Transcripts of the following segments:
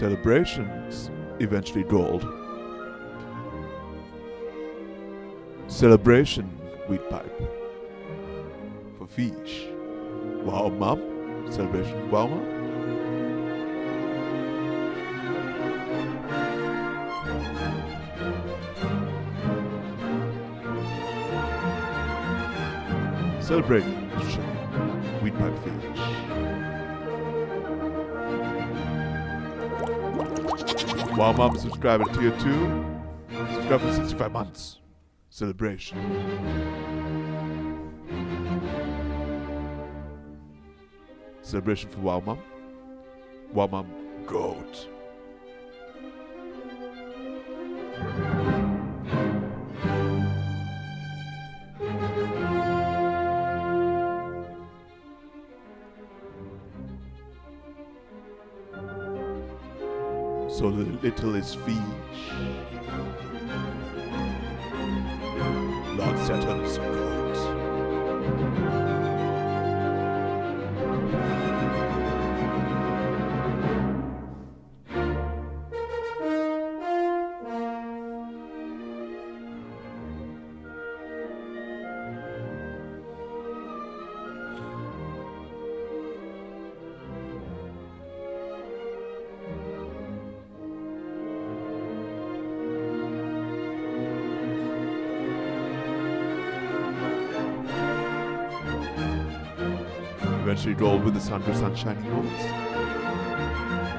Celebrations, eventually drawled. Celebration, wheat pipe. For fish. Wow, mum. Celebration, wow, mum. Celebration, wheat pipe fish. Wow, mom, subscriber tier 2. Subscribe for 65 months. Celebration. Celebration for Wow Mom. Wow Mom, goat. So the littlest fish. Lord Saturn is so good. Eventually rolled with the sun for sunshiny moments.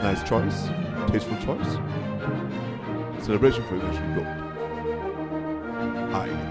Nice choice. Tasteful choice. Celebration for eventually gold. Aye.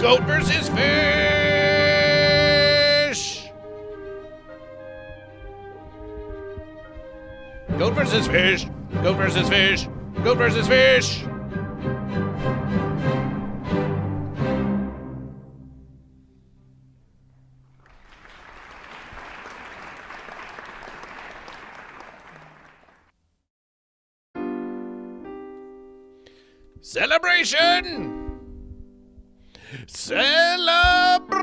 Goat versus fish! Goat versus fish! Goat versus fish! Goat versus fish! Celebration! Celebration!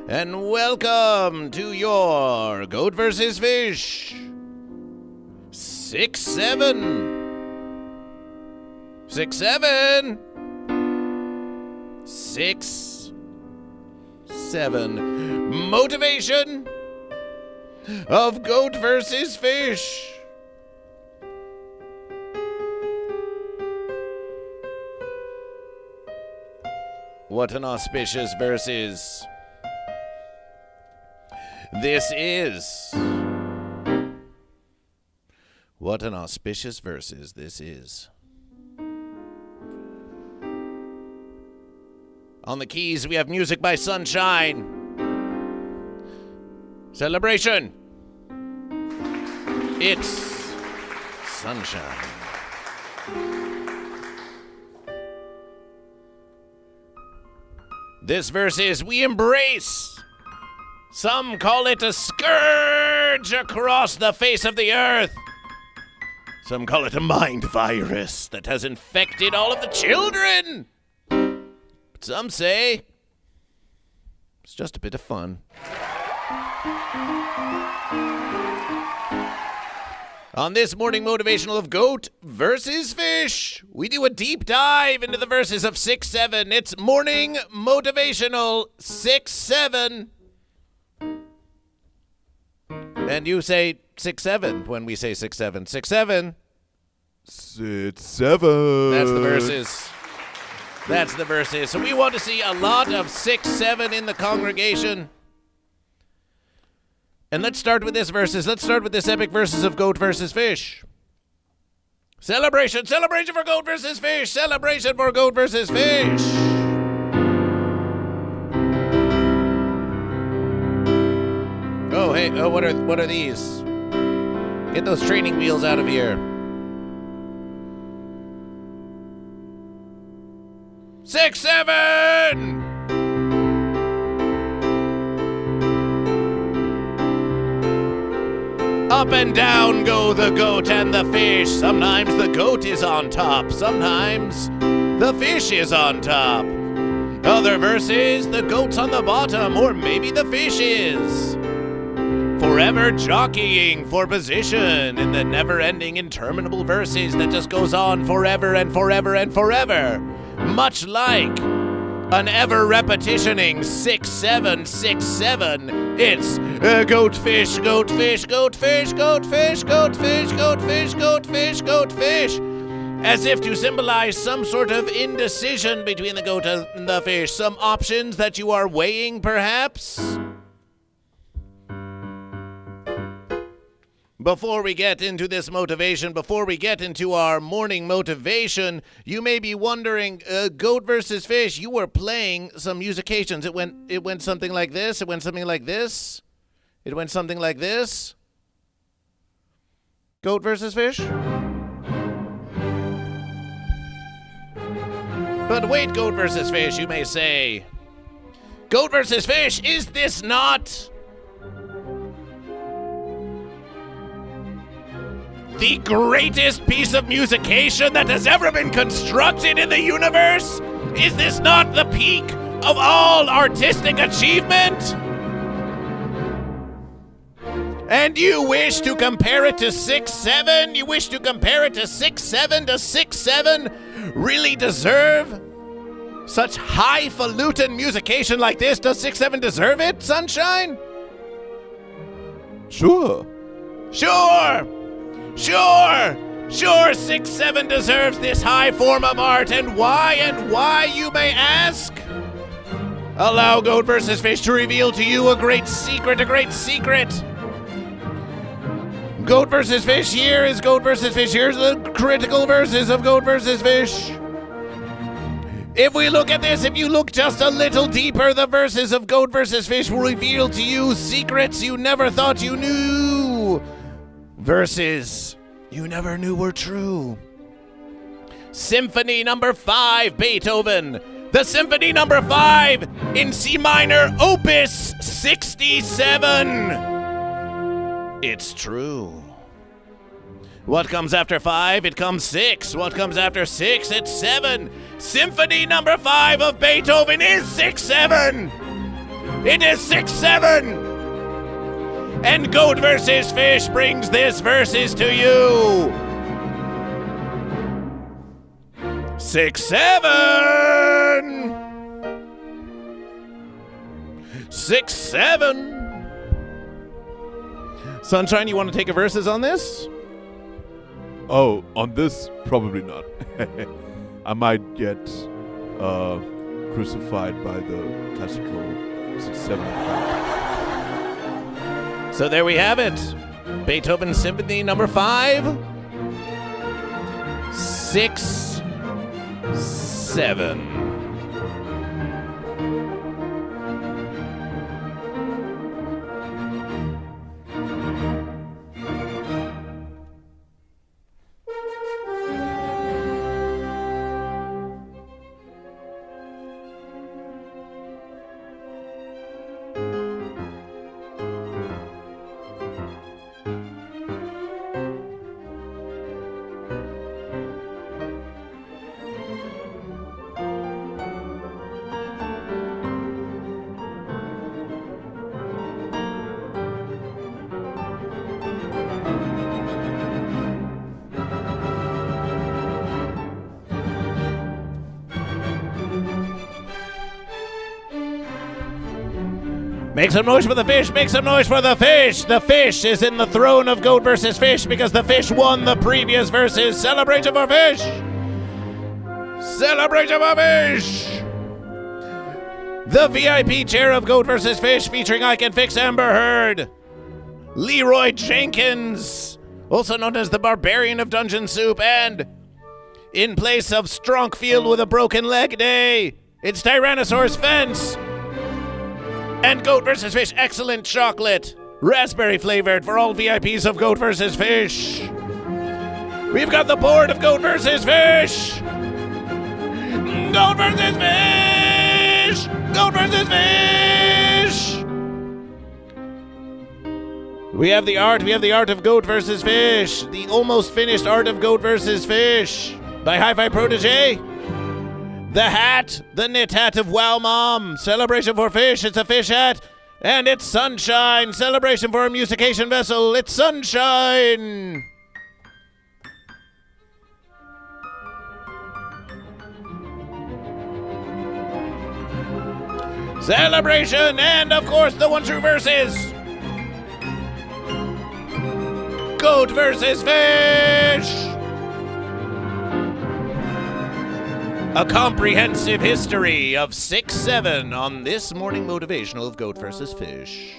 And welcome to your Goat vs. Fish 6-7 6-7 6-7 motivation of Goat vs. Fish. What an auspicious verses this is. What an auspicious verses this is. On the keys, we have music by Sunshine. Celebration. It's Sunshine. This verse is we embrace. Some call it a scourge across the face of the earth. Some call it a mind virus that has infected all of the children. But some say it's just a bit of fun. On this morning motivational of Goat versus Fish, we do a deep dive into the verses of 6-7. It's morning motivational 6-7. And you say 6-7 when we say 6-7. 6-7. 6-7. That's the verses. That's the verses. So we want to see a lot of 6-7 in the congregation. And let's start with this verses. Let's start with this epic verses of Goat versus Fish. Celebration! Celebration for Goat versus Fish! Celebration for Goat versus Fish! Oh, hey, what are these? Get those training wheels out of here. 6-7! Up and down go the goat and the fish. Sometimes the goat is on top. Sometimes the fish is on top. Other verses, the goat's on the bottom, or maybe the fish is. Forever jockeying for position in the never-ending, interminable verses that just goes on forever and forever and forever. Much like an ever-repetitioning 6-7, 6-7. It's goat fish, goat fish, goat fish, goat fish, goat fish, goat fish, goat fish, goat fish. As if to symbolize some sort of indecision between the goat and the fish. Some options that you are weighing, perhaps? Before we get into this motivation, before we get into our morning motivation, you may be wondering, Goat versus Fish, you were playing some musications. It went something like this, it went something like this, it went something like this. Goat versus Fish? But wait, Goat versus Fish, you may say. Goat versus Fish, is this not the greatest piece of musication that has ever been constructed in the universe? Is this not the peak of all artistic achievement? And you wish to compare it to 6-7? You wish to compare it to 6-7? Does 6-7 really deserve such highfalutin musication like this? Does 6-7 deserve it, Sunshine? Sure. Sure, 6-7 deserves this high form of art. And why, you may ask? Allow Goat versus Fish to reveal to you a great secret. Goat versus Fish, here is Goat versus Fish. Here's the critical verses of Goat versus Fish. If we look at this, if you look just a little deeper, the verses of Goat vs. Fish will reveal to you secrets you never thought you knew. Verses you never knew were true. Symphony number 5, Beethoven. The Symphony number 5 in C minor, Opus 67. It's true. What comes after 5? It comes 6. What comes after 6? It's 7. Symphony number 5 of Beethoven is 6-7. It is 6-7. And Goat vs. Fish brings this verses to you. 6-7. 6-7. Sunshine, you want to take a verses on this? Oh, on this, probably not. I might get crucified by the classical 6-7 crowd. So there we have it. Beethoven Symphony number 5. 6-7. Make some noise for the fish, make some noise for the fish. The fish is in the throne of Goat vs. Fish because the fish won the previous verses. Celebration for fish. Celebration for fish. The VIP chair of Goat vs. Fish featuring I Can Fix Amber Heard. Leroy Jenkins, also known as the Barbarian of Dungeon Soup, and in place of Stronkfield with a broken leg day, it's Tyrannosaurus Fence. And Goat vs. Fish Excellent Chocolate, raspberry flavored for all VIPs of Goat vs. Fish. We've got the board of Goat vs. Fish. Goat vs. Fish. Goat vs. Fish. We have the art of Goat vs. Fish. The almost finished art of Goat vs. Fish by Hi-Fi Protege. The hat, the knit hat of Wow Mom. Celebration for fish, it's a fish hat. And it's Sunshine. Celebration for a musication vessel, it's Sunshine. Celebration, and of course the one true verses. Goat vs. Fish. A comprehensive history of 6-7 on this morning motivational of Goat vs. Fish.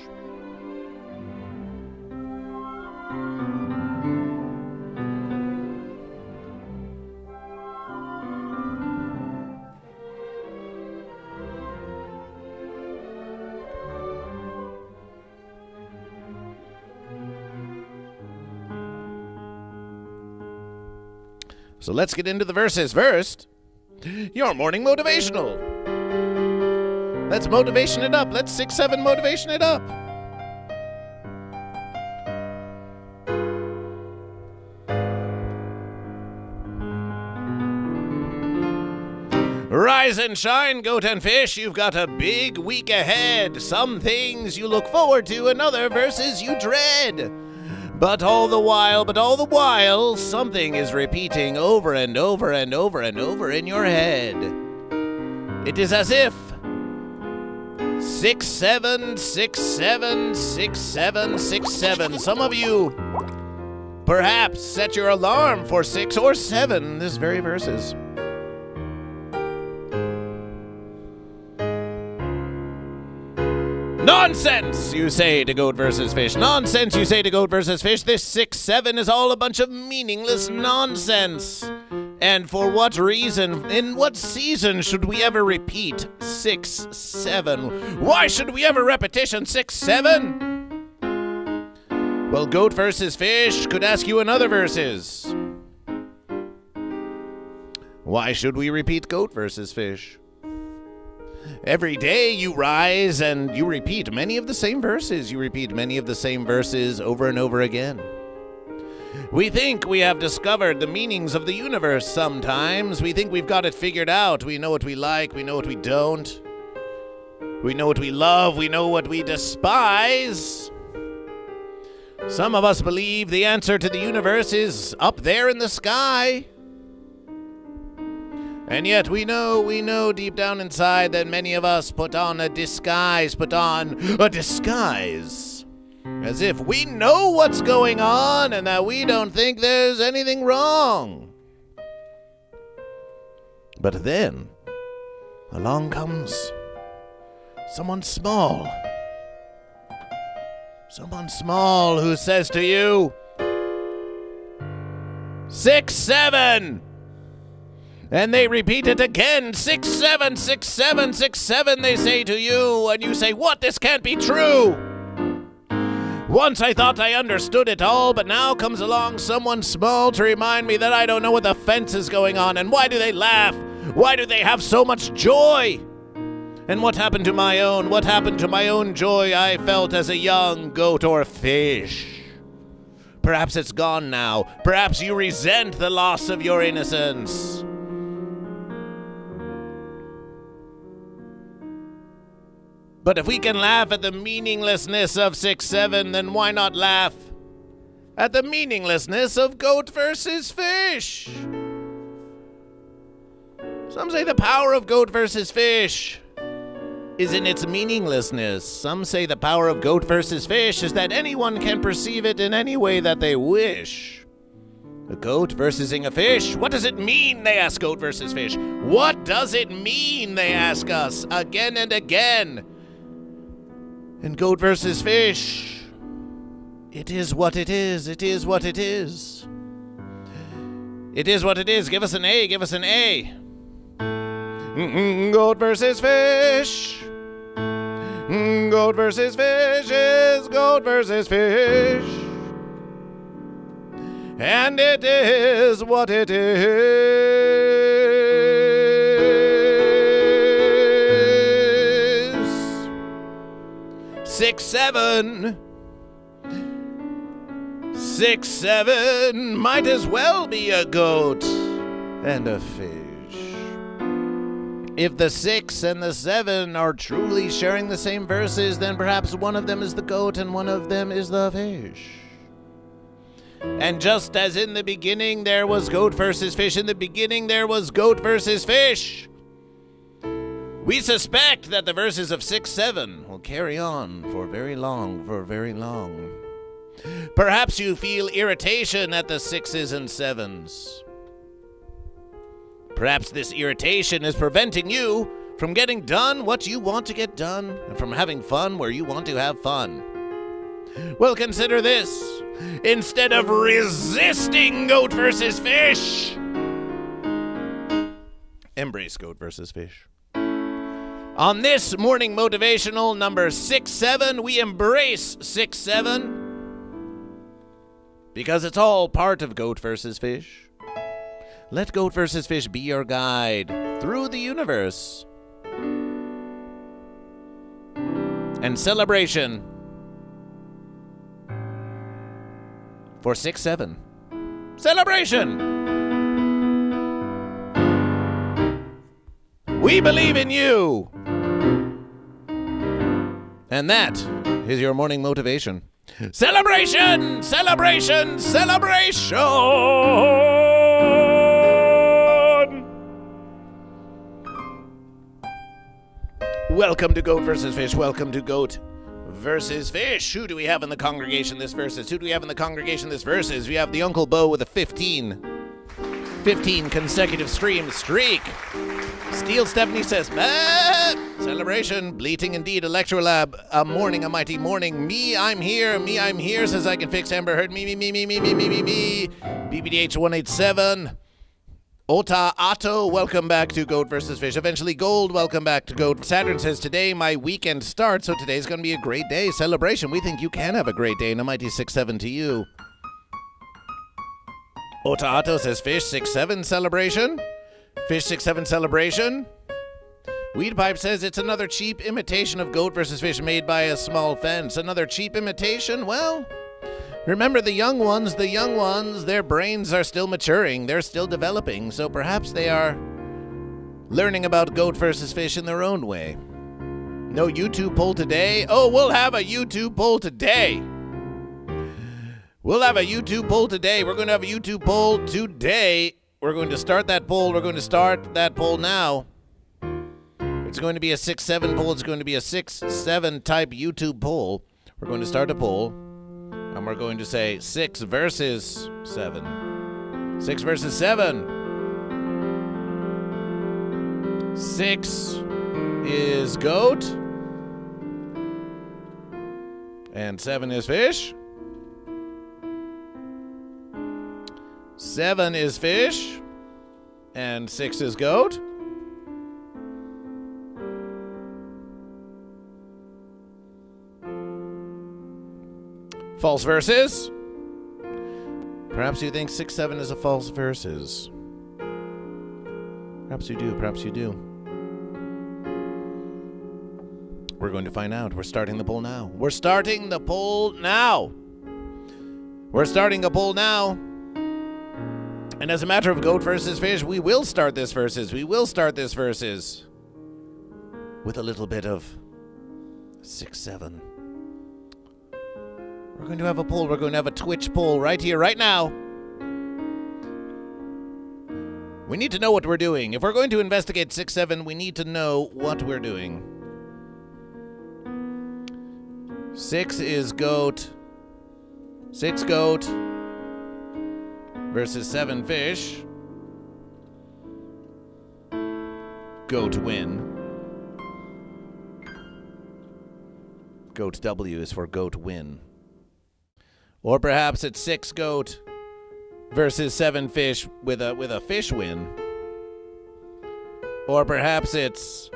So let's get into the verses first. Your morning motivational. Let's motivation it up. Let's 6-7 motivation it up. Rise and shine, Goat and Fish. You've got a big week ahead. Some things you look forward to and other verses you dread. But all the while, something is repeating over and over and over and over in your head. It is as if 6-7, 6-7, 6-7, 6-7. Some of you perhaps set your alarm for 6 or 7 this very verses. Nonsense, you say to Goat vs. Fish. Nonsense, you say to Goat vs. Fish. This 6-7 is all a bunch of meaningless nonsense. And for what reason, in what season should we ever repeat 6, 7? Why should we ever repetition 6, 7? Well, Goat vs. Fish could ask you another verses. Why should we repeat Goat vs. Fish? Every day you rise and you repeat many of the same verses. You repeat many of the same verses over and over again. We think we have discovered the meanings of the universe sometimes. We think we've got it figured out. We know what we like, we know what we don't. We know what we love, we know what we despise. Some of us believe the answer to the universe is up there in the sky. And yet we know deep down inside that many of us put on a disguise. As if we know what's going on and that we don't think there's anything wrong. But then, along comes someone small. Someone small who says to you, 6, 7. And they repeat it again, 6, 7, 6, 7, 6, 7, they say to you, and you say, what, this can't be true. Once I thought I understood it all, but now comes along someone small to remind me that I don't know what the fence is going on, and why do they laugh? Why do they have so much joy? And what happened to my own joy I felt as a young goat or fish? Perhaps it's gone now. Perhaps you resent the loss of your innocence. But if we can laugh at the meaninglessness of 6, 7, then why not laugh at the meaninglessness of Goat vs. Fish? Some say the power of Goat vs. Fish is in its meaninglessness. Some say the power of Goat vs. Fish is that anyone can perceive it in any way that they wish. A goat versusing a fish. What does it mean, they ask Goat vs. Fish. What does it mean, they ask us again and again. And Goat vs. Fish, it is what it is. It is what it is. It is what it is. Give us an A. Give us an A. Goat vs. Fish. Goat vs. Fish is Goat vs. Fish. And it is what it is. 6, 7. 6, 7 might as well be a goat and a fish. If the 6 and the 7 are truly sharing the same verses, then perhaps one of them is the goat and one of them is the fish. And just as in the beginning there was Goat vs. Fish, in the beginning there was Goat vs. Fish. We suspect that the verses of 6, 7 will carry on for very long. Perhaps you feel irritation at the 6s and 7s. Perhaps this irritation is preventing you from getting done what you want to get done and from having fun where you want to have fun. Well, consider this. Instead of resisting Goat vs. Fish, embrace Goat vs. Fish. On this morning motivational number 6, 7, we embrace 6, 7 because it's all part of Goat vs. Fish. Let Goat vs. Fish be your guide through the universe. And celebration for 6, 7. Celebration! We believe in you! And that is your morning motivation. Celebration! Celebration! Celebration! Welcome to Goat vs. Fish. Welcome to Goat vs. Fish. Who do we have in the congregation this verses? Who do we have in the congregation this verses? We have the Uncle Bo with a 15 consecutive streak. Steel Stephanie says, bah! Celebration, bleating indeed. Electrolab, a morning, a mighty morning. Me, I'm here, says I can fix Amber Heard. Me. BBDH 187. Ota Otto, welcome back to Goat vs. Fish. Eventually Gold, welcome back to Goat. Saturn says, today my weekend starts, so today's going to be a great day. Celebration. We think you can have a great day, and a mighty 6-7 to you. Ota Otto says, Fish 6-7 celebration. Fish 6-7 celebration. Weedpipe says, it's another cheap imitation of Goat vs. Fish made by a small fence. Another cheap imitation? Well, remember the young ones, their brains are still maturing. They're still developing. So perhaps they are learning about Goat vs. Fish in their own way. No YouTube poll today? Oh, we'll have a YouTube poll today. We'll have a YouTube poll today. We're going to have a YouTube poll today. We're going to start that poll. We're going to start that poll now. It's going to be a 6-7 poll. It's going to be a 6-7 type YouTube poll. We're going to start a poll. And we're going to say 6 versus 7. 6 versus 7. 6 is goat. And 7 is fish. 7 is fish. And 6 is goat. False versus. Perhaps you think 6-7 is a false versus. Perhaps you do. Perhaps you do. We're going to find out. We're starting the poll now. We're starting the poll now. We're starting the poll now. And as a matter of Goat versus Fish, we will start this versus. We will start this versus with a little bit of 6-7. We're going to have a poll. We're going to have a Twitch poll right here, right now. We need to know what we're doing. If we're going to investigate 6-7, we need to know what we're doing. 6 is goat. 6 goat versus 7 fish. Goat win. Goat W is for goat win. Or perhaps it's 6 goat versus 7 fish with a fish win. Or perhaps it's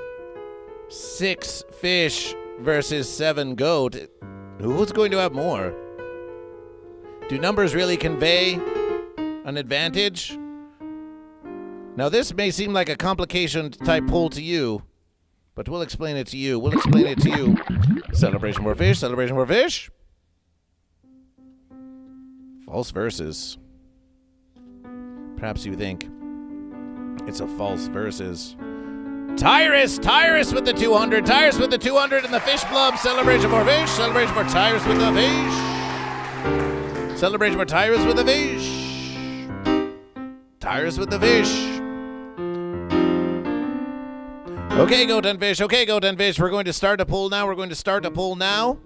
6 fish versus 7 goat. Who's going to have more? Do numbers really convey an advantage? Now this may seem like a complication type poll to you, but we'll explain it to you. We'll explain it to you. Celebration for fish, celebration for fish. False versus. Perhaps you think it's a false versus. Tyrus with the 200. Tyrus with the 200 and the fish blub. Celebration for fish. Celebration for Tyrus with the fish. Celebration for Tyrus with the fish. Tyrus with the fish. Okay, Goat and Fish. Okay, Goat and Fish. We're going to start a poll now. We're going to start a poll now.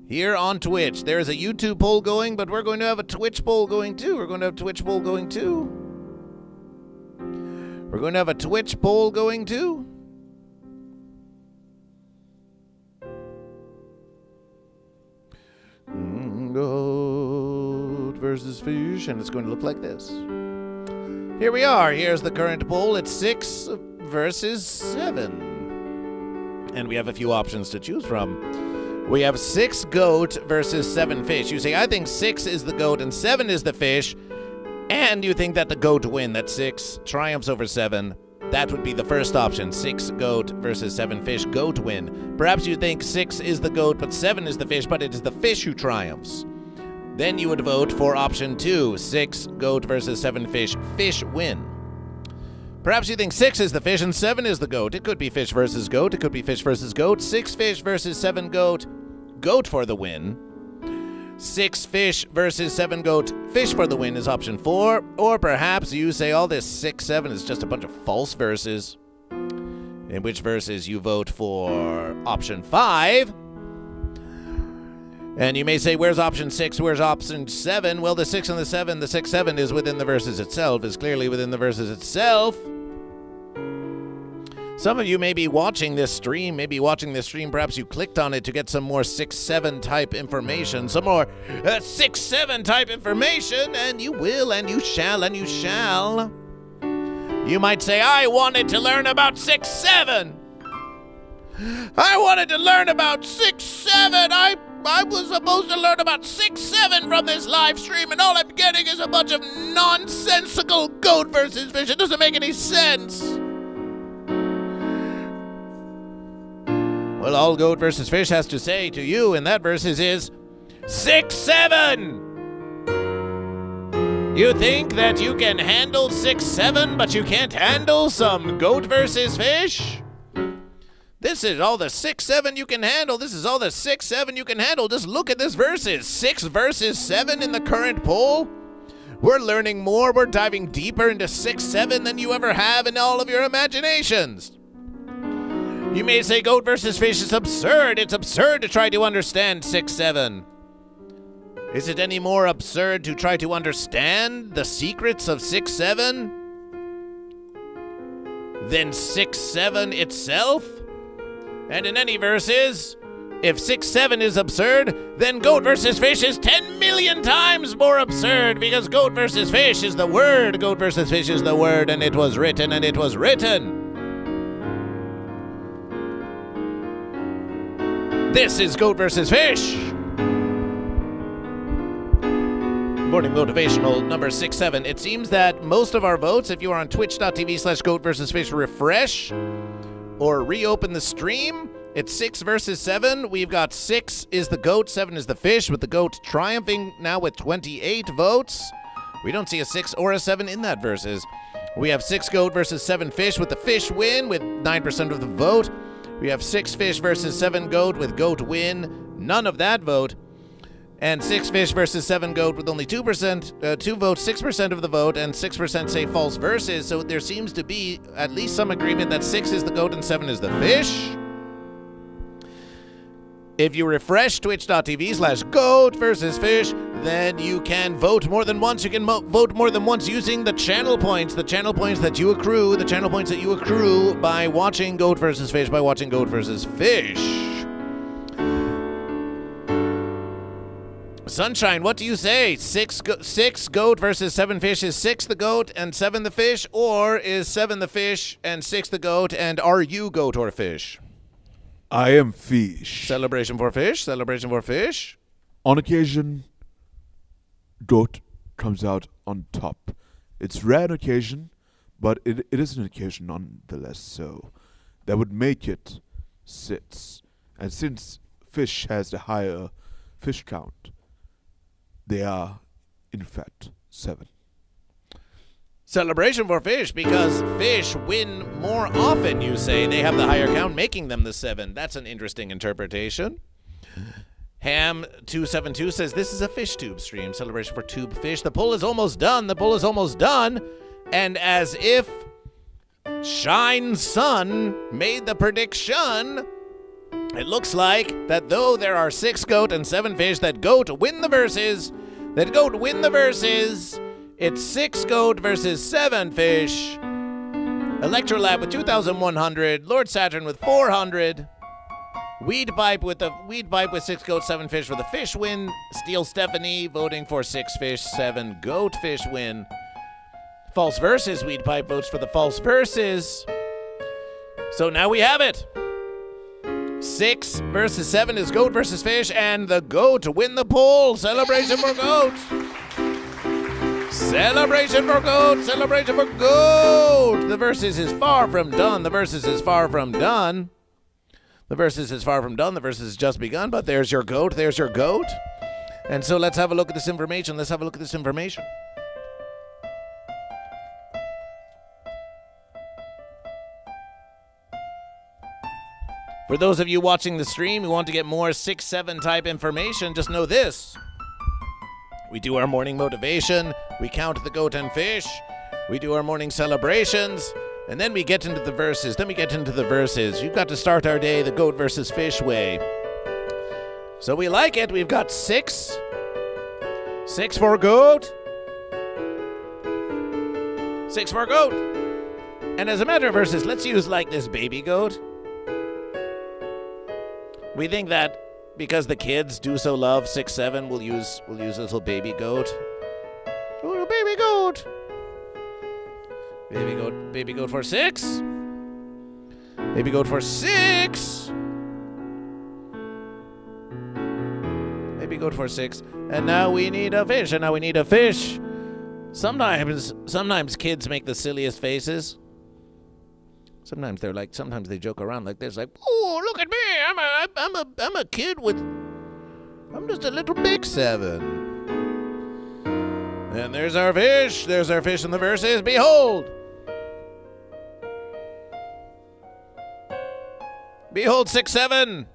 Here on Twitch. There's a YouTube poll going, but we're going to have a Twitch poll going too. We're going to have a Twitch poll going too. We're going to have a Twitch poll going too. Goat versus fish, and it's going to look like this. Here we are. Here's the current poll. It's 6 versus 7. And we have a few options to choose from. We have 6 goat versus 7 fish. You say, I think 6 is the goat and 7 is the fish. And you think that the goat win, that 6 triumphs over 7. That would be the first option. 6 goat versus 7 fish, goat win. Perhaps you think 6 is the goat, but 7 is the fish, but it is the fish who triumphs. Then you would vote for option 2, 6 goat versus 7 fish, fish win. Perhaps you think 6 is the fish and 7 is the goat. It could be fish versus goat. It could be fish versus goat. 6 fish versus 7 goat. Goat for the win. 6 fish versus 7 goat. Fish for the win is option 4. Or perhaps you say all this 6-7 is just a bunch of false verses. In which verses you vote for option 5. And you may say, where's option 6? Where's option 7? Well, the 6 and the 7, the 6-7 is within the verses itself, is clearly within the verses itself. Some of you may be watching this stream. Perhaps you clicked on it to get some more 6-7 type information. Some more 6-7 type information. And you will, and you shall, and you shall. You might say, I wanted to learn about 6-7. I wanted to learn about 6-7. I was supposed to learn about 6-7 from this live stream, and all I'm getting is a bunch of nonsensical goat versus fish. It doesn't make any sense. Well, all goat versus fish has to say to you in that verses is 6-7. You think that you can handle 6-7, but you can't handle some goat versus fish? This is all the 6-7 you can handle. This is all the 6-7 you can handle. Just look at this verses. 6 versus 7 in the current poll. We're learning more. We're diving deeper into 6-7 than you ever have in all of your imaginations. You may say goat versus fish is absurd. It's absurd to try to understand 6-7. Is it any more absurd to try to understand the secrets of 6-7 than 6-7 itself? And in any verses, if 6-7 is absurd, then goat versus fish is 10 million times more absurd, because goat versus fish is the word. Goat versus fish is the word, and it was written, and it was written. This is Goat versus Fish. Morning Motivational number 6-7. It seems that most of our votes, if you are on twitch.tv/GoatVsFish, refresh or reopen the stream, it's 6 versus 7. We've got 6 is the goat, 7 is the fish, with the goat triumphing now with 28 votes. We don't see a 6 or a 7 in that versus. We have 6 goat versus 7 fish, with the fish win with 9% of the vote. We have 6 fish versus 7 goat, with goat win, none of that vote. And 6 fish versus 7 goat with only 2 votes, 6% of the vote, and 6% say false versus. So there seems to be at least some agreement that 6 is the goat and 7 is the fish. If you refresh twitch.tv/GoatVsFish, then you can vote more than once. You can vote more than once using the channel points that you accrue by watching Goat versus Fish, Sunshine, what do you say? 6 goat versus 7 fish. Is 6 the goat and 7 the fish? Or is 7 the fish and 6 the goat? And are you goat or fish? I am fish. Celebration for fish. On occasion, goat comes out on top. It's rare on occasion, but it is an occasion nonetheless, so that would make it 6. And since fish has the higher fish count, they are, in fact, 7. Celebration for fish, because fish win more often, you say. They have the higher count, making them the 7. That's an interesting interpretation. Ham272 says, this is a fish tube stream. Celebration for tube fish. The poll is almost done. And as if Shine Sun made the prediction, it looks like that though there are 6 goat and 7 fish, that goat win the verses. It's 6 goat versus 7 fish. Electrolab with 2,100. Lord Saturn with 400. Weed pipe with 6 goat, 7 fish for the fish win. Steel Stephanie voting for 6 fish, 7 goat fish win. False verses. Weed pipe votes for the false verses. So now we have it. 6 versus 7 is goat versus fish, and the goat win the poll. Celebration for goat. Celebration for goat. The versus is far from done. The versus is just begun, but there's your goat. And so let's have a look at this information. For those of you watching the stream who want to get more 6-7 type information, just know this. We do our morning motivation, we count the goat and fish, we do our morning celebrations, and then we get into the verses. We've got to start our day the goat versus fish way. So we like it. We've got 6 for goat, 6 for goat, And as a matter of verses, let's use like this baby goat. We think that because the kids do so love 6-7, we'll use a little baby goat. Little baby goat. Baby goat for 6. Baby goat for 6. Baby goat for 6. And now we need a fish. Sometimes kids make the silliest faces. Sometimes they joke around like this, like, "Oh, look at me! I'm a kid I'm just a little big 7." And there's our fish. There's our fish in the verses. Behold 6-7.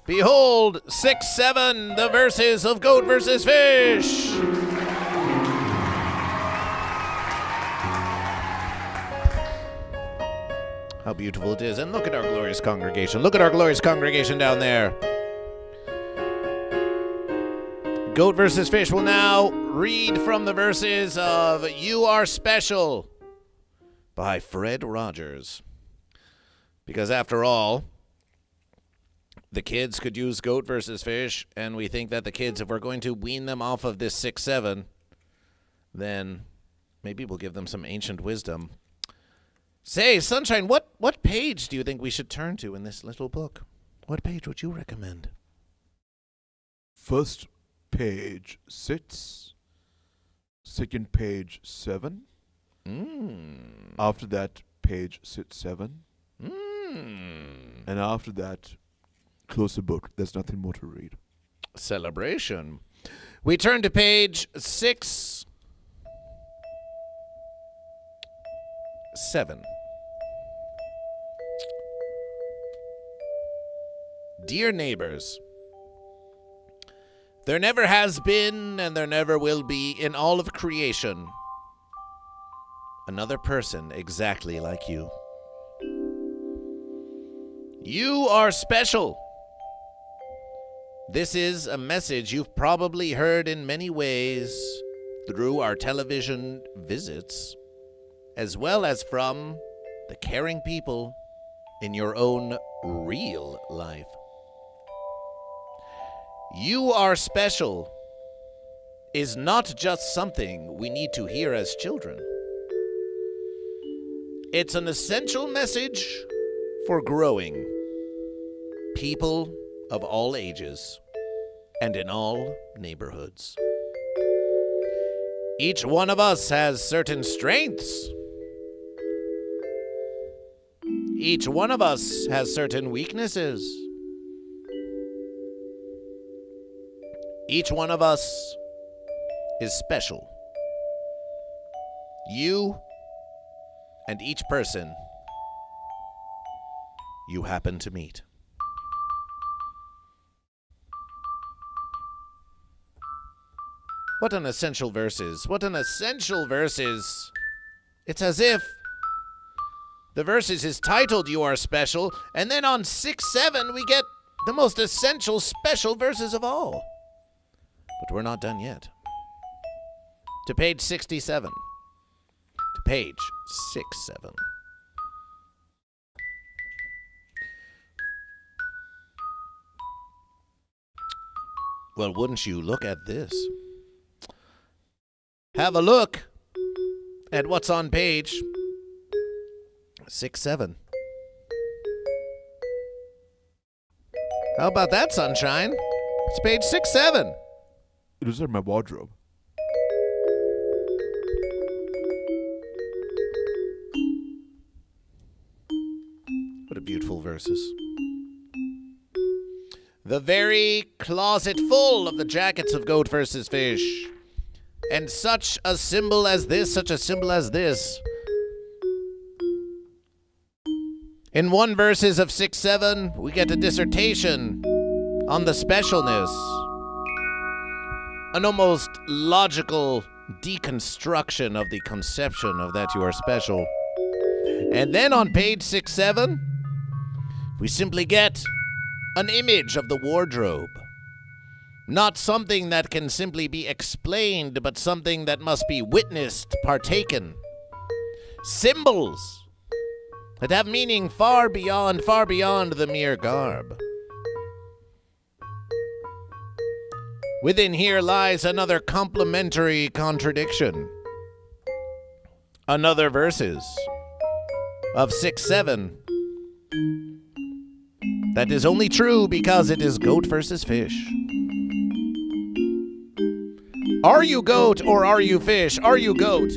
Behold 6-7, the verses of Goat versus Fish. How beautiful it is. And look at our glorious congregation. Look at our glorious congregation down there. Goat versus Fish will now read from the verses of You Are Special by Fred Rogers. Because after all, the kids could use Goat versus Fish, and we think that the kids, if we're going to wean them off of this 6-7, then maybe we'll give them some ancient wisdom. Say, Sunshine, what page do you think we should turn to in this little book? What page would you recommend? First page 6. Second page 7. After that, page 6-7. And after that, close the book. There's nothing more to read. Celebration. We turn to page 6-7. Dear neighbors, there never has been and there never will be in all of creation another person exactly like you. You are special. This is a message you've probably heard in many ways through our television visits, as well as from the caring people in your own real life. You are special is not just something we need to hear as children. It's an essential message for growing people of all ages and in all neighborhoods. Each one of us has certain strengths. Each one of us has certain weaknesses. Each one of us is special. You and each person you happen to meet. What an essential verses. What an essential verses. It's as if the verses is titled You Are Special, and then on 6-7 we get the most essential special verses of all. But we're not done yet. To page 67. To page 6-7. Well, wouldn't you look at this? Have a look at what's on page 6-7. How about that, Sunshine? It's page 6-7. It was in my wardrobe. What a beautiful verses. The very closet full of the jackets of Goat versus Fish. And such a symbol as this, such a symbol as this. In one verses of 6-7, we get a dissertation on the specialness. An almost logical deconstruction of the conception of that you are special. And then on page 6-7, we simply get an image of the wardrobe. Not something that can simply be explained, but something that must be witnessed, partaken. Symbols that have meaning far beyond the mere garb. Within here lies another complementary contradiction. Another verses of 6-7 that is only true because it is goat versus fish. Are you goat or are you fish? Are you goat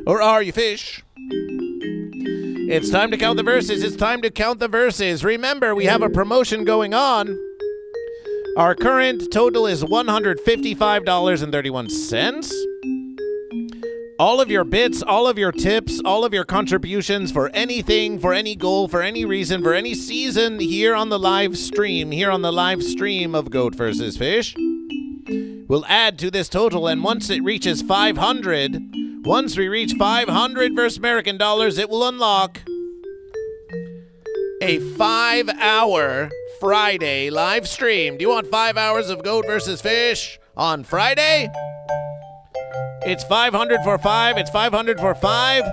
or are you fish? It's time to count the verses. It's time to count the verses. Remember, we have a promotion going on. Our current total is $155.31. All of your bits, all of your tips, all of your contributions for anything, for any goal, for any reason, for any season here on the live stream of Goat vs. Fish will add to this total. And once it reaches 500, once we reach 500 versus American dollars, it will unlock a 5-hour Friday live stream. Do you want 5 hours of Goat vs. Fish on Friday? It's 500 for 5. It's 500 for 5.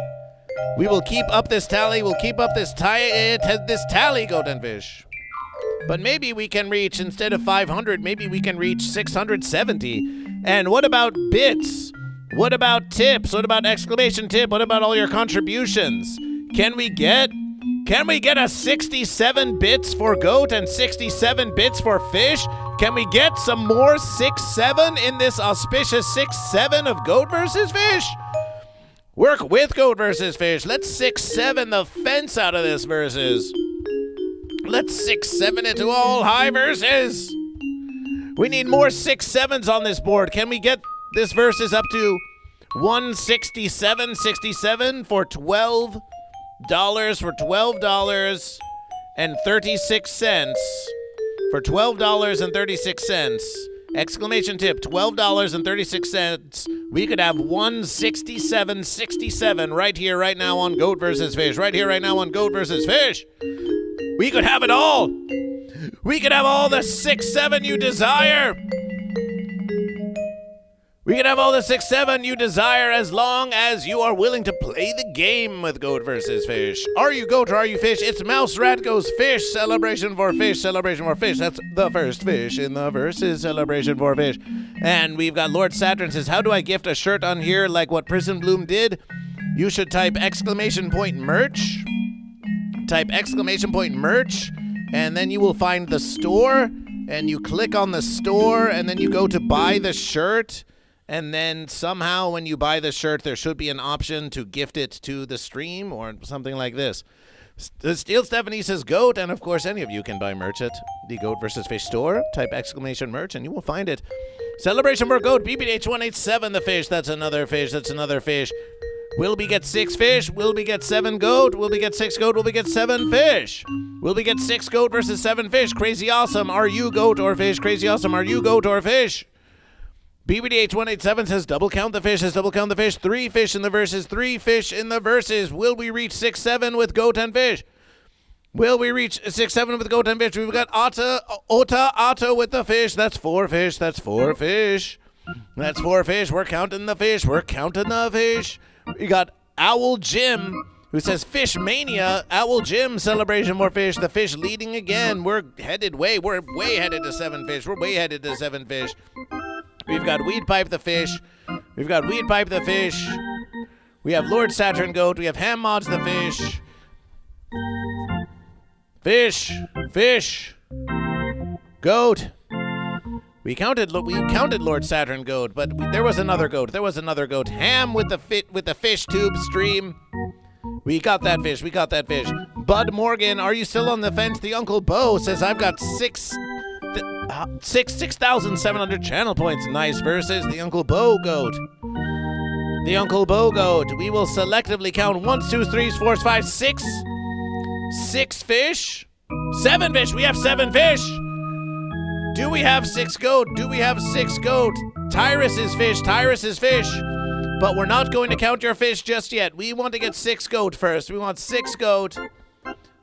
We will keep up this tally. We'll keep up this tally, Goat and Fish. But maybe we can reach, instead of 500, maybe we can reach 670. And what about bits? What about tips? What about exclamation tip? What about all your contributions? Can we get a 67 bits for goat and 67 bits for fish? Can we get some more 6-7 in this auspicious 6-7 of Goat versus Fish? Work with Goat versus Fish. Let's 6-7 the fence out of this versus. Let's 6-7 it to all high verses. We need more 6-7s on this board. Can we get this versus up to 167.67 for $12? For $12.36. For $12.36. Exclamation tip, $12.36. We could have 167.67 right here, right now on Goat versus Fish. Right here, right now on Goat versus Fish. We could have it all. We could have all the 6-7 you desire. We can have all the 6-7 you desire as long as you are willing to play the game with Goat versus Fish. Are you goat or are you fish? It's Mouse Rat Goes Fish. Celebration for fish. Celebration for fish. That's the first fish in the verses. Celebration for fish. And we've got Lord Saturn says, how do I gift a shirt on here like what Prison Bloom did? You should type exclamation point merch. Type exclamation point merch. And then you will find the store. And you click on the store. And then you go to buy the shirt. And then somehow when you buy the shirt, there should be an option to gift it to the stream or something like this. Steel Stephanie says goat, and of course any of you can buy merch at the Goat vs. Fish store. Type exclamation merch and you will find it. Celebration for goat, BBH187 the fish. That's another fish. That's another fish. Will we get 6 fish? Will we get 7 goat? Will we get 6 goat? Will we get 7 fish? Will we get 6 goat versus 7 fish? Crazy awesome. Are you goat or fish? Crazy awesome. Are you goat or fish? BBDH187 says double count the fish, 3 fish in the verses, 3 fish in the verses. Will we reach 6-7 with goat and fish? Will we reach 6-7 with goat and fish? We've got Otta with the fish. That's 4 fish. That's 4 fish. That's 4 fish. We're counting the fish. We're counting the fish. We got Owl Jim who says Fish Mania. Owl Jim, celebration for fish. The fish leading again. We're way headed to 7 fish. We're way headed to 7 fish. We've got Weed Pipe the fish. We've got Weed Pipe the fish. We have Lord Saturn Goat. We have Ham Mods the fish. Fish. Goat. We counted Lord Saturn Goat, but there was another goat. Ham with the fish tube stream. We got that fish. Bud Morgan, are you still on the fence? The Uncle Bo says I've got 6,700 channel points. Nice versus the Uncle Bo Goat. We will selectively count 1, 2, 3, 4, 5, 6. 6 fish. 7 fish. We have 7 fish. Do we have 6 goat? Tyrus is fish. But we're not going to count your fish just yet. We want to get 6 goat first. We want 6 goat.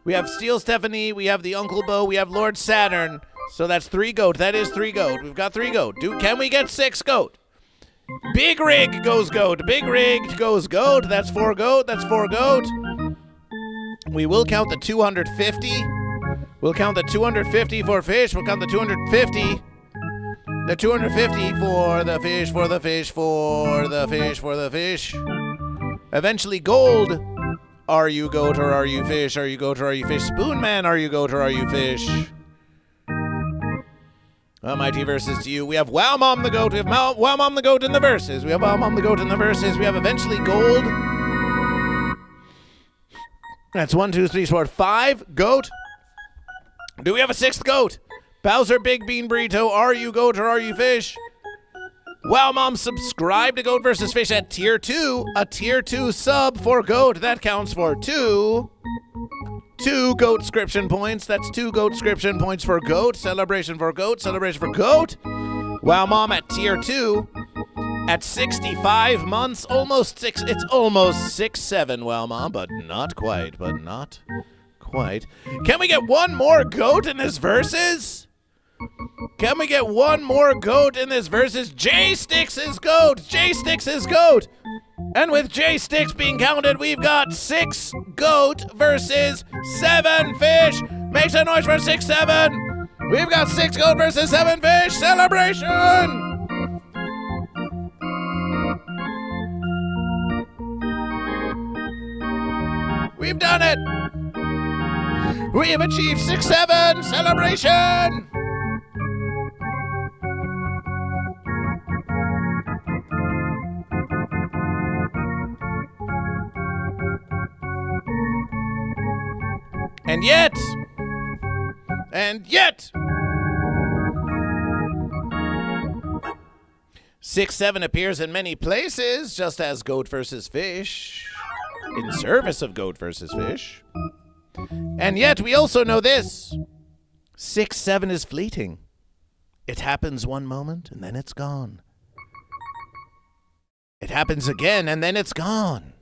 We have Steel Stephanie. We have the Uncle Bo. We have Lord Saturn. So that's 3 goat. That is 3 goat. We've got 3 goat. Can we get 6 goat? Big rig goes goat. Big rig goes goat. That's 4 goat. That's 4 goat. We will count the 250. We'll count the 250 for fish. We'll count the 250. The 250 for the fish, for the fish, for the fish, for the fish. Eventually gold. Are you goat or are you fish? Are you goat or are you fish? Spoon Man, are you goat or are you fish? Mighty verses to you. We have Wow Mom the goat. We have Wow Mom the goat in the verses. We have Wow Mom the goat in the verses. We have eventually gold. That's 1, 2, 3, 4, 5. Goat. Do we have a 6th goat? Bowser Big Bean Burrito. Are you goat or are you fish? Wow Mom, subscribe to Goat vs. Fish at tier 2. A tier 2 sub for goat. That counts for 2 goat scription points. That's 2 goat scription points for goat. Celebration for goat. Celebration for goat. Wow Mom at tier 2. At 65 months, almost 6. It's almost 6'7", Wow Mom, but not quite. Can we get one more goat in this verses? Can we get one more goat in this verses? J-Sticks is goat. J-Sticks is goat. And with J-Sticks being counted, we've got 6 goat versus 7 fish. Make some noise for 6-7. We've got 6 goat versus 7 fish. Celebration! We've done it! We have achieved 6-7 celebration! And yet, 6-7 appears in many places, just as Goat vs. Fish, in service of Goat vs. Fish. And yet, we also know this. 6-7 is fleeting. It happens one moment, and then it's gone. It happens again, and then it's gone.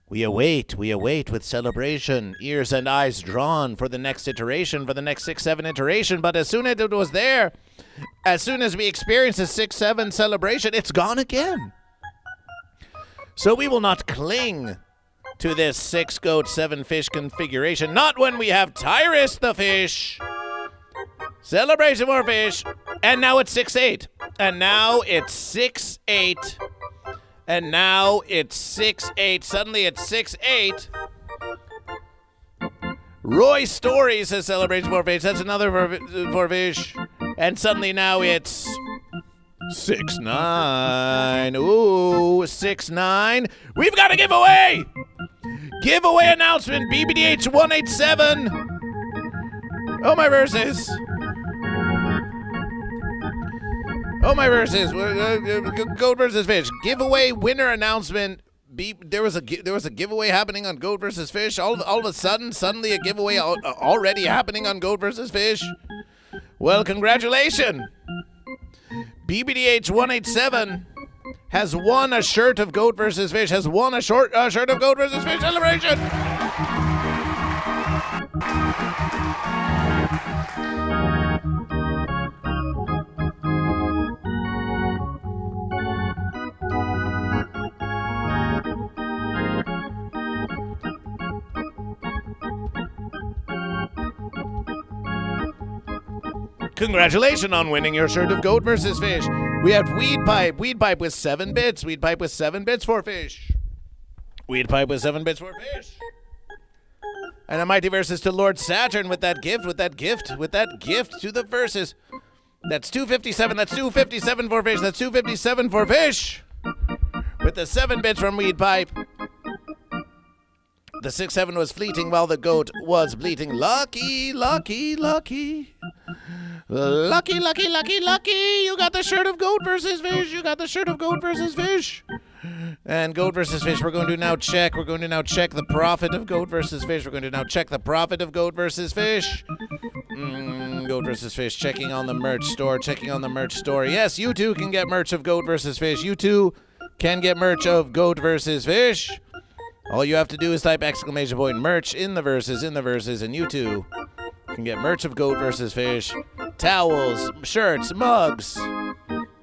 We await with celebration, ears and eyes drawn for the next iteration, for the next 6-7 iteration. But as soon as it was there, as soon as we experienced a 6-7 celebration, it's gone again. So we will not cling to this 6 goat, 7 fish configuration. Not when we have Tyrus the fish. Celebration for fish. And now it's 6-8. And now it's 6-8. And now it's 6-8. Suddenly it's 6-8. Roy Story says celebration for fish. That's another for fish. And suddenly now it's 6-9. Ooh, 6-9. We've got a giveaway. Giveaway announcement. BBDH 187. Oh, my verses. Oh, my verses. Goat versus Fish. Giveaway winner announcement. There was a giveaway happening on Goat versus Fish. All of a sudden, suddenly a giveaway already happening on Goat versus Fish. Well, congratulations. BBDH 187 has won a shirt of Goat vs. Fish, has won a shirt of Goat vs. Fish celebration. Congratulations on winning your shirt of Goat vs. Fish. We have Weed Pipe with 7 bits. Weed Pipe with 7 bits for fish. Weed Pipe with 7 bits for fish. And a mighty verses to Lord Saturn with that gift to the verses. That's 257. That's 257 for fish. That's 257 for fish. With the 7 bits from Weed Pipe. The 6-7 was fleeting while the goat was bleating. Lucky, lucky, lucky. Lucky, lucky, lucky, lucky. You got the shirt of Goat vs. Fish. You got the shirt of Goat vs. Fish. And Goat vs. Fish, we're going to now check. We're going to now check the profit of Goat vs. Fish. We're going to now check the profit of Goat vs. Fish. Goat vs. Fish, checking on the merch store. Checking on the merch store. Yes, you too can get merch of Goat vs. Fish. You too can get merch of Goat vs. Fish. All you have to do is type exclamation point merch in the verses, and you too can get merch of Goat vs. Fish. Towels, shirts, mugs,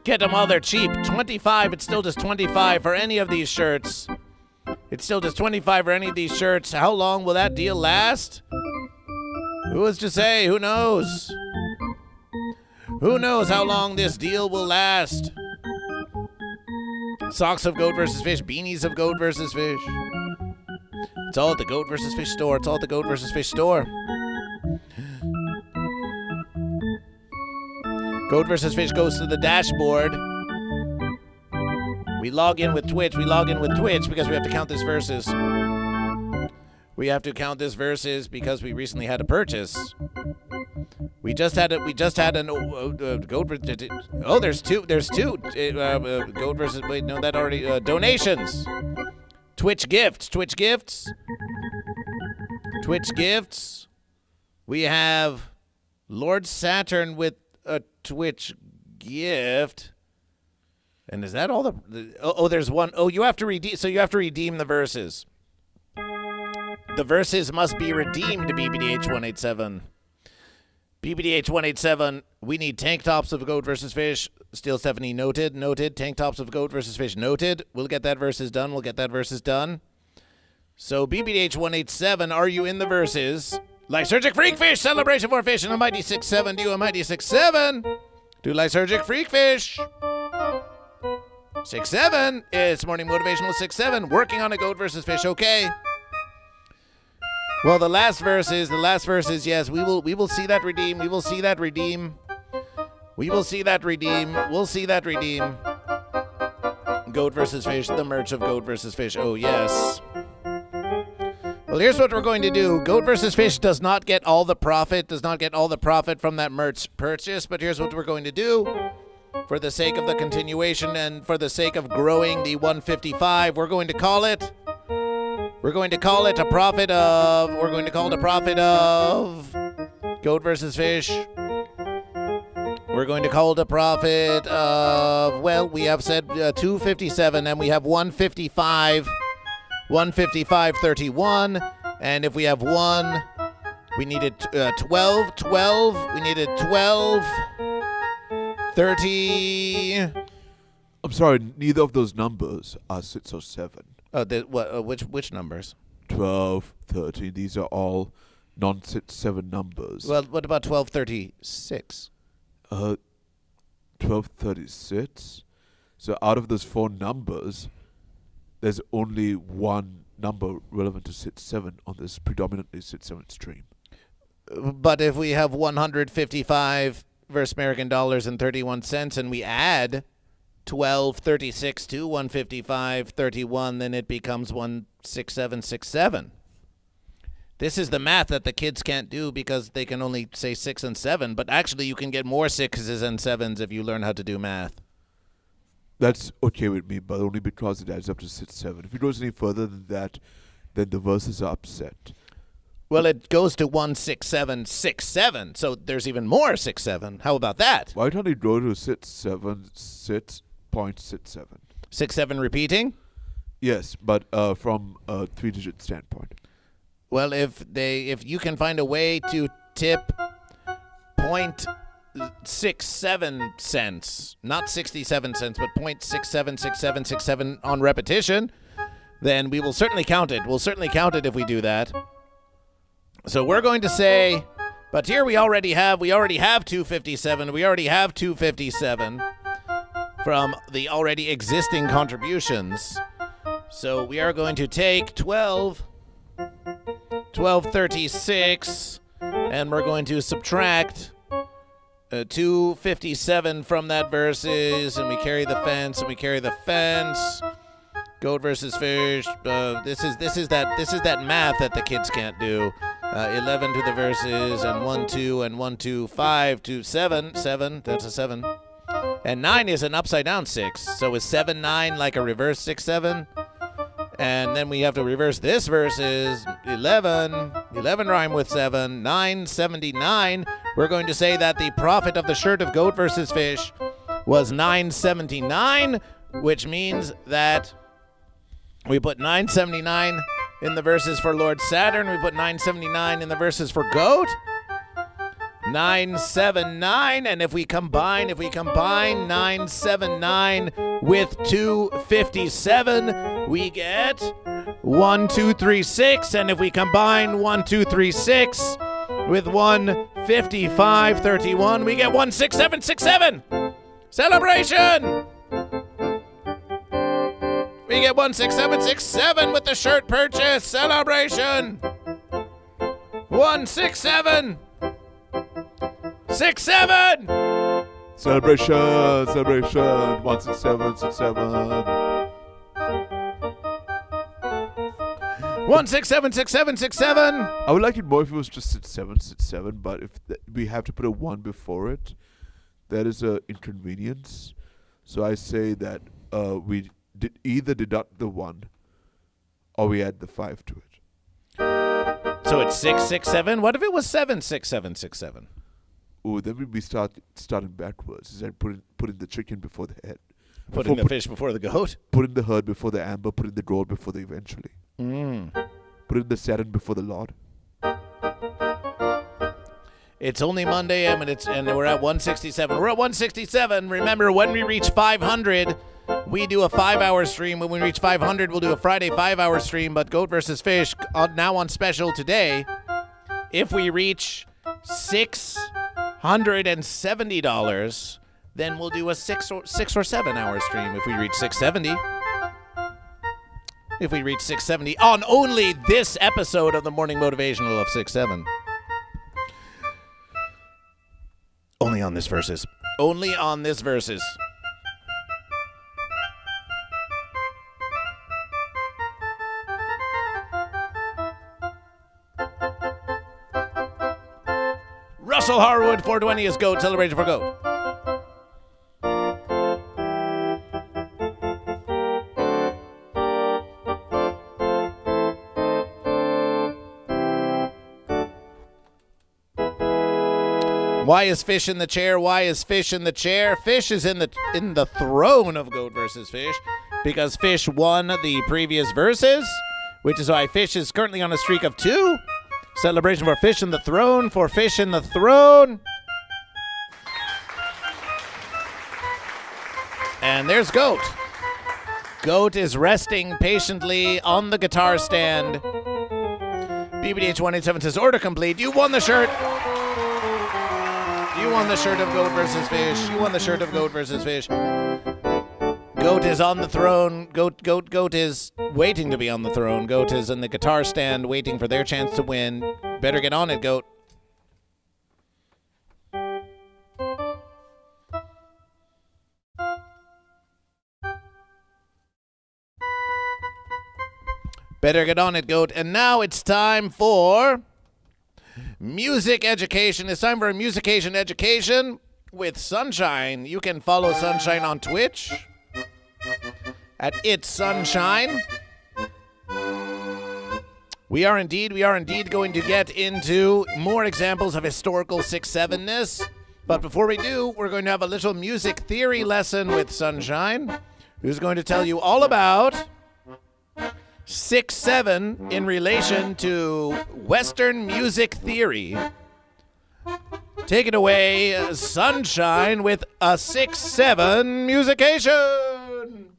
Get them while they're cheap. 25, it's still just 25 for any of these shirts. It's still just 25 for any of these shirts. How long will that deal last? Who is to say? Who knows? Who knows how long this deal will last? Socks of Goat vs. Fish, beanies of Goat vs. Fish. It's all at the Goat vs. Fish store. It's all at the Goat vs. Fish store. Goat vs. Fish goes to the dashboard. We log in with Twitch. We log in with Twitch because we have to count this versus. We have to count this versus because we recently had a purchase. We just had an goat. Oh, there's two. Goat versus. Wait, no, that already. Donations. Twitch gifts. Twitch gifts. Twitch gifts. We have Lord Saturn with a Twitch gift. And is that all the there's one. Oh, you have to redeem. So you have to redeem the verses. The verses must be redeemed, BBDH187. BBDH187, we need tank tops of Goat vs. Fish. Steel Stephanie, noted. Tank tops of Goat vs. Fish, noted. We'll get that versus done. So BBDH187, are you in the verses? Lysergic Freak Fish, Celebration for Fish, and a mighty 6-7. Do a mighty 6-7. Do Lysergic Freak Fish. 6-7. It's Morning Motivational 6-7. Working on a Goat vs. Fish, okay. Well, the last verse is, yes, we will see that redeem. We'll see that redeem. Goat vs. Fish, the merch of Goat vs. Fish. Oh, yes. Well, here's what we're going to do. Goat vs. Fish does not get all the profit from that merch purchase, but here's what we're going to do. For the sake of the continuation and for the sake of growing the 155, we're going to call it a profit of Goat vs. Fish. We're going to call it a profit of, well, we have said 257 and we have 155.31. And if we have one, we needed 12. We needed 30. I'm sorry, neither of those numbers are 6 or 7. Which numbers? 12, 13. These are all non-7 numbers. Well, what about 1236? 1236. So out of those 4 numbers, there's only one number relevant to 6-7 on this predominantly 6-7 stream. But if we have 155 versus American dollars and 31 cents, and we add 1236 to 155.31, then it becomes 16767. This is the math that the kids can't do because they can only say 6 and 7, but actually you can get more 6s and 7s if you learn how to do math. That's okay with me, but only because it adds up to 6-7. If it goes any further than that, then the verses are upset. Well, it goes to 16767, so there's even more 6-7. How about that? Why don't you go to 6-7, 6.67? 6-7 repeating? Yes, but from a 3-digit standpoint. Well, if you can find a way to tip 0.67 cents, not 67 cents, but 0.676767 on repetition, then we will certainly count it. We'll certainly count it if we do that. So we're going to say, but here we already have 257. We already have 257 from the already existing contributions. So we are going to take 1236, and we're going to subtract 257 from that versus, and we carry the fence, Goat versus Fish. This is that math that the kids can't do. 11 to the verses, and 1 2 and 1 2 5 to 7. That's a 7. And 9 is an upside down 6. So is 7 9 like a reverse 6 7? And then we have to reverse this versus 11. 11 rhyme with 7. 979. We're going to say that the profit of the shirt of Goat versus Fish was 979, which means that we put 979 in the verses for Lord Saturn. We put 979 in the verses for Goat. 979. And if we combine 979 with 257, we get 1236. And if we combine 1236 with 155.31, we get 16767. Celebration! We get 16767 with the shirt purchase. Celebration! 16767. Celebration, 16767. 1676767. I would like it more if it was just 6767, but if we have to put a 1 before it, that is a inconvenience. So I say that we either deduct the 1 or we add the 5 to it. So it's 667. What if it was 76767? Oh, then we'd be starting backwards. Is that putting the chicken before the head? Putting the fish before the goat? Putting the herd before the amber, putting the gold before the eventually. Putting the Saturn before the Lord. It's only Monday, and we're at 167. We're at 167. Remember, when we reach 500, we do a 5-hour stream. When we reach 500, we'll do a Friday 5-hour stream. But Goat vs. Fish, now on special today, if we reach $670, then we'll do a 6 or 7 hour stream. If we reach 670. If we reach 670 on only this episode of the Morning Motivational of 6-7. Only on this verses. Only on this verses. Russell Harwood, 420 is GOAT. Celebration for GOAT. Why is Fish in the chair? Why is Fish in the chair? Fish is in the throne of Goat versus Fish because Fish won the previous verses, which is why Fish is currently on a streak of 2. Celebration for Fish in the throne, for Fish in the throne. And there's Goat. Goat is resting patiently on the guitar stand. BBDH187 says, order complete. You won the shirt. You won the shirt of Goat versus Fish. You won the shirt of Goat versus Fish. Goat is on the throne. Goat is waiting to be on the throne. Goat is in the guitar stand waiting for their chance to win. Better get on it, Goat. Better get on it, Goat. And now it's time for music education. It's time for a musication education with Sunshine. You can follow Sunshine on Twitch at It's Sunshine. We are indeed going to get into more examples of historical 6-7-ness. But before we do, we're going to have a little music theory lesson with Sunshine, who's going to tell you all about 6-7 in relation to Western music theory. Take it away, Sunshine, with a 6-7 musication.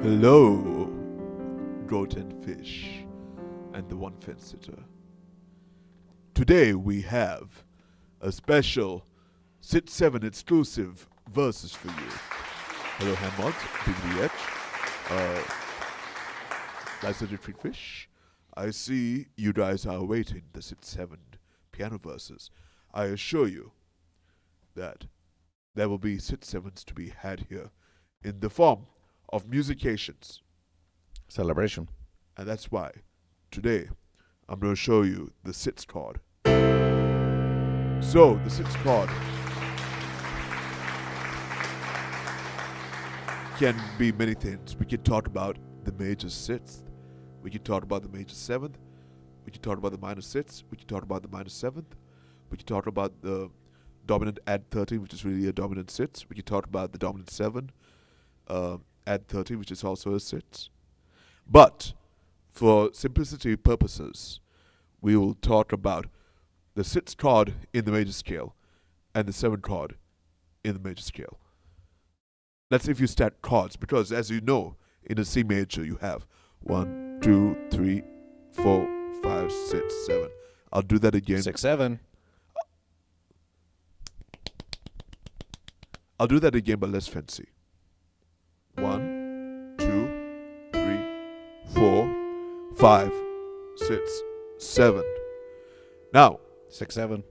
Hello, Goat and Fish, and the one fence sitter. Today we have a special 6-7 exclusive verses for you. Hello, Handmods, BBDH, Licensed Treat Fish. I see you guys are awaiting the 6-7 piano verses. I assure you that there will be 6-7s to be had here in the form of musications. Celebration. And that's why today I'm going to show you the 6 chord. So, the 6 chord can be many things. We can talk about the major 6th. We can talk about the major 7th. We can talk about the minor 6th. We can talk about the minor 7th. We can talk about the dominant add 13, which is really a dominant 6. We can talk about the dominant 7. add 30, which is also a sits. But for simplicity purposes, we will talk about the sixth chord in the major scale and the seventh chord in the major scale. That's if you stack chords, because as you know, in a C major you have 1, 2, 3, 4, 5, 6, 7. I'll do that again. 6, 7. I'll do that again, but less fancy. 1, 2, 3, 4, 5, 6, 7. Now, 6, 7.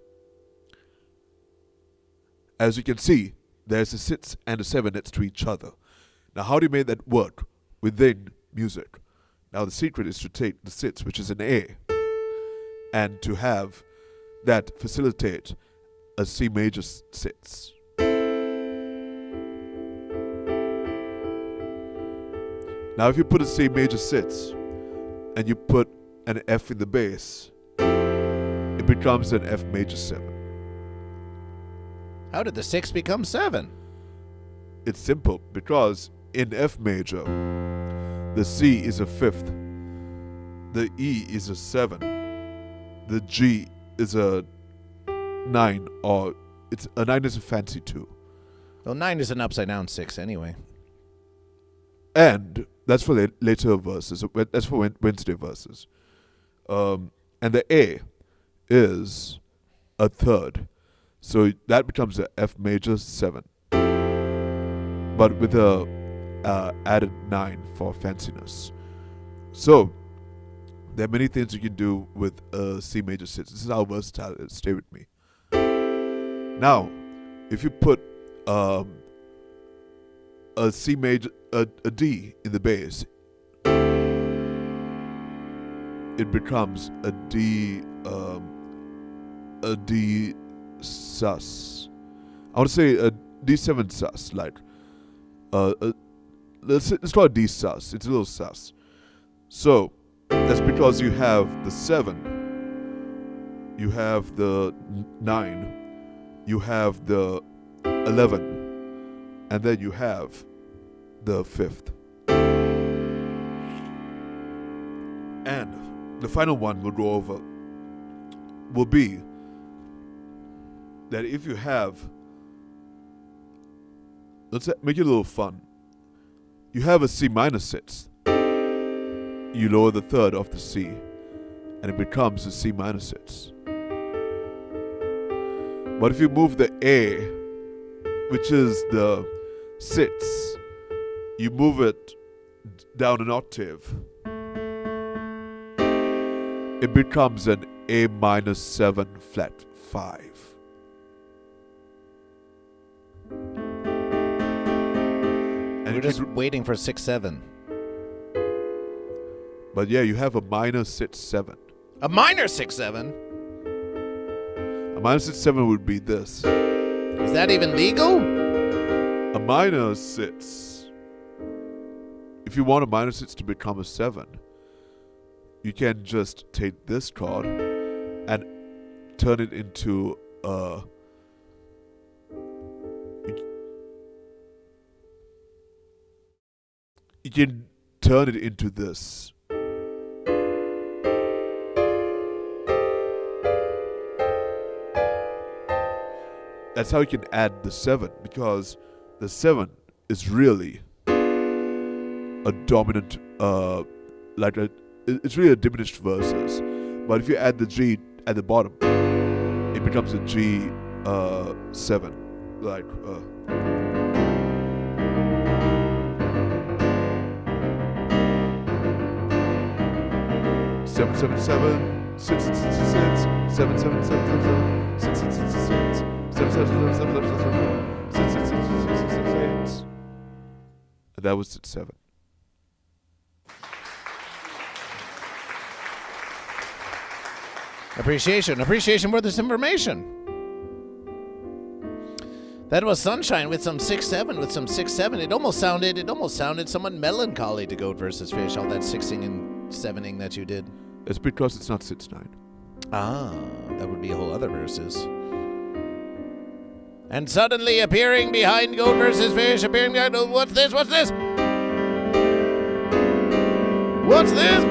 as you can see, there's a 6 and a 7 next to each other. Now, how do you make that work within music? Now, the secret is to take the 6, which is an A, and to have that facilitate a C major 6. Now, if you put a C major 6 and you put an F in the bass, it becomes an F major 7. How did the 6 become 7? It's simple, because in F major, the C is a 5th, the E is a 7, the G is a 9, or a 9 is a fancy 2. Well, 9 is an upside down 6 anyway. And that's for later verses. That's for Wednesday verses. And the A is a 3rd. So that becomes a F major 7. But with a added 9 for fanciness. So there are many things you can do with a C major 6. This is how versatile it is. Stay with me. Now, if you put a C major, a D in the bass, it becomes a D sus. I want to say a D7 sus, like let's call it D sus. It's a little sus. So that's because you have the 7, you have the 9, you have the 11, and then you have the 5th. And the final one we'll go over will be that if you have, let's make it a little fun. You have a C minor 6. You lower the 3rd of the C, and it becomes a C minor 6. But if you move the A, which is the 6, you move it down an octave, it becomes an A minor 7 flat 5. And We're just waiting for 6, 7. But yeah, you have a minor 6, 7. A minor 6, 7? A minor 6, 7 would be this. Is that even legal? A minor 6. If you want a minor 6 to become a 7, you can just take this chord and turn it into a... You can turn it into this. That's how you can add the 7, because the 7 is really a dominant, it's really a diminished verses. But if you add the G at the bottom, it becomes a G 7, like. 7 7 7 6 6 6 6 7 7 7 7 6 6 6 6 7 7 7 7 7 6 6 6 6 6 8. And that was 7. Appreciation for this information. That was Sunshine with some 6-7, with some 6-7. It almost sounded somewhat melancholy to Goat versus Fish, all that 6ing and 7ing that you did. It's because it's not 6-9. Ah, that would be a whole other verses. And suddenly appearing behind Goat versus Fish, what's this? What's this?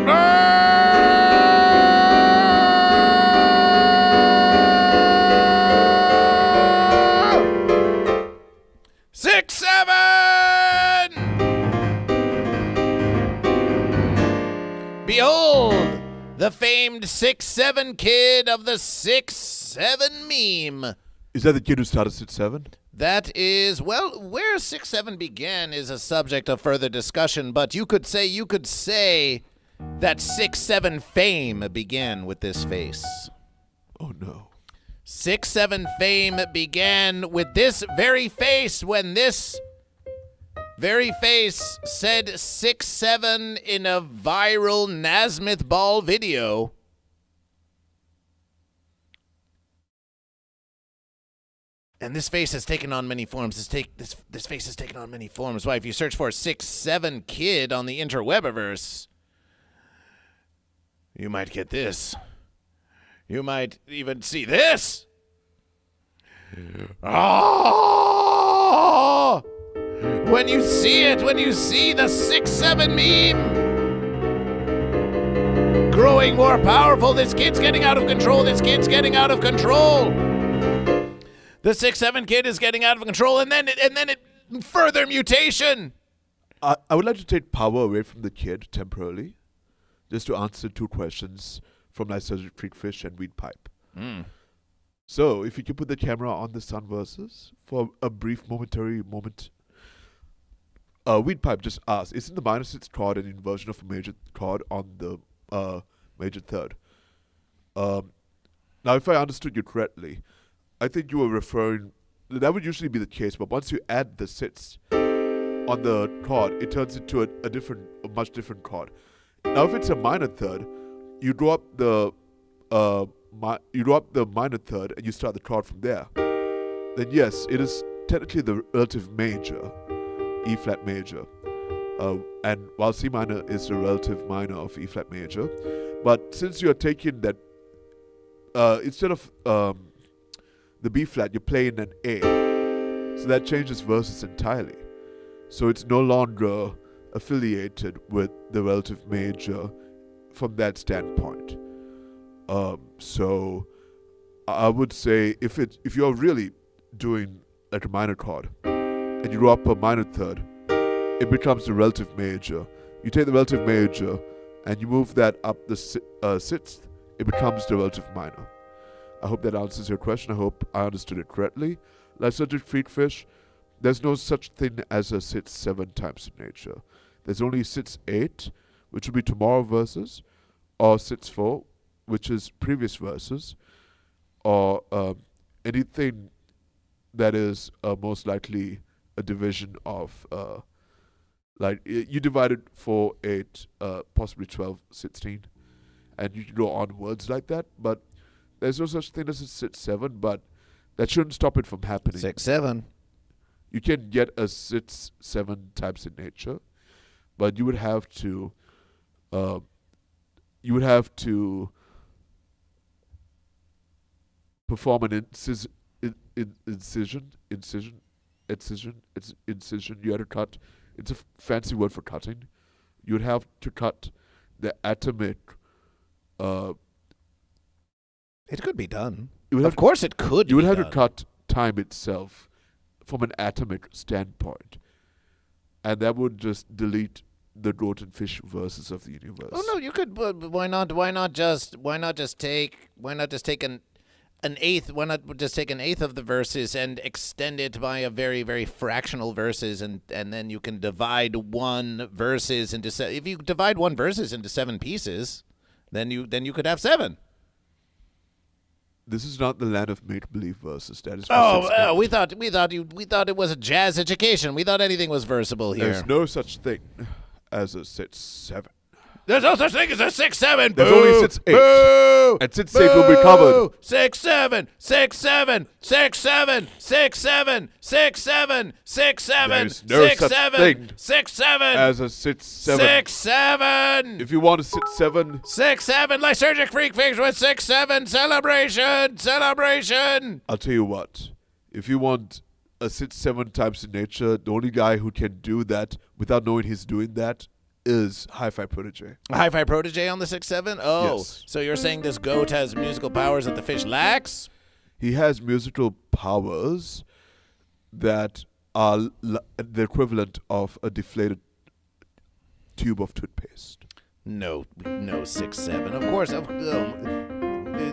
6-7! Behold, the famed 6-7 kid of the 6-7 meme. Is that the kid who started at 7? That is, well, where 6-7 began is a subject of further discussion, but you could say that 6-7 fame began with this face. Oh, no. 6-7 fame began with this very face when this very face said 6-7 in a viral Nasmith Ball video. And this face has taken on many forms. This face has taken on many forms. Why, if you search for 6-7 kid on the interwebiverse, you might get this. You might even see this. Oh! When you see it, when you see the 6-7 meme growing more powerful, this kid's getting out of control. This kid's getting out of control. The 6-7 kid is getting out of control, and then it further mutation. I would like to take power away from the kid temporarily, just to answer 2 questions from Lysergic Freakfish and Weed Pipe. So, if you could put the camera on the Sun versus for a brief momentary moment. Weed Pipe just asked, isn't the minor 6th chord an inversion of a major chord on the major 3rd? Now, if I understood you correctly, I think you were referring, that would usually be the case, but once you add the 6th on the chord, it turns into a much different chord. Now, if it's a minor 3rd, you drop the minor 3rd and you start the chord from there. Then yes, it is technically the relative major, E flat major, and while C minor is the relative minor of E flat major, but since you're taking that instead of the B flat, you're playing an A, so that changes verses entirely. So it's no longer affiliated with the relative major from that standpoint. So I would say if you're really doing like a minor chord and you drop a minor 3rd, it becomes the relative major. You take the relative major and you move that up the 6th, it becomes the relative minor. I hope that answers your question. I hope I understood it correctly. Lysergic Freakfish, there's no such thing as a 6-7 times in nature. There's only 6-8, which will be tomorrow versus, or 6-4, which is previous verses, or anything that is most likely a division of, like you divided 4, 8, possibly 12, 16, and you can go onwards like that, but there's no such thing as a 6-7, but that shouldn't stop it from happening. 6-7. You can get a 6-7 times in nature, but you would have to perform an incision. You had to cut. It's a fancy word for cutting. You would have to cut the atomic. It could be done. Of course it could. You would be have done. to cut time itself from an atomic standpoint, and that would just delete the goat and fish verses of the universe. Oh no, you could. But why not? Why not just take an eighth? Why not just take an eighth of the verses and extend it by a very, very fractional verses, and then you can divide one verses into if you divide one verses into 7 pieces, then you could have 7. This is not the land of make-believe verses. That is. We thought it was a jazz education. We thought anything was versable here. There's no such thing as a 6-7. There's no such thing as a 6-7. There's only 6-8. Boo! And 6-8 will be covered. 6-7, 6-7, 6-7, 6-7, 6-7, 6-7, There's no such 6-7, thing 6-7, as a 6-7. 6-7. If you want a 6-7, 6-7, Lysergic Freakfish with 6-7 celebration. I'll tell you what. If you want a 6-7 times in nature, the only guy who can do that without knowing he's doing that is Hi-Fi Protege. Hi-Fi Protege on the 6'7"? Oh, Yes. So you're saying this goat has musical powers that the fish lacks? He has musical powers that are the equivalent of a deflated tube of toothpaste. No 6'7". Of course,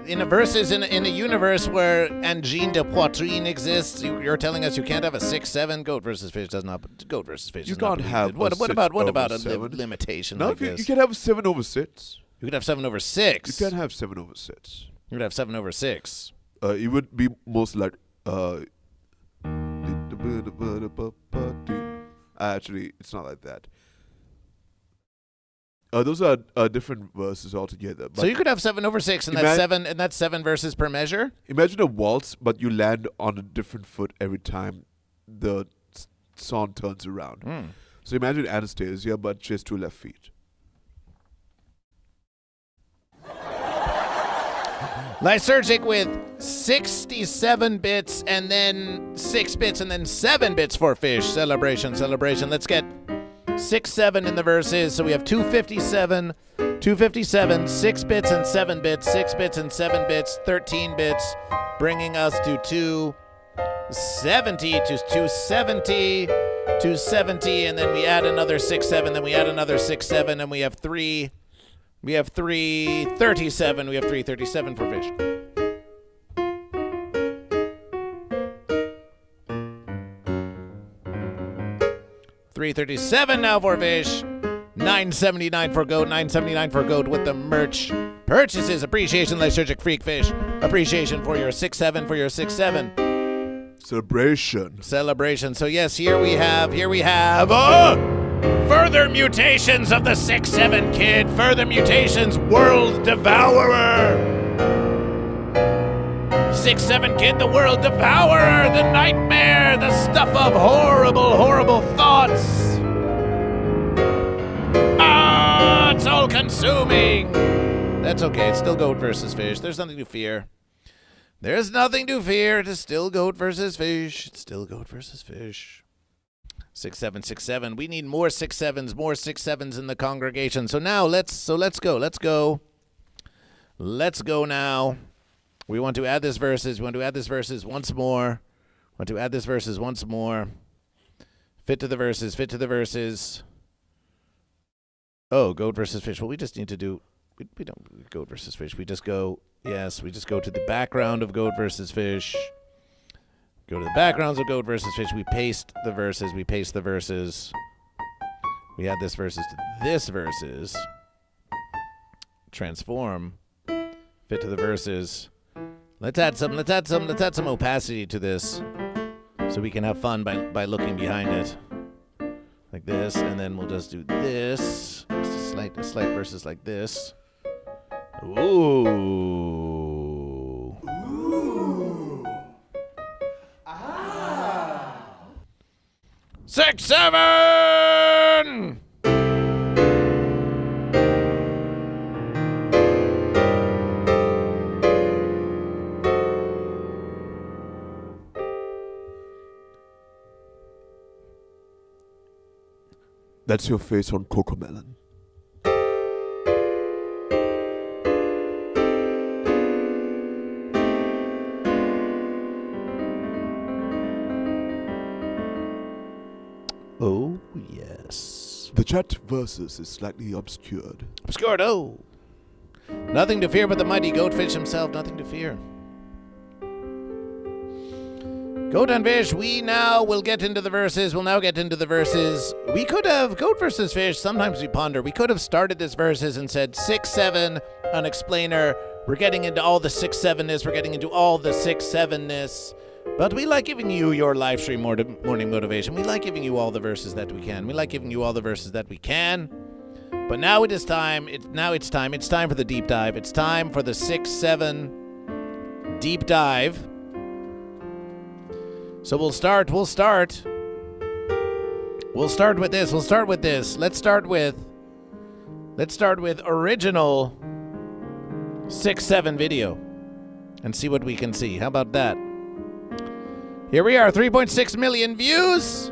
in a versus in a universe where angine de poitrine exists, you're telling us you can't have a 6'7"? Goat versus fish does not. Goat versus fish. You does not can't have. What about a 7? limitation No, like this? you can have 7/6. You could have 7/6. You can have 7/6. You could have 7/6. It would be most like actually, it's not like that. Those are different verses altogether. But So you could have 7/6, and that's 7 verses per measure. imagine a waltz, but you land on a different foot every time the song turns around. So imagine Anastasia, but just 2 left feet. Lysergic with 67 bits and then 6 bits and then 7 bits for fish. Celebration. Let's get 6-7 in the verses. So we have 257, 6 bits and 7 bits, 6 bits and 7 bits, 13 bits, bringing us to 270, and then we add another 6-7, then we add another 6-7, and we have 337. We have 337 for fish. $337 now for fish. $979 for goat. $979 for goat with the merch purchases. Appreciation, Lysergic Freak Fish. Appreciation for your 6-7 for your 6-7. Celebration. So yes, here we have further mutations of the 6-7 kid. Further mutations, World Devourer. 6-7 kid, the World Devourer, the nightmare, the stuff of horrible thoughts. It's all consuming. That's okay, it's still goat versus fish. There's nothing to fear. There's nothing to fear. It is still goat versus fish. It's still goat versus fish. 6-7. We need more 6-7s, more 6-7s in the congregation. So now let's go. Let's go now. We want to add this verses. Once more. Fit to the verses. Oh, goat versus fish. Well, we just need to do. We don't goat versus fish. We just go. Yes, we just go to the background of goat versus fish. Go to the backgrounds of goat versus fish. We paste the verses. We add this verses to this verses. Transform. Fit to the verses. Let's add some opacity to this, so we can have fun by looking behind it, like this, and then we'll just do this. Just a slight verses like this. Ooh. Ah. 6-7. That's your face on Cocomelon. Oh, yes. The chat versus is slightly obscured. Oh. Nothing to fear but the mighty goatfish himself. Nothing to fear. Goat and fish, we now will get into the verses. We could have goat versus fish. Sometimes we ponder. We could have started this verses and said 6-7 on explainer. We're getting into all the 6-7-ness. We're getting into all the 6-7-ness. But we like giving you your live stream morning motivation. We like giving you all the verses that we can. But now it is time. It's time for the deep dive. It's time for the 6-7 deep dive. So we'll start with this. Let's start with original 6-7 video and see what we can see. How about that? Here we are, 3.6 million views,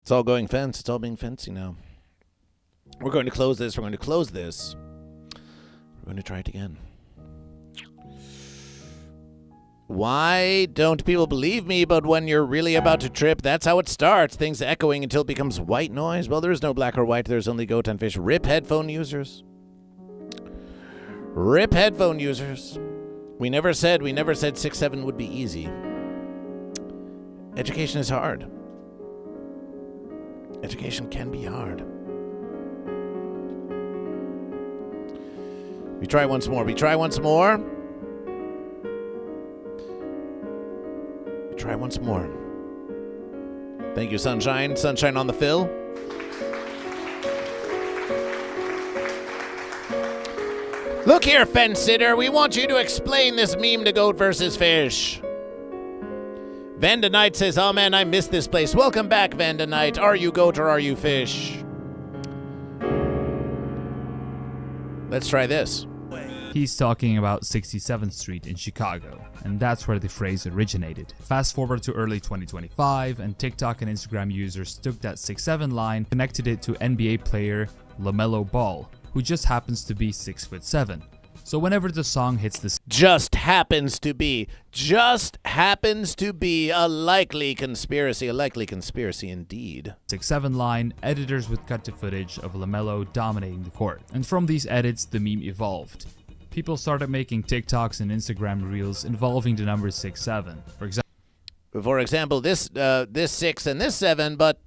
It's all going fence. It's all being fancy now. We're going to close this. We're going to close this. We're going to try it again. Why don't people believe me? But when you're really about to trip, that's how it starts. Things echoing until it becomes white noise. Well, there is no black or white. There's only goat and fish. Rip headphone users. Rip headphone users. We never said 6-7 would be easy. Education is hard. Education can be hard. We try once more. We try once more. We try once more. Thank you, Sunshine. Sunshine on the fill. Look here, fence sitter. We want you to explain this meme to Goat versus Fish. Vanda Knight says, oh man, I missed this place. Welcome back, Vanda Knight. Are you goat or are you fish? Let's try this. He's talking about 67th Street in Chicago, and that's where the phrase originated. Fast forward to early 2025, and TikTok and Instagram users took that 6'7" line, connected it to NBA player LaMelo Ball, who just happens to be 6'7". So whenever the song hits the just happens to be a likely conspiracy indeed. 6'7" line, editors would cut to footage of LaMelo dominating the court. And from these edits, the meme evolved. People started making TikToks and Instagram reels involving the number 6'7". For example, this 6 and this 7, but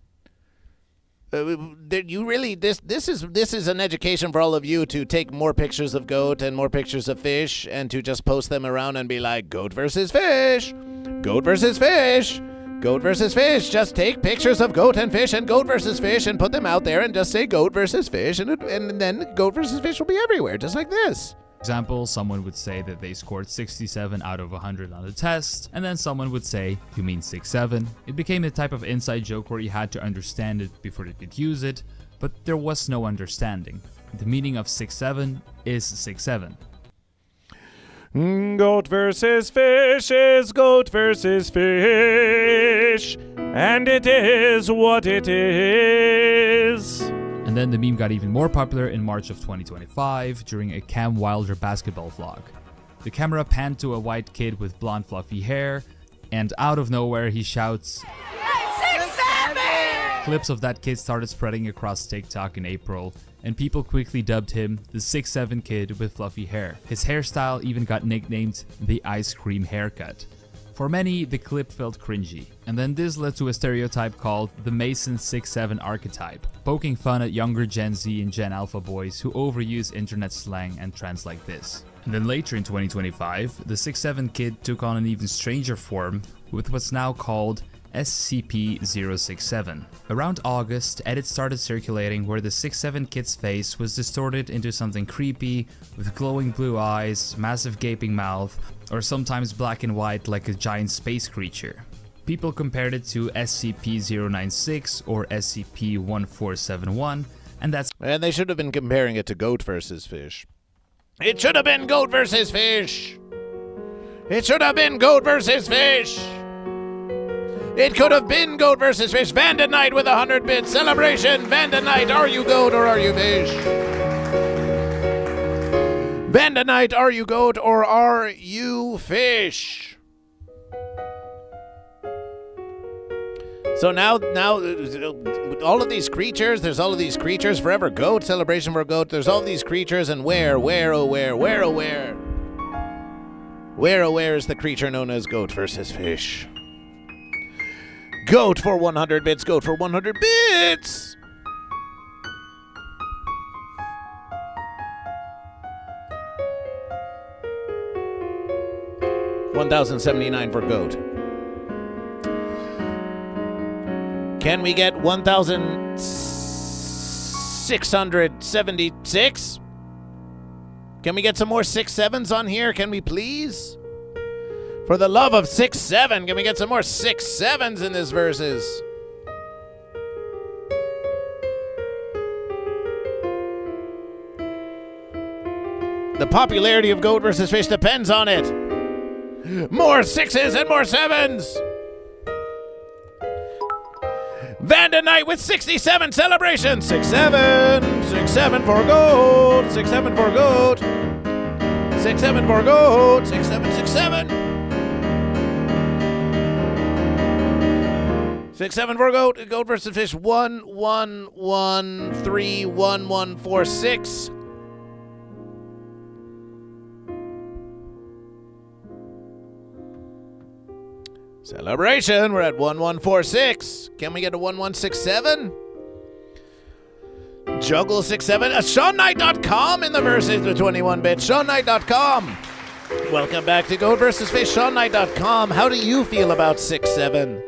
you really this is an education for all of you to take more pictures of goat and more pictures of fish and to just post them around and be like goat versus fish, goat versus fish, goat versus fish. Just take pictures of goat and goat versus fish and put them out there and just say goat versus fish, and then goat versus fish will be everywhere, just like this. Example, someone would say that they scored 67 out of 100 on the test, and then someone would say, you mean 6'7". It became a type of inside joke where you had to understand it before you could use it, but there was no understanding. The meaning of 6'7" is 6'7". Goat versus fish is goat versus fish, and it is what it is. And then the meme got even more popular in March of 2025 during a Cam Wilder basketball vlog. The camera panned to a white kid with blonde fluffy hair, and out of nowhere he shouts, 6'7". Clips of that kid started spreading across TikTok in April, and people quickly dubbed him the 6'7" kid with fluffy hair. His hairstyle even got nicknamed the ice cream haircut. For many, the clip felt cringy, and then this led to a stereotype called the Mason 6'7" archetype, poking fun at younger Gen Z and Gen Alpha boys who overuse internet slang and trends like this. And then later in 2025, the 6'7" kid took on an even stranger form with what's now called SCP-067. Around August, edits started circulating where the 6'7" kid's face was distorted into something creepy with glowing blue eyes, massive gaping mouth, or sometimes black and white like a giant space creature. People compared it to SCP-096 or SCP-1471, and they should have been comparing it to goat versus fish. It should have been goat versus fish. It should have been goat versus fish. It could have been goat versus fish. Vanda Knight with 100 bits. Celebration. Vanda Knight, are you goat or are you fish? Vanda Knight, are you goat or are you fish? So now, all of these creatures, there's all of these creatures. Forever Goat, Celebration for Goat. There's all of these creatures, and where is the creature known as goat versus fish? Goat for 100 bits. Goat for 100 bits. $1,079 for goat. Can we get 1,676? Can we get some more 6'7s on here? Can we please? For the love of 6'7, can we get some more 6'7s in this versus? The popularity of goat versus fish depends on it. More 6s and more 7s. Vanda Knight with 67 celebration. 6'7", 6'7" for goat, 6'7" for goat, 6'7" for goat, 6'7", 6'7". 6'7" for goat. Goat versus fish. 1-1-1-3-1-1-4-6. Celebration. We're at 1146. Can we get a 1167? Juggle 67. SeanKnight.com in the verses with 21 bits. SeanKnight.com. Welcome back to Goat vs. Fish. SeanKnight.com. How do you feel about 6-7?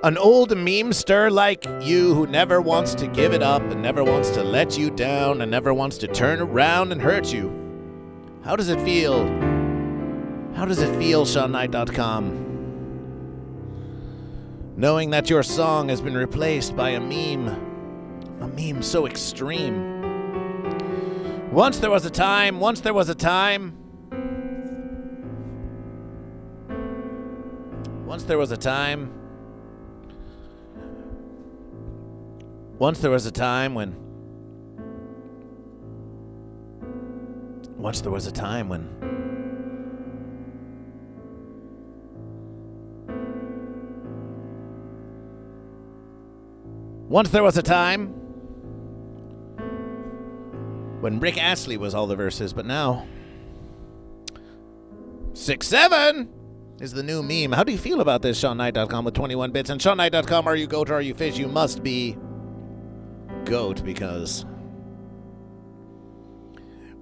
An old memester like you who never wants to give it up and never wants to let you down and never wants to turn around and hurt you. How does it feel? How does it feel, SeanKnight.com? Knowing that your song has been replaced by a meme so extreme. Once there was a time. Once there was a time when Rick Astley was all the verses, but now 6-7 is the new meme. How do you feel about this, SeanKnight.com with 21 bits? And SeanKnight.com, are you goat or are you fish? You must be goat because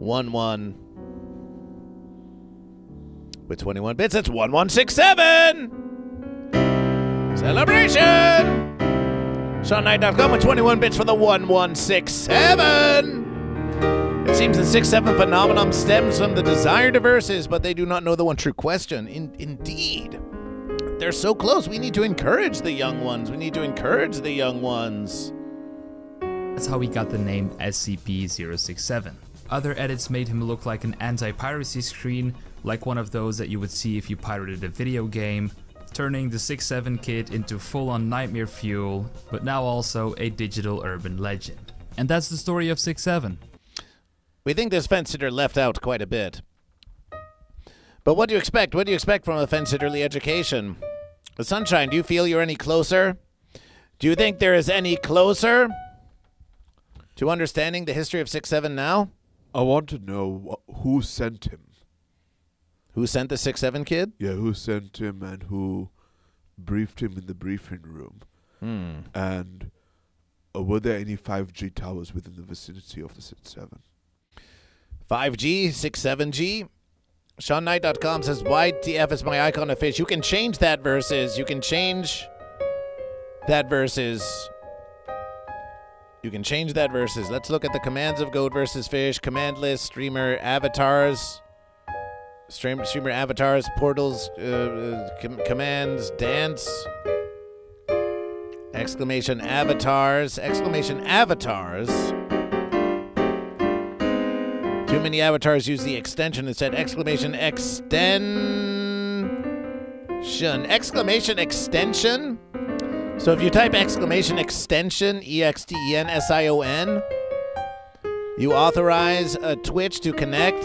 1-1 with 21 bits. It's 1167. Celebration. SeanKnight.com with 21 bits for the 1167. It seems the 6-7 phenomenon stems from the desire to verses, but they do not know the one true question. Indeed. They're so close. We need to encourage the young ones. That's how he got the name SCP-067. Other edits made him look like an anti-piracy screen, like one of those that you would see if you pirated a video game, turning the 6-7 kid into full-on nightmare fuel, but now also a digital urban legend. And that's the story of 6-7. We think this fence-sitter left out quite a bit. But what do you expect? What do you expect from a fence-sitterly education? The Sunshine, do you feel you're any closer? Do you think there is any closer to understanding the history of 6-7 now? I want to know who sent him. Who sent the 6-7 kid? Yeah, who sent him and who briefed him in the briefing room. And were there any 5G towers within the vicinity of the 6-7? 5G, 6-7G. SeanKnight.com says, why TF is my icon of fish? You can change that versus. You can change that versus. Let's look at the commands of Goat vs. Fish. Command list, streamer avatars. Streamer avatars, portals, commands, dance. Exclamation avatars. Too many avatars use the extension instead. Exclamation extension. So if you type exclamation extension, EXTENSION, you authorize a Twitch to connect.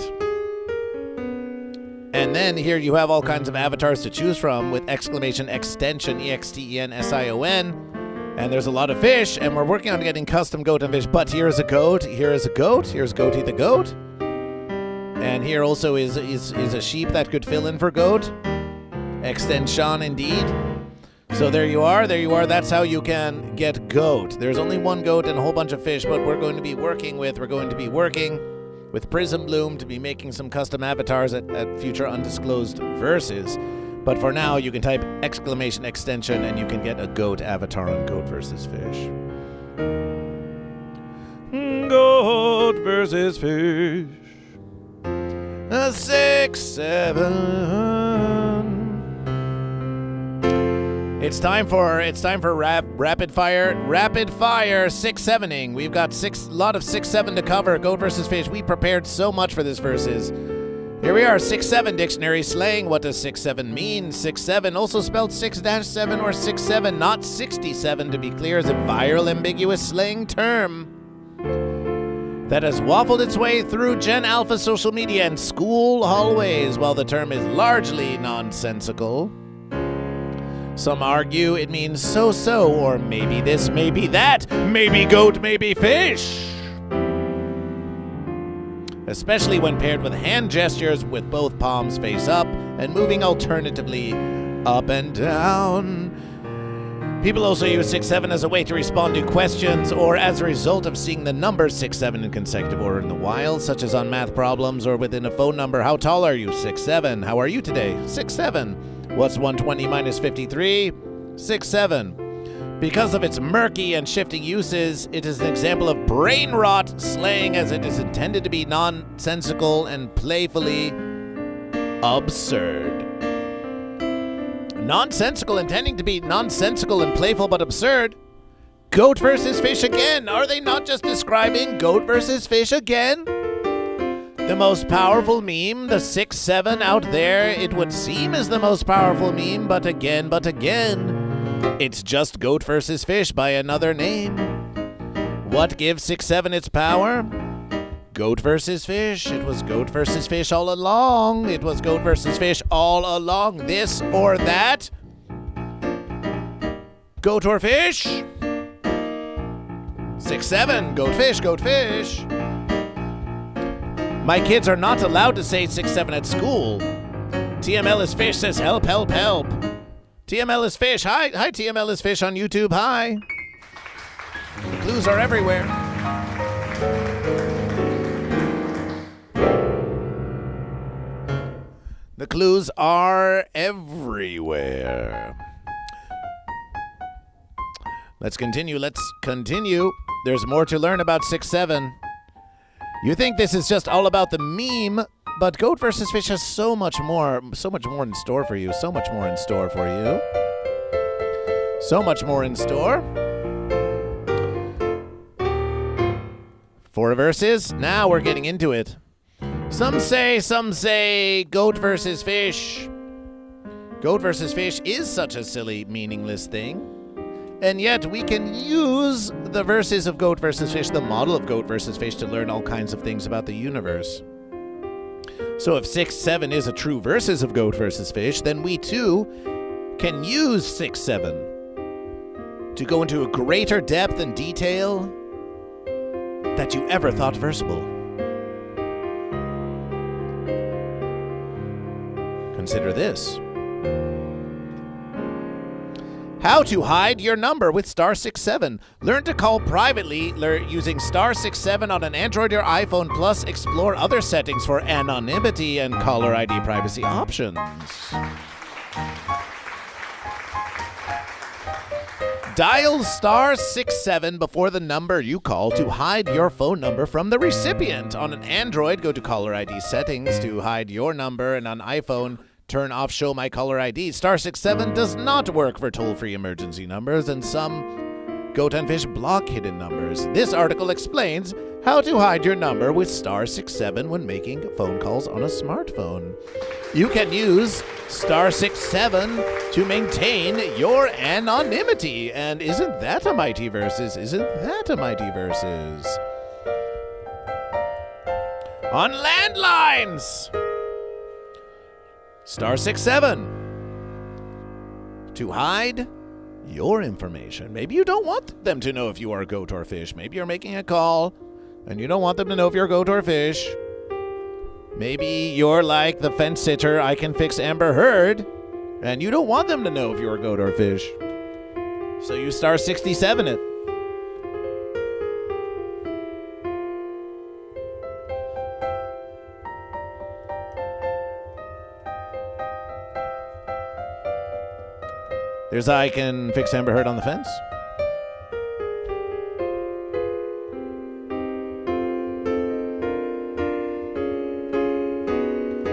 And then here you have all kinds of avatars to choose from with exclamation extension, EXTENSION. And there's a lot of fish, and we're working on getting custom goat and fish. But here's a goat. Here's Goaty the goat. And here also is a sheep that could fill in for goat. Extension indeed. So there you are. That's how you can get goat. There's only one goat and a whole bunch of fish, but we're going to be working with Prism Bloom to be making some custom avatars at future undisclosed verses. But for now, you can type exclamation extension and you can get a goat avatar on Goat vs. Fish. Goat vs. Fish. A 6-7. It's time for rapid fire 6-7ing. We've got a lot of 6-7 to cover. Goat vs. Fish. We prepared so much for this versus. Here we are, 6-7 dictionary slang. What does 6-7 mean? 6-7, also spelled 6-7 or 6-7, not 67 to be clear, is a viral ambiguous slang term that has waffled its way through Gen Alpha social media and school hallways. While the term is largely nonsensical, some argue it means so-so, or maybe this, maybe that, maybe goat, maybe fish. Especially when paired with hand gestures with both palms face up and moving alternatively up and down. People also use 6-7 as a way to respond to questions or as a result of seeing the number 6-7 in consecutive order in the wild, such as on math problems or within a phone number. How tall are you? 6'7". How are you today? 6'7". What's 120 minus 53? 6'7". Because of its murky and shifting uses, it is an example of brain rot slang, as it is intended to be nonsensical and playfully absurd. Nonsensical, intending to be nonsensical and playful but absurd. Goat versus fish again. Are they not just describing goat versus fish again? The most powerful meme, the 6-7 out there, it would seem is the most powerful meme, but again, it's just goat versus fish by another name. What gives 6-7 its power? Goat versus fish. It was goat versus fish all along. It was goat versus fish all along. This or that. Goat or fish? 6-7. Goat fish, goat fish. My kids are not allowed to say 6-7 at school. TML is fish says help, help, help. TML is fish. Hi, TML is fish on YouTube. Hi. The clues are everywhere. The clues are everywhere. Let's continue. There's more to learn about 6-7. You think this is just all about the meme, but Goat vs. Fish has so much more in store for you. So much more in store. Four verses. Now we're getting into it. Some say, goat versus fish. Goat versus fish is such a silly, meaningless thing. And yet we can use the verses of Goat versus Fish, the model of Goat versus Fish, to learn all kinds of things about the universe. So if 6-7 is a true versus of Goat versus Fish, then we too can use 6-7 to go into a greater depth and detail that you ever thought versible. Consider this. How to hide your number with *67. Learn to call privately using *67 on an Android or iPhone, plus explore other settings for anonymity and caller ID privacy options. Dial *67 before the number you call to hide your phone number from the recipient. On an Android, go to caller ID settings to hide your number, and on iPhone, turn off Show My Caller ID. *67 does not work for toll-free emergency numbers, and some Goat and Fish block hidden numbers. This article explains how to hide your number with *67 when making phone calls on a smartphone. You can use *67 to maintain your anonymity. And isn't that a mighty versus? On landlines! *67 to hide your information. Maybe you don't want them to know if you are a goat or fish. Maybe you're making a call and you don't want them to know if you're a goat or fish. Maybe you're like the fence sitter I Can Fix Amber Heard and you don't want them to know if you're a goat or fish. So you *67 it. There's I Can Fix Amber Heard on the fence.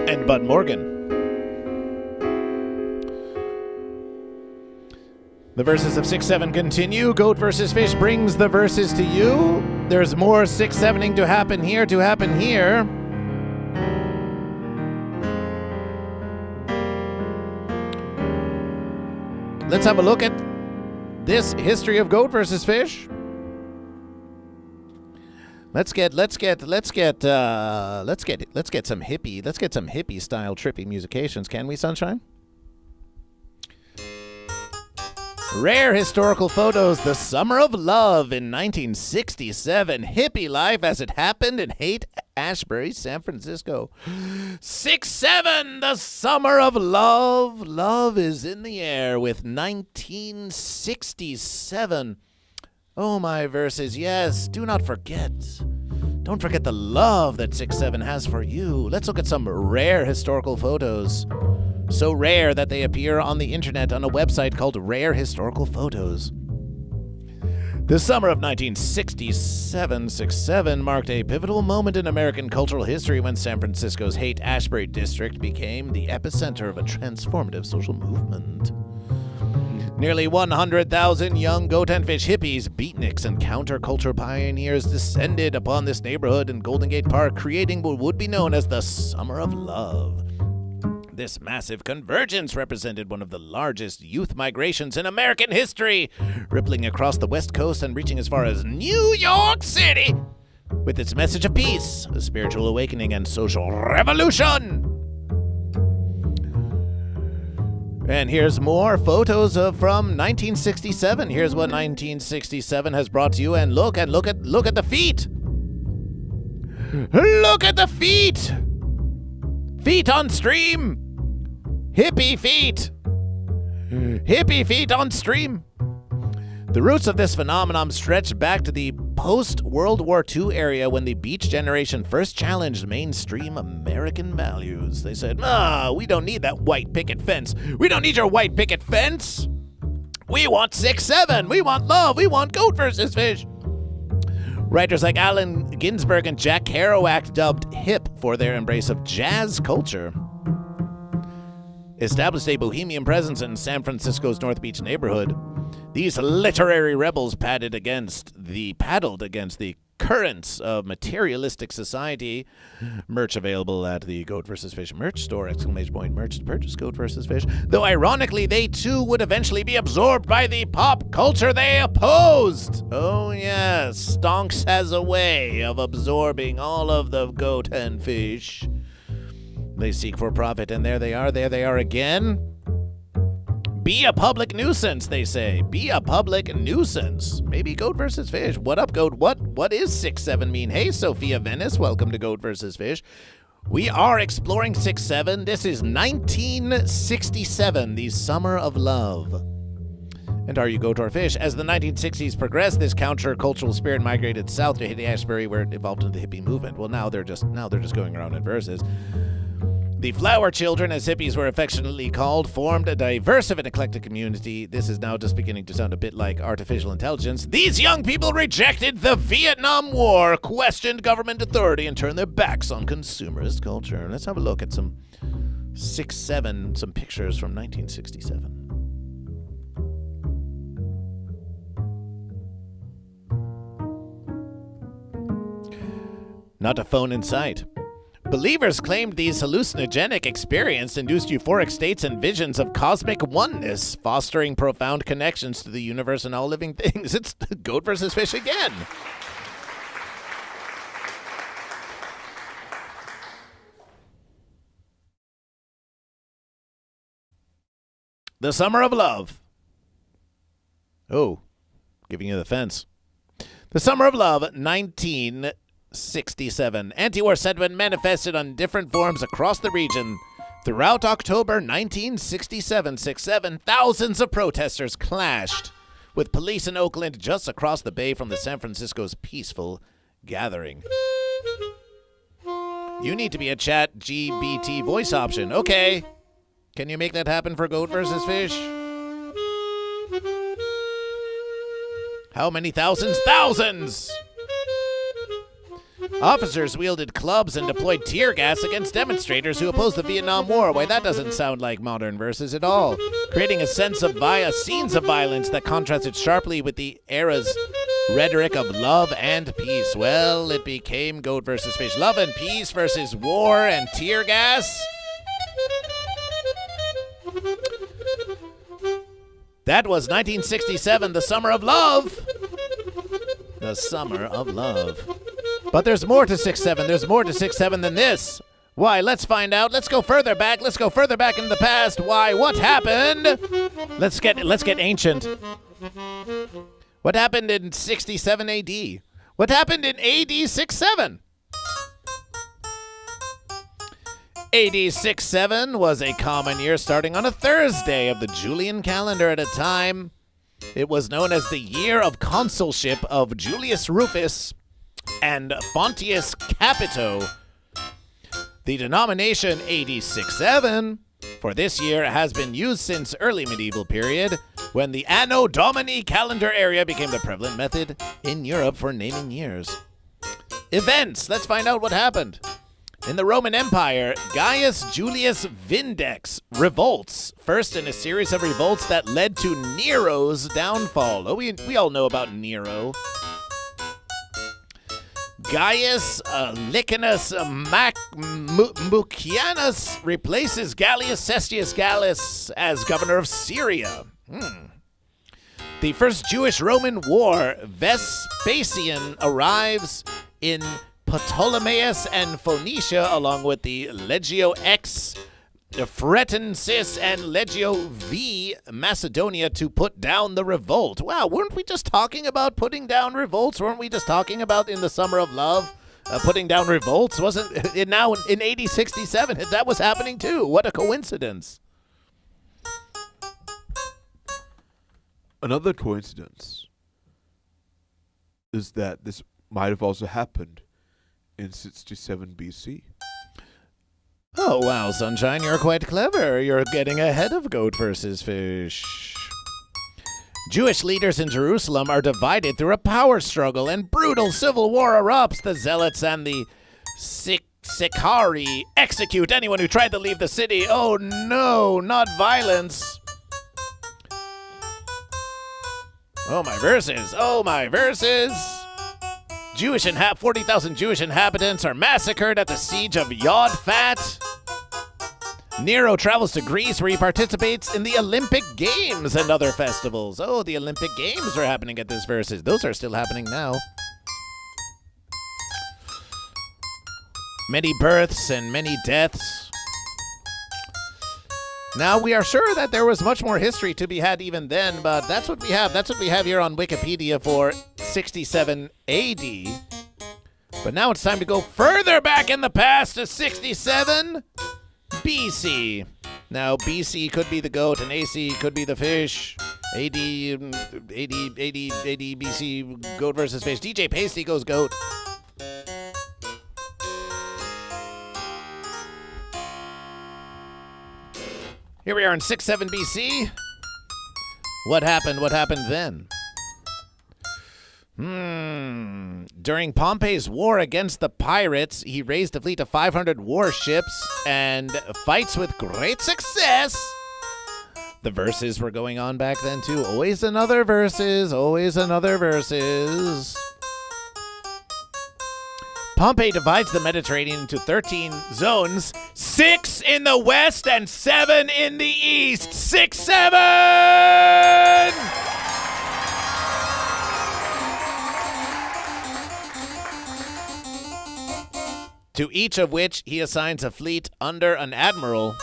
And Bud Morgan. The verses of 6-7 continue. Goat versus Fish brings the verses to you. There's more 6-7ing to happen here. Let's have a look at this history of Goat versus Fish. Let's get some hippie style trippy musications, can we, Sunshine? Rare historical photos. The Summer of Love in 1967. Hippie life as it happened and hate Haight-Ashbury, San Francisco. 6-7, the summer of love. Love is in the air with 1967. Oh, my verses, yes, do not forget. Don't forget the love that 6-7 has for you. Let's look at some rare historical photos. So rare that they appear on the internet on a website called Rare Historical Photos. The summer of 1967, 6-7 marked a pivotal moment in American cultural history when San Francisco's Haight-Ashbury district became the epicenter of a transformative social movement. Nearly 100,000 young goat and fish hippies, beatniks, and counterculture pioneers descended upon this neighborhood in Golden Gate Park, creating what would be known as the Summer of Love. This massive convergence represented one of the largest youth migrations in American history, rippling across the West Coast and reaching as far as New York City, with its message of peace, a spiritual awakening, and social revolution. And here's more photos from 1967. Here's what 1967 has brought to you, and look at the feet. Look at the feet. Feet on stream. Hippie feet. Hippie feet on stream. The roots of this phenomenon stretch back to the post-World War II area when the Beach Generation first challenged mainstream American values. They said, we don't need that white picket fence. We don't need your white picket fence. We want 6-7. We want love. We want GoatVsFish. Writers like Allen Ginsberg and Jack Kerouac dubbed hip for their embrace of jazz culture, established a bohemian presence in San Francisco's North Beach neighborhood. These literary rebels paddled against the currents of materialistic society. Merch available at the GoatVsFish merch store, ! Merch to purchase GoatVsFish. Though ironically, they too would eventually be absorbed by the pop culture they opposed. Oh yes, Stonks has a way of absorbing all of the goat and fish. They seek for profit, and there they are again. Be a public nuisance, they say. Be a public nuisance. Maybe GoatVsFish. What up, Goat? What is 6-7 mean? Hey, Sophia Venice, welcome to GoatVsFish. We are exploring 6-7. This is 1967, the Summer of Love. And are you goat or fish? As the 1960s progressed, this countercultural spirit migrated south to Haight-Ashbury, where it evolved into the hippie movement. Well, now they're just going around in verses. The Flower Children, as hippies were affectionately called, formed a diverse and eclectic community. This is now just beginning to sound a bit like artificial intelligence. These young people rejected the Vietnam War, questioned government authority, and turned their backs on consumerist culture. Let's have a look at some 6-7, some pictures from 1967. Not a phone in sight. Believers claimed these hallucinogenic experiences induced euphoric states and visions of cosmic oneness, fostering profound connections to the universe and all living things. It's GoatVsFish again. The Summer of Love. Oh, giving you the fence. The Summer of Love, 1967. Anti-war sentiment manifested on different forms across the region. Throughout October 1967, 6-7, thousands of protesters clashed with police in Oakland just across the bay from the San Francisco's peaceful gathering. You need to be a chat GBT voice option. Okay. Can you make that happen for GoatVsFish? How many thousands? Thousands! Officers wielded clubs and deployed tear gas against demonstrators who opposed the Vietnam War. Why, that doesn't sound like modern verses at all. Creating a sense of scenes of violence that contrasted sharply with the era's rhetoric of love and peace. Well, it became GoatVsFish. Love and peace versus war and tear gas. That was 1967, the Summer of Love. The Summer of Love. But there's more to 6-7. There's more to 6-7 than this. Why? Let's find out. Let's go further back. Let's go further back into the past. Why? What happened? Let's get ancient. What happened in 67 AD? What happened in AD 6-7? AD 67 was a common year starting on a Thursday of the Julian calendar. At a time, it was known as the year of consulship of Julius Rufus and Fonteius Capito. The denomination AD 67 for this year has been used since early medieval period, when the Anno Domini calendar area became the prevalent method in Europe for naming years. Events. Let's find out what happened. In the Roman Empire, Gaius Julius Vindex revolts, first in a series of revolts that led to Nero's downfall. Oh, we all know about Nero. Gaius Licinius Mucianus replaces Gallius Cestius Gallus as governor of Syria. The first Jewish-Roman war, Vespasian arrives in Ptolemais and Phoenicia, along with the Legio X Fretensis and Legio V Macedonia, to put down the revolt. Wow, weren't we just talking about putting down revolts? Weren't we just talking about in the Summer of Love putting down revolts? Wasn't it now in AD 67? That was happening too. What a coincidence. Another coincidence is that this might have also happened in 67 BC. Oh, wow, Sunshine, you're quite clever. You're getting ahead of GoatVsFish. Jewish leaders in Jerusalem are divided through a power struggle, and brutal civil war erupts. The Zealots and the Sicarii execute anyone who tried to leave the city. Oh, no, not violence. Oh, my verses. Oh, my verses. 40,000 Jewish inhabitants are massacred at the siege of Yodfat. Nero travels to Greece, where he participates in the Olympic Games and other festivals. Oh, the Olympic Games are happening at this verses. Those are still happening now. Many births and many deaths. Now, we are sure that there was much more history to be had even then, but that's what we have. That's what we have here on Wikipedia for 67 AD. But now it's time to go further back in the past to 67 BC. Now, BC could be the goat and AC could be the fish. AD, BC, GoatVsFish. DJ Pasty goes goat. Here we are in 67 BC. What happened? What happened then? During Pompey's war against the pirates, he raised a fleet of 500 warships and fights with great success. The verses were going on back then too. Always another verses, always another verses. Pompey divides the Mediterranean into 13 zones, 6 in the west and 7 in the east. 6, 7! To each of which he assigns a fleet under an admiral.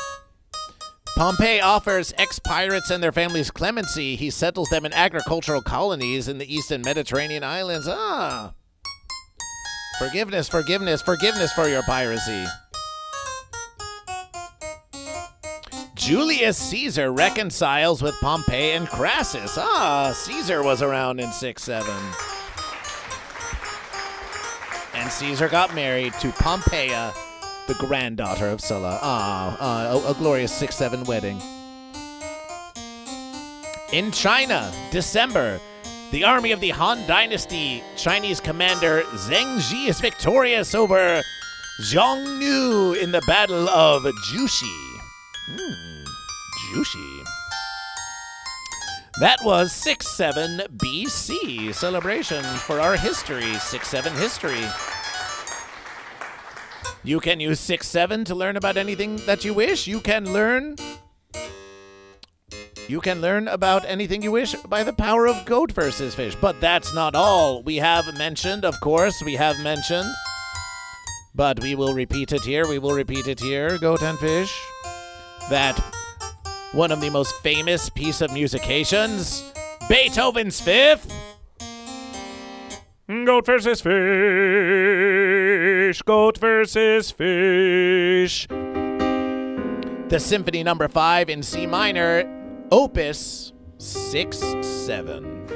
Pompey offers ex-pirates and their families clemency. He settles them in agricultural colonies in the eastern Mediterranean islands. Forgiveness, forgiveness, forgiveness for your piracy. Julius Caesar reconciles with Pompey and Crassus. Caesar was around in 6-7. And Caesar got married to Pompeia, the granddaughter of Sulla. A glorious 6-7 wedding. In China, December, the army of the Han Dynasty, Chinese commander Zheng Ji is victorious over Xiongnu in the Battle of Jushi. Jushi. That was 6-7 BC. Celebration for our history, 6-7 history. You can use 6-7 to learn about anything that you wish. You can learn about anything you wish by the power of GoatVsFish. But that's not all. We have mentioned, of course, but we will repeat it here, Goat and Fish, that one of the most famous piece of musications, Beethoven's Fifth. GoatVsFish, GoatVsFish. the Symphony Number 5 in C minor, Opus 6-7.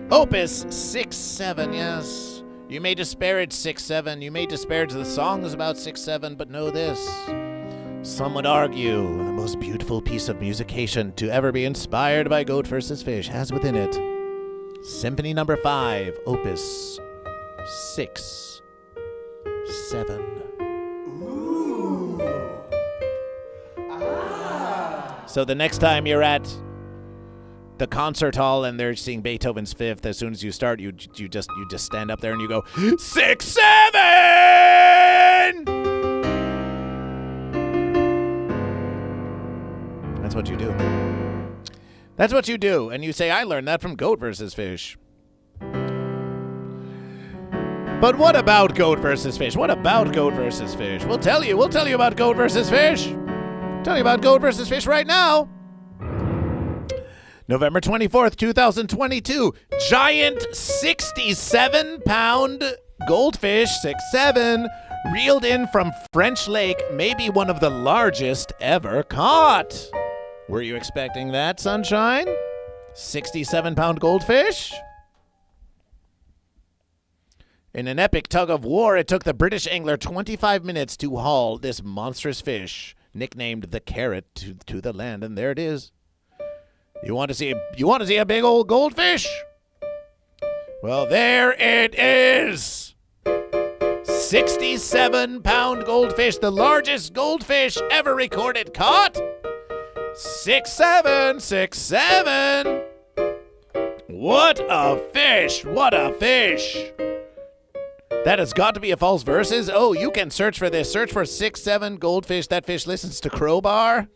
Opus 6-7, yes. You may disparage 6-7, you may disparage the songs about 6-7, but know this. Some would argue the most beautiful piece of musication to ever be inspired by Goat vs. Fish has within it Symphony Number 5, Opus 6-7. So the next time you're at the concert hall and they're seeing Beethoven's Fifth, as soon as you start, you just stand up there and you go 6-7. That's what you do. That's what you do, and you say, I learned that from Goat vs. Fish. But what about Goat vs. Fish? What about Goat vs. Fish? We'll tell you about Goat vs. Fish. Tell you about Goat vs. Fish right now. November 24th, 2022. Giant 67-pound goldfish, 6'7", reeled in from French Lake, maybe one of the largest ever caught. Were you expecting that, sunshine? 67-pound goldfish? In an epic tug of war, it took the British angler 25 minutes to haul this monstrous fish, nicknamed the Carrot, to the land, and there it is. You want to see a big old goldfish? Well, there it is. 67-pound goldfish, the largest goldfish ever recorded caught. 6'7", 6'7". What a fish! What a fish! That has got to be a false verses. Oh, you can search for this. Search for 6'7" goldfish. That fish listens to Crowbar.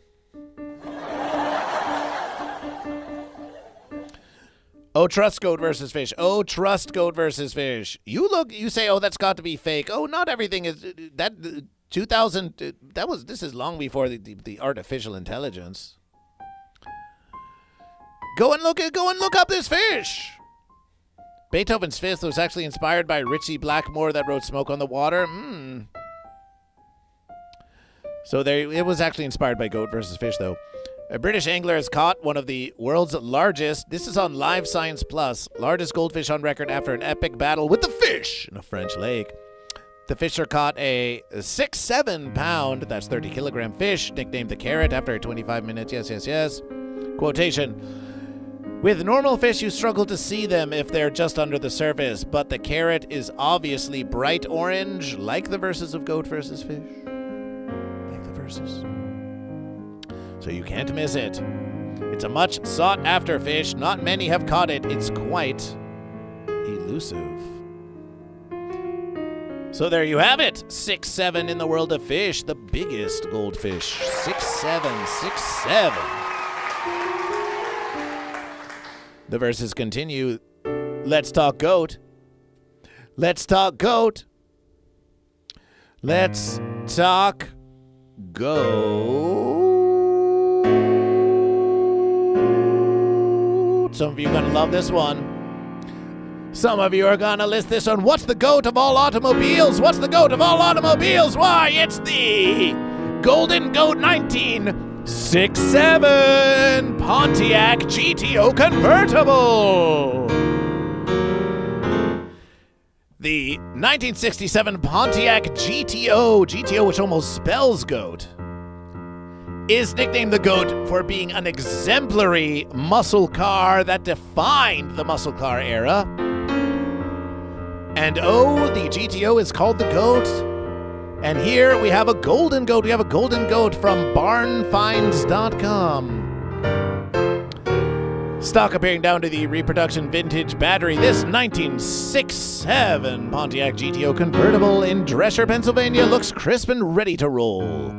Oh, trust Goat vs. Fish. Oh, trust Goat vs. Fish. You say, oh, that's got to be fake. Oh, not everything is that. 2000. This is long before the artificial intelligence. Go and look up this fish. Beethoven's Fifth was actually inspired by Ritchie Blackmore that wrote Smoke on the Water. So it was actually inspired by Goat vs. Fish, though. A British angler has caught one of the world's largest, this is on Live Science Plus, largest goldfish on record after an epic battle with the fish in a French lake. The fisher caught a 6'7" pound, that's 30 kilogram fish, nicknamed the Carrot after 25 minutes. Yes. Quotation. With normal fish, you struggle to see them if they're just under the surface, but the Carrot is obviously bright orange, like the verses of Goat vs. Fish. Like the verses. So you can't miss it. It's a much sought after fish. Not many have caught it. It's quite elusive. So there you have it. 6'7" in the world of fish. The biggest goldfish. 6'7", 6'7". The verses continue. Let's talk goat. Let's talk goat. Let's talk goat. Some of you are going to love this one. Some of you are going to list this one. What's the goat of all automobiles? What's the goat of all automobiles? Why, it's the Golden Goat 1967 Pontiac GTO convertible. The 1967 Pontiac GTO, which almost spells goat, is nicknamed the Goat for being an exemplary muscle car that defined the muscle car era. And the GTO is called the Goat. And here we have a golden goat. We have a golden goat from barnfinds.com. Stock appearing down to the reproduction vintage battery. This 1967 Pontiac GTO convertible in Dresher, Pennsylvania looks crisp and ready to roll.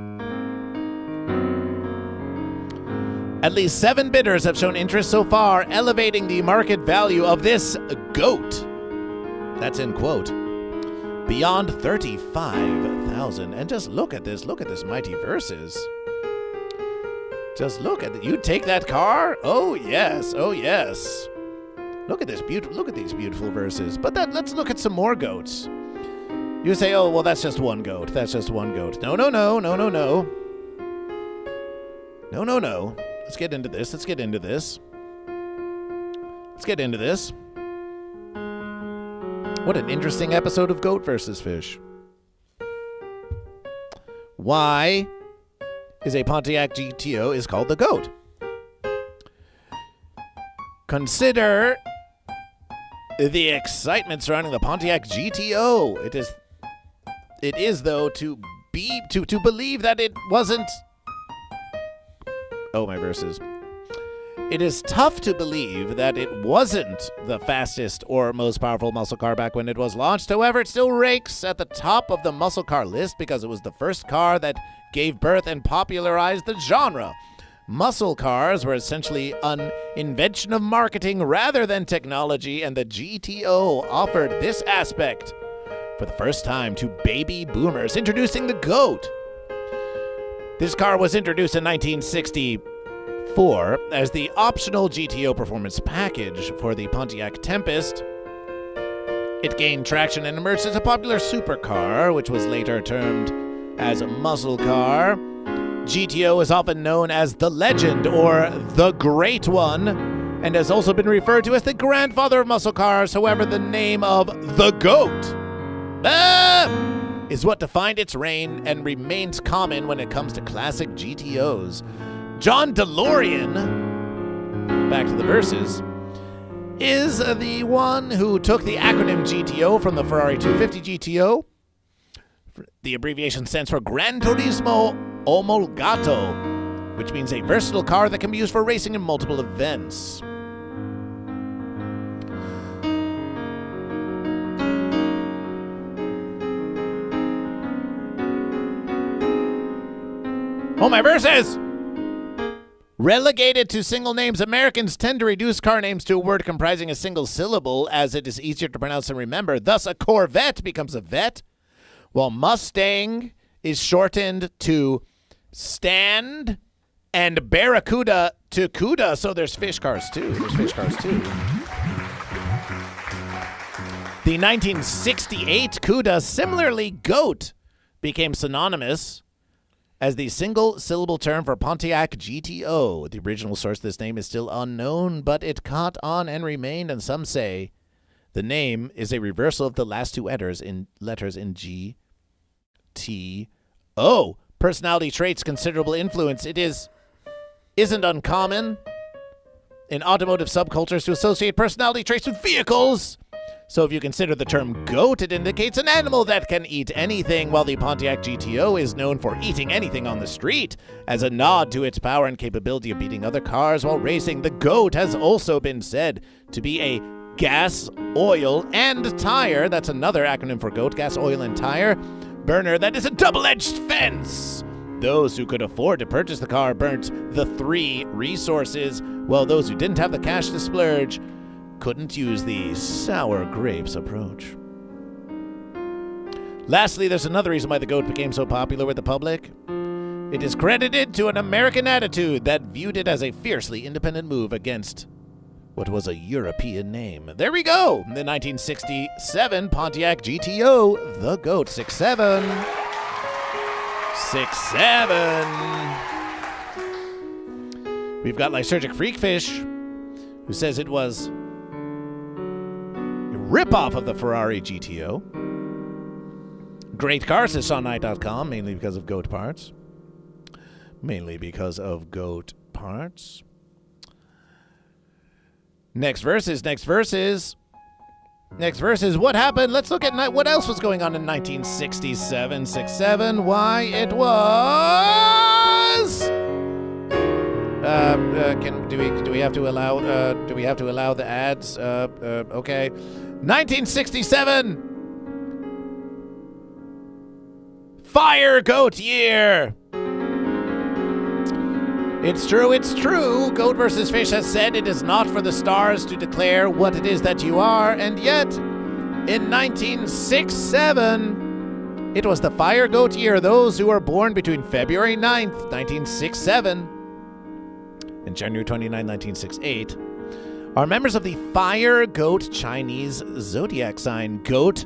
At least 7 bidders have shown interest so far, elevating the market value of this goat. That's in quote. Beyond $35,000. And just look at this mighty verses. Just look at it. You take that car? Oh yes. Look at these beautiful verses. But let's look at some more goats. You say, oh, well, that's just one goat. That's just one goat. No, no, no, no, no, no. No, no, no. Let's get into this. Let's get into this. Let's get into this. What an interesting episode of Goat vs. Fish. Why is a Pontiac GTO is called the GOAT? Consider the excitement surrounding the Pontiac GTO. It is though to believe that it wasn't. Oh, my verses. It is tough to believe that it wasn't the fastest or most powerful muscle car back when it was launched. However, it still ranks at the top of the muscle car list because it was the first car that gave birth and popularized the genre. Muscle cars were essentially an invention of marketing rather than technology, and the GTO offered this aspect for the first time to baby boomers, introducing the GOAT. This car was introduced in 1964 as the optional GTO performance package for the Pontiac Tempest. It gained traction and emerged as a popular supercar, which was later termed as a muscle car. GTO is often known as the Legend or the Great One, and has also been referred to as the grandfather of muscle cars. However, the name of the GOAT is what defined its reign and remains common when it comes to classic GTOs. John DeLorean, back to the verses, is the one who took the acronym GTO from the Ferrari 250 GTO. The abbreviation stands for Gran Turismo Omologato, which means a versatile car that can be used for racing in multiple events. Oh, my verses! Relegated to single names, Americans tend to reduce car names to a word comprising a single syllable as it is easier to pronounce and remember. Thus, a Corvette becomes a vet, while Mustang is shortened to Stand, and Barracuda to Cuda. So there's fish cars too. The 1968 Cuda, similarly GOAT, became synonymous as the single-syllable term for Pontiac GTO. The original source of this name is still unknown, but it caught on and remained, and some say the name is a reversal of the last two letters in GTO. Personality traits, considerable influence. It isn't uncommon in automotive subcultures to associate personality traits with vehicles. So if you consider the term GOAT, it indicates an animal that can eat anything, while the Pontiac GTO is known for eating anything on the street. As a nod to its power and capability of beating other cars while racing, the GOAT has also been said to be a gas, oil, and tire. That's another acronym for GOAT, gas, oil, and tire burner that is a double-edged fence. Those who could afford to purchase the car burnt the three resources, while those who didn't have the cash to splurge couldn't use the sour grapes approach. Lastly, there's another reason why the GOAT became so popular with the public. It is credited to an American attitude that viewed it as a fiercely independent move against what was a European name. There we go. The 1967 Pontiac GTO, the GOAT. 6'7". 6'7". We've got Lysergic Freakfish, who says it was a ripoff of the Ferrari GTO. Great car, says SeanKnight.com, mainly because of GOAT parts. Next verses. What happened? Let's look at what else was going on in 1967. 6'7". Why it was. Do we have to allow the ads? Okay. 1967. Fire Goat Year. It's true. Goat vs. Fish has said it is not for the stars to declare what it is that you are, and yet, in 1967, it was the Fire Goat Year. Those who were born between February 9th, 1967, and January 29, 1968, are members of the Fire Goat Chinese zodiac sign. Goat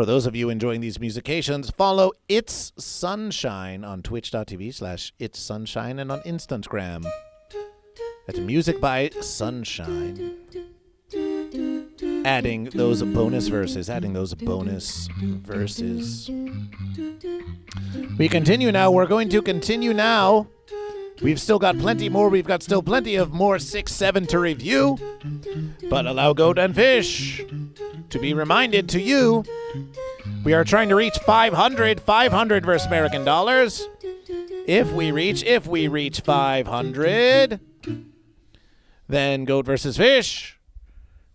For those of you enjoying these musications, follow It's Sunshine on twitch.tv/It's Sunshine and on Instagram at Music by Sunshine. Adding those bonus verses. We continue now. We're going to continue now. We've still got plenty more. We've got still plenty of more 6-7 to review. But allow Goat and Fish to be reminded to you, we are trying to reach 500 versus American dollars. If we reach 500, then Goat versus Fish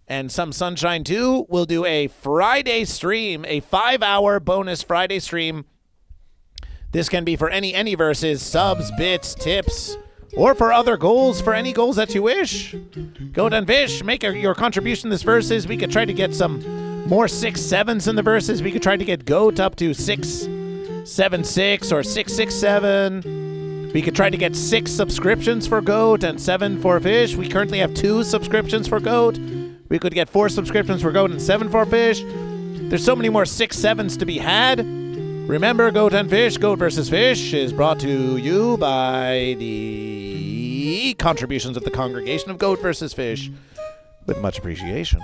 and some Sunshine too will do a Friday stream, a 5-hour bonus Friday stream. This can be for any verses, subs, bits, tips, or for other goals, for any goals that you wish. Goat and Fish, make your contribution to this verses. We could try to get some more 6-7s in the verses. We could try to get Goat up to 6-7-6 or 6-6-7. We could try to get 6 subscriptions for Goat and 7 for Fish. We currently have 2 subscriptions for Goat. We could get 4 subscriptions for Goat and 7 for Fish. There's so many more 6-7s to be had. Remember, Goat and Fish, Goat versus Fish is brought to you by the contributions of the congregation of Goat versus Fish with much appreciation.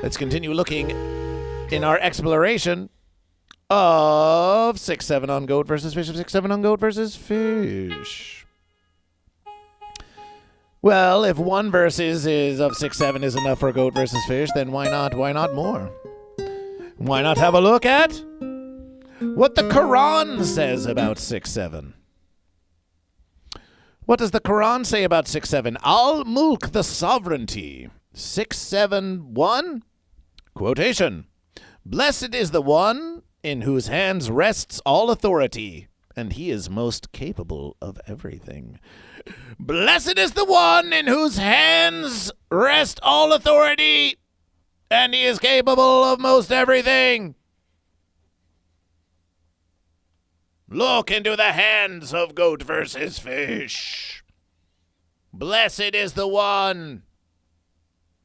Let's continue looking in our exploration of 6-7 on Goat versus Fish, of 6-7 on Goat versus Fish. Well, if one versus is of 6-7 is enough for Goat versus Fish, then why not more? Why not have a look at what the Quran says about 6-7? What does the Quran say about 6-7? Al-Mulk, the sovereignty. 6-7-1? Quotation. Blessed is the one in whose hands rests all authority, and he is most capable of everything. Blessed is the one in whose hands rests all authority, and he is capable of most everything. Look into the hands of Goat versus Fish. Blessed is the one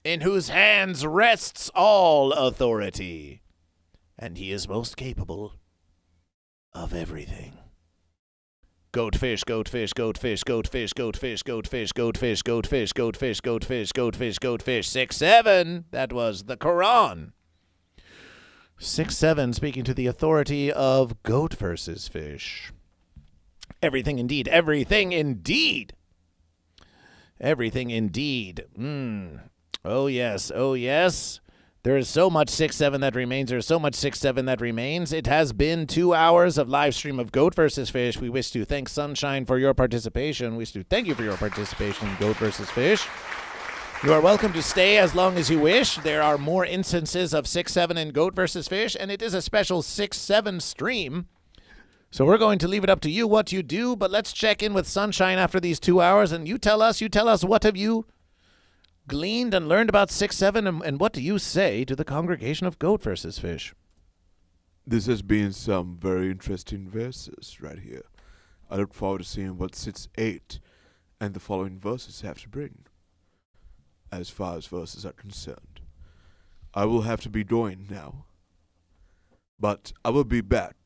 in whose hands rests all authority, and he is most capable of everything. Goat fish, goat fish, goat fish, goat fish, goat fish, goat fish, goat fish, goat fish, goat fish, goat fish, goat fish, goat fish. 6-7. That was the Quran. 6-7, speaking to the authority of Goat versus Fish. Everything indeed. Everything indeed. Everything indeed. Oh yes. Oh yes. There is so much 6-7 that remains. There's so much 6-7 that remains. It has been 2 hours of live stream of Goat versus Fish. We wish to thank Sunshine for your participation. We wish to thank you for your participation in Goat versus Fish. You are welcome to stay as long as you wish. There are more instances of 6-7 in Goat versus Fish, and it is a special 6-7 stream. So we're going to leave it up to you what you do, but let's check in with Sunshine after these 2 hours, and you tell us what have you gleaned and learned about 6-7, and what do you say to the congregation of Goat versus Fish? This has been some very interesting verses right here. I look forward to seeing what 6-8 and the following verses have to bring. As far as verses are concerned, I will have to be going now, but I will be back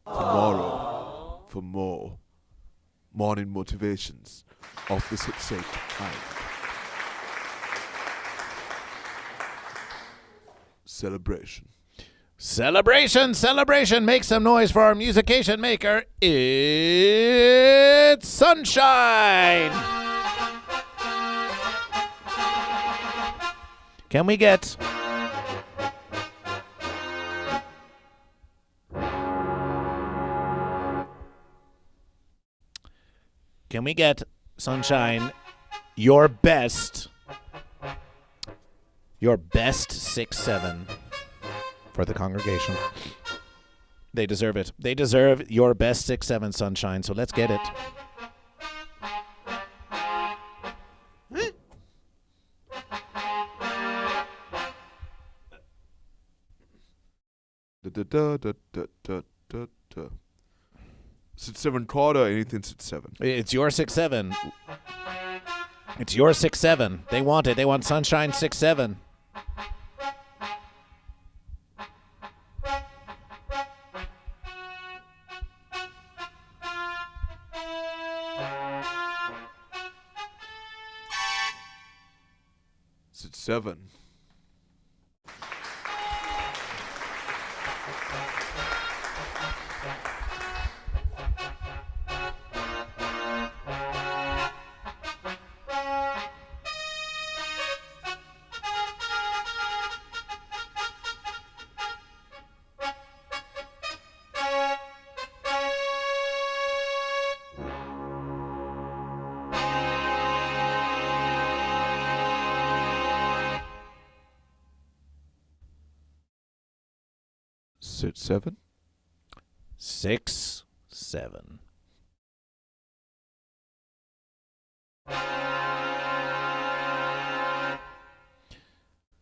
tomorrow for more morning motivations of the 6-8 kind. Celebration. Celebration, celebration. Make some noise for our musication maker. It's Sunshine. Can we get Sunshine your best 6-7 for the congregation? They deserve it. They deserve your best 6-7, Sunshine. So let's get it. Sit 7 quarter, anything sit 7. It's your 6-7. It's your 6-7. They want it. They want Sunshine 6-7. It's 7. It's 7. 6-7.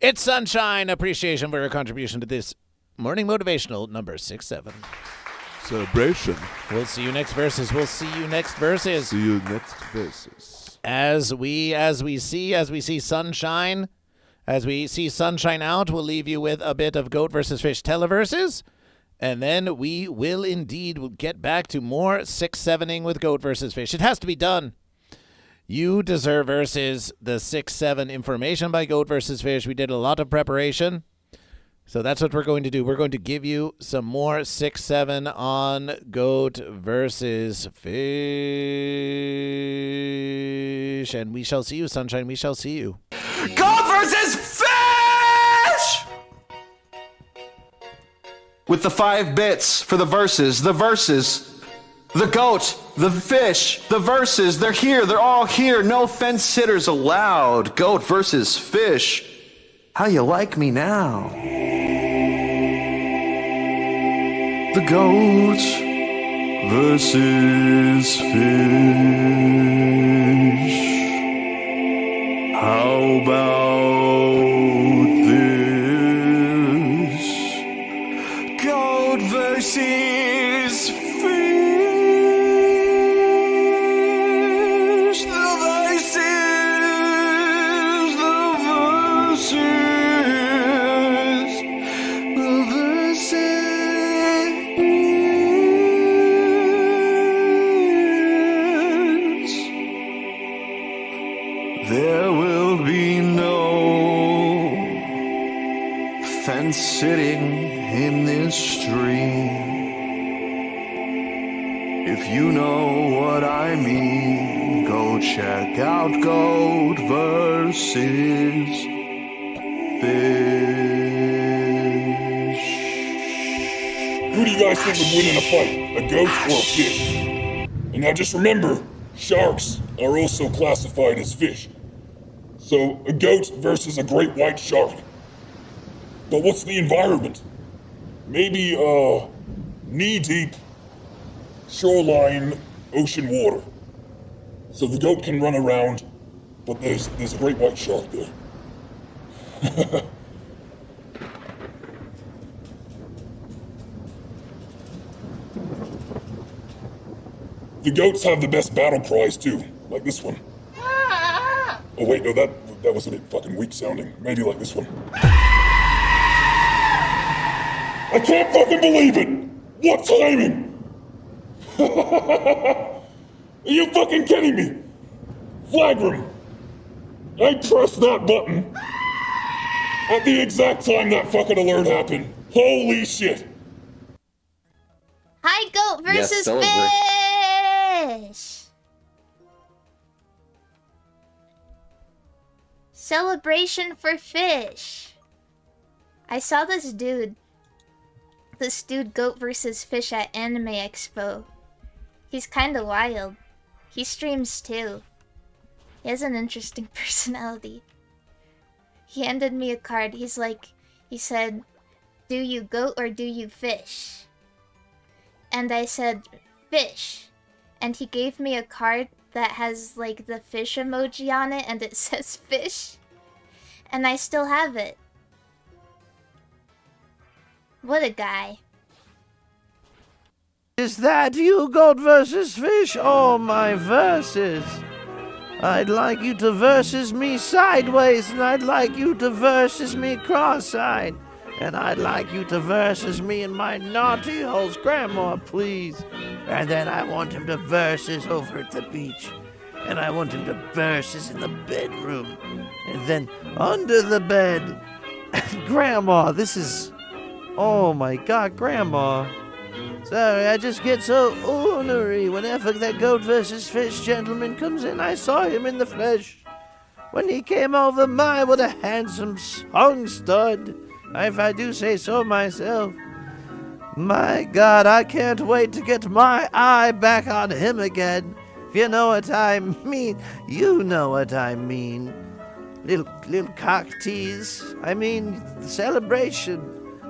It's Sunshine. Appreciation for your contribution to this morning motivational number 6-7. Celebration. We'll see you next verses. We'll see you next verses. See you next verses. As we see Sunshine, as we see Sunshine out, we'll leave you with a bit of Goat vs. Fish televerses, and then we will indeed get back to more 6-7ing with Goat vs. Fish. It has to be done. You deserve versus the 6-7 information by Goat vs. Fish. We did a lot of preparation, so that's what we're going to do. We're going to give you some more 6-7 on Goat vs. Fish, and we shall see you, Sunshine. We shall see you. Goat versus Fish! With the 5 bits for the verses, the goat, the fish, the verses, they're here, they're all here, no fence sitters allowed. Goat versus fish. How you like me now? The goat versus fish. How about this? Goat versus fish. The verses, the verses, the verses. There will be no fence sitting in this stream. If you know what I mean, go check out Goat versus Fish. Who do you guys think would win in a fight, a goat or a fish? And now just remember, sharks are also classified as fish. So a goat versus a great white shark. But what's the environment? Maybe knee-deep shoreline ocean water. So the goat can run around, but there's a great white shark there. The goats have the best battle cries too, like this one. Oh wait, no, that was a bit fucking weak sounding. Maybe like this one. I can't fucking believe it! What timing? Are you fucking kidding me? Flagrum! I pressed that button at the exact time that fucking alert happened. Holy shit! Hi, Goat versus Fish! Celebration for fish. I saw this dude Goat versus Fish at Anime Expo. He's kinda wild. He streams too. He has an interesting personality. He handed me a card. He said, "Do you goat or do you fish?" And I said, "Fish." And he gave me a card that has like the fish emoji on it and it says fish. And I still have it. What a guy. Is that you, Goat versus Fish? Oh, my verses. I'd like you to versus me sideways, and I'd like you to versus me cross-eyed. And I'd like you to versus me in my naughty holes, Grandma, please. And then I want him to versus over at the beach. And I want him to versus in the bedroom. And then under the bed. Grandma, this is... Oh my God, Grandma. Sorry, I just get so ornery whenever that goat versus fish gentleman comes in. I saw him in the flesh. When he came over, my, what a handsome song stud. If I do say so myself. My God, I can't wait to get my eye back on him again. If you know what I mean, you know what I mean. Little cock tease. I mean, celebration.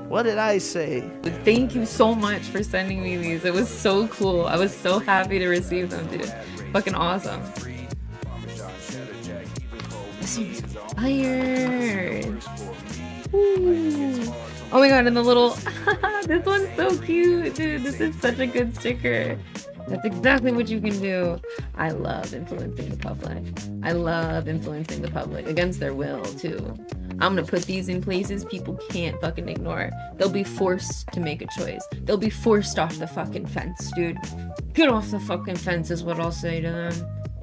What did I say? Thank you so much for sending me these. It was so cool. I was so happy to receive them, dude. Fucking awesome. This one's fire. Ooh. Oh my God, and the little... This one's so cute, dude. This is such a good sticker. That's exactly what you can do. I love influencing the public. I love influencing the public against their will, too. I'm gonna put these in places people can't fucking ignore. They'll be forced to make a choice. They'll be forced off the fucking fence, dude. Get off the fucking fence is what I'll say to them.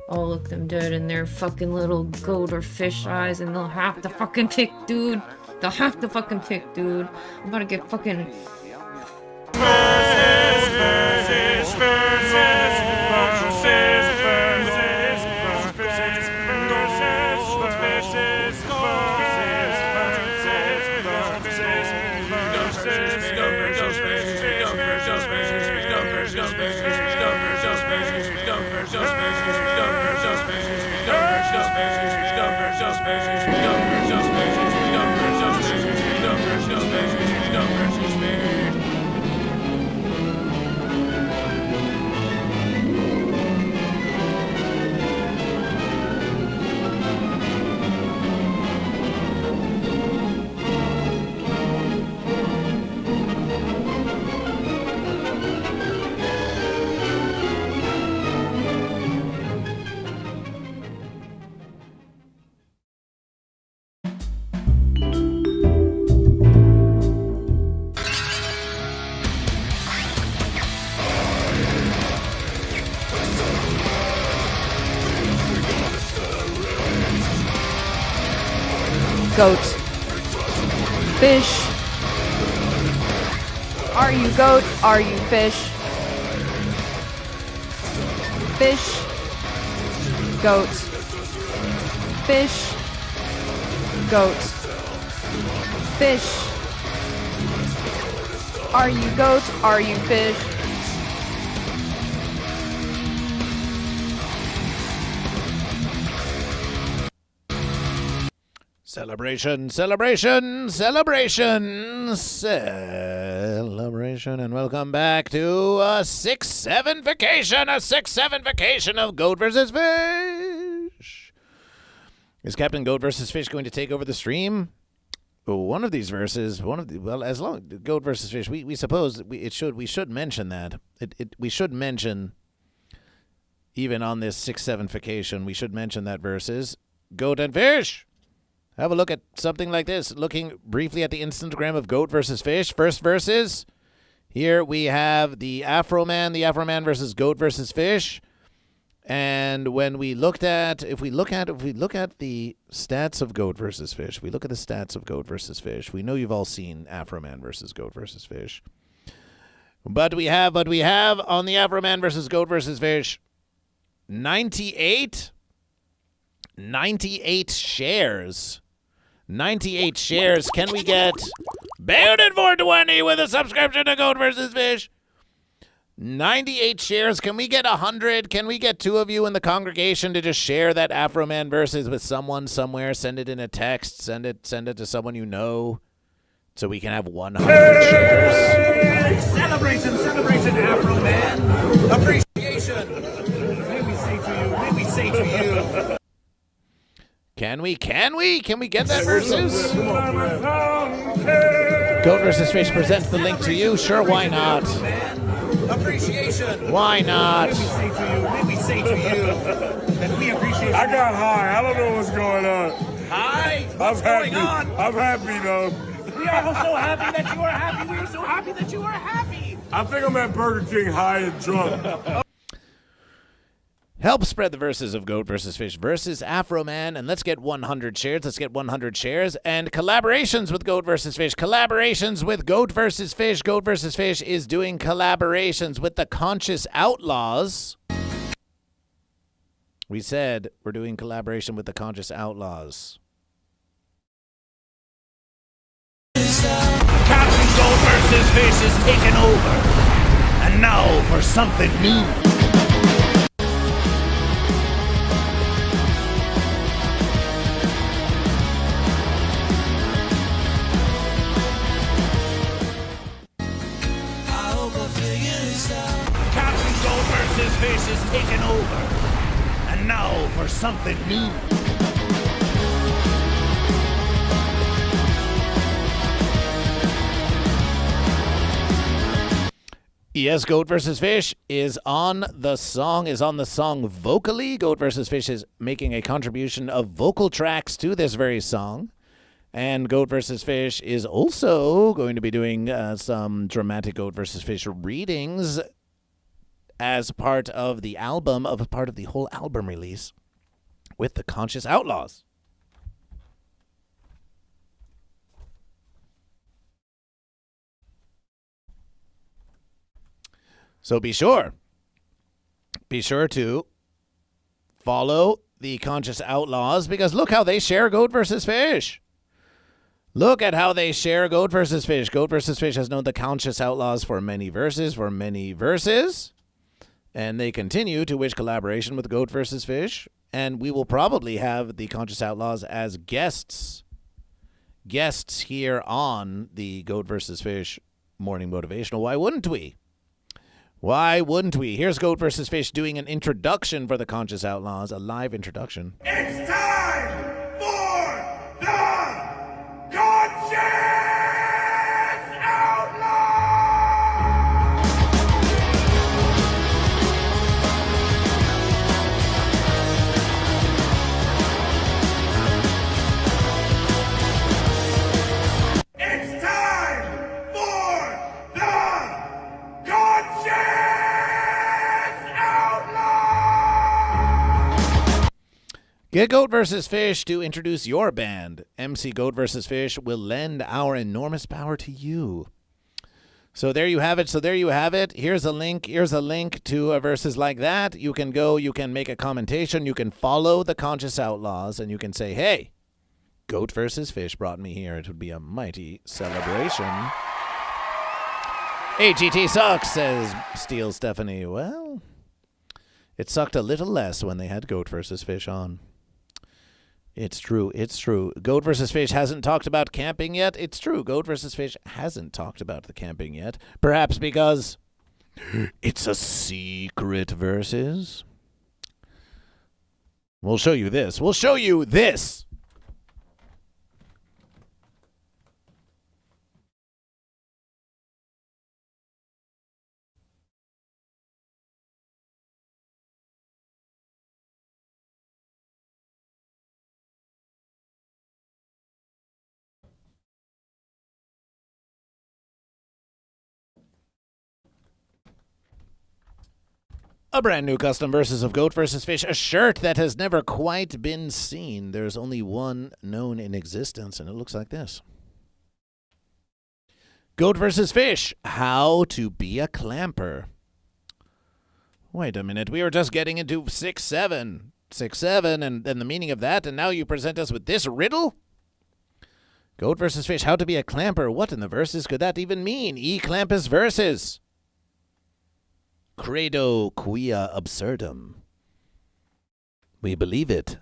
I'll look them dead in their fucking little goat or fish eyes and they'll have to fucking pick, dude. They'll have to fucking pick, dude. I'm gonna get fucking... Goat. Fish. Are you goat? Are you fish? Fish. Goat. Fish. Goat. Fish. Are you goat? Are you fish? Celebration, celebration, celebration, celebration, and welcome back to a 6-7 vacation, a 6-7 vacation of Goat vs. Fish. Is Captain Goat vs. Fish going to take over the stream? One of these verses, as long Goat vs. Fish, we suppose we should mention that. We should mention, even on this 6-7 vacation, we should mention that verses Goat and Fish. Have a look at something like this. Looking briefly at the Instagram of Goat versus Fish. First verses. Here we have the Afro Man versus Goat versus Fish. And when we looked at, if we look at the stats of Goat versus Fish, we look at the stats of Goat versus Fish. We know you've all seen Afro Man versus Goat versus Fish. But we have on the Afro Man versus Goat versus Fish 98 shares. 98 shares. Can we get Bayonet 420 with a subscription to Goat vs. Fish? 98 shares. Can we get 100? Can we get two of you in the congregation to just share that Afro Man versus with someone somewhere? Send it in a text. Send it to someone you know, so we can have 100 shares. Celebration, Afro Man. Appreciation. May we say to you. Can we get that versus? Goat vs. Fish presents the link to you. Sure, why not? appreciation. Why not? May we say to you that we appreciate. I got high. I don't know what's going on. Hi. I'm What's happy. going on? I'm happy though. We are so happy that you are happy. We are so happy that you are happy. I think I'm at Burger King high and drunk. Help spread the verses of Goat vs. Fish versus Afro Man, and let's get 100 shares. Let's get 100 shares. And collaborations with Goat vs. Fish. Collaborations with Goat vs. Fish. Goat vs. Fish is doing collaborations with the Conscious Outlaws. We said we're doing collaboration with the Conscious Outlaws. Captain Goat vs. Fish is taking over. And now for something new. Captain Goat vs. Fish is taking over. And now for something new. Yes, Goat vs. Fish is on the song vocally. Goat vs. Fish is making a contribution of vocal tracks to this very song. And Goat vs. Fish is also going to be doing some dramatic Goat vs. Fish readings as part of the album, part of the whole album release with the Conscious Outlaws. So be sure to follow the Conscious Outlaws, because look how they share Goat vs. Fish. Look at how they share Goat vs. Fish. Goat vs. Fish has known the Conscious Outlaws for many verses, and they continue to wish collaboration with Goat vs. Fish, and we will probably have the Conscious Outlaws as guests here on the Goat vs. Fish Morning Motivational. Why wouldn't we? Why wouldn't we? Here's Goat vs. Fish doing an introduction for the Conscious Outlaws, a live introduction. It's time for the Conscious Outlaws! It's time for the Conscious Outlaws! Get Goat vs. Fish to introduce your band. MC Goat vs. Fish will lend our enormous power to you. So there you have it. Here's a link to verses like that. You can go, you can make a commentation, you can follow the Conscious Outlaws, and you can say, hey, Goat vs. Fish brought me here. It would be a mighty celebration. AGT sucks, says Steel Stephanie. Well, it sucked a little less when they had Goat vs. Fish on. It's true. Goat vs. Fish hasn't talked about camping yet. It's true. Goat vs. Fish hasn't talked about the camping yet. Perhaps because it's a secret versus. We'll show you this. A brand new custom versus of Goat vs. Fish, a shirt that has never quite been seen. There's only one known in existence, and it looks like this. Goat vs. Fish, how to be a clamper. Wait a minute, we were just getting into 6-7, and the meaning of that, and now you present us with this riddle? Goat vs. Fish, how to be a clamper. What in the verses could that even mean? E-clampus versus. Credo quia absurdum. We believe it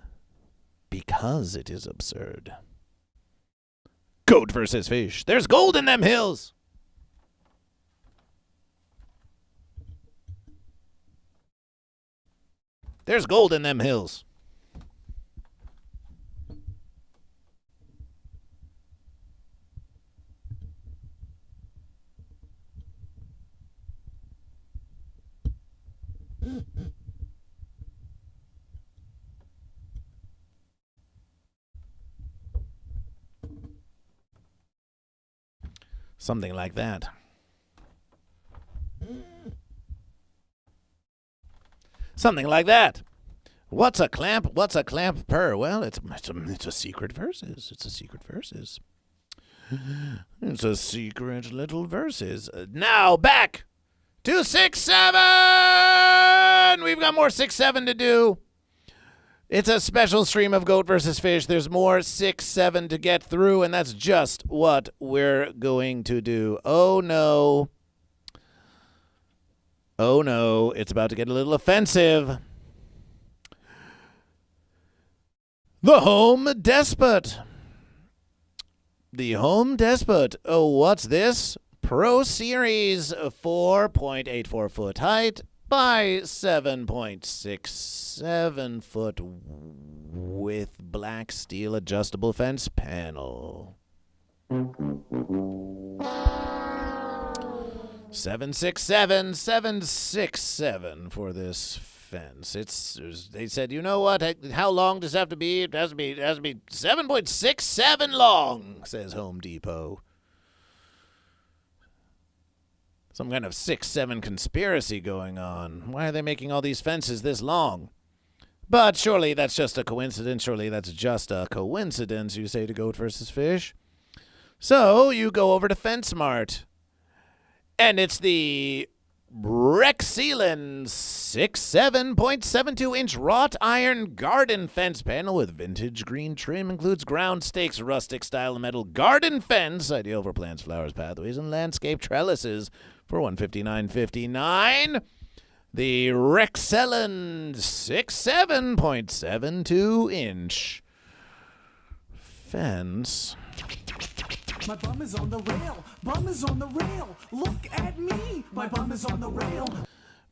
because it is absurd. Goat vs. Fish. There's gold in them hills. There's gold in them hills. Something like that. Something like that. What's a clamp? What's a clamp per? Well, it's a secret verses. It's a secret verses. It's a secret little verses. Now back to 6-7. We've got more 6-7 to do. It's a special stream of Goat versus Fish. There's more 6-7 to get through, and that's just what we're going to do. Oh no. Oh no, it's about to get a little offensive. The Home Despot. The Home Despot. Oh, what's this? Pro Series 4.84 foot height by 7.67 foot with black steel adjustable fence panel. 767 for this fence. They said, you know what? How long does it have to be? It has to be 7.67 long, says Home Depot. Some kind of 6-7 conspiracy going on. Why are they making all these fences this long? But surely that's just a coincidence. Surely that's just a coincidence, you say to Goat versus Fish. So you go over to FenceMart. And it's the Rexelan 6.72-inch wrought iron garden fence panel with vintage green trim. Includes ground stakes, rustic style metal garden fence, ideal for plants, flowers, pathways, and landscape trellises for $159.59. The Rexelan 7.72-inch fence. My bum is on the rail. Bum is on the rail. Look at me. My bum is on the rail.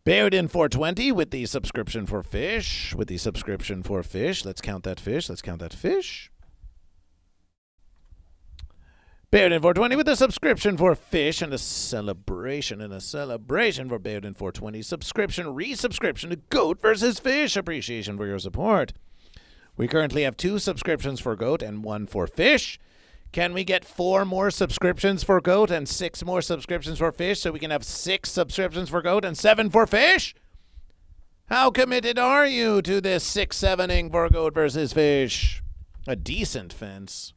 Bared in 420 with the subscription for fish. Let's count that fish. Bared in 420 with a subscription for fish and a celebration for Bared in 420 resubscription to Goat versus Fish. Appreciation for your support. We currently have 2 subscriptions for Goat and 1 for Fish. Can we get 4 more subscriptions for Goat and 6 more subscriptions for Fish so we can have 6 subscriptions for Goat and 7 for Fish? How committed are you to this 6-7ing for Goat versus Fish? A decent fence.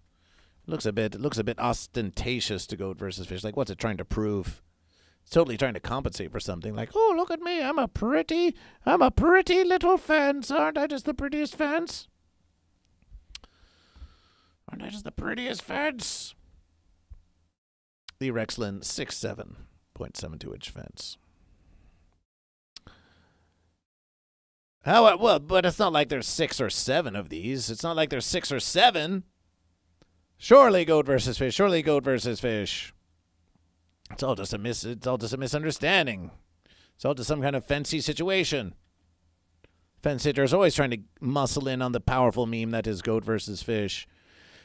Looks a bit ostentatious to Goat versus Fish. Like, what's it trying to prove? It's totally trying to compensate for something. Like, oh, look at me. I'm a pretty little fence. Aren't I just the prettiest fence? Aren't I just the prettiest fence? The Rexelan 6.72-inch fence. Well, but it's not like there's 6 or 7 of these. It's not like there's 6 or 7. Surely Goat versus Fish. It's all just a misunderstanding. It's all just some kind of fancy situation. Fence hitters always trying to muscle in on the powerful meme that is Goat versus Fish.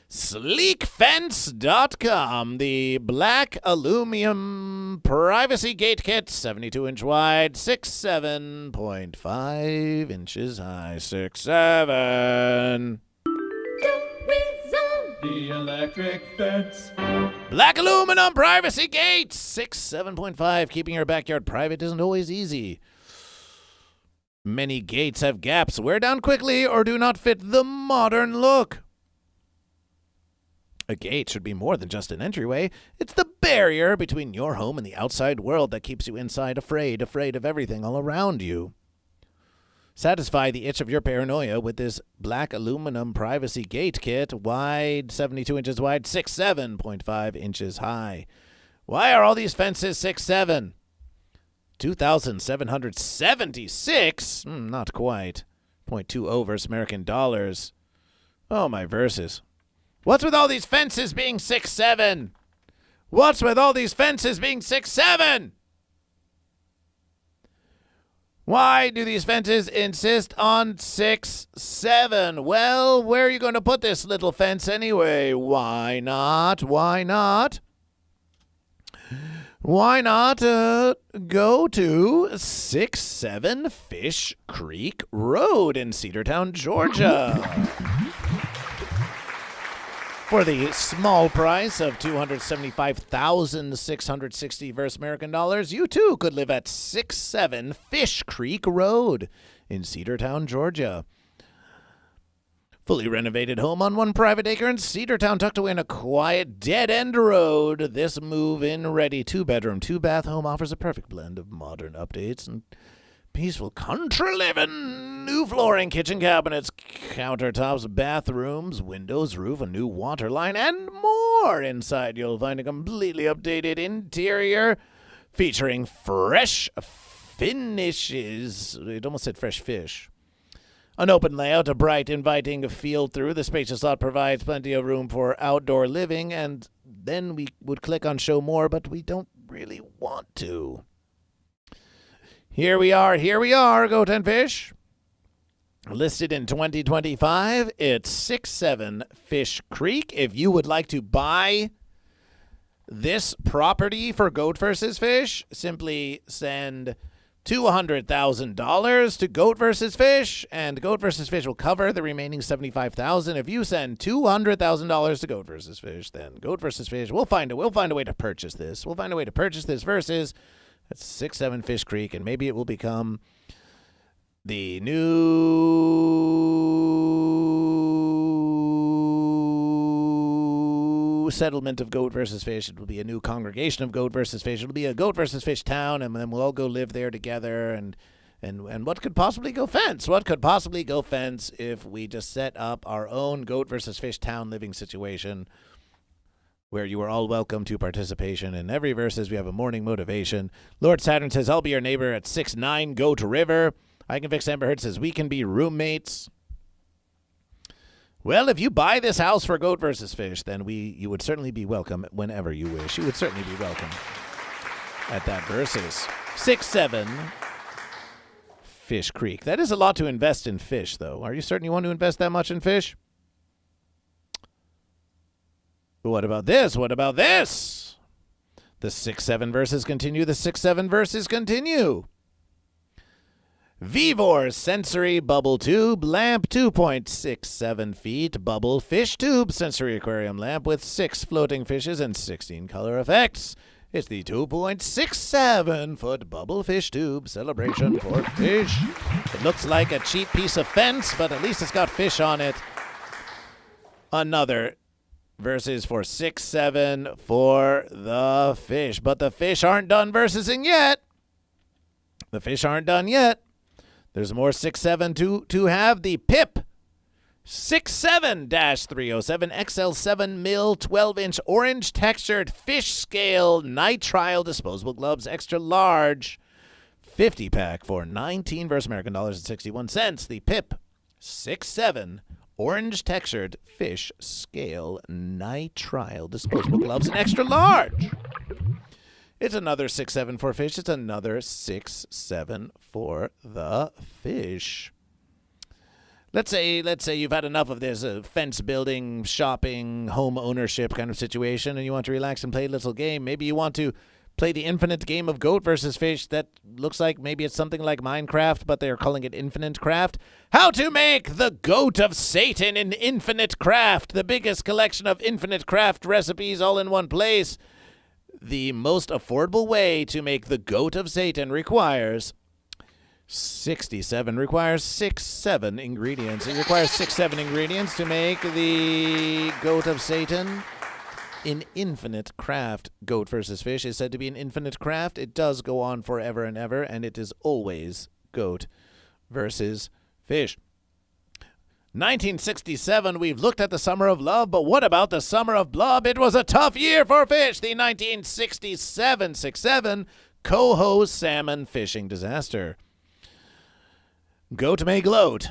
Sleekfence.com, the black aluminum privacy gate kit, 72-inch wide, 7.5 inches high, 6'7". The electric fence. Black aluminum privacy gate, 7.5. Keeping your backyard private isn't always easy. Many gates have gaps, wear down quickly, or do not fit the modern look. A gate should be more than just an entryway. It's the barrier between your home and the outside world that keeps you inside afraid of everything all around you. Satisfy the itch of your paranoia with this black aluminum privacy gate kit, wide, 72 inches wide, 7.5 inches high. Why are all these fences 6'7"? 2,776? Not quite. 0.2 overs American dollars. Oh, my verses. What's with all these fences being 6'7"? What's with all these fences being 6'7"? Why do these fences insist on 6'7"? Well, where are you going to put this little fence anyway? Why not? why not go to 67 Fish Creek Road in Cedartown, Georgia? For the small price of $275,660 versus American dollars, you too could live at 67 Fish Creek Road in Cedartown, Georgia. Fully renovated home on one private acre in Cedartown, tucked away in a quiet dead-end road. This move-in ready 2-bedroom, 2-bath home offers a perfect blend of modern updates and peaceful country living. New flooring, kitchen cabinets, countertops, bathrooms, windows, roof, a new water line, and more. Inside, you'll find a completely updated interior featuring fresh finishes. It almost said fresh fish. An open layout, a bright, inviting feel through. The spacious lot provides plenty of room for outdoor living, and then we would click on show more, but we don't really want to. Here we are, Goat and Fish. Listed in 2025, it's 67 Fish Creek. If you would like to buy this property for Goat vs. Fish, simply send $200,000 to Goat vs. Fish, and Goat vs. Fish will cover the remaining $75,000. If you send $200,000 to Goat vs. Fish, then Goat vs. Fish, we'll find a way to purchase this. We'll find a way to purchase this versus that's 67 Fish Creek, and maybe it will become the new settlement of Goat vs. Fish. It will be a new congregation of Goat vs. Fish. It will be a Goat vs. Fish town, and then we'll all go live there together. And what could possibly go fence? What could possibly go fence if we just set up our own Goat vs. Fish town living situation, where you are all welcome to participation in every verses. We have a morning motivation. Lord Saturn says, I'll be your neighbor at 6'9", Goat River. I Can Fix Amber Heard says, we can be roommates. Well, if you buy this house for Goat vs. Fish, then you would certainly be welcome whenever you wish. You would certainly be welcome at that verses. 67 Fish Creek. That is a lot to invest in fish, though. Are you certain you want to invest that much in fish? What about this? What about this? The 6-7 verses continue. The 6-7 verses continue. Vivor Sensory Bubble Tube Lamp, 2.67 feet. Bubble Fish Tube Sensory Aquarium Lamp with 6 floating fishes and 16 color effects. It's the 2.67-foot Bubble Fish Tube celebration for fish. It looks like a cheap piece of fence, but at least it's got fish on it. Another verses for 6-7 for the fish. But the fish aren't done versing yet. The fish aren't done yet. There's more 6-7 to have. The PIP 67-307 XL7 mil 12-inch orange textured fish scale nitrile disposable gloves, extra large, 50-pack for $19 versus American dollars and 61 cents. The PIP 6-7 orange textured fish scale nitrile disposable gloves, and extra large. It's another 6-7 for fish. It's another 6-7 for the fish. Let's say you've had enough of this fence building, shopping, home ownership kind of situation, and you want to relax and play a little game. Maybe you want to play the infinite game of Goat versus Fish that looks like maybe it's something like Minecraft, but they're calling it Infinite Craft. How to make the Goat of Satan in Infinite Craft, the biggest collection of Infinite Craft recipes all in one place. The most affordable way to make the Goat of Satan requires 67 requires 6-7 ingredients. It requires 6-7 ingredients to make the Goat of Satan in Infinite Craft. Goat versus Fish is said to be an infinite craft. It does go on forever and ever, and it is always Goat versus Fish. 1967, we've looked at the Summer of Love, but what about the Summer of Blub? It was a tough year for fish. The 1967 6-7 Coho salmon fishing disaster. Goat may gloat,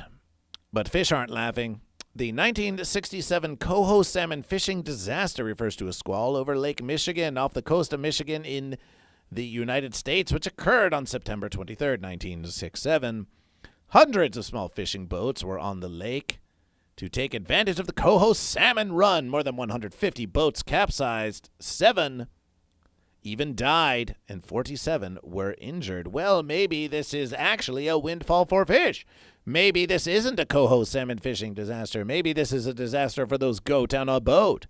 but fish aren't laughing. The 1967 Coho salmon fishing disaster refers to a squall over Lake Michigan off the coast of Michigan in the United States, which occurred on September 23rd, 1967. Hundreds of small fishing boats were on the lake to take advantage of the Coho salmon run. More than 150 boats capsized. 7 even died, and 47 were injured. Well, maybe this is actually a windfall for fish. Maybe this isn't a coho salmon fishing disaster. Maybe this is a disaster for those goat on a boat.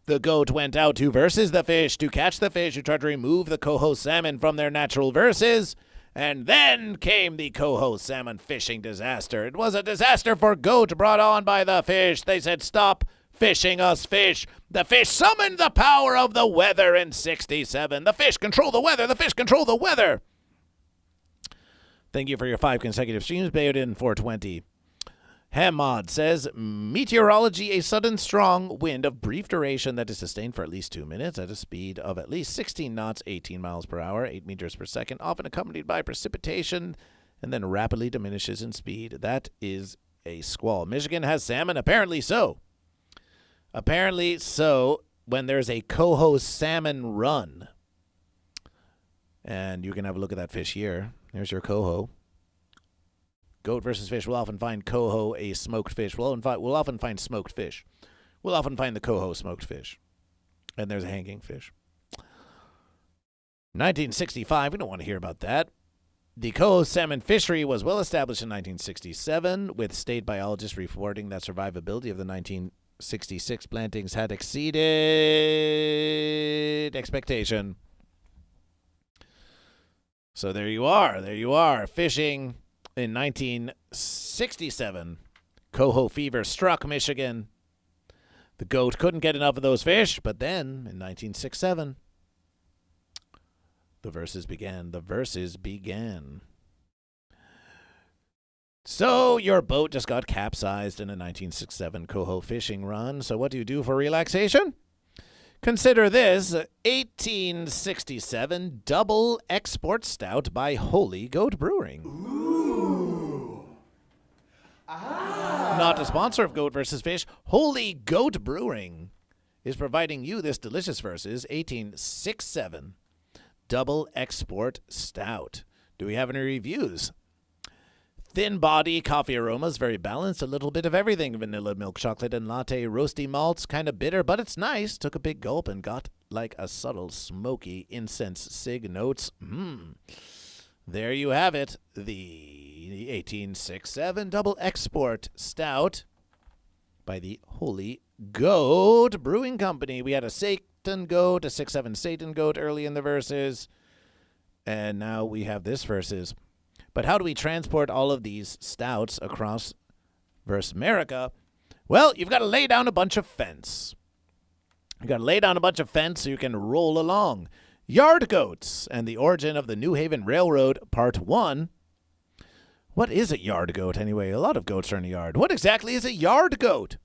The goat went out to versus the fish to catch the fish who tried to remove the coho salmon from their natural verses. And then came the coho salmon fishing disaster. It was a disaster for goat brought on by the fish. They said, stop fishing us, fish. The fish summoned the power of the weather in 67. The fish control the weather. The fish control the weather. Thank you for your 5 consecutive streams. Bayard in 420. Hamad says, meteorology, a sudden strong wind of brief duration that is sustained for at least 2 minutes at a speed of at least 16 knots, 18 miles per hour, 8 meters per second, often accompanied by precipitation, and then rapidly diminishes in speed. That is a squall. Michigan has salmon? Apparently so. Apparently so, when there's a coho salmon run. And you can have a look at that fish here. There's your coho. Goat versus fish. We'll often find coho a smoked fish. We'll often find smoked fish. We'll often find the coho smoked fish. And there's a hanging fish. 1965. We don't want to hear about that. The coho salmon fishery was well established in 1967, with state biologists reporting that survivability of the 1966 plantings had exceeded expectation. So there you are. There you are. Fishing in 1967. Coho fever struck Michigan. The goat couldn't get enough of those fish, but then in 1967, the verses began. The verses began. So your boat just got capsized in a 1967 coho fishing run. So what do you do for relaxation? Consider this 1867 Double Export Stout by Holy Goat Brewing. Ooh. Ah. Not a sponsor of Goat vs. Fish, Holy Goat Brewing is providing you this delicious versus 1867 Double Export Stout. Do we have any reviews? Thin body, coffee aromas, very balanced, a little bit of everything. Vanilla, milk, chocolate, and latte, roasty malts, kind of bitter, but it's nice. Took a big gulp and got like a subtle smoky incense cig notes. There you have it. The 1867 Double Export Stout by the Holy Goat Brewing Company. We had a Satan Goat, a 6-7 Satan Goat early in the verses, and now we have this verses. But how do we transport all of these stouts across versus America? Well, you've got to lay down a bunch of fence. You've got to lay down a bunch of fence so you can roll along. Yard goats and the origin of the New Haven Railroad, Part 1. What is a yard goat, anyway? A lot of goats are in a yard. What exactly is a yard goat?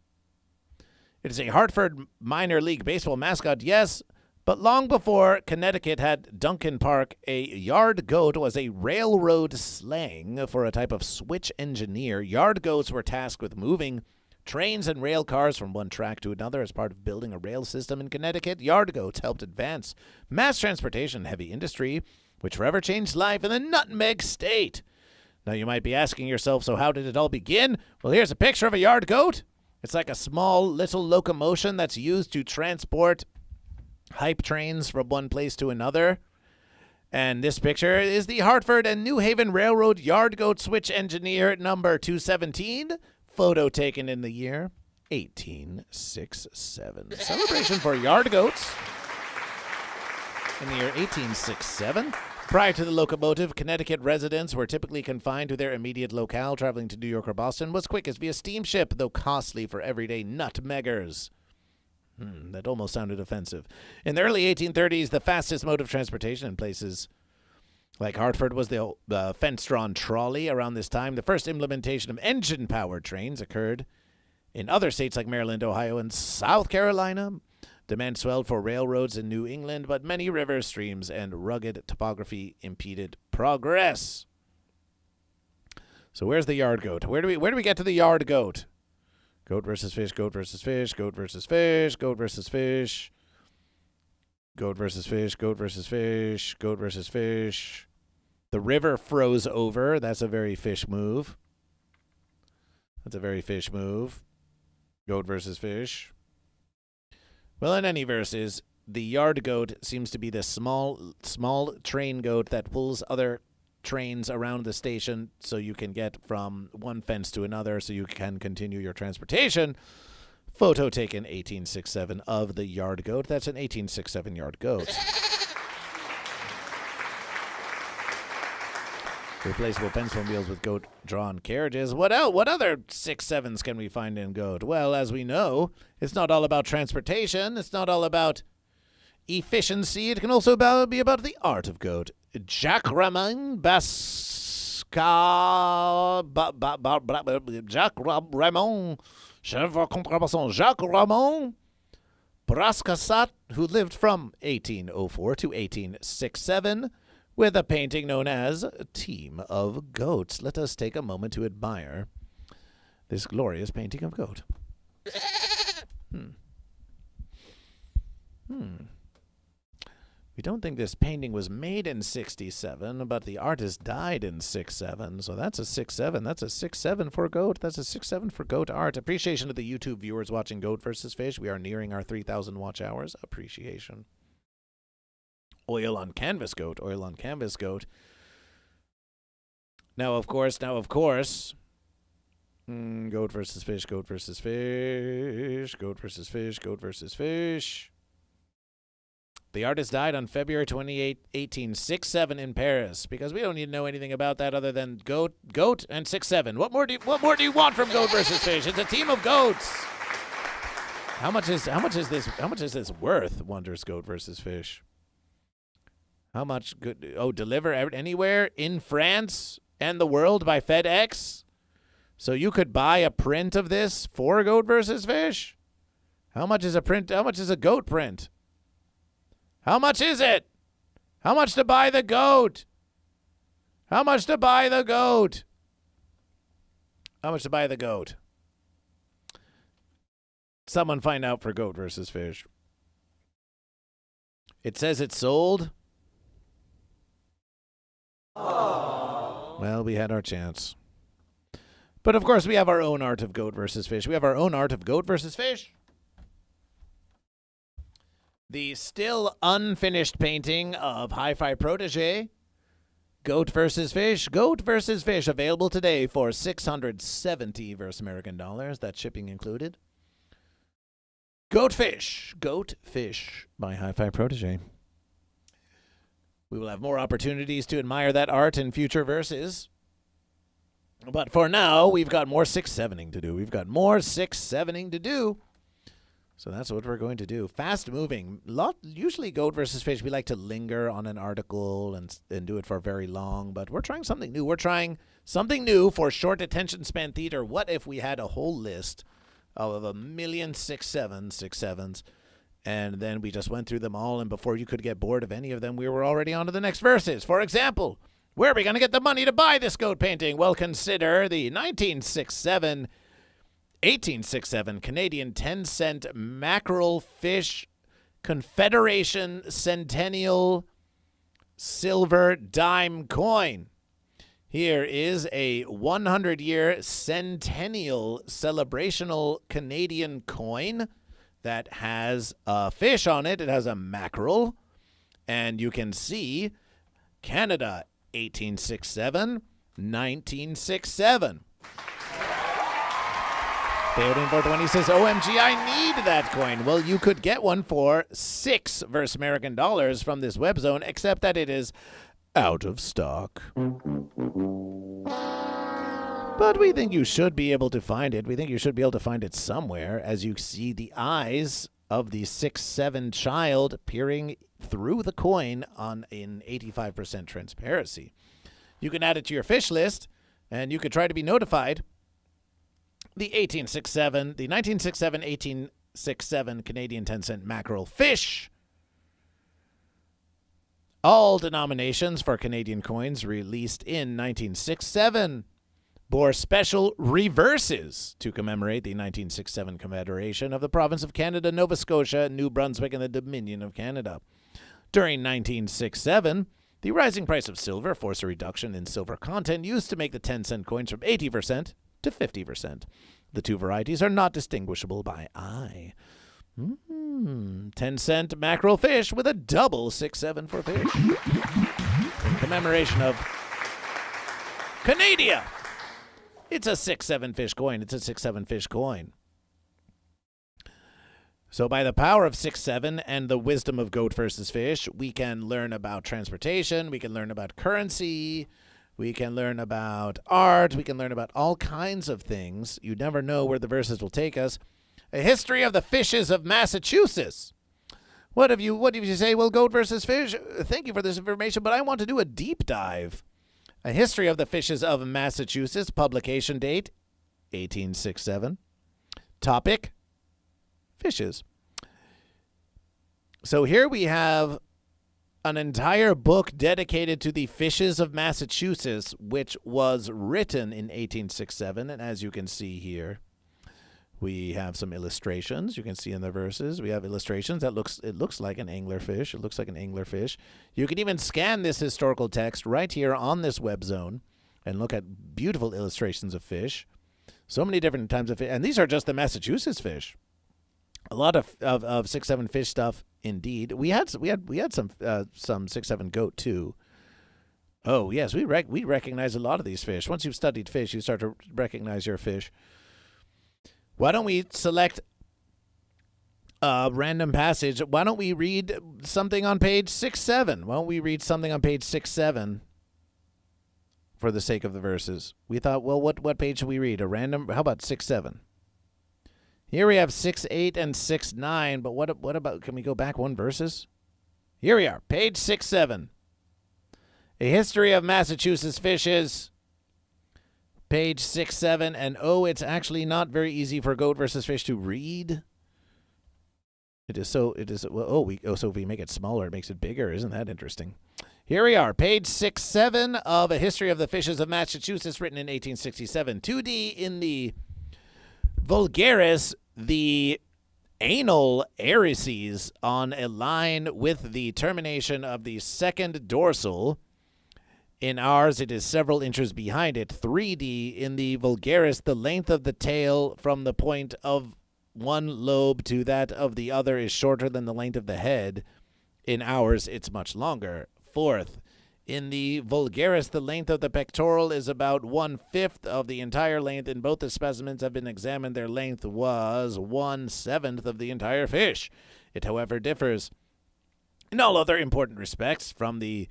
It is a Hartford minor league baseball mascot, yes. But long before Connecticut had Duncan Park, a yard goat was a railroad slang for a type of switch engineer. Yard goats were tasked with moving trains and rail cars from one track to another as part of building a rail system in Connecticut. Yard goats helped advance mass transportation and heavy industry, which forever changed life in the Nutmeg State. Now you might be asking yourself, so how did it all begin? Well, here's a picture of a yard goat. It's like a small little locomotion that's used to transport hype trains from one place to another. And this picture is the Hartford and New Haven Railroad Yard Goat Switch Engineer number 217. Photo taken in the year 1867. Celebration for yard goats in the year 1867. Prior to the locomotive, Connecticut residents were typically confined to their immediate locale. Traveling to New York or Boston was quickest via steamship, though costly for everyday nutmeggers. That almost sounded offensive. In the early 1830s, the fastest mode of transportation in places like Hartford was the fence-drawn trolley. Around this time, the first implementation of engine-powered trains occurred in other states like Maryland, Ohio, and South Carolina. Demand swelled for railroads in New England, but many rivers, streams, and rugged topography impeded progress. So where's the yard goat? Where do we get to the yard goat? Goat versus fish, goat versus fish, goat versus fish, goat versus fish. Goat versus fish, goat versus fish, goat versus fish. The river froze over. That's a very fish move. That's a very fish move. Goat versus fish. Well, in any verses, The yard goat seems to be the small train goat that pulls other trains around the station so you can get from one fence to another so you can continue your transportation. Photo taken 1867 of the yard goat. That's an 1867 yard goat. Replaceable pencil wheels with goat-drawn carriages. What else? What other 6.7s can we find in goat? Well, as we know, it's not all about transportation. It's not all about efficiency. It can also be about the art of goat. Jacques Ramon Brascassat, who lived from 1804 to 1867, with a painting known as A Team of Goats. Let us take a moment to admire this glorious painting of goat. We don't think this painting was made in 67, but the artist died in 67, so that's a 6.7. That's a 6.7 for goat. That's a 6.7 for goat art. Appreciation to the YouTube viewers watching Goat vs. Fish. We are nearing our 3,000 watch hours. Appreciation. Oil on canvas goat. Oil on canvas goat. Now, of course. Goat versus fish. Goat versus fish. Goat versus fish. Goat versus fish. The artist died on February 28, 1867 in Paris, because we don't need to know anything about that other than goat, and 6.7. What more do you want from Goat versus Fish? It's a team of goats. How much is this worth? Wonders Goat versus Fish. How much good? Oh, deliver anywhere in France and the world by FedEx. So you could buy a print of this for Goat versus Fish. How much is a print? How much is a goat print? How much is it? How much to buy the goat? How much to buy the goat? How much to buy the goat? Someone find out for Goat versus Fish. It says it's sold. Well, we had our chance. But of course, we have our own art of Goat versus Fish. We have our own art of Goat versus Fish. The still unfinished painting of Hi-Fi Protege, Goat versus Fish. Goat versus Fish, available today for $670 versus American dollars. That's shipping included. GoatVsFish. GoatVsFish by Hi-Fi Protege. We will have more opportunities to admire that art in future verses. But for now, we've got more 6.7ing to do. We've got more 6.7ing to do. So that's what we're going to do. Fast moving. Usually Goat versus Fish, we like to linger on an article and do it for very long, but we're trying something new. We're trying something new for short attention span theater. What if we had a whole list of 1,000,000 6.7s, and then we just went through them all, and before you could get bored of any of them, we were already on to the next verses. For example, where are we going to get the money to buy this goat painting? Well, consider the 1867 Canadian 10-cent mackerel fish Confederation Centennial silver dime coin. Here is a 100-year centennial celebrational Canadian coin that has a fish on it. It has a mackerel, and you can see Canada 1867, 1967. Theodore 420 says, OMG, I need that coin. Well, you could get one for $6 versus American dollars from this web zone, except that it is out of stock. But we think you should be able to find it. We think you should be able to find it somewhere, as you see the eyes of the 6'7" child peering through the coin in 85% transparency. You can add it to your fish list, and you could try to be notified. The 1867 Canadian 10-cent mackerel fish. All denominations for Canadian coins released in 1967 bore special reverses to commemorate the 1967 Confederation of the Province of Canada, Nova Scotia, New Brunswick, and the Dominion of Canada. During 1967, the rising price of silver forced a reduction in silver content used to make the 10-cent coins from 80% to 50%. The two varieties are not distinguishable by eye. 10-cent mackerel fish with a double 6-7 for fish. In commemoration of Canada. It's a 6-7 fish coin. It's a 6-7 fish coin. So by the power of 6-7 and the wisdom of goat versus fish, we can learn about transportation, we can learn about currency, we can learn about art, we can learn about all kinds of things. You never know where the verses will take us. A history of the fishes of Massachusetts. What if you say, well, goat versus fish? Thank you for this information, but I want to do a deep dive. A history of the fishes of Massachusetts. Publication date, 1867. Topic, fishes. So here we have an entire book dedicated to the fishes of Massachusetts, which was written in 1867. And as you can see here, we have some illustrations. You can see in the verses, we have illustrations. It looks like an anglerfish. It looks like an anglerfish. You can even scan this historical text right here on this web zone and look at beautiful illustrations of fish. So many different types of fish. And these are just the Massachusetts fish. A lot of 6-7 fish stuff, indeed. We had some 6-7 goat too. Oh yes, we recognize a lot of these fish. Once you've studied fish, you start to recognize your fish. Why don't we select a random passage? Why don't we read something on page 6-7? Why don't we read something on page 6-7 for the sake of the verses? We thought, well, what page should we read? A random? How about 6-7? Here we have 6-8 and 6-9, but what about, can we go back one verses? Here we are, page 6-7. A history of Massachusetts fishes. Page 6-7, and it's actually not very easy for goat versus fish to read. So if we make it smaller, it makes it bigger. Isn't that interesting? Here we are, page 6-7 of A History of the Fishes of Massachusetts, written in 1867. 2D in the vulgaris, the anal arices on a line with the termination of the second dorsal. In ours, it is several inches behind it. 3D in the vulgaris, the length of the tail from the point of one lobe to that of the other is shorter than the length of the head. In ours, it's much longer. 4th, in the vulgaris, the length of the pectoral is about 1/5 of the entire length. In both the specimens have been examined, their length was 1/7 of the entire fish. It, however, differs in all other important respects from the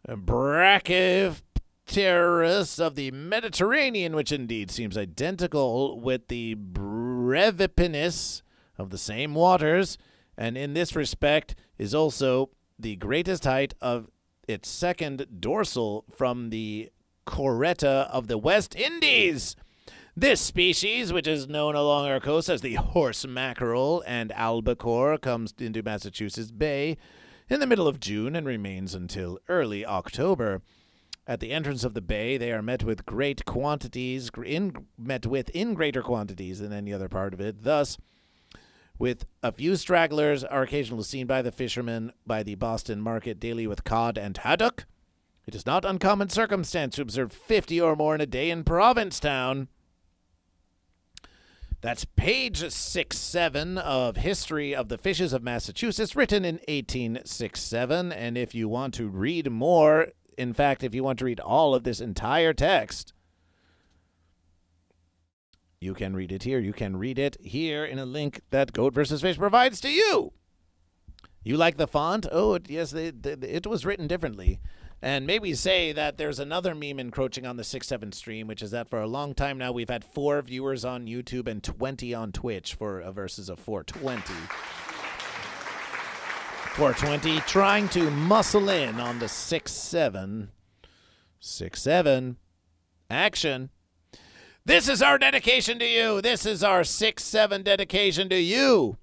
Brachypterus of the Mediterranean, which indeed seems identical with the Brevipennis of the same waters, and in this respect is also the greatest height of its second dorsal from the Coretta of the West Indies. This species, which is known along our coast as the horse mackerel and albacore, comes into Massachusetts Bay in the middle of June and remains until early October. At the entrance of the bay, they are met with greater quantities than any other part of it. Thus, with a few stragglers are occasionally seen by the fishermen by the Boston market daily with cod and haddock. It is not uncommon circumstance to observe 50 or more in a day in Provincetown. That's page 6-7 of History of the Fishes of Massachusetts, written in 1867. And if you want to read more, in fact, if you want to read all of this entire text, you can read it here. You can read it here in a link that Goat vs. Fish provides to you. You like the font? Oh, yes, it was written differently. And maybe say that there's another meme encroaching on the 6-7 stream, which is that for a long time now we've had 4 viewers on YouTube and 20 on Twitch for a versus of 420. 420 trying to muscle in on the 6-7. 6-7. Action. This is our dedication to you. This is our 6-7 dedication to you.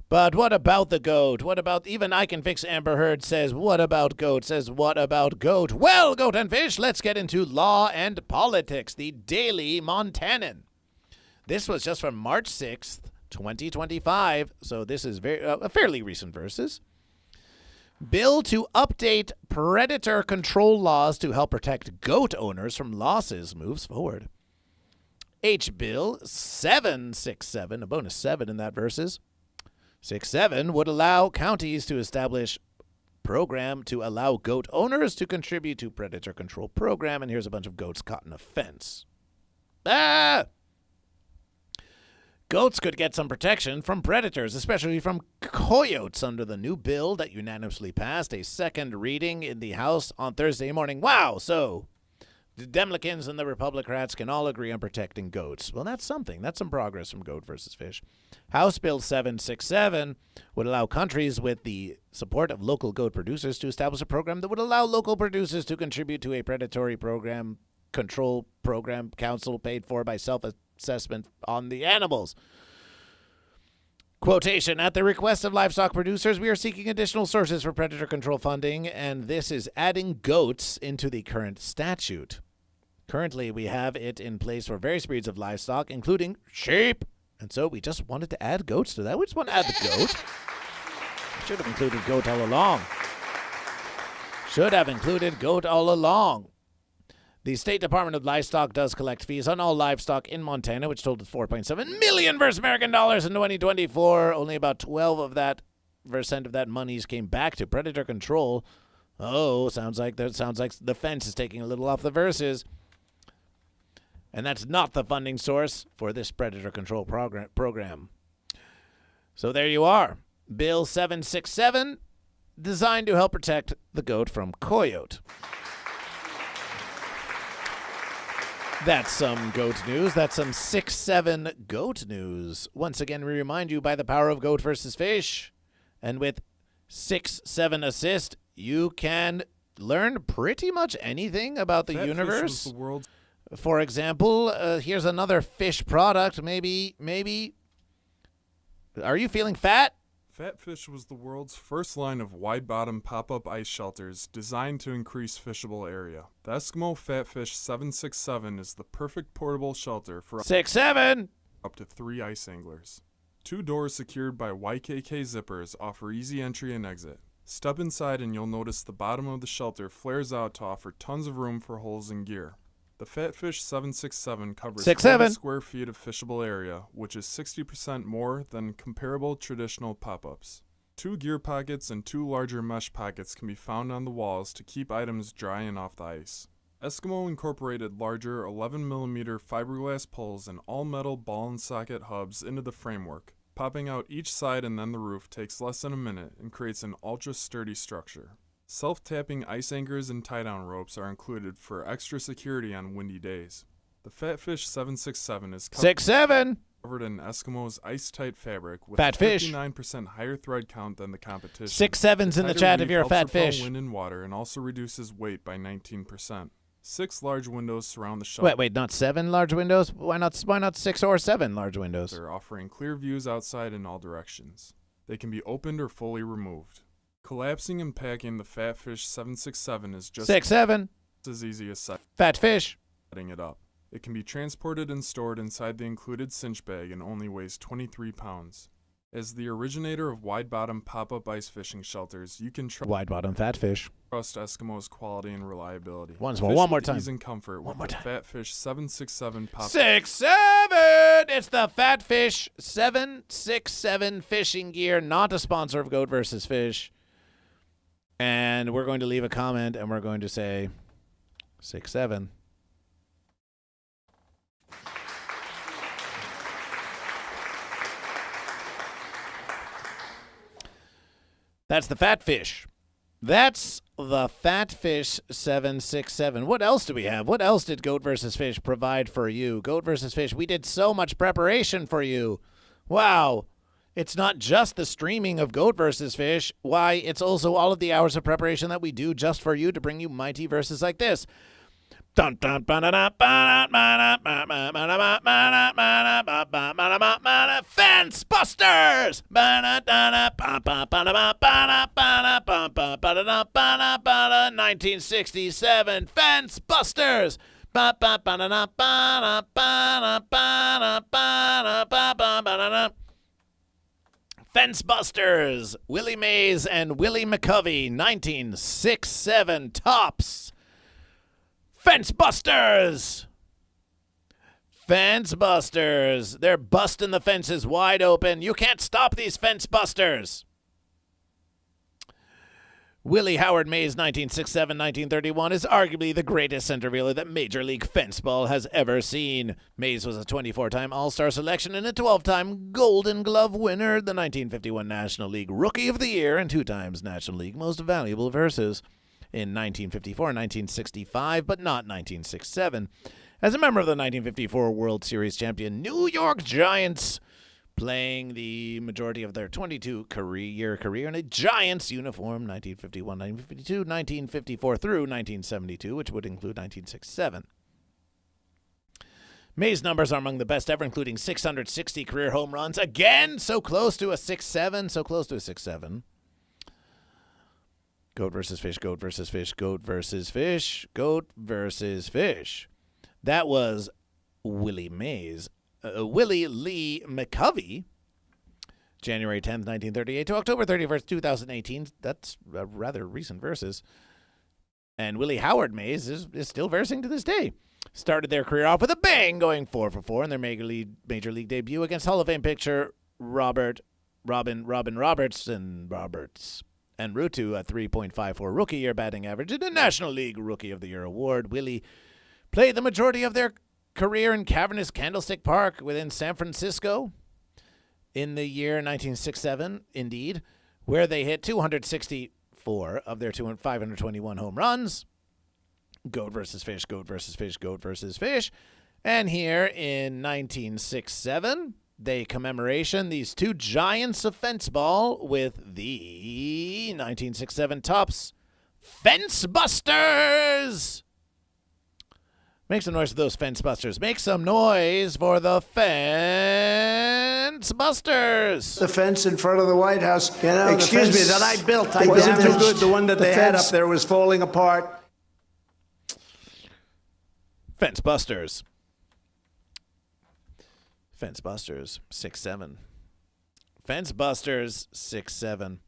But what about the goat? What about, even I Can Fix Amber Heard says, what about goat? Says, what about goat? Well, Goat and Fish, let's get into law and politics. The Daily Montanan. This was just from March 6th, 2025. So this is fairly recent verses. Bill to update predator control laws to help protect goat owners from losses moves forward. H. Bill 767, a bonus 7 in that verses. 6.7 would allow counties to establish program to allow goat owners to contribute to predator control program. And here's a bunch of goats caught in a fence. Goats could get some protection from predators, especially from coyotes, under the new bill that unanimously passed a second reading in the House on Thursday morning. Wow, so the Demlicans and the Republicans can all agree on protecting goats. Well, that's something. That's some progress from GoatVsFish. House Bill 767 would allow countries with the support of local goat producers to establish a program that would allow local producers to contribute to a predatory program, control program council paid for by self-assessment on the animals. Quotation, at the request of livestock producers, we are seeking additional sources for predator control funding, and this is adding goats into the current statute. Currently, we have it in place for various breeds of livestock, including sheep. And so we just wanted to add goats to that. We just want to add the goat. Should have included goat all along. Should have included goat all along. The State Department of Livestock does collect fees on all livestock in Montana, which totaled $4.7 million versus American dollars in 2024. Only about 12% of that monies came back to predator control. Oh, sounds like the fence is taking a little off the verses. And that's not the funding source for this predator control program. So there you are. Bill 767, designed to help protect the goat from coyote. That's some goat news. That's some 6-7 goat news. Once again, we remind you by the power of GoatVsFish. And with 6-7 assist, you can learn pretty much anything about the universe. For example, here's another fish product. Maybe. Are you feeling fat? Fatfish was the world's first line of wide-bottom pop-up ice shelters designed to increase fishable area. The Eskimo Fatfish 767 is the perfect portable shelter for 6-7 up to 3 ice anglers. 2 doors secured by YKK zippers offer easy entry and exit. Step inside and you'll notice the bottom of the shelter flares out to offer tons of room for holes and gear. The Fatfish 767 covers 40 square feet of fishable area, which is 60% more than comparable traditional pop-ups. 2 gear pockets and 2 larger mesh pockets can be found on the walls to keep items dry and off the ice. Eskimo incorporated larger 11mm fiberglass poles and all-metal ball and socket hubs into the framework. Popping out each side and then the roof takes less than a minute and creates an ultra-sturdy structure. Self-tapping ice anchors and tie-down ropes are included for extra security on windy days. The Fatfish 767 is covered in Eskimo's ice-tight fabric with a 59% higher thread count than the competition. 6-7's in the chat if you're a fat fish. Wind and water and also reduces weight by 19%. 6 large windows surround the shelter. Wait, not 7 large windows? Why not 6 or 7 large windows? They're offering clear views outside in all directions. They can be opened or fully removed. Collapsing and packing the Fatfish 767 is just 6-7 as easy as Fatfish setting it up. It can be transported and stored inside the included cinch bag and only weighs 23 pounds. As the originator of wide-bottom pop-up ice fishing shelters, you can trust wide-bottom Fatfish. Trust Eskimo's quality and reliability. One more time. Ease and comfort with the Fatfish 767 pop-up. 6-7. It's the Fatfish 767 fishing gear, not a sponsor of GoatVsFish. And we're going to leave a comment and we're going to say 6-7. That's the Fatfish. That's the Fatfish 767. What else do we have? What else did GoatVsFish provide for you? GoatVsFish, we did so much preparation for you. Wow. It's not just the streaming of GoatVsFish. Why, it's also all of the hours of preparation that we do just for you to bring you mighty verses like this. Fence Busters! 1967 Fence Busters! Fence Busters, Willie Mays and Willie McCovey, 1967 tops. Fence Busters! Fence busters. They're busting the fences wide open. You can't stop these fence busters. Willie Howard Mays, 1967-1931, is arguably the greatest center fielder that Major League Fenceball has ever seen. Mays was a 24-time All-Star selection and a 12-time Golden Glove winner, the 1951 National League Rookie of the Year, and 2 times National League Most Valuable Versus in 1954 and 1965, but not 1967. As a member of the 1954 World Series champion New York Giants, playing the majority of their 22-year career in a Giants uniform, 1951, 1952, 1954 through 1972, which would include 1967. Mays' numbers are among the best ever, including 660 career home runs. Again, so close to a 6-7, so close to a 6-7. Goat versus fish, goat versus fish, goat versus fish, goat versus fish. That was Willie Mays. Willie Lee McCovey, January 10th, 1938 to October 31st, 2018. That's a rather recent verses. And Willie Howard Mays is still versing to this day. Started their career off with a bang, going 4 for 4 in their major league debut against Hall of Fame pitcher Robin Roberts, and route to a 3.54 rookie year batting average and a National League Rookie of the Year award. Willie played the majority of their career in cavernous Candlestick Park within San Francisco in the year 1967, indeed, where they hit 264 of their 521 home runs. Goat versus fish, goat versus fish, goat versus fish. And here in 1967, they commemoration these 2 giants of fence ball with the 1967 Topps Fence Busters. Make some noise for those fence busters. Make some noise for the fence busters. The fence in front of the White House. You know, excuse me, that I built. I wasn't too good. The one that they had up there was falling apart. Fence busters. Fence busters 6-7. Fence busters 6-7.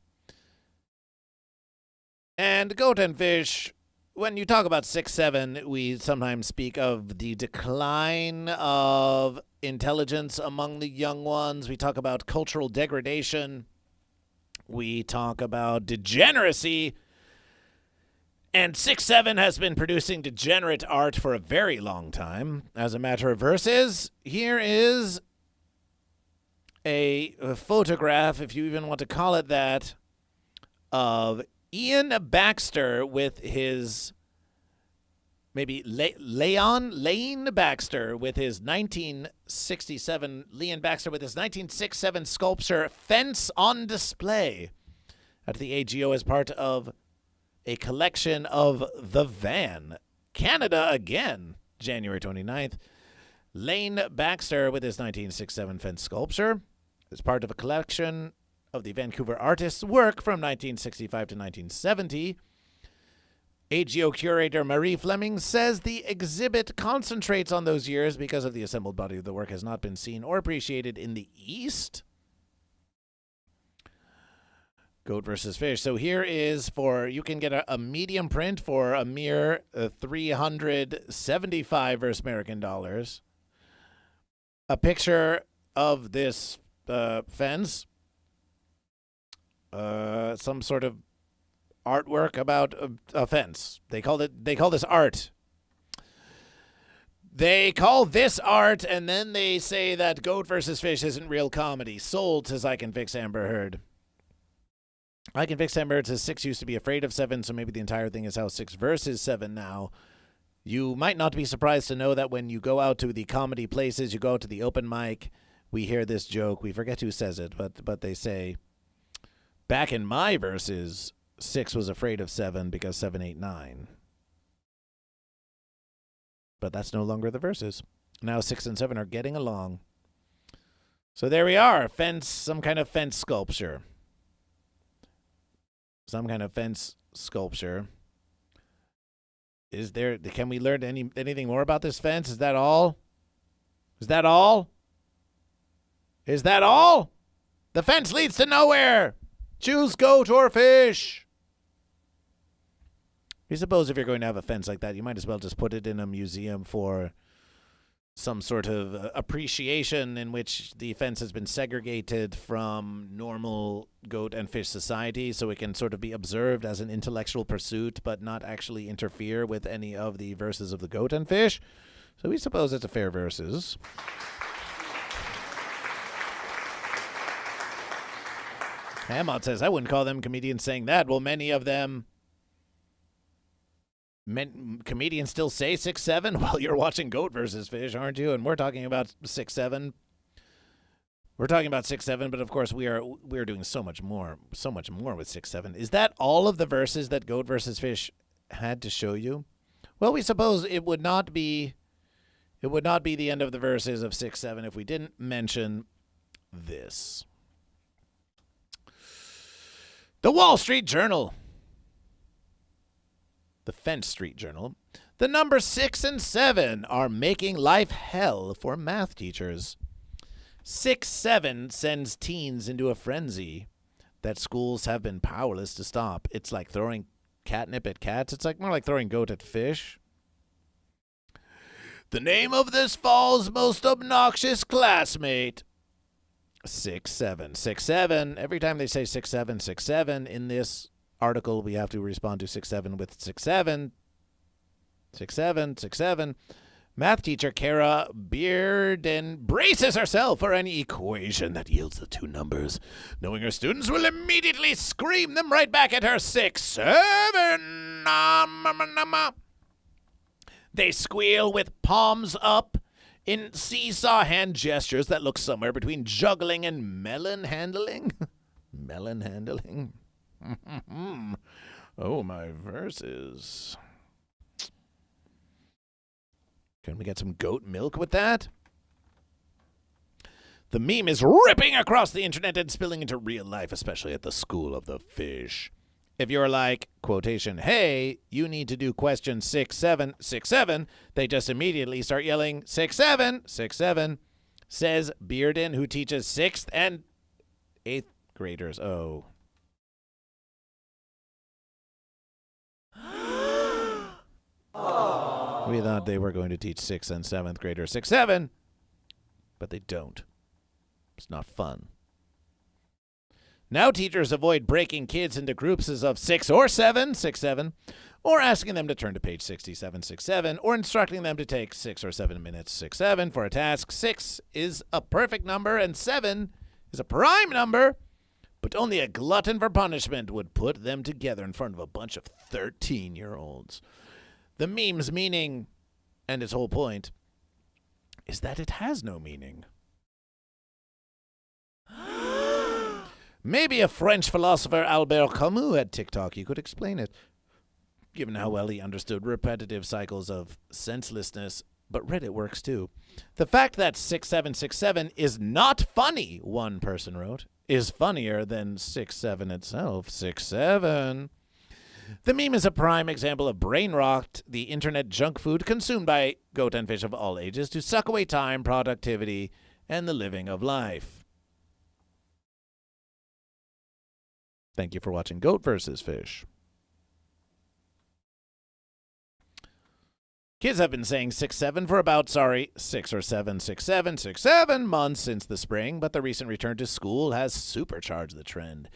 And goat and fish. When you talk about 6-7, we sometimes speak of the decline of intelligence among the young ones. We talk about cultural degradation. We talk about degeneracy. And 6-7 has been producing degenerate art for a very long time. As a matter of verses, here is a photograph, if you even want to call it that, of Ian Baxter with his, maybe Lane Baxter with his 1967, Leon Baxter with his 1967 sculpture Fence on Display at the AGO as part of a collection of The Van. Canada again, January 29th. Lane Baxter with his 1967 fence sculpture as part of a collection of the Vancouver artist's work from 1965 to 1970. AGO curator Marie Fleming says the exhibit concentrates on those years because of the assembled body of the work has not been seen or appreciated in the East. Goat versus fish. So here is you can get a medium print for a mere $375 versus American dollars. A picture of this fence. Some sort of artwork about a fence. They call this art. They call this art, and then they say that Goat versus Fish isn't real comedy. Sold, says I Can Fix Amber Heard. I Can Fix Amber Heard says 6 used to be afraid of 7, so maybe the entire thing is how 6 versus 7 now. You might not be surprised to know that when you go out to the comedy places, you go out to the open mic, we hear this joke. We forget who says it, but they say, back in my verses, 6 was afraid of 7 because 7 ate 9. But that's no longer the verses. Now 6 and 7 are getting along. So there we are. Some kind of fence sculpture. Can we learn anything more about this fence? Is that all? The fence leads to nowhere. Choose goat or fish. I suppose if you're going to have a fence like that, you might as well just put it in a museum for some sort of appreciation in which the fence has been segregated from normal goat and fish society, so it can sort of be observed as an intellectual pursuit but not actually interfere with any of the verses of the goat and fish. So we suppose it's a fair versus. Hammond says, I wouldn't call them comedians saying that. Well, many of them... comedians still say 6'7"? Well, you're watching Goat versus Fish, aren't you? And we're talking about 6'7". We're talking about 6'7", but of course we are doing so much more with 6'7". Is that all of the verses that Goat versus Fish had to show you? Well, we suppose it would not be the end of the verses of 6'7" if we didn't mention this. The Wall Street Journal. The Fence Street Journal. The number 6 and 7 are making life hell for math teachers. 6-7 sends teens into a frenzy that schools have been powerless to stop. It's like throwing catnip at cats. It's like more like throwing goat at fish. The name of this fall's most obnoxious classmate. 6-7. 6-7. Every time they say 6-7, 6-7 in this article, we have to respond to 6-7 with 6-7. 6-7, 6-7. Math teacher Kara Bearden braces herself for any equation that yields the two numbers, knowing her students will immediately scream them right back at her. 6-7. They squeal with palms up in seesaw hand gestures that look somewhere between juggling and melon handling. Melon handling. Oh, my verses. Can we get some goat milk with that? The meme is ripping across the internet and spilling into real life, especially at the School of the Fish. If you're like, quotation, hey, you need to do question 6-7, 6-7, they just immediately start yelling 6-7, 6-7, says Bearden, who teaches 6th and 8th graders. Oh. We thought they were going to teach 6th and 7th graders 6-7, but they don't. It's not fun. Now teachers avoid breaking kids into groups of 6 or 7, 6-7, or asking them to turn to page 67, 6-7, or instructing them to take 6 or 7 minutes 6-7 for a task. 6 is a perfect number and 7 is a prime number, but only a glutton for punishment would put them together in front of a bunch of 13-year-olds. The meme's meaning, and its whole point, is that it has no meaning. Maybe a French philosopher, Albert Camus, had TikTok. You could explain it, given how well he understood repetitive cycles of senselessness. But Reddit works too. The fact that 6-7-6-7 is not funny, one person wrote, is funnier than 6-7 itself. 6-7. The meme is a prime example of brain rot, the internet junk food consumed by goat and fish of all ages to suck away time, productivity, and the living of life. Thank you for watching Goat versus Fish. Kids have been saying 6-7 for about, 6 or 7, 6-7, 6-7 months since the spring, but the recent return to school has supercharged the trend.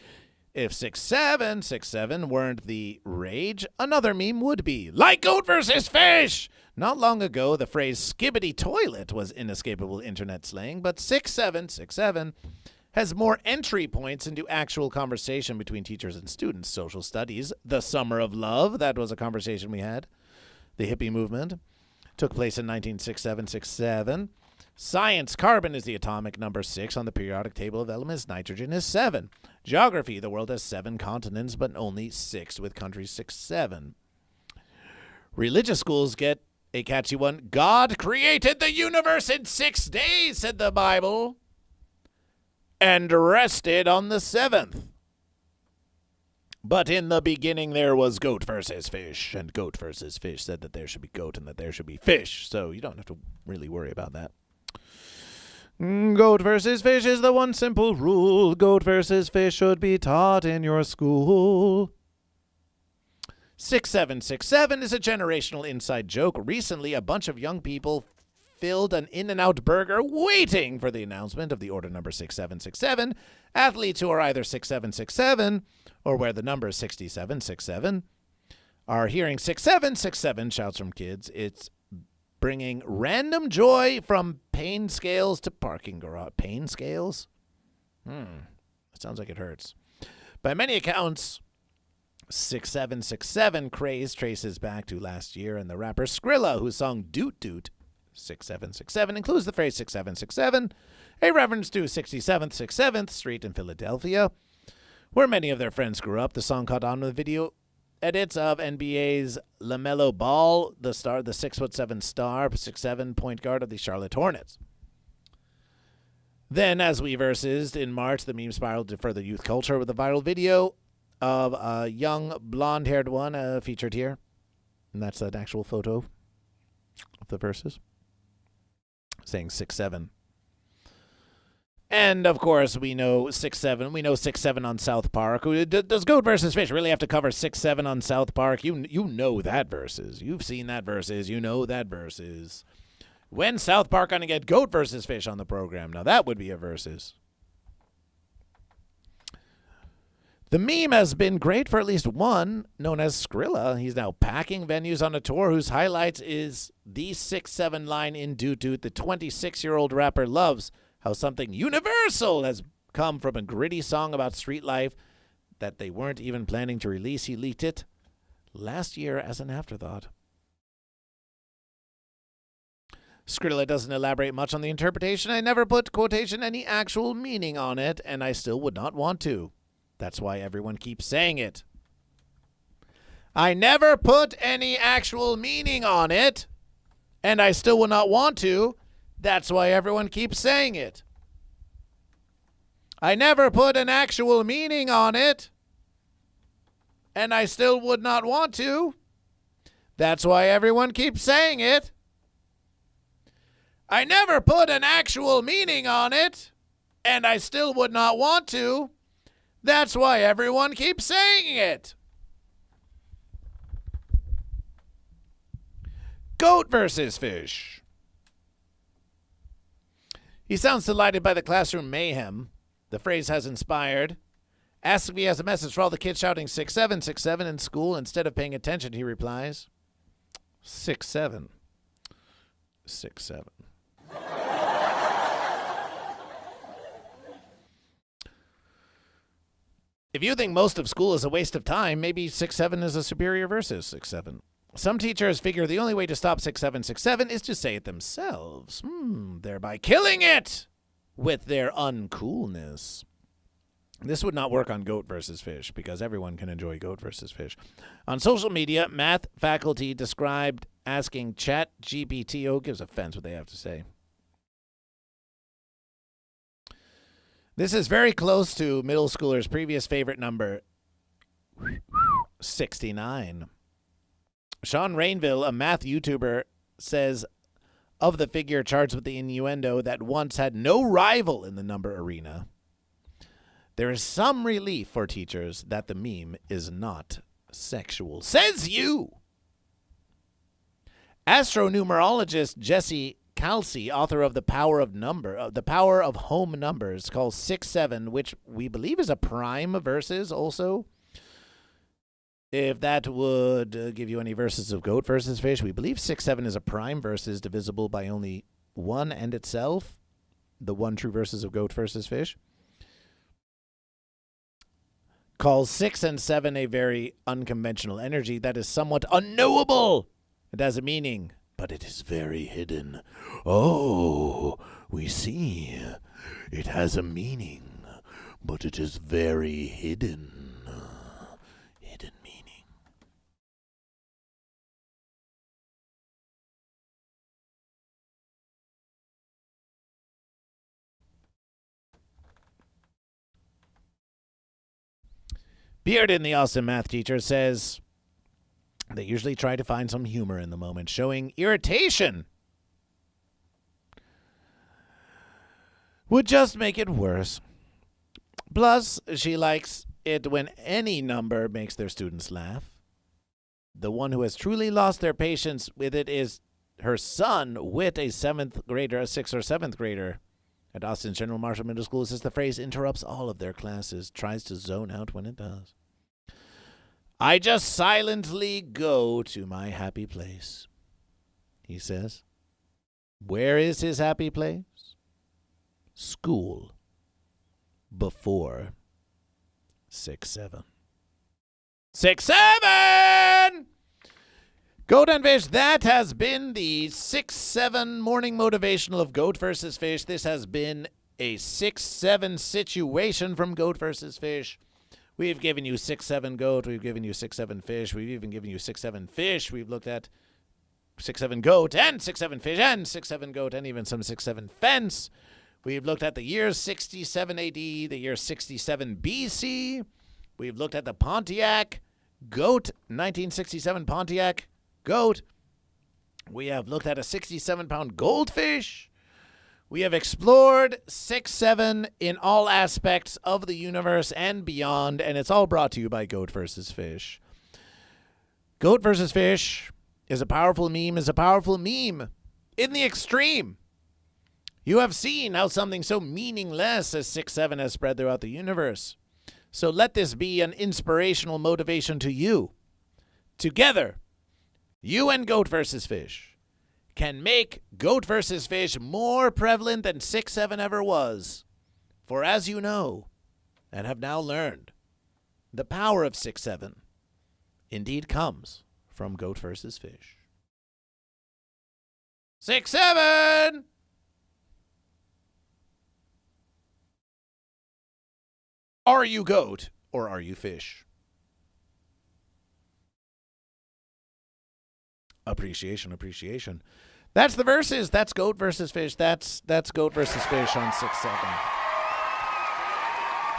If 6-7, 6-7 weren't the rage, another meme would be. Like Goat versus Fish! Not long ago, the phrase skibbity toilet was inescapable internet slang, but 6-7, 6-7 has more entry points into actual conversation between teachers and students. Social studies, the summer of love, that was a conversation we had. The hippie movement took place in 1967. Science, carbon is the atomic number 6 on the periodic table of elements. Nitrogen is 7. Geography, the world has 7 continents, but only 6 with countries 6-7. Religious schools get a catchy one. God created the universe in 6 days, said the Bible, and rested on the 7th. But in the beginning there was goat versus fish, and goat versus fish said that there should be goat and that there should be fish, so you don't have to really worry about that. Goat versus fish is the one simple rule. Goat versus fish should be taught in your school. 6-7-6-7 is a generational inside joke. Recently, a bunch of young people filled an In-N-Out burger waiting for the announcement of the order number 6767. Athletes who are either 6767 or where the number is 6767 are hearing 6767 shouts from kids. It's bringing random joy from pain scales to parking garage. Pain scales? It sounds like it hurts. By many accounts, 6767 craze traces back to last year, and the rapper Skrilla, whose song Doot Doot 6767 includes the phrase 6767, a reference to 67th Street in Philadelphia, where many of their friends grew up. The song caught on with video edits of NBA's LaMelo Ball, the 6'7" star, 6'7" point guard of the Charlotte Hornets. Then, as we versed in March, the meme spiraled to further youth culture with a viral video of a young blonde-haired one featured here. And that's an actual photo of the verses saying 6'7". And, of course, we know 6'7". We know 6'7" on South Park. Does GoatVsFish really have to cover 6'7" on South Park? You know that verses. You've seen that verses. You know that verses. When's South Park going to get GoatVsFish on the program? Now, that would be a versus. The meme has been great for at least one, known as Skrilla. He's now packing venues on a tour whose highlights is the 6'7" line in Doot Doot. The 26-year-old rapper loves how something universal has come from a gritty song about street life that they weren't even planning to release. He leaked it last year as an afterthought. Skrilla doesn't elaborate much on the interpretation. I never put quotation any actual meaning on it, and I still would not want to. That's why everyone keeps saying it. I never put any actual meaning on it, and I still would not want to. That's why everyone keeps saying it. I never put an actual meaning on it, and I still would not want to. That's why everyone keeps saying it. I never put an actual meaning on it, and I still would not want to. That's why everyone keeps saying it. GoatVsFish. He sounds delighted by the classroom mayhem the phrase has inspired. Asks if he has a message for all the kids shouting 6767 in school. Instead of paying attention, he replies, 67. 67. If you think most of school is a waste of time, maybe 6'7" is a superior versus 6'7". Some teachers figure the only way to stop 6767 is to say it themselves, thereby killing it with their uncoolness. This would not work on GoatVsFish because everyone can enjoy GoatVsFish. On social media, math faculty described asking ChatGPT, who gives offense what they have to say. This is very close to middle schoolers' previous favorite number, 69. Sean Rainville, a math YouTuber, says of the figure charged with the innuendo that once had no rival in the number arena, there is some relief for teachers that the meme is not sexual. Says you! Astronumerologist Jesse Calci, author of The Power of Home Numbers, calls 6'7", which we believe is a prime versus also. If that would give you any verses of GoatVsFish, we believe 6'7" is a prime versus divisible by only one and itself. The one true verses of GoatVsFish. Calls 6 and 7 a very unconventional energy that is somewhat unknowable. It has a meaning, but it is very hidden. Oh, we see. It has a meaning, but it is very hidden. Hidden meaning. Bearden, the awesome math teacher, says they usually try to find some humor in the moment, showing irritation would just make it worse. Plus, she likes it when any number makes their students laugh. The one who has truly lost their patience with it is her son, Whit, a 7th grader, a 6th or 7th grader at Austin's General Marshall Middle School, says the phrase interrupts all of their classes, tries to zone out when it does. I just silently go to my happy place, he says. Where is his happy place? School. Before 6-7. 6-7! Goat and Fish, that has been the 6-7 morning motivational of Goat vs. Fish. This has been a 6-7 situation from Goat vs. Fish. We've given you 6-7 goat. We've given you 6-7 fish. We've even given you 6-7 fish. We've looked at 6-7 goat and 6-7 fish and 6-7 goat and even some 6-7 fence. We've looked at the year 67 AD, the year 67 BC. We've looked at the Pontiac goat, 1967 Pontiac goat. We have looked at a 67-pound goldfish. We have explored 6-7 in all aspects of the universe and beyond, and it's all brought to you by Goat vs. Fish. Goat vs. Fish is a powerful meme in the extreme. You have seen how something so meaningless as 6-7 has spread throughout the universe. So let this be an inspirational motivation to you. Together, you and Goat vs. Fish can make Goat vs. Fish more prevalent than 6-7 ever was. For as you know, and have now learned, the power of 6-7 indeed comes from Goat vs. Fish. 6-7! Are you goat or are you fish? Appreciation. That's the verses. That's Goat vs. Fish. That's Goat vs. Fish on 6-7.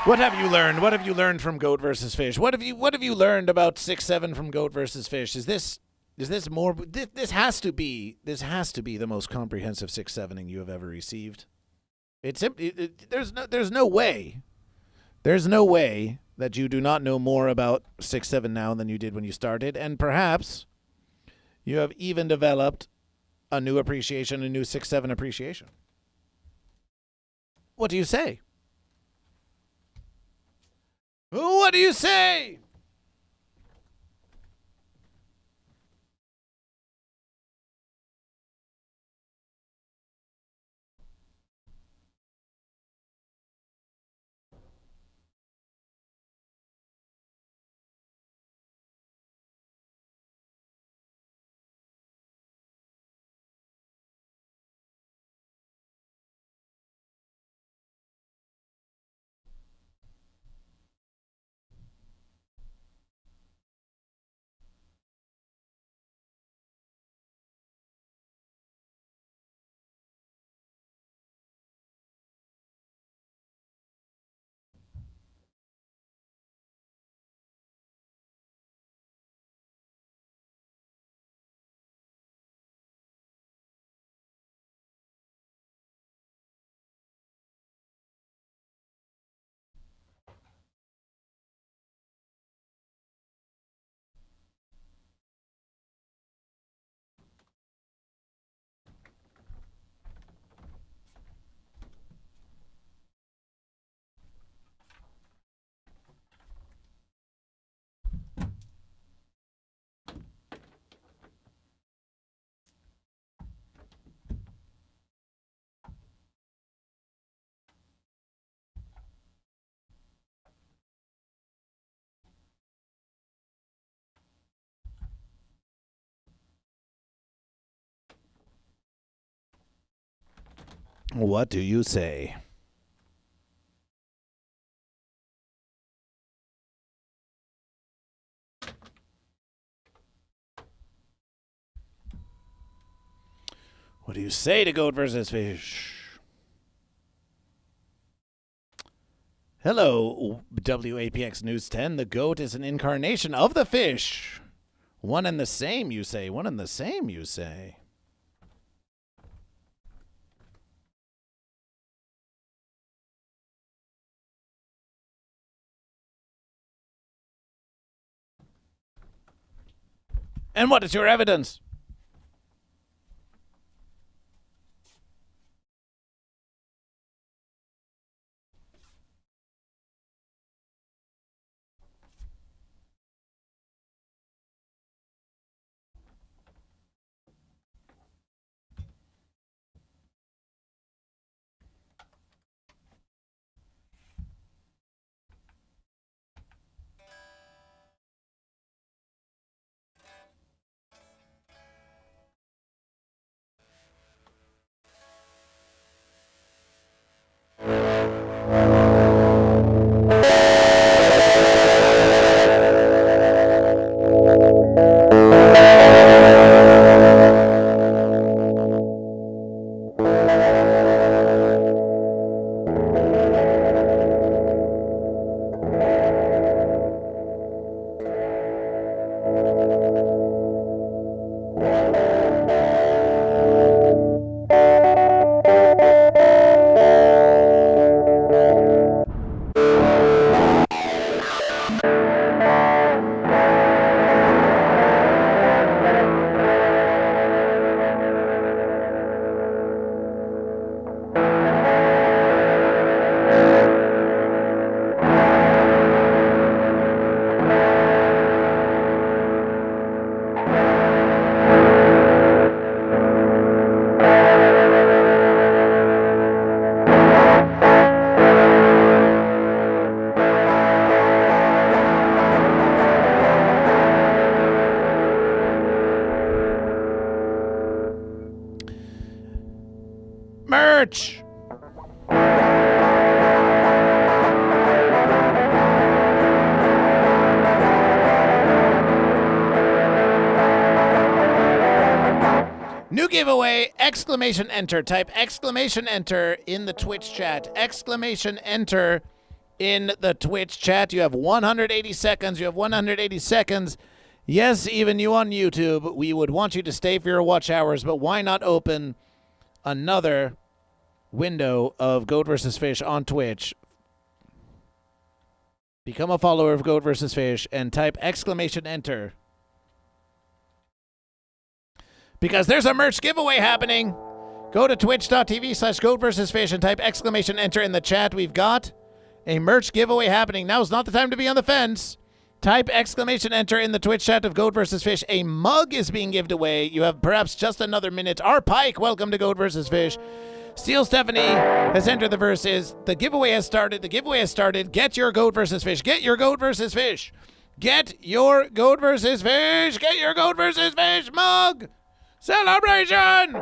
What have you learned? What have you learned from Goat vs. Fish? What have you learned about 6-7 from Goat vs. Fish? Is this more? This has to be the most comprehensive 6-7ing you have ever received. There's no way. There's no way that you do not know more about 6-7 now than you did when you started, and perhaps you have even developed a new appreciation, a new 6-7 appreciation. What do you say? What do you say? What do you say? What do you say to Goat vs. Fish? Hello, WAPX News 10. The goat is an incarnation of the fish. One and the same, you say. One and the same, you say. And what is your evidence? merch. New giveaway, exclamation enter. Type exclamation enter in the Twitch chat. Exclamation enter in the Twitch chat. You have 180 seconds. You have 180 seconds. Yes, even you on YouTube, we would want you to stay for your watch hours, but why not open another window of Goat vs. Fish on Twitch? Become a follower of Goat vs. Fish and type exclamation enter. Because there's a merch giveaway happening. Go to twitch.tv/GoatVsFish and type exclamation enter in the chat. We've got a merch giveaway happening. Now's not the time to be on the fence. Type exclamation enter in the Twitch chat of Goat vs. Fish. A mug is being given away. You have perhaps just another minute. R. Pike, welcome to Goat vs. Fish. Steel Stephanie has entered the verses. The giveaway has started. The giveaway has started. Get your Goat vs. Fish. Get your Goat vs. Fish. Get your Goat vs. Fish. Get your Goat vs. Fish mug. Celebration!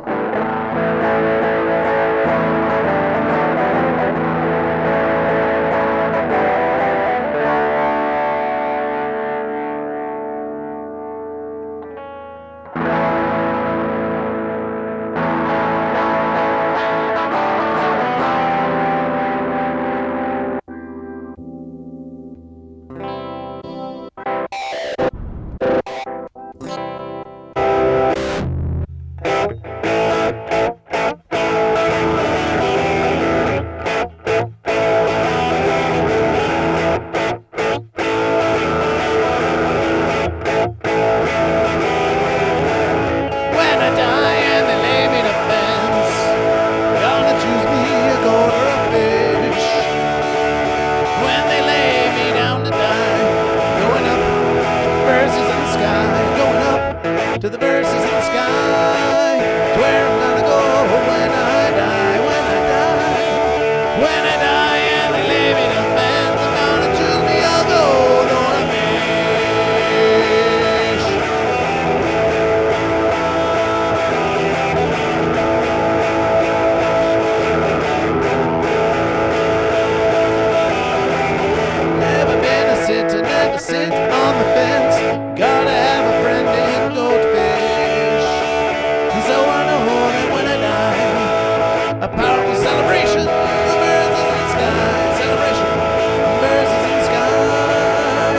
To the verses in the sky, to where I'm gonna go when I die, when I die. When I die and they lay me to fence, I'm gonna choose me a goat or a fish. Never been a sitter, never sit on the fence. Gotta have a friend in goat. A powerful celebration, the birds in the sky, celebration, the birds in the sky, where I'm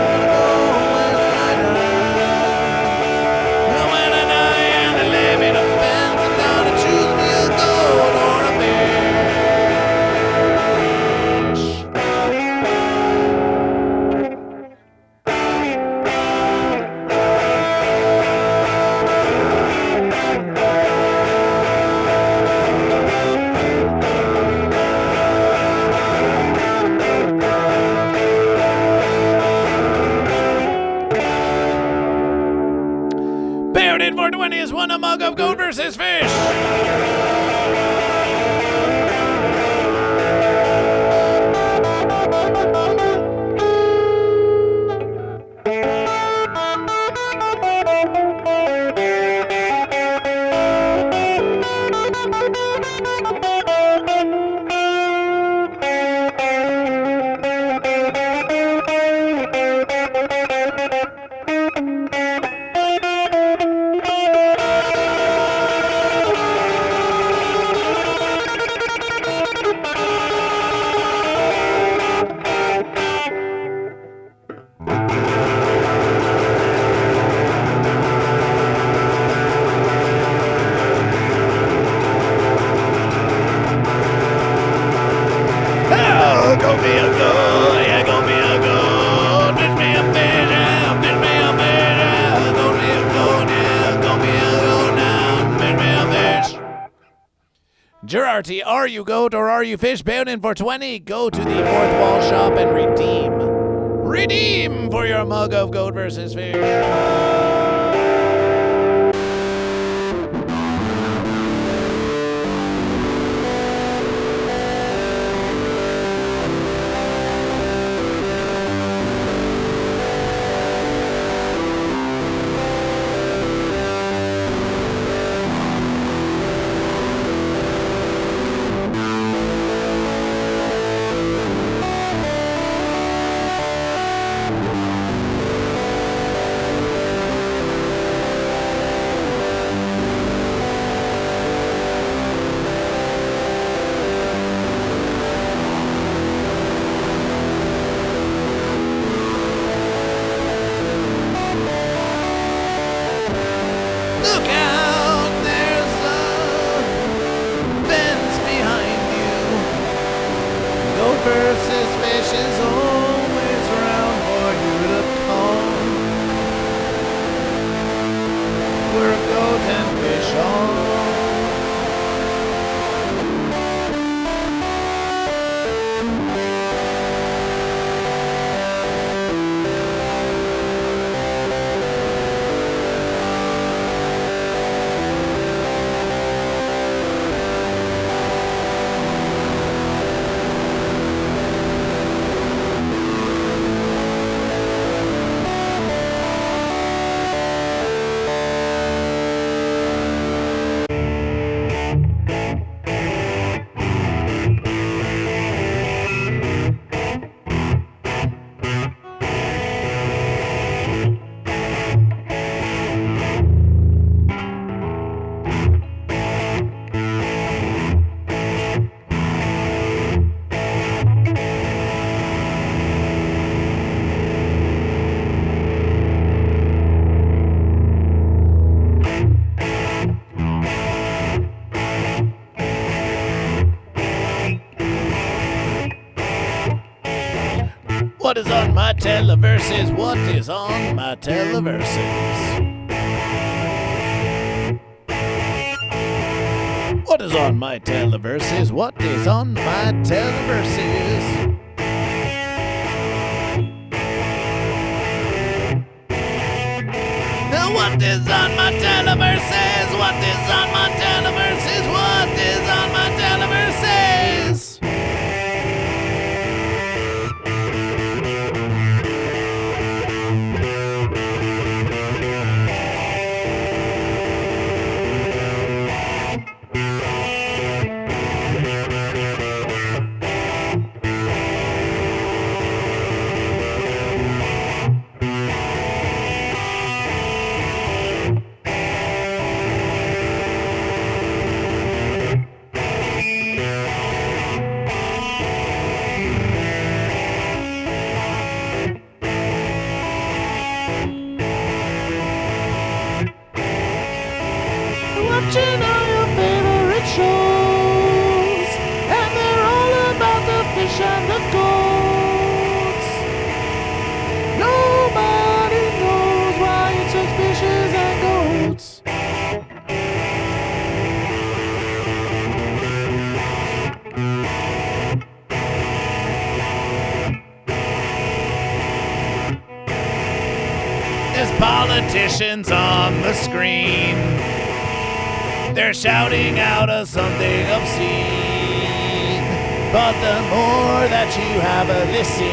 gonna go when I die. And when I die and they lay me to fence, I'm gonna choose me a goat or a Bayonet 420 has won a mug of Goat vs. Fish. Go be a goat, yeah, go be a goat. Fish me a fish, yeah, fish me a fish, yeah. Go be a goat, yeah, go be a goat now. Fish me a fish. Gerarty, are you goat or are you fish? Bound in for 20. Go to the fourth wall shop and redeem. Redeem for your mug of Goat vs. Fish. What is on my televerses? What is on my televerses? What is on my televerses? What is on my televerses? What is on my televerses? What is on my televerses? What is on my televerses? Watching all your favorite shows, and they're all about the fish and the goats. Nobody knows why it's just fishes and goats. There's politicians on the screen. They're shouting out of something obscene. But the more that you have a listen,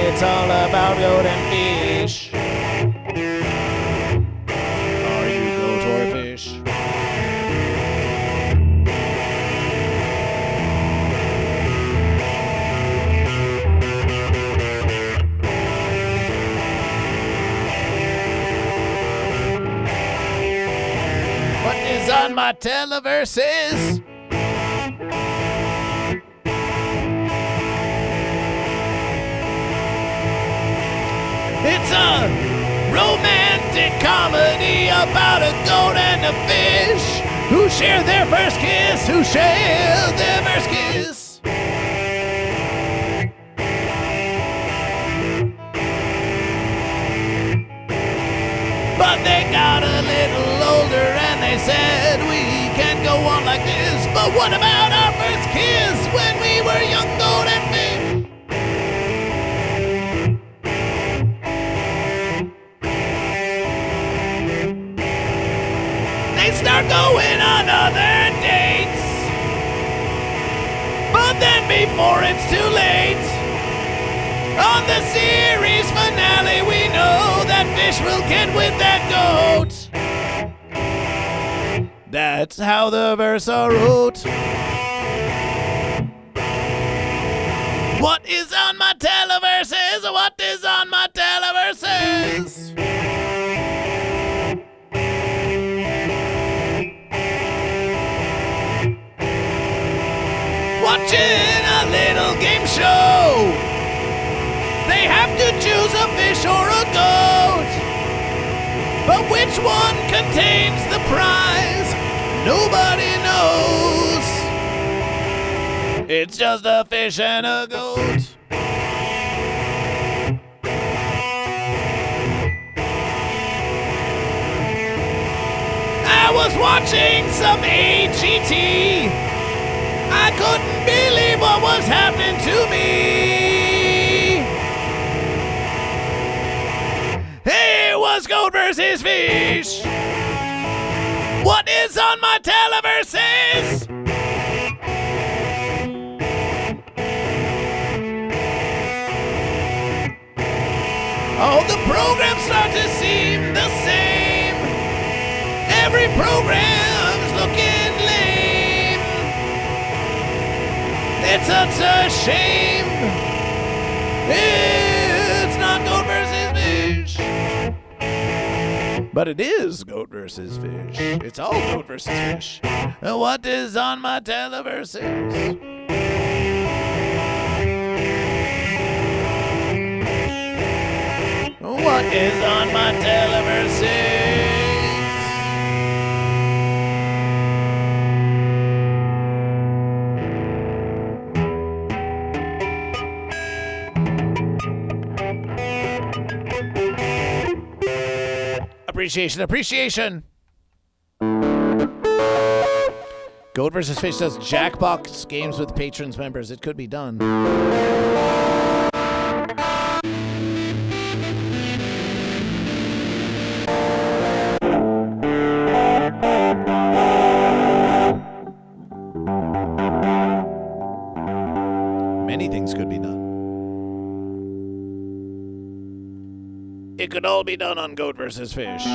it's all about goat and fish. Are you goat or fish? What is on my televerses? It's a romantic comedy about a goat and a fish who share their first kiss, who share their first kiss. But they got a little older and they said we can't go on like this. But what about our first kiss when we were young goat and fish? They start going on other dates, but then before it's too late, on the series finale we know that fish will get with that goat. That's how the verse are wrote. What is on my televerses? What is on my televerses? Watching a little game show. They have to choose a fish or a goat. But which one contains the prize? Nobody knows. It's just a fish and a goat. I was watching some AGT. I couldn't believe what was happening to me. Hey, it was goat versus fish. What is on my televerses? All the programs start to seem the same. Every program's looking lame. It's such a shame. It's not goat versus fish. But it is goat versus fish. It's all goat versus fish. What is on my televerses? What is on my televerses? Appreciation. Goat vs. Fish does Jackbox games with patrons members. It could be done. Many things could be done. It could all be done on Goat vs. Fish.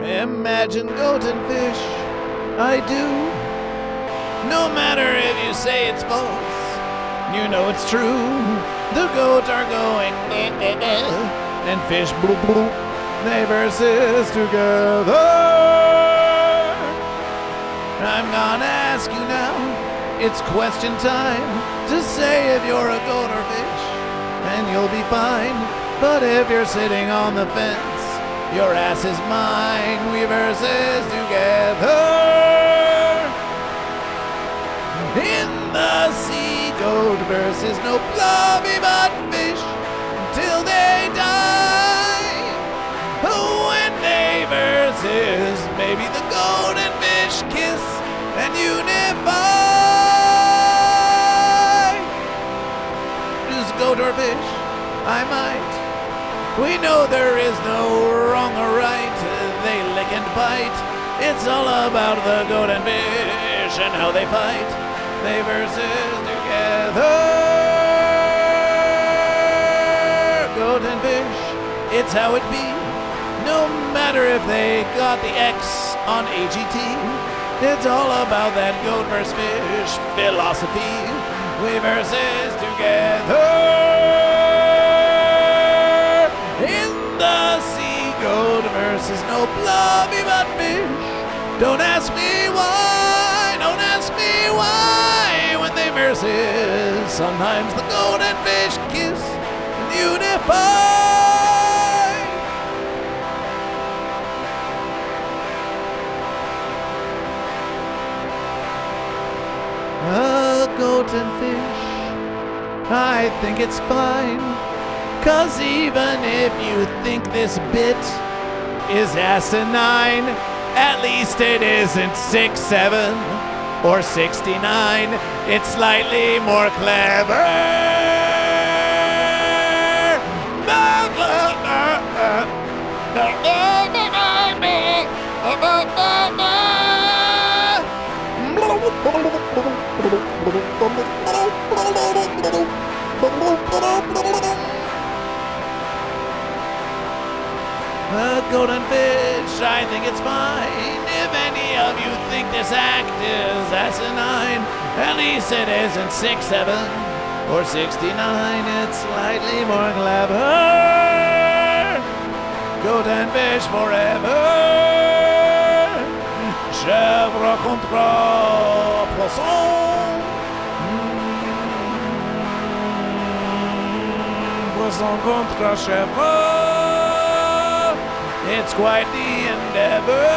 Imagine goat and fish, I do. No matter if you say it's false, you know it's true. The goat are going and fish bloop bloop. They versus together. I'm gonna ask you now, it's question time, to say if you're a goat or fish, and you'll be fine. But if you're sitting on the fence, your ass is mine, we versus together. In the sea, goat versus no blobby but fish until they die. When they versus, maybe the goat and fish kiss and unify. Just goat or fish, I might. We know there is no wrong or right, they lick and bite. It's all about the goat and fish and how they fight. They versus together. Goat and fish, it's how it be. No matter if they got the X on AGT. It's all about that goat versus fish philosophy. We versus together. In the sea, goat versus no blobby but fish. Don't ask me why, don't ask me why. When they versus, sometimes the goat and fish kiss and unify. Goat and fish, I think it's fine. 'Cause even if you think this bit is asinine, at least it isn't 6, 7, or 69. It's slightly more clever. Golden fish, I think it's fine. If any of you think this act is asinine, at least it isn't 6, 7, or 69. It's slightly more clever. Golden fish forever. Chèvre contre poisson. Poisson contre chèvre. It's quite the endeavor.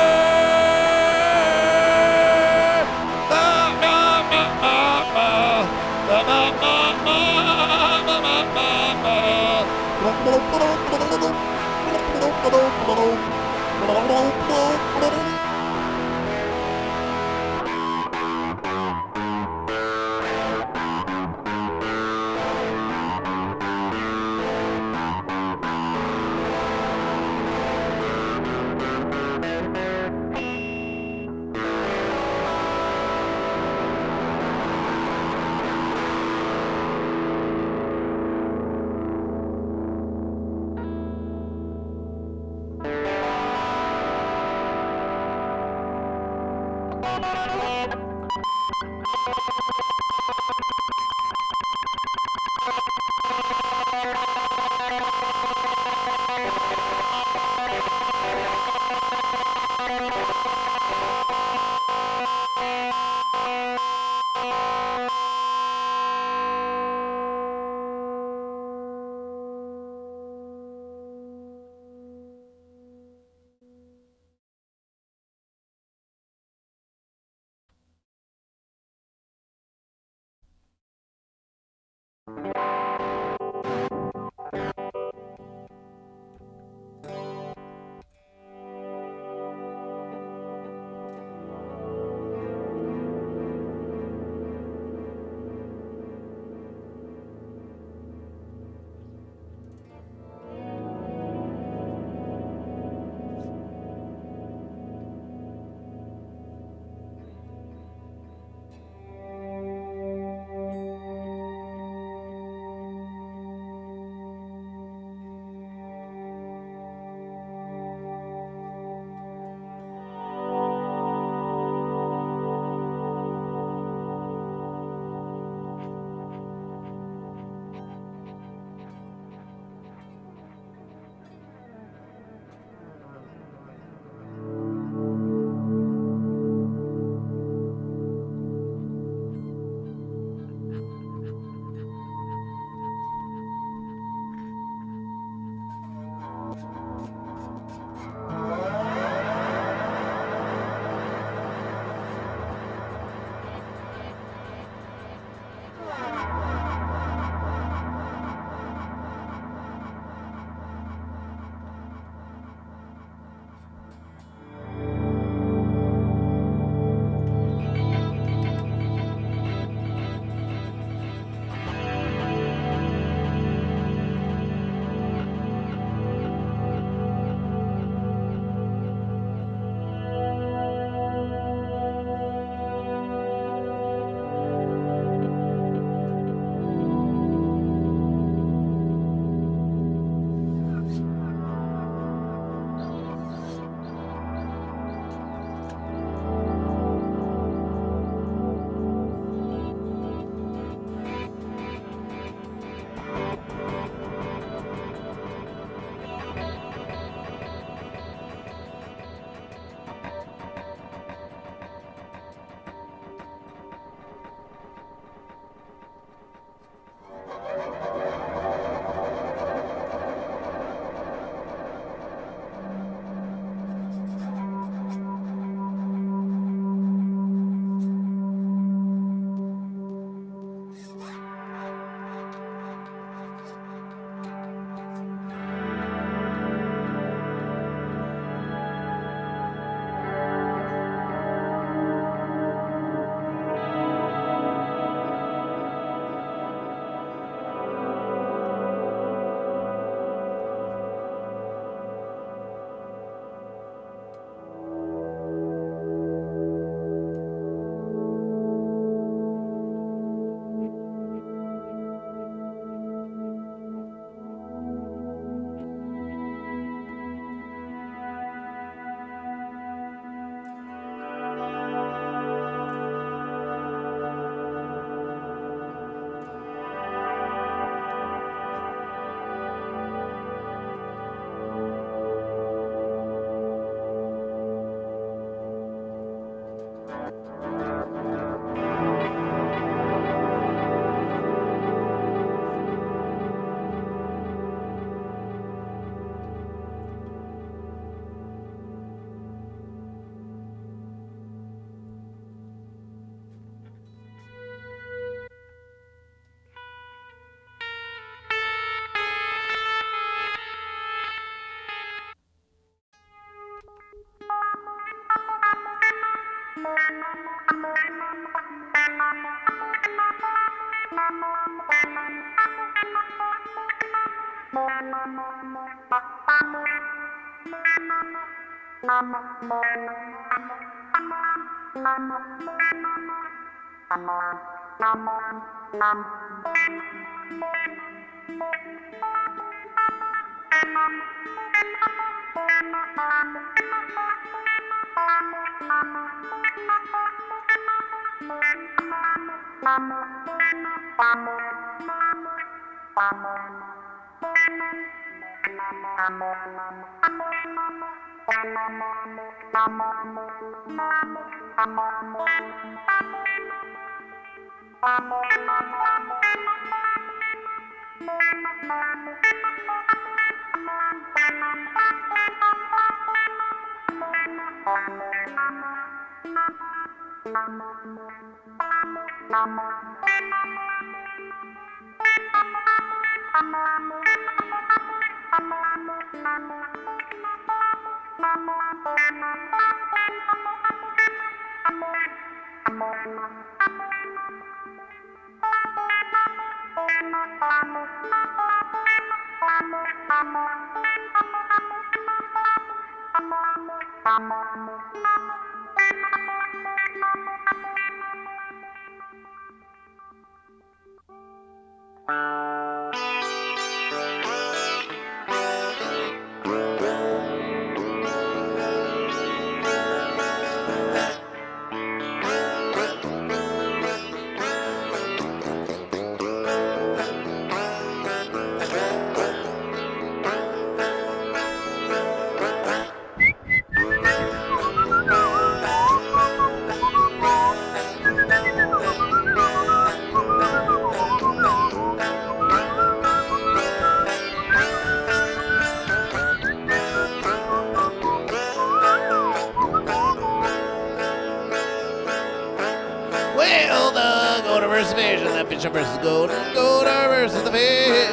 Well, the goat versus fish, and the fish versus goat. Goat versus the fish.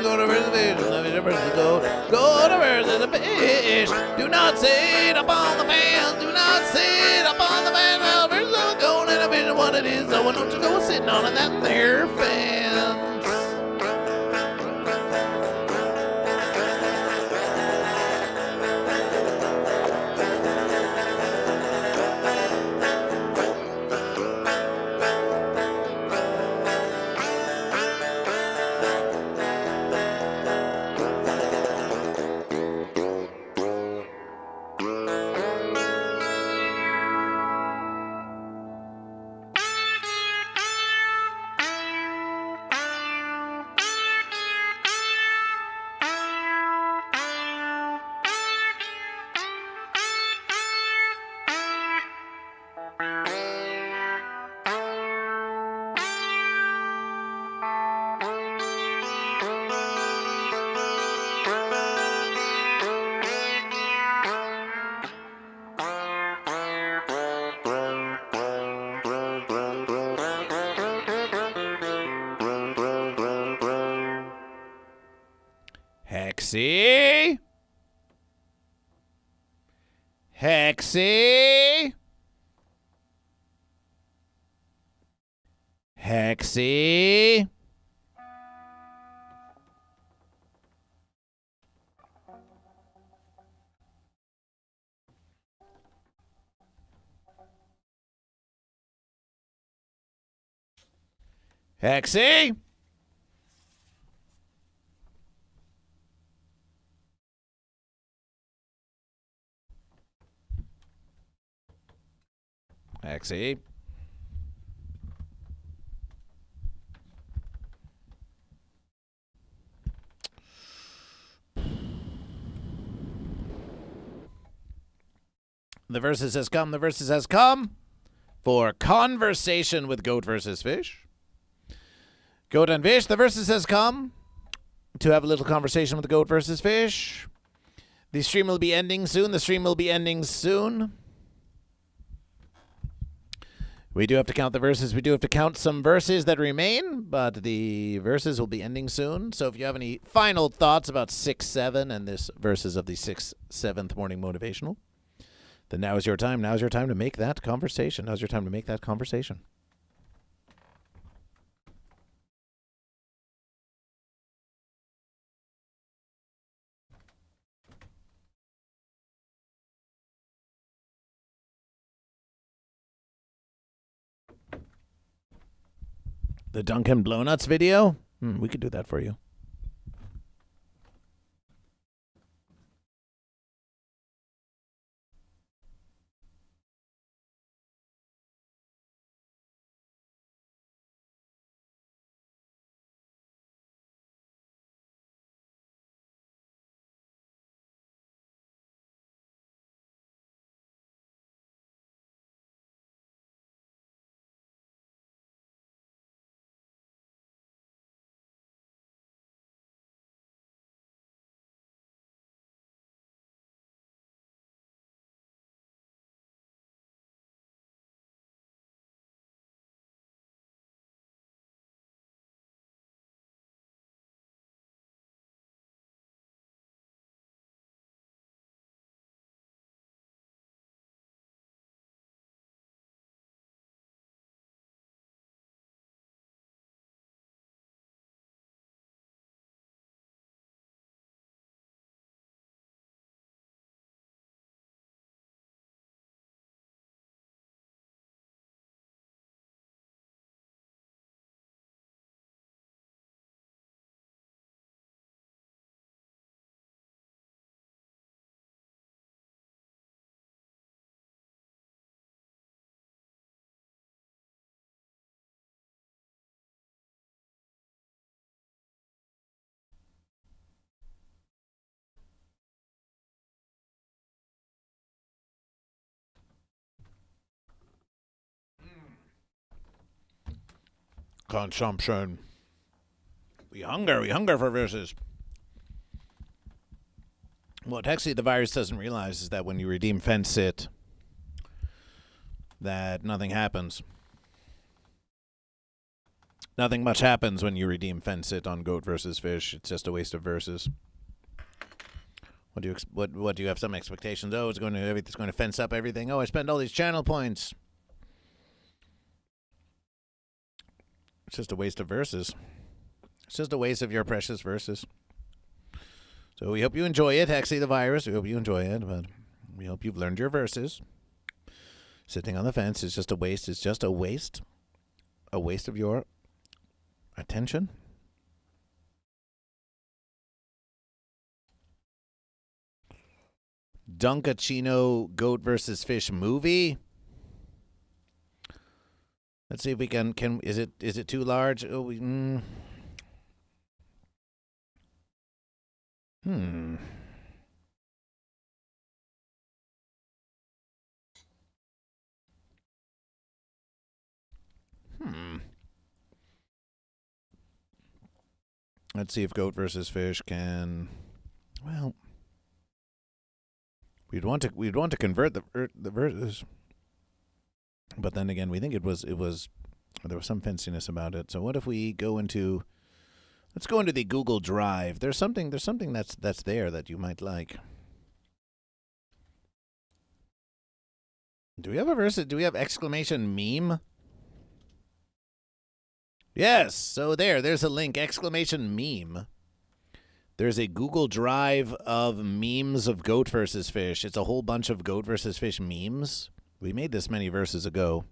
Goat versus the fish, and the fish versus the goat. Goat versus the fish. Do not sit up on the fence. Do not sit up on the fence. Well, versus the goat and the fish, what it is. So why don't you go sitting on that there fence? Hexy? Hexy? Hexy? Hexy? Hexy? The versus has come. The versus has come for conversation with Goat versus Fish. Goat and Fish, the versus has come to have a little conversation with the Goat versus Fish. The stream will be ending soon. The stream will be ending soon. We do have to count the verses. We do have to count some verses that remain, but the verses will be ending soon. So if you have any final thoughts about 6-7 and this verses of the 6th, 7th morning motivational, then now is your time. Now is your time to make that conversation. Now is your time to make that conversation. The Dunkin' Blownuts video? We could do that for you. consumption. We hunger for verses. What Hexy the Virus doesn't realize is that when you redeem Fence It, that nothing happens. Nothing much happens when you redeem Fence It on Goat versus Fish. It's just a waste of verses. What do you have some expectations? Oh, it's going to fence up everything. Oh, I spent all these channel points. It's just a waste of verses. It's just a waste of your precious verses. So we hope you enjoy it, Hexy the Virus. We hope you enjoy it, but we hope you've learned your verses. Sitting on the fence is just a waste. It's just a waste. A waste of your attention. Dunkachino Goat versus Fish movie. Let's see if we can is it too large? Oh, Let's see if Goat versus Fish can. Well, we'd want to convert the verses, but then again, we think it was there was some fenciness about it. So what if we go into? Let's go into the Google Drive. There's something that's there that you might like. Do we have a verse? Do we have exclamation meme? Yes. So there's a link, exclamation meme. There's a Google Drive of memes of Goat versus Fish. It's a whole bunch of Goat versus Fish memes. We made this many verses ago.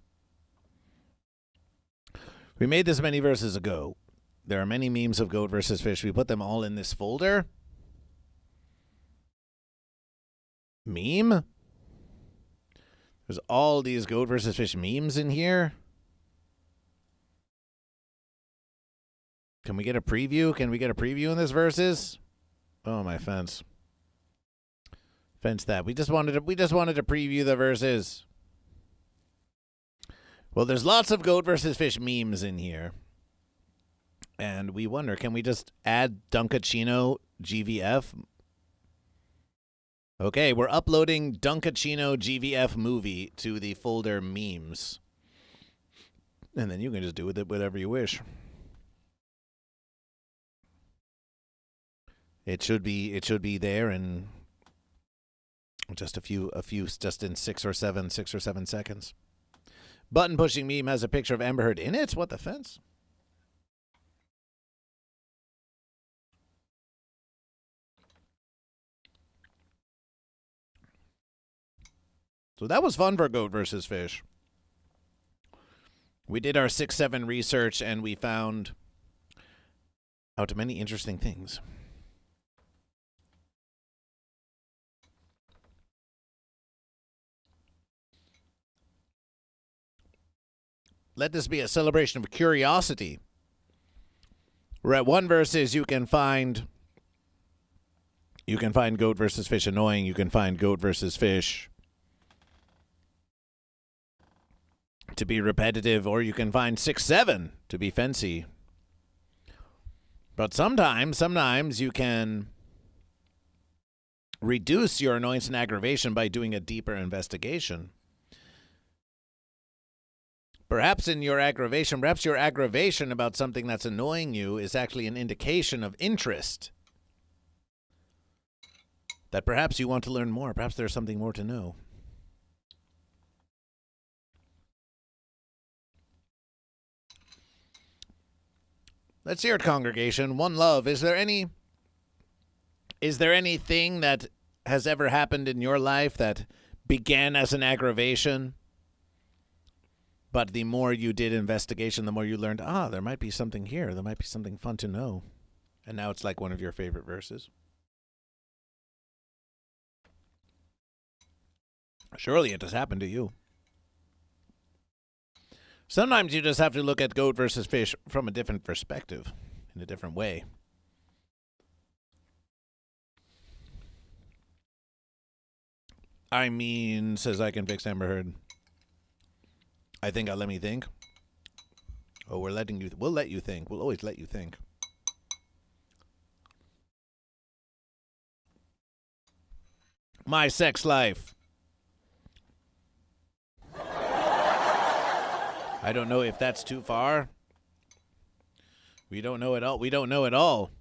There are many memes of Goat versus Fish. We put them all in this folder. Meme? There's all these Goat versus Fish memes in here. Can we get a preview? Can we get a preview in this verses? Oh, my fence. Fence that. We just wanted to preview the verses. Well, there's lots of Goat versus Fish memes in here. And we wonder, can we just add Dunkachino GVF? Okay, we're uploading Dunkachino GVF movie to the folder memes. And then you can just do with it whatever you wish. It should be there in just just in 6 or 7 seconds. Button pushing meme has a picture of Amber Heard in it. What the fence? So that was fun for Goat versus Fish. We did our 6-7 research and we found out many interesting things. Let this be a celebration of curiosity. We're at one versus you can find Goat versus Fish annoying. You can find Goat versus Fish to be repetitive, or you can find 6-7 to be fancy. But sometimes you can reduce your annoyance and aggravation by doing a deeper investigation. Perhaps your aggravation about something that's annoying you is actually an indication of interest. That perhaps you want to learn more. Perhaps there's something more to know. Let's hear it, congregation. One love. Is there anything that has ever happened in your life that began as an aggravation? But the more you did investigation, the more you learned, there might be something here. There might be something fun to know. And now it's like one of your favorite verses. Surely it has happened to you. Sometimes you just have to look at Goat versus Fish from a different perspective, in a different way. I mean, says I can fix Amber Heard. Let me think. Oh, we'll let you think. We'll always let you think. My sex life. I don't know if that's too far. We don't know it all. We don't know it all.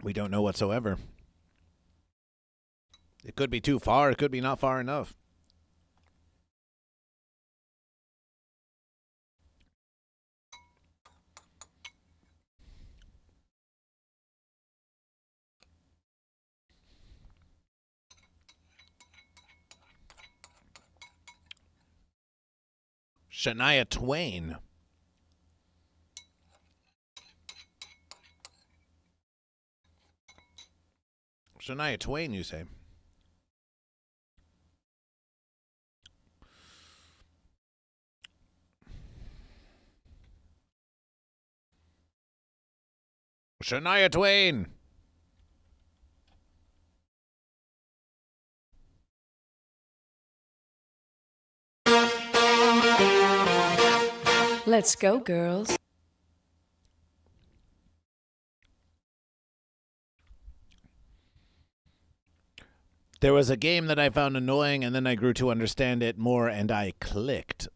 We don't know whatsoever. It could be too far. It could be not far enough. Shania Twain. Shania Twain, you say? Shania Twain. Let's go, girls. There was a game that I found annoying, and then I grew to understand it more, and I clicked.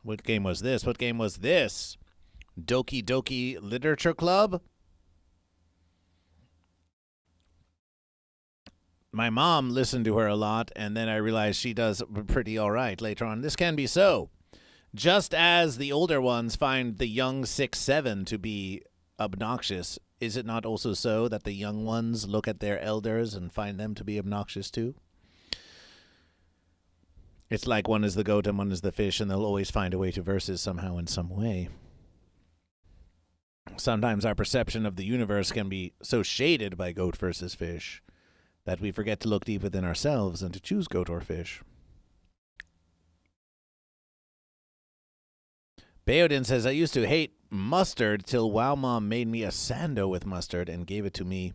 What game was this? What game was this? Doki Doki Literature Club? My mom listened to her a lot, and then I realized she does pretty all right later on. This can be so. Just as the older ones find the young 6-7 to be obnoxious, is it not also so that the young ones look at their elders and find them to be obnoxious too? It's like one is the goat and one is the fish, and they'll always find a way to versus somehow in some way. Sometimes our perception of the universe can be so shaded by goat versus fish that we forget to look deep within ourselves and to choose goat or fish. Baodin says, I used to hate mustard till Wow Mom made me a sando with mustard and gave it to me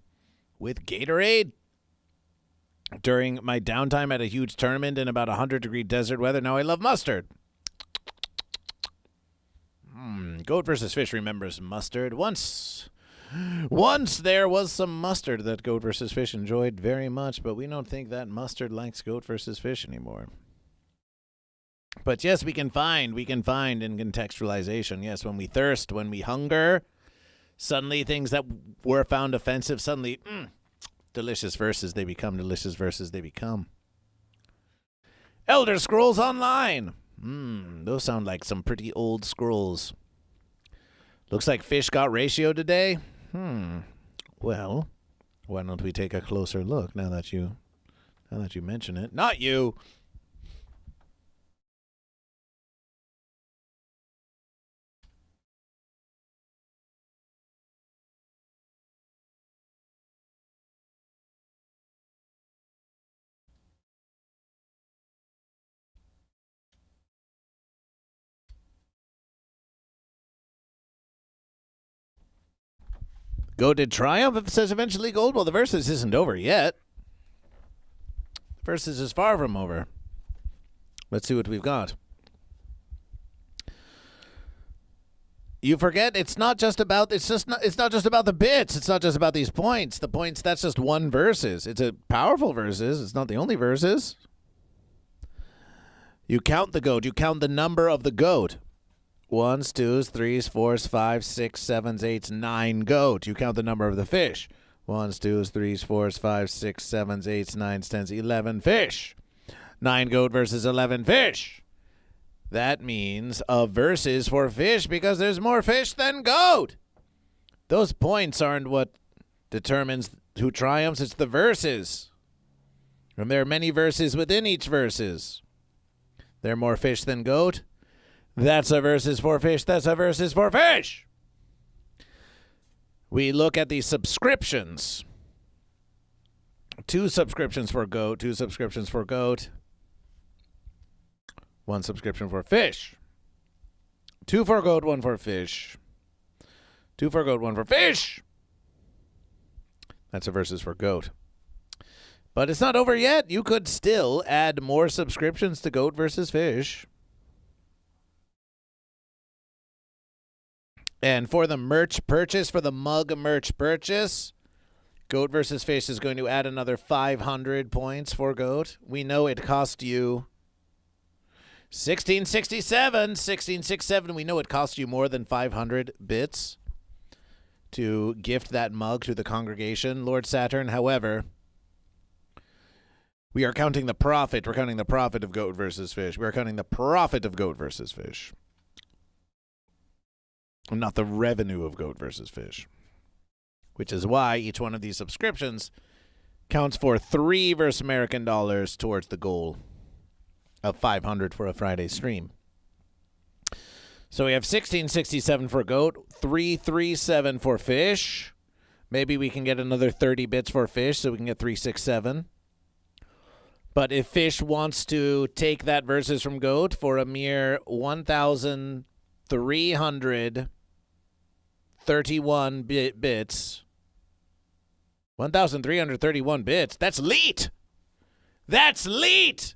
with Gatorade during my downtime at a huge tournament in about 100-degree desert weather. Now I love mustard. Goat versus fish remembers mustard. Once there was some mustard that Goat versus fish enjoyed very much, but we don't think that mustard likes Goat versus fish anymore. But yes, we can find in contextualization. Yes, when we thirst, when we hunger, suddenly things that were found offensive, suddenly, delicious verses they become, delicious verses they become. Elder Scrolls Online. Those sound like some pretty old scrolls. Looks like fish got ratio today. Well, why don't we take a closer look now that you mention it? Not you. Go did triumph. If it says eventually gold, well, the versus isn't over yet. The versus is far from over. Let's see what we've got. You forget it's not just about it's not just about the bits. It's not just about these points. The points, that's just one versus. It's a powerful versus. It's not the only versus. You count the goat. You count the number of the goat. 1s, 2s, 3s, 4s, 5s, 6s, 7s, 8s, 9 goat. You count the number of the fish. 1s, 2s, 3s, 4s, 5s, 6s, 7s, 8s, 9s, 10s, 11 fish. 9 goat versus 11 fish. That means a versus for fish because there's more fish than goat. Those points aren't what determines who triumphs. It's the verses. And there are many verses within each verses. There are more fish than goat. That's a versus for fish. That's a versus for fish. We look at the subscriptions. 2 subscriptions for goat, 2 subscriptions for goat. 1 subscription for fish. 2 for goat, 1 for fish. 2 for goat, 1 for fish. That's a versus for goat. But it's not over yet. You could still add more subscriptions to Goat vs. Fish. And for the merch purchase, for the mug merch purchase, Goat vs. Fish is going to add another 500 points for Goat. We know it cost you 1667. We know it cost you more than 500 bits to gift that mug to the congregation, Lord Saturn. However, we are counting the profit. We're counting the profit of Goat vs. Fish. We're counting the profit of Goat vs. Fish. Not the revenue of Goat vs. Fish. Which is why each one of these subscriptions counts for 3 versus American dollars towards the goal of 500 for a Friday stream. So we have 1667 for Goat, 337 for Fish. Maybe we can get another 30 bits for Fish so we can get 367. But if Fish wants to take that versus from Goat for a mere 1,331 bits. 1,331 bits. That's leet. That's leet.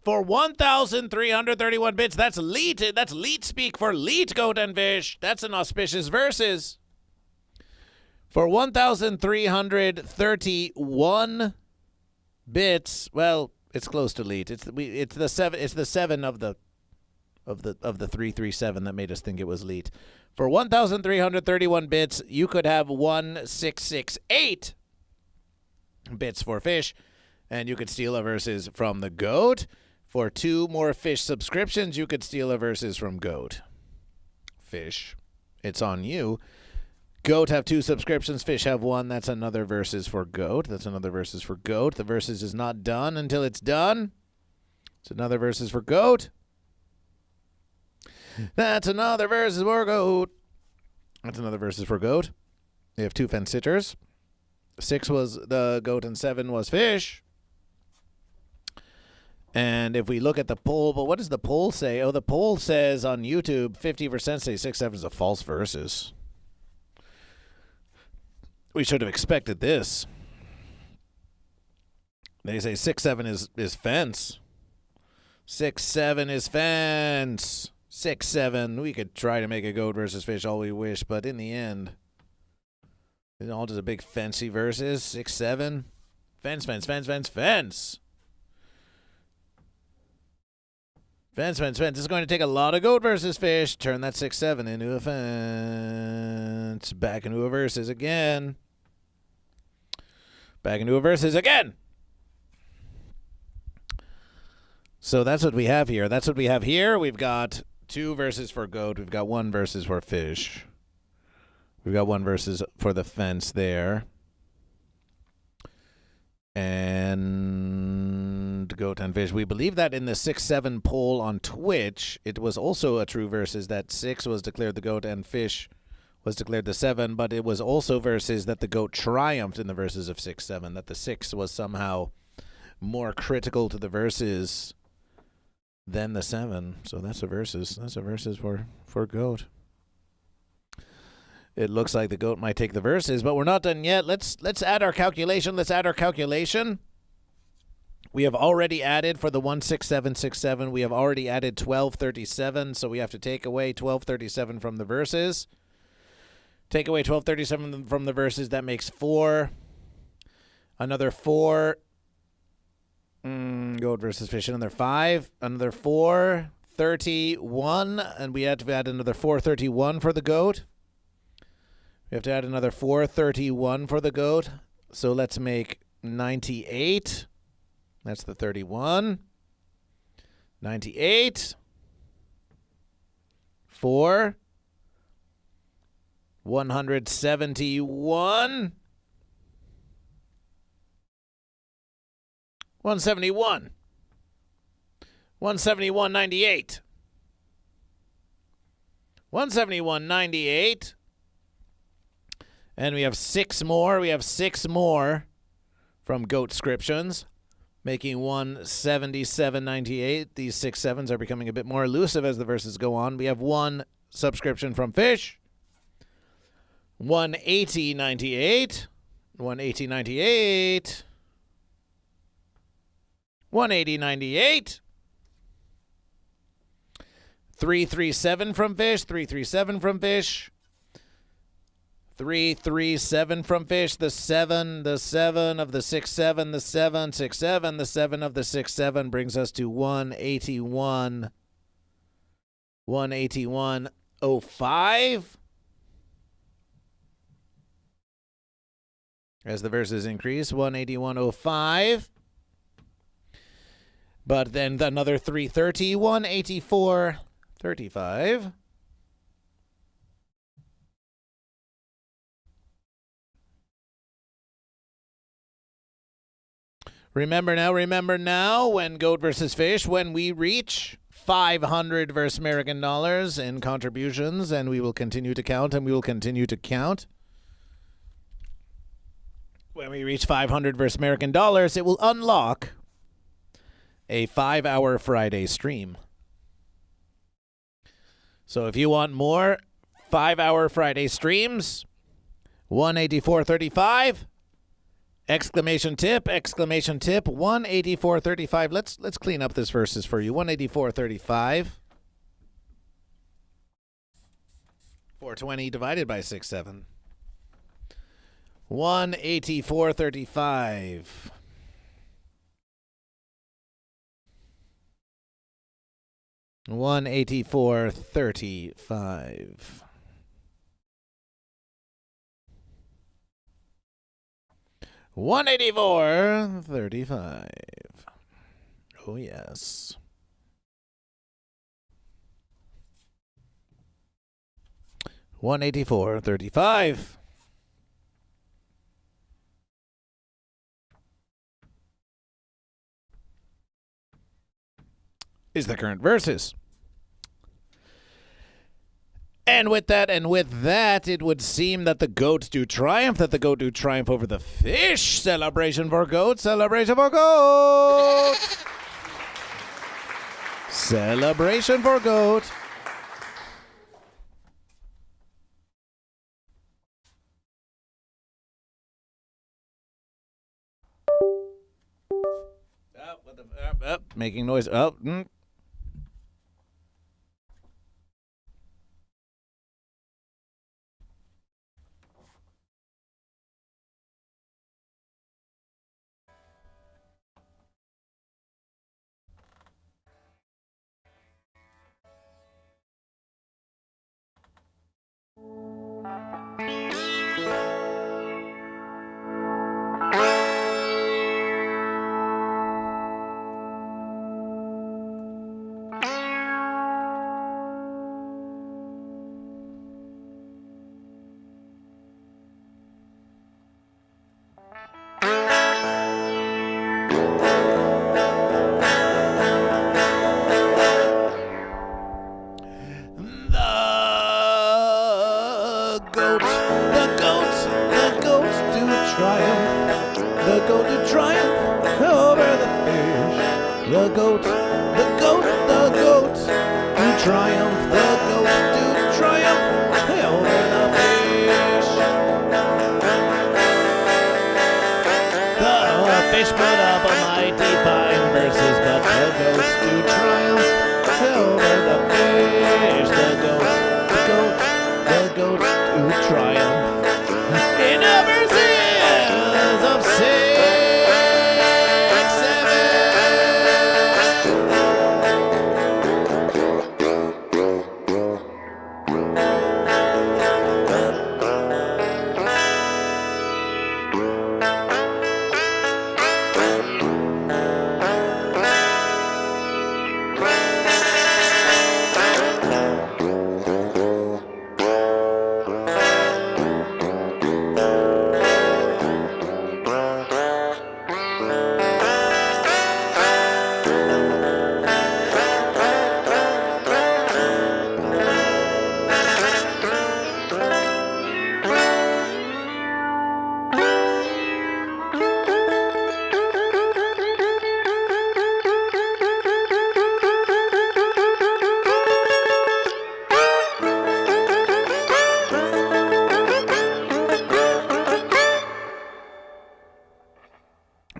For 1,331 bits, that's leet. That's leet speak for leet, Goat and Fish. That's an auspicious versus. For 1,331 bits, well, it's close to leet. It's the 7 of the 337 that made us think it was leet. For 1,331 bits, you could have 1,668 bits for Fish, and you could steal a versus from the Goat. For 2 more Fish subscriptions, you could steal a versus from Goat. Fish, it's on you. Goat have 2 subscriptions, Fish have 1. That's another versus for Goat. That's another versus for Goat. The versus is not done until it's done. It's another versus for Goat. That's another versus for Goat. That's another versus for Goat. We have 2 fence sitters. 6 was the Goat and 7 was Fish. And if we look at the poll, but what does the poll say? Oh, the poll says on YouTube, 50% say 6-7 is a false versus. We should have expected this. They say 6-7 is fence. 6-7 is fence. 6-7. We could try to make a Goat versus Fish all we wish, but in the end, it's all just a big fancy versus. 6-7. Fence, fence, fence, fence, fence. Fence, fence, fence. It's going to take a lot of Goat versus Fish. Turn that 6-7 into a fence. Back into a versus again. Back into a versus again. So that's what we have here. That's what we have here. We've got 2 verses for Goat. We've got 1 versus for Fish. We've got 1 versus for the fence there. And Goat and Fish. We believe that in the 6-7 poll on Twitch, it was also a true versus that 6 was declared the Goat and Fish was declared the 7, but it was also versus that the Goat triumphed in the verses of 6-7, that the 6 was somehow more critical to the verses than the 7. So that's a versus. That's a versus for Goat. It looks like the Goat might take the verses, but we're not done yet. Let's add our calculation. Let's add our calculation. We have already added for the 16767. We have already added 1237, so we have to take away 1237 from the verses. Take away 1237 from the verses. That makes 4. Another 4. Goat versus Fish. Another 5. Another 4. 31. And we have to add another 431 for the Goat. We have to add another 431 for the Goat. So let's make 98. That's the 31. 98. 4. 171. 171. 171.98. 171.98. And we have 6 more. We have 6 more from Goat Scriptions, making 177.98. These 6-7s are becoming a bit more elusive as the verses go on. We have 1 subscription from Fish. 180.98. 180.98. 180.98. 337 from Fish. 337 from Fish. 337 from Fish. The 7 of the 6-7, the 7, 6-7, the 7 of the 6-7 brings us to 181. 181.05. As the verses increase, 181.05. But then another 330, 184.35. Remember now, when Goat versus Fish, when we reach 500 versus American dollars in contributions, and we will continue to count, and we will continue to count. When we reach 500 versus American dollars, it will unlock a 5-hour Friday stream. So if you want more 5-hour Friday streams, 184.35, exclamation tip, 184.35. Let's clean up this verses for you. 184.35. 420 divided by 6-7. 184.35. 184.35. 184.35. Oh yes. 184.35. Is the current verses. And with that, it would seem that the goats do triumph, over the fish. Celebration for goat, celebration for goat. Celebration for goat. Making noise.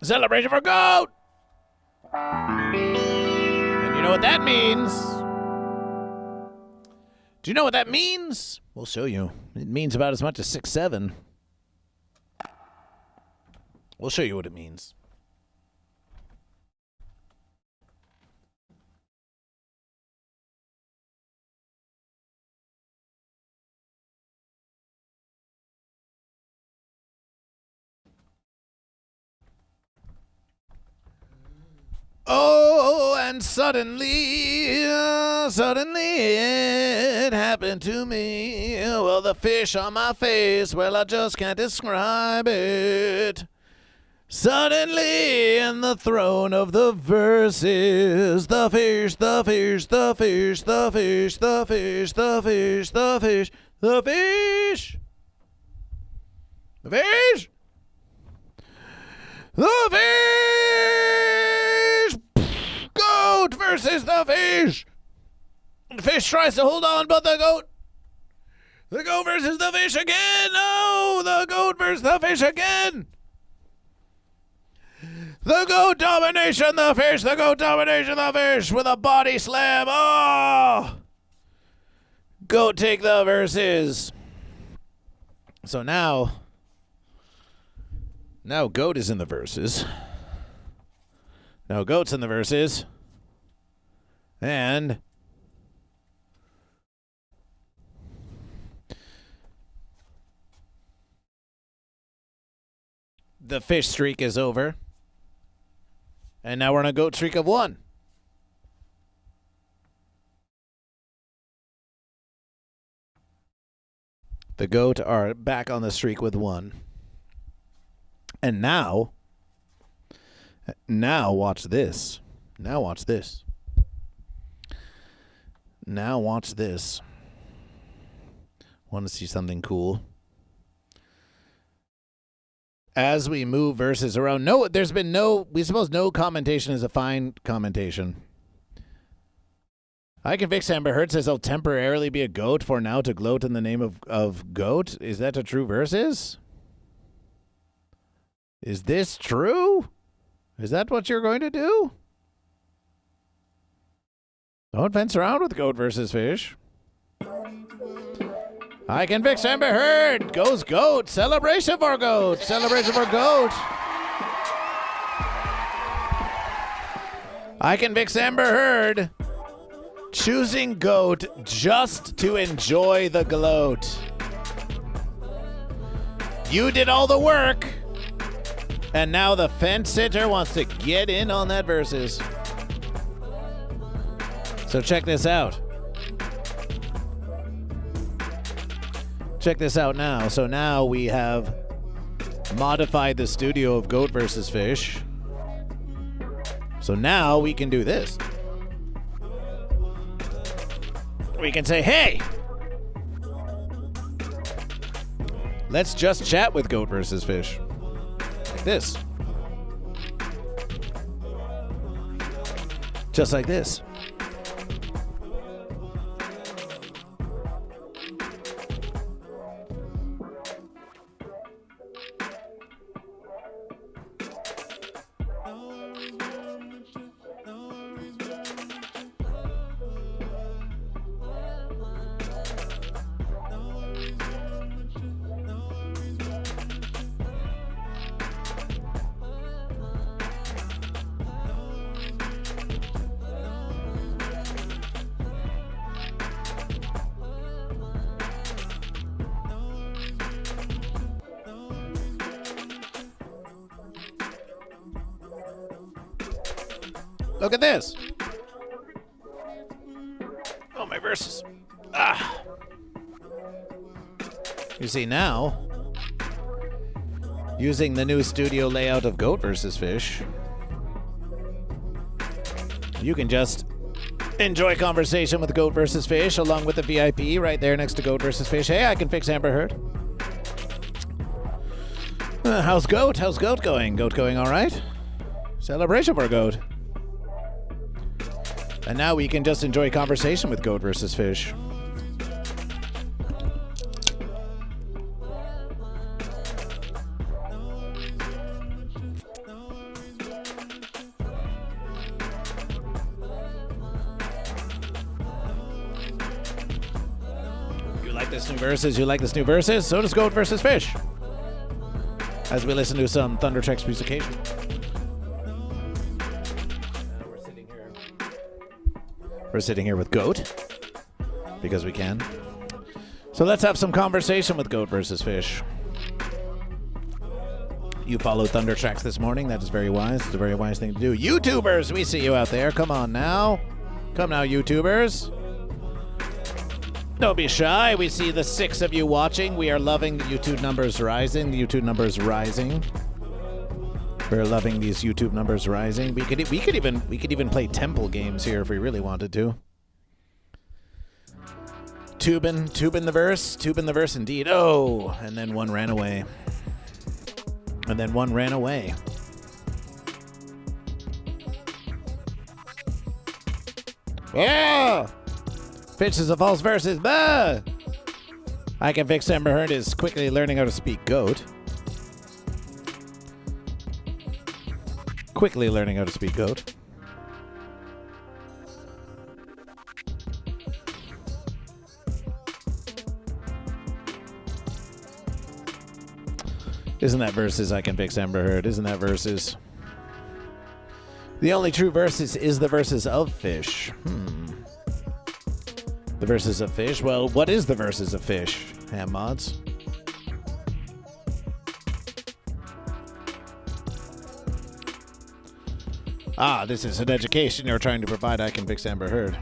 Celebration for goat! And you know what that means? Do you know what that means? We'll show you. It means about as much as 6'7". We'll show you what it means. Oh, and suddenly it happened to me. Well, the fish on my face, well, I just can't describe it. Suddenly, in the throne of the verses, the fish, the fish, the fish, the fish, the fish, the fish, the fish, the fish, the fish, the fish, goat versus the fish. The fish tries to hold on, but the goat versus the fish again. No, the goat versus the fish again. The goat domination, the fish. The goat domination, the fish with a body slam. Oh! Goat take the verses. So now goat is in the verses. Now goat's in the verses. And the fish streak is over. And now we're on a goat streak of 1. The goat are back on the streak with 1. And now watch this. Now watch this. Now watch this. Want to see something cool? As we move verses around, we suppose no commentation is a fine commentation. I can fix Amber Heard says I'll temporarily be a goat for now to gloat in the name of goat. Is that a true verses? Is this true? Is that what you're going to do? Don't fence around with goat versus fish. I can fix Amber Heard. Goes goat. Celebration for goat. Celebration for goat. I can fix Amber Heard. Choosing goat just to enjoy the gloat. You did all the work. And now the fence sitter wants to get in on that versus. So check this out. Check this out now. So now we have modified the studio of goat versus fish. So now we can do this. We can say, hey, let's just chat with goat versus fish. Like this. Just like this. Look at this. Oh, my verses. Ah. You see now, using the new studio layout of Goat vs. Fish, you can just enjoy conversation with Goat vs. Fish along with the VIP right there next to Goat vs. Fish. Hey, I can fix Amber Heard. How's Goat? How's Goat going? Goat going all right? Celebration for Goat. And now we can just enjoy conversation with Goat vs. Fish. like this new verses? You like this new verses? So does Goat versus Fish. As we listen to some Thundertracks musication. We're sitting here with Goat because we can. So let's have some conversation with Goat versus Fish. You followed Thundertracks this morning. That is very wise. It's a very wise thing to do. YouTubers, we see you out there. Come on now. Come now, YouTubers. Don't be shy. We see the 6 of you watching. We are loving the YouTube numbers rising. The YouTube numbers rising. We're loving these YouTube numbers rising. We could even play temple games here if we really wanted to. Tubin the verse indeed. Oh, and then one ran away. Yeah! Fish is a false versus. Bah! I Can Fix Amber Heard is quickly learning how to speak Goat. Quickly learning how to speak Goat. Isn't that versus I Can Fix Amber Heard? Isn't that versus? The only true versus is the versus of Fish. The versus of Fish? Well, what is the versus of Fish? Ham mods. This is an education you're trying to provide. I Can Fix Amber Heard.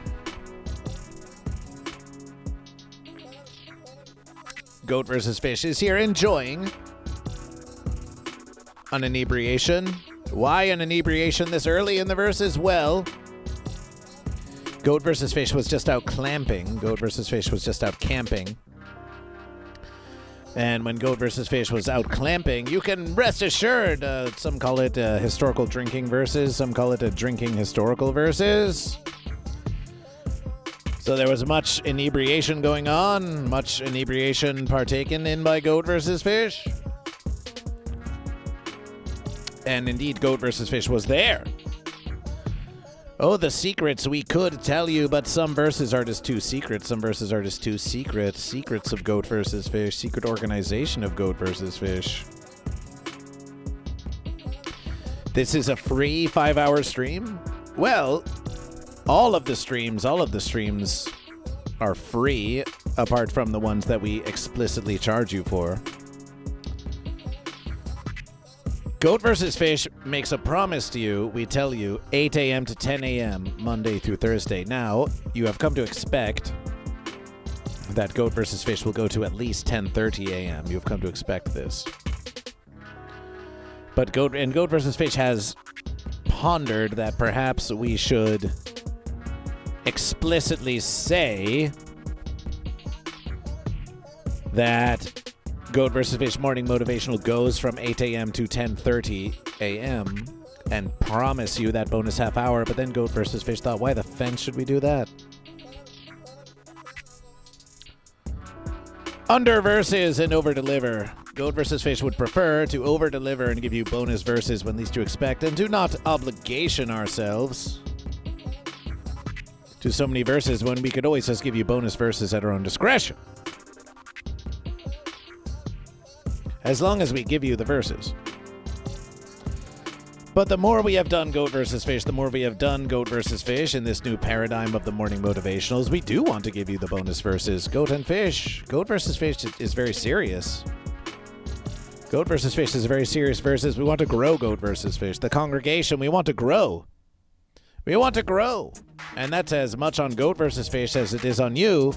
Goat versus Fish is here enjoying an inebriation. Why an inebriation this early in the verses? Well, Goat versus Fish was just out clamping. Goat versus Fish was just out camping. And when Goat versus Fish was out clamping, you can rest assured, some call it historical drinking versus, some call it a drinking historical versus. So there was much inebriation going on, much inebriation partaken in by Goat versus Fish. And indeed, Goat versus Fish was there. Oh, the secrets we could tell you, but some verses are just too secret. Some verses are just too secret. Secrets of Goat versus Fish. Secret organization of Goat versus Fish. This is a free 5-hour stream? Well, all of the streams are free, apart from the ones that we explicitly charge you for. Goat versus Fish makes a promise to you. We tell you 8 a.m. to 10 a.m. Monday through Thursday. Now, you have come to expect that Goat versus Fish will go to at least 10:30 a.m. You have come to expect this. But Goat versus Fish has pondered that perhaps we should explicitly say that Goat vs. Fish Morning Motivational goes from 8 a.m. to 10:30 a.m. and promise you that bonus half hour, but then Goat vs. Fish thought, why the fence should we do that? Under verses and over deliver. Goat vs. Fish would prefer to over deliver and give you bonus verses when least you expect, and do not obligation ourselves to so many verses when we could always just give you bonus verses at our own discretion. As long as we give you the verses. But the more we have done Goat vs. Fish, the more we have done Goat vs. Fish in this new paradigm of the morning motivationals, we do want to give you the bonus verses. Goat and Fish. Goat vs. Fish is very serious. Goat vs. Fish is a very serious versus. We want to grow Goat vs. Fish. The congregation, we want to grow. We want to grow. And that's as much on Goat vs. Fish as it is on you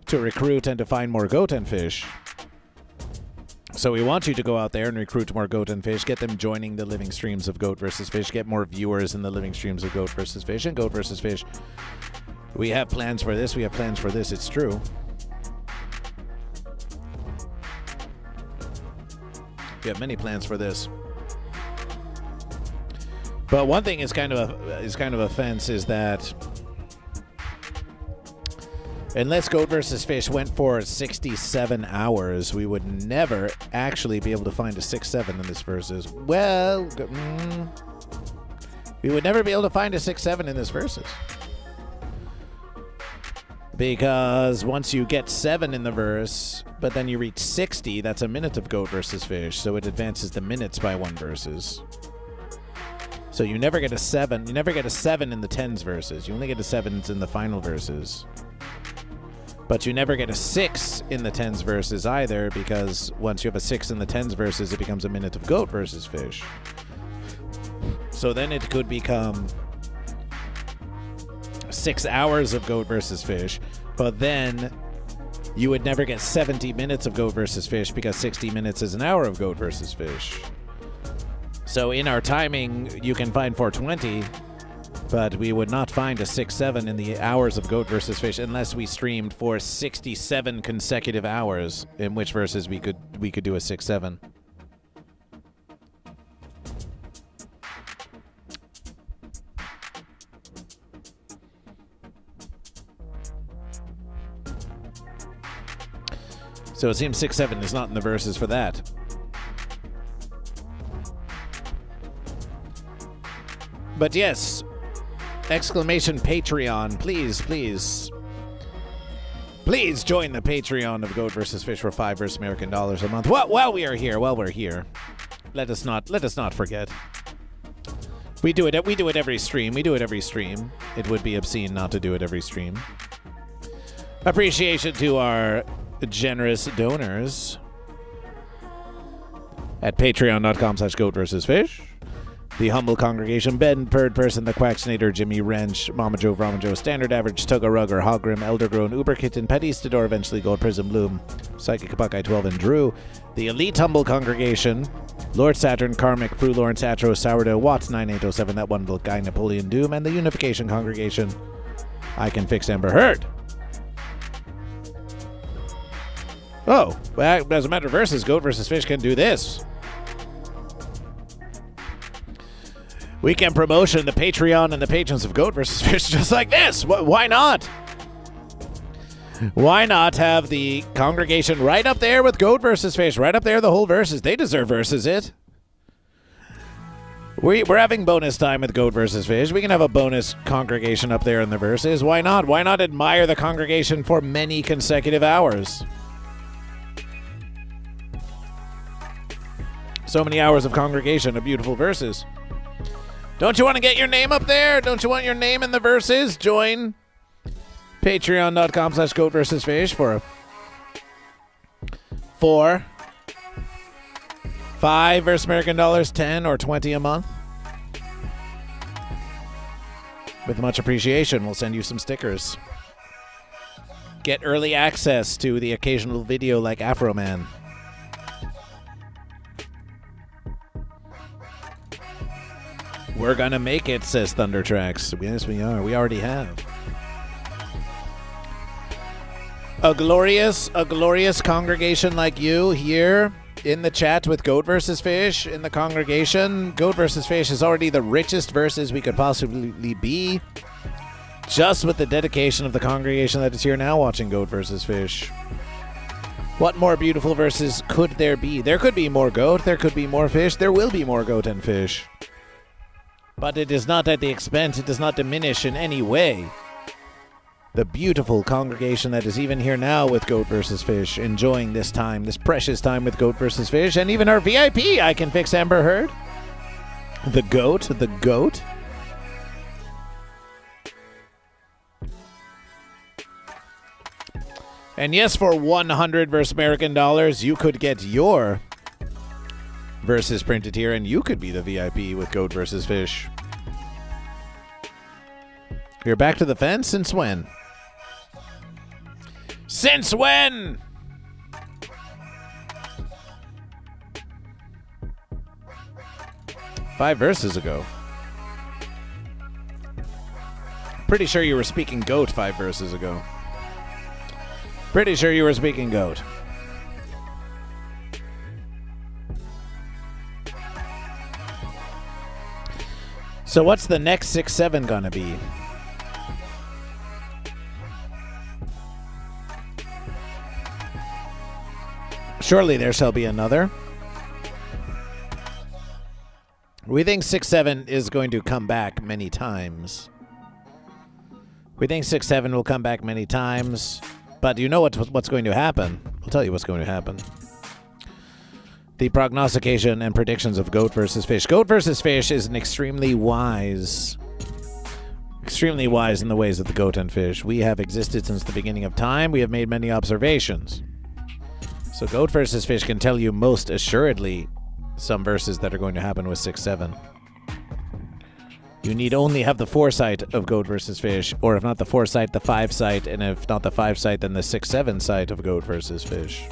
to recruit and to find more Goat and Fish. So we want you to go out there and recruit more Goat and Fish, get them joining the living streams of Goat vs. Fish, get more viewers in the living streams of Goat vs. Fish. And Goat vs. Fish, we have plans for this, we have plans for this, it's true. We have many plans for this. But one thing is kind of a fence is that unless Goat vs. Fish went for 67 hours, we would never actually be able to find a 6-7 in this versus. Well, we would never be able to find a 6-7 in this versus. Because once you get 7 in the verse, but then you reach 60, that's a minute of goat versus fish, so it advances the minutes by 1 verses. So you never get a 7. You never get a 7 in the 10s verses. You only get a 7s in the final verses. But you never get a 6 in the 10s verses either, because once you have a 6 in the 10s verses, it becomes a minute of goat versus fish. So then it could become 6 hours of goat versus fish, but then you would never get 70 minutes of goat versus fish because 60 minutes is an hour of goat versus fish. So in our timing, you can find 420, but we would not find a 6-7 in the hours of goat versus fish unless we streamed for 67 consecutive hours, in which verses we could do a 6-7. So it seems 6-7 is not in the verses for that. But yes, exclamation Patreon, please, please. Please join the Patreon of Goat vs. Fish for $5 versus American dollars a month. While we are here, let us not forget. We do it every stream. It would be obscene not to do it every stream. Appreciation to our generous donors at patreon.com/goat-versus-fish. The humble congregation: Ben, Bird Person, The Quacksnator, Jimmy Wrench, Mama Joe, Rama Joe, Standard Average, Tugga Rugger, Hogrim, Eldergrown, Uber Kitten, Petistador, Eventually Gold, Prism Bloom, Psychic Buckeye 12, and Drew. The elite humble congregation: Lord Saturn, Karmic, Prue, Lawrence, Atro, Sourdough, Watts, 9807, That One Guy, Napoleon Doom, and the Unification congregation: I Can Fix Amber Heard. Oh, well, as a matter of verses, Goat versus Fish can do this. Weekend promotion, the Patreon and the patrons of Goat vs. Fish, just like this. Why not? Why not have the congregation right up there with Goat vs. Fish, right up there, the whole verses? They deserve verses it. We're having bonus time with Goat vs. Fish. We can have a bonus congregation up there in the verses. Why not? Why not admire the congregation for many consecutive hours? So many hours of congregation of beautiful verses. Don't you want to get your name up there? Don't you want your name in the verses? Join patreon.com/goat-versus-fish for $4, $5 versus American dollars, 10 or 20 a month. With much appreciation, we'll send you some stickers. Get early access to the occasional video like Afro Man. We're gonna make it, says Thundertracks. Yes, we are. We already have. A glorious congregation like you here in the chat with Goat vs. Fish in the congregation. Goat vs. Fish is already the richest verses we could possibly be, just with the dedication of the congregation that is here now watching Goat vs. Fish. What more beautiful verses could there be? There could be more goat, there could be more fish, there will be more goat and fish. But it is not at the expense, it does not diminish in any way the beautiful congregation that is even here now with Goat vs. Fish, enjoying this time, this precious time with Goat vs. Fish, and even our VIP, I Can Fix Amber Heard. The goat. And yes, for $100 versus American dollars, you could get your verses printed here, and you could be the VIP with Goat vs. Fish. You're back to the fence? Since when? Since when? Five verses ago. Pretty sure you were speaking goat 5 verses ago. Pretty sure you were speaking goat. So what's the next 6-7 gonna be? Surely there shall be another. We think 6-7 is going to come back many times. We think 6-7 will come back many times, but you know what's going to happen. I'll tell you what's going to happen. The prognostication and predictions of Goat versus Fish. Goat versus Fish is an extremely wise in the ways of the goat and fish. We have existed since the beginning of time. We have made many observations. So Goat versus Fish can tell you most assuredly some verses that are going to happen with 6-7. You need only have the foresight of Goat versus Fish, or if not the foresight, the 5 sight, and if not the 5 sight, then the 6-7 sight of Goat versus Fish.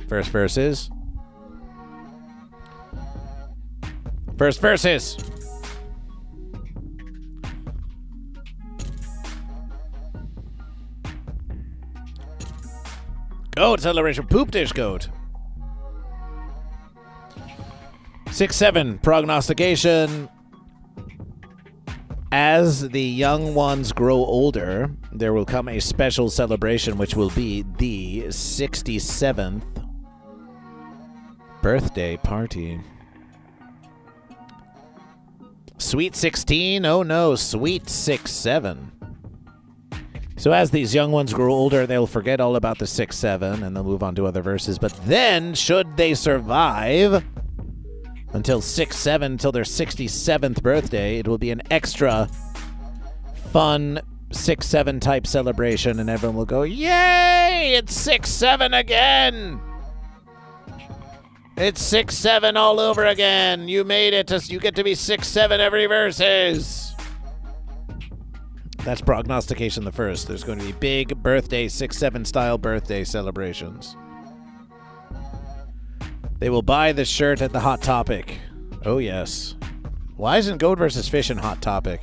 First verses. Goat celebration, poop dish goat. 6-7 prognostication. As the young ones grow older, there will come a special celebration which will be the 67th birthday party. Sweet 16? Oh no, sweet 6-7. So as these young ones grow older, they'll forget all about the 6-7 and they'll move on to other verses. But then, should they survive until 6-7, until their 67th birthday, it will be an extra fun 6-7 type celebration, and everyone will go, "Yay! It's 6-7 again! It's 6-7 all over again! You made it! You get to be 6-7 every verses!" That's prognostication the first. There's going to be big birthday, 6-7 style birthday celebrations. They will buy the shirt at the Hot Topic. Oh, yes. Why isn't Goat versus Fish in Hot Topic?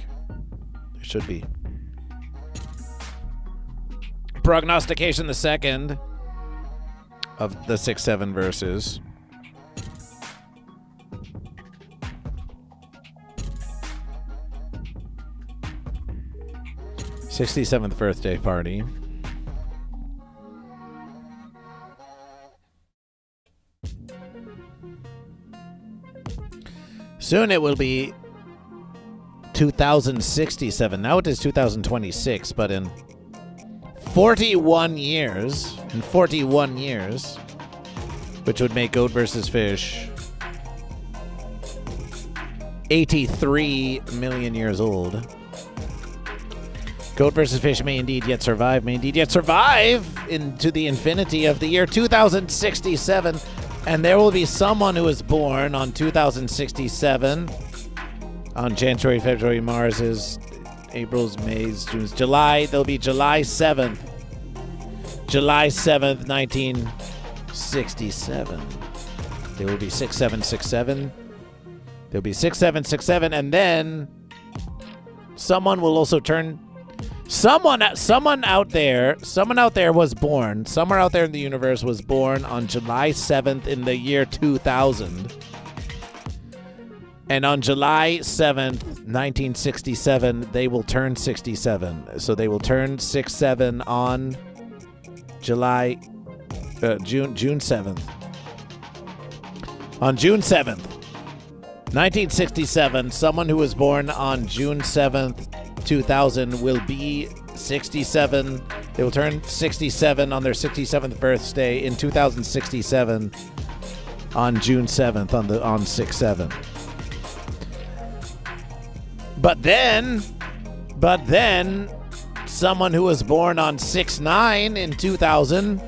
There should be. Prognostication the second of the 6-7 verses. '67th birthday party. Soon it will be 2067. Now it is 2026, but in 41 years, which would make Goat versus Fish 83 million years old. Goat versus Fish may indeed yet survive into the infinity of the year 2067. And there will be someone who is born on 2067. On January, February, Mars's, April's, May's, June's, July. There'll be July 7th. July 7th, 1967. There will be 6-7-6-7. There'll be 6-7-6-7. And then someone will also turn... Someone out there was born, somewhere out there in the universe was born on July 7th in the year 2000. And on July 7th, 1967, they will turn 67. So they will turn 6-7 on June 7th. On June 7th, 1967, someone who was born on June 7th, 2000 will be 67. They will turn 67 on their 67th birthday in 2067 on June 7th on 6-7. But then someone who was born on 6-9 in 2000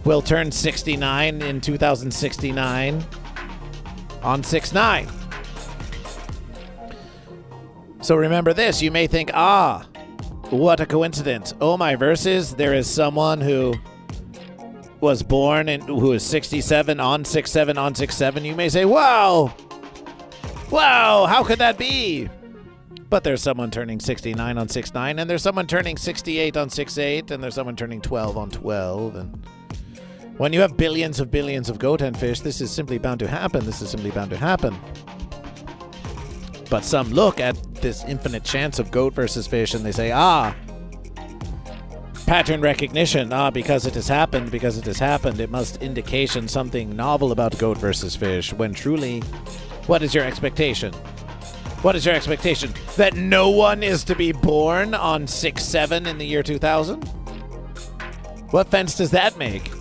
will turn 69 in 2069 on 6-9. So remember this, you may think, what a coincidence. Oh, my verses, there is someone who was born and who is 67 on 6-7 on 6-7. You may say, wow, how could that be? But there's someone turning 69 on 6-9, and there's someone turning 68 on 6-8, and there's someone turning 12 on 12. And when you have billions of goat and fish, this is simply bound to happen. But some look at this infinite chance of Goat versus Fish and they say, pattern recognition. Because it has happened, it must indication something novel about Goat versus Fish, when truly, what is your expectation? What is your expectation? That no one is to be born on 6/7 in the year 2000? What fence does that make?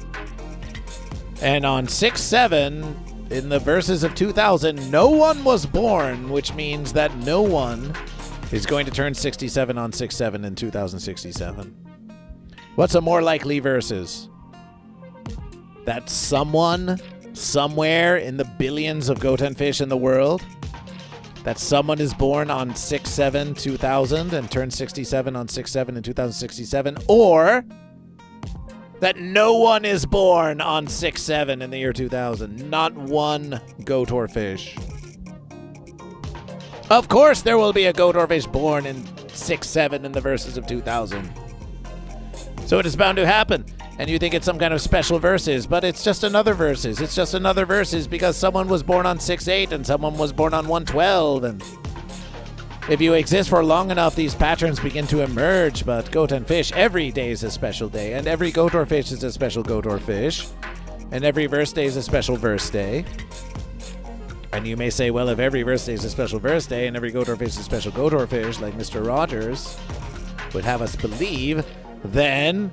And on 6/7 in the verses of 2000, no one was born, which means that no one is going to turn 67 on 6/7 in 2067. What's a more likely verses? That someone, somewhere in the billions of goat and fish in the world, that someone is born on 6/7 2000 and turns 67 on 6/7 in 2067, or that no one is born on 6/7 in the year 2000. Not one goat or fish. Of course there will be a goat or fish born in 6/7 in the verses of 2000. So it is bound to happen. And you think it's some kind of special verses, but it's just another verses. It's just another verses because someone was born on 6/8 and someone was born on 1/12. And if you exist for long enough, these patterns begin to emerge. But goat and fish, every day is a special day. And every goat or fish is a special goat or fish. And every verse day is a special verse day. And you may say, well, if every verse day is a special verse day and every goat or fish is a special goat or fish, like Mr. Rogers would have us believe, then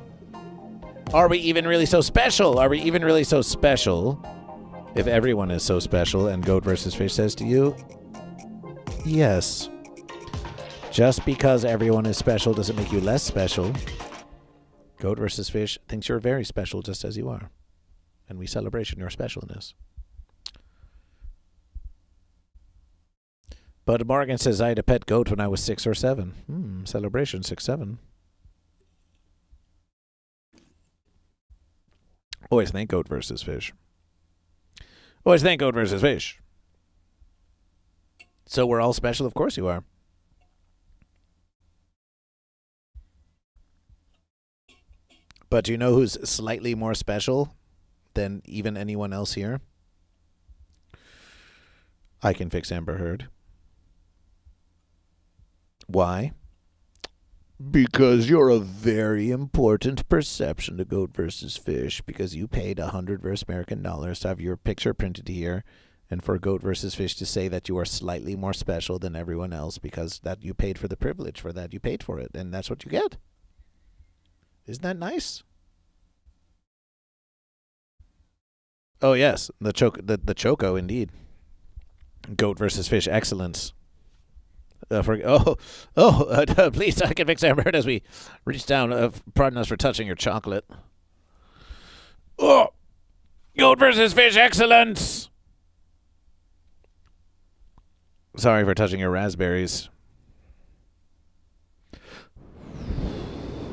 are we even really so special? Are we even really so special if everyone is so special? And GoatVsFish says to you, yes. Just because everyone is special doesn't make you less special. GoatVsFish thinks you're very special just as you are. And we celebrate your specialness. But Morgan says, I had a pet goat when I was 6 or 7. Celebration 6/7. Always thank GoatVsFish. Always thank GoatVsFish. So we're all special? Of course you are. But do you know who's slightly more special than even anyone else here? I Can Fix Amber Heard. Why? Because you're a very important perception to GoatVsFish, because you paid $100 American dollars to have your picture printed here, and for GoatVsFish to say that you are slightly more special than everyone else because that you paid for the privilege for that. You paid for it, and that's what you get. Isn't that nice? Oh yes, the Choco indeed. GoatVsFish excellence. Please, I Can Fix Amber Heard as we reach down. Pardon us for touching your chocolate. Oh, GoatVsFish excellence. Sorry for touching your raspberries.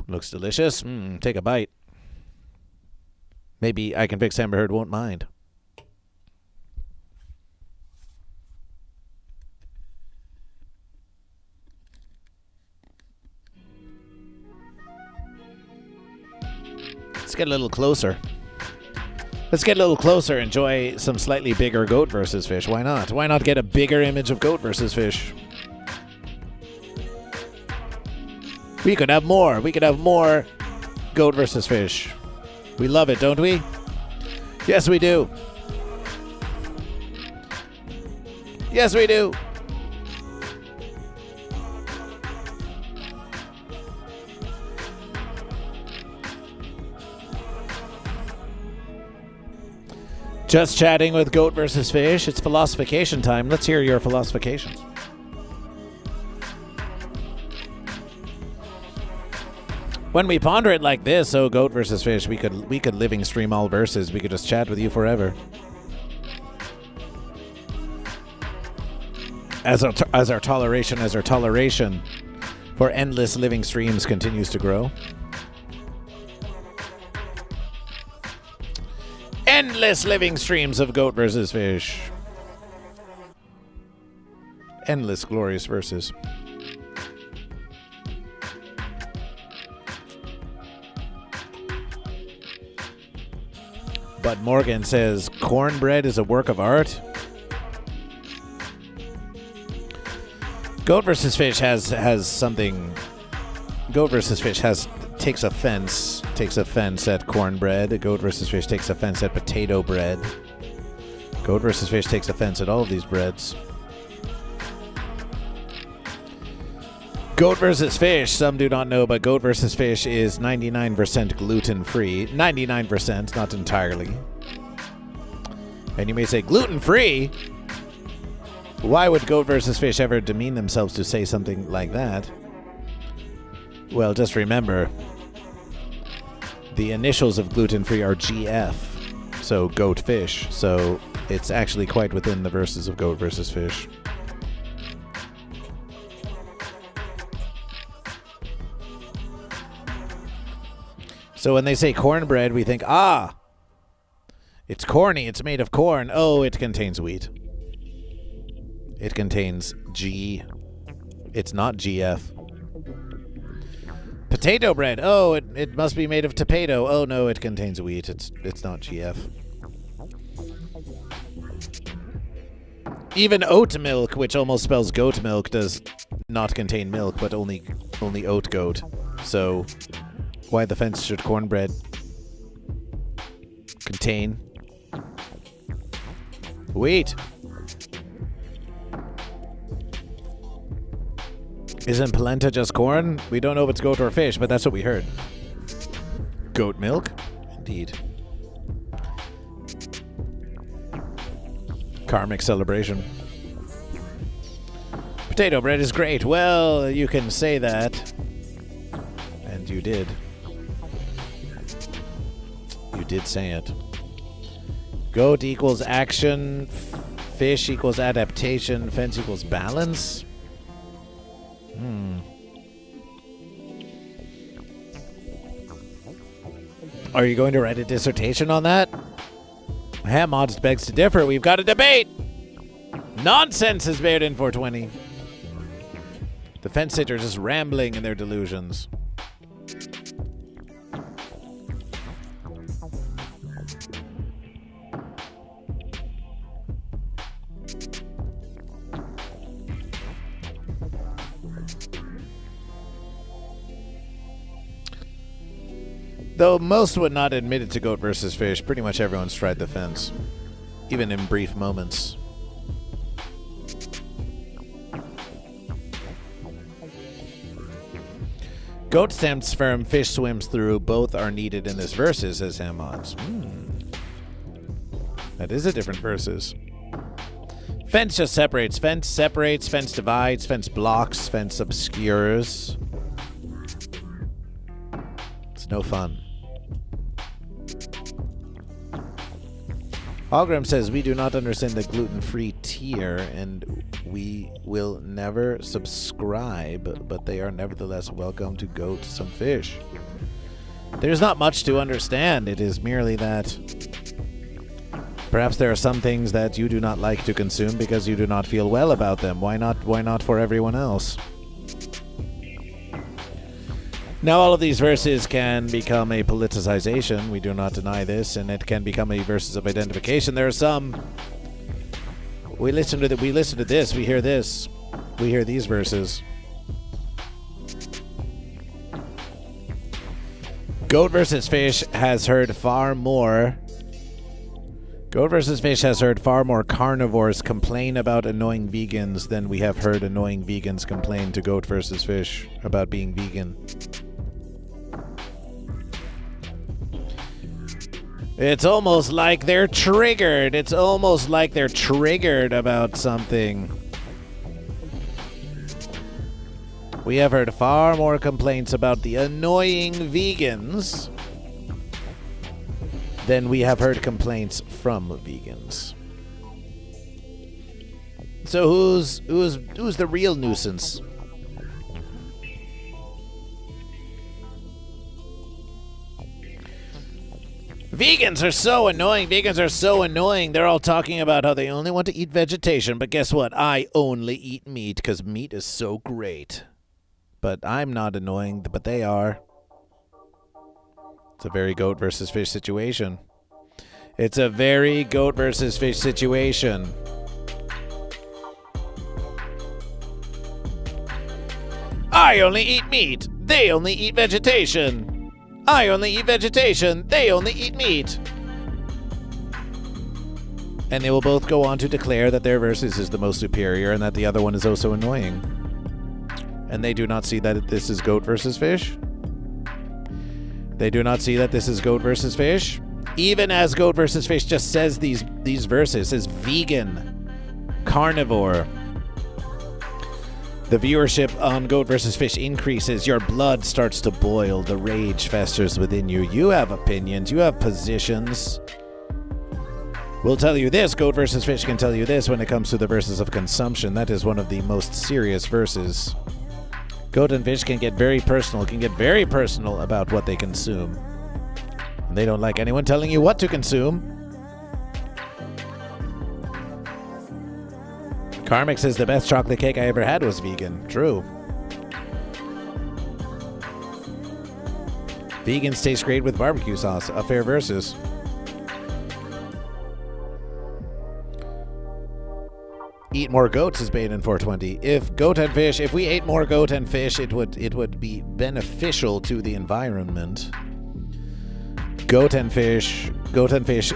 Looks delicious. Take a bite. Maybe I Can Fix Amber Heard won't mind. Let's get a little closer. Let's get a little closer. Enjoy some slightly bigger GoatVsFish. Why not? Why not get a bigger image of GoatVsFish? We could have more. We could have more GoatVsFish. We love it, don't we? Yes, we do. Yes, we do. Just chatting with GoatVsFish. It's philosophication time. Let's hear your philosophications. When we ponder it like this, oh, GoatVsFish, we could living stream all verses. We could just chat with you forever. As our toleration for endless living streams continues to grow. Endless living streams of GoatVsFish. Endless glorious verses. But Morgan says cornbread is a work of art. GoatVsFish has something. GoatVsFish takes offense at cornbread. GoatVsFish takes offense at potato bread. GoatVsFish takes offense at all of these breads. Goat versus fish. Some do not know, but goat versus fish is 99% gluten-free. 99%, not entirely. And you may say, gluten-free? Why would goat versus fish ever demean themselves to say something like that? Well, just remember, the initials of gluten-free are GF, so goat fish. So it's actually quite within the verses of goat versus fish. So when they say cornbread, we think, it's corny, it's made of corn. Oh, it contains wheat. It contains G. It's not GF. Potato bread. Oh, it must be made of potato. Oh no, it contains wheat. It's not GF. Even oat milk, which almost spells goat milk, does not contain milk, but only oat goat. So why the fence should cornbread contain wheat? Isn't polenta just corn? We don't know if it's goat or fish, but that's what we heard. Goat milk? Indeed. Karmic celebration. Potato bread is great. Well, you can say that. And you did. You did say it. Goat equals action. Fish equals adaptation. Fence equals balance. Are you going to write a dissertation on that? Hammond begs to differ. We've got a debate. Nonsense is bared in 420. The fence sitters just rambling in their delusions. Though most would not admit it to goat versus fish, pretty much everyone's tried the fence, even in brief moments. Goat stands firm, fish swims through. Both are needed in this verses, says Hammods. That is a different verses. Fence just separates. Fence separates, fence divides, fence blocks, fence obscures. It's no fun. Algram says, we do not understand the gluten-free tier, and we will never subscribe, but they are nevertheless welcome to goat some fish. There's not much to understand. It is merely that perhaps there are some things that you do not like to consume because you do not feel well about them. Why not for everyone else? Now, all of these verses can become a politicization. We do not deny this, and it can become a verses of identification. There are some. We listen to this. We hear this. We hear these verses. Goat versus fish has heard far more. Goat versus fish has heard far more carnivores complain about annoying vegans than we have heard annoying vegans complain to goat versus fish about being vegan. It's almost like they're triggered. It's almost like they're triggered about something. We have heard far more complaints about the annoying vegans than we have heard complaints from vegans. So who's the real nuisance? Vegans are so annoying. Vegans are so annoying. They're all talking about how they only want to eat vegetation. But guess what? I only eat meat because meat is so great. But I'm not annoying, but they are. It's a very goat versus fish situation. It's a very goat versus fish situation. I only eat meat. They only eat vegetation. I only eat vegetation. They only eat meat. And they will both go on to declare that their versus is the most superior and that the other one is also annoying. And they do not see that this is goat versus fish. They do not see that this is goat versus fish. Even as Goat vs. Fish just says these verses, says vegan, carnivore. The viewership on Goat vs. Fish increases. Your blood starts to boil. The rage festers within you. You have opinions. You have positions. We'll tell you this. Goat vs. Fish can tell you this when it comes to the verses of consumption. That is one of the most serious verses. Goat and Fish can get very personal about what they consume. And they don't like anyone telling you what to consume. Karmic says the best chocolate cake I ever had was vegan. True. Vegans taste great with barbecue sauce. A fair versus. Eat more goats is Bane in 420. If we ate more goat and fish, it would be beneficial to the environment. Goat and fish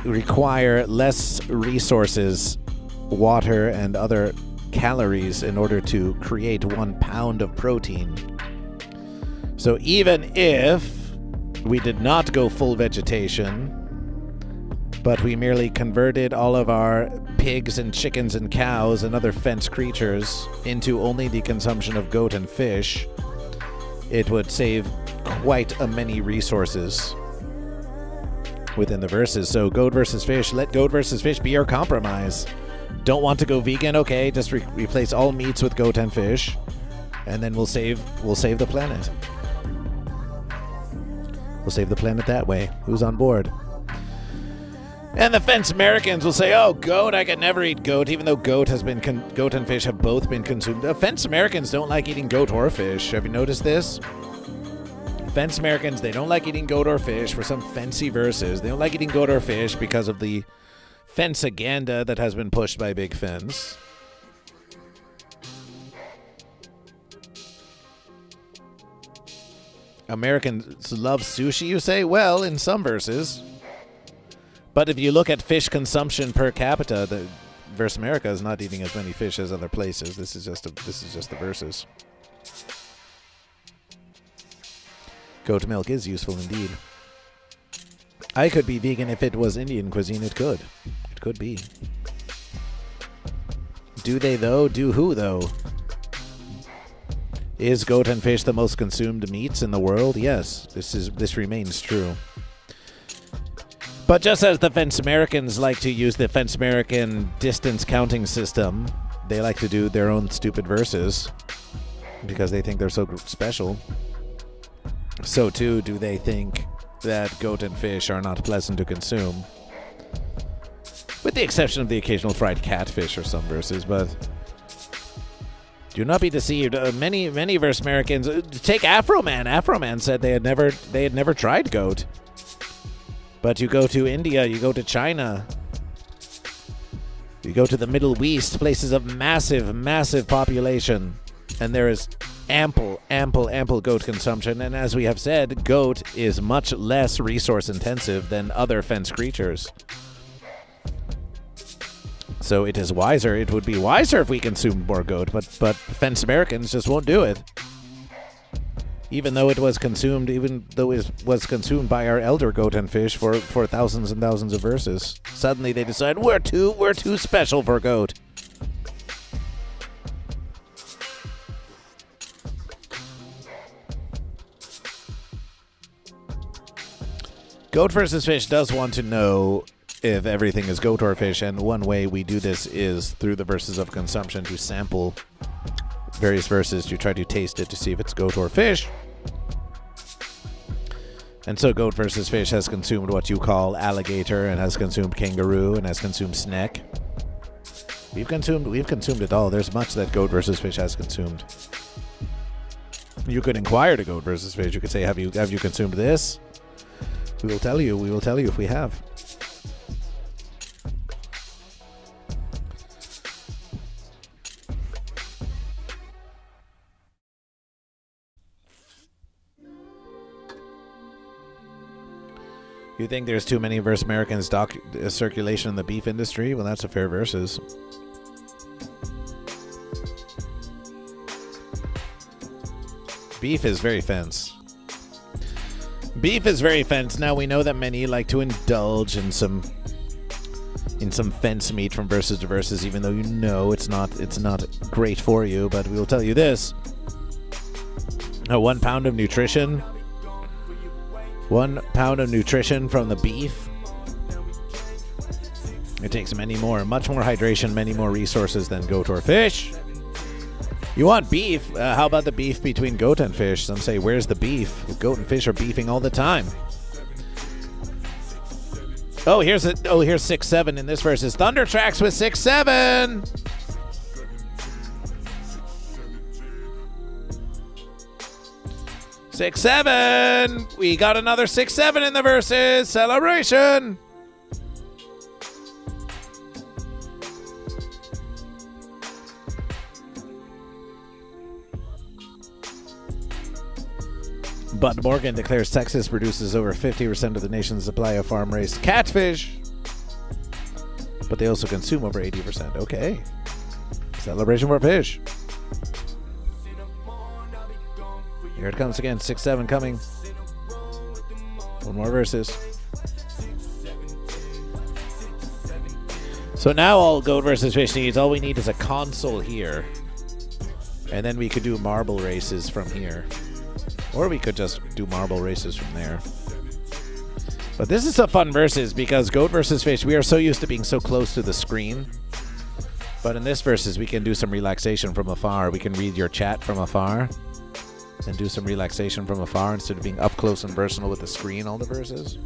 require less resources, water, and other calories in order to create 1 pound of protein. So even if we did not go full vegetation, but we merely converted all of our pigs and chickens and cows and other fenced creatures into only the consumption of goat and fish, it would save quite a many resources within the verses. So Goat versus Fish, let Goat versus Fish be your compromise. Don't want to go vegan? Okay, just replace all meats with goat and fish, and then we'll save the planet. We'll save the planet that way. Who's on board? And the fence Americans will say, "Oh, goat! I could never eat goat," even though goat and fish have both been consumed. The fence Americans don't like eating goat or fish. Have you noticed this? Fence Americans, they don't like eating goat or fish for some fancy verses. They don't like eating goat or fish because of the fence-aganda that has been pushed by Big Fence. Americans love sushi, you say? Well, in some verses. But if you look at fish consumption per capita, the verse America is not eating as many fish as other places. This is just the verses. Goat milk is useful indeed. I could be vegan if it was Indian cuisine. It could. It could be. Do they though? Do who though? Is goat and fish the most consumed meats in the world? Yes, this remains true. But just as the Fence Americans like to use the Fence American distance counting system, they like to do their own stupid verses because they think they're so special. So too do they think that goat and fish are not pleasant to consume. With the exception of the occasional fried catfish or some verses, but do not be deceived. Many verse Americans take Afroman. Afroman said they had never tried goat. But you go to India, you go to China, you go to the Middle East, places of massive population, and there is ample goat consumption. And as we have said, goat is much less resource intensive than other fence creatures. So it would be wiser if we consumed more goat, but fence Americans just won't do it. Even though it was consumed by our elder goat and fish for thousands and thousands of verses. Suddenly they decide we're too special for goat. Goat versus Fish does want to know if everything is goat or fish, and one way we do this is through the verses of consumption, to sample various verses to try to taste it to see if it's goat or fish. And so Goat versus Fish has consumed what you call alligator, and has consumed kangaroo, and has consumed snake. We've consumed it all. There's much that Goat versus Fish has consumed. You could inquire to Goat versus Fish. You could say, have you consumed this? We will tell you if we have. You think there's too many verse Americans circulation in the beef industry? Well, that's a fair versus. Beef is very fence. Beef is very fence. Now we know that many like to indulge in some fence meat from Versus to Versus, even though you know it's not great for you. But we will tell you this: 1 pound of nutrition, 1 pound of nutrition from the beef. It takes much more hydration, many more resources than goat or fish. You want beef? How about the beef between goat and fish? Some say, where's the beef? Goat and fish are beefing all the time. Oh, here's 6-7 in this versus. Thunder Tracks with 6-7. Six, 7. We got another 6-7 in the versus. Celebration. Bud Morgan declares Texas produces over 50% of the nation's supply of farm-raised catfish, but they also consume over 80%. Okay. Celebration for fish. Here it comes again. 6-7 coming. One more versus. So now all Goat versus Fish needs, all we need is a console here. And then we could do marble races from here. Or we could just do marble races from there. But this is a fun versus because Goat versus Fish, we are so used to being so close to the screen. But in this versus, we can do some relaxation from afar. We can read your chat from afar. And do some relaxation from afar instead of being up close and personal with the screen, all the verses.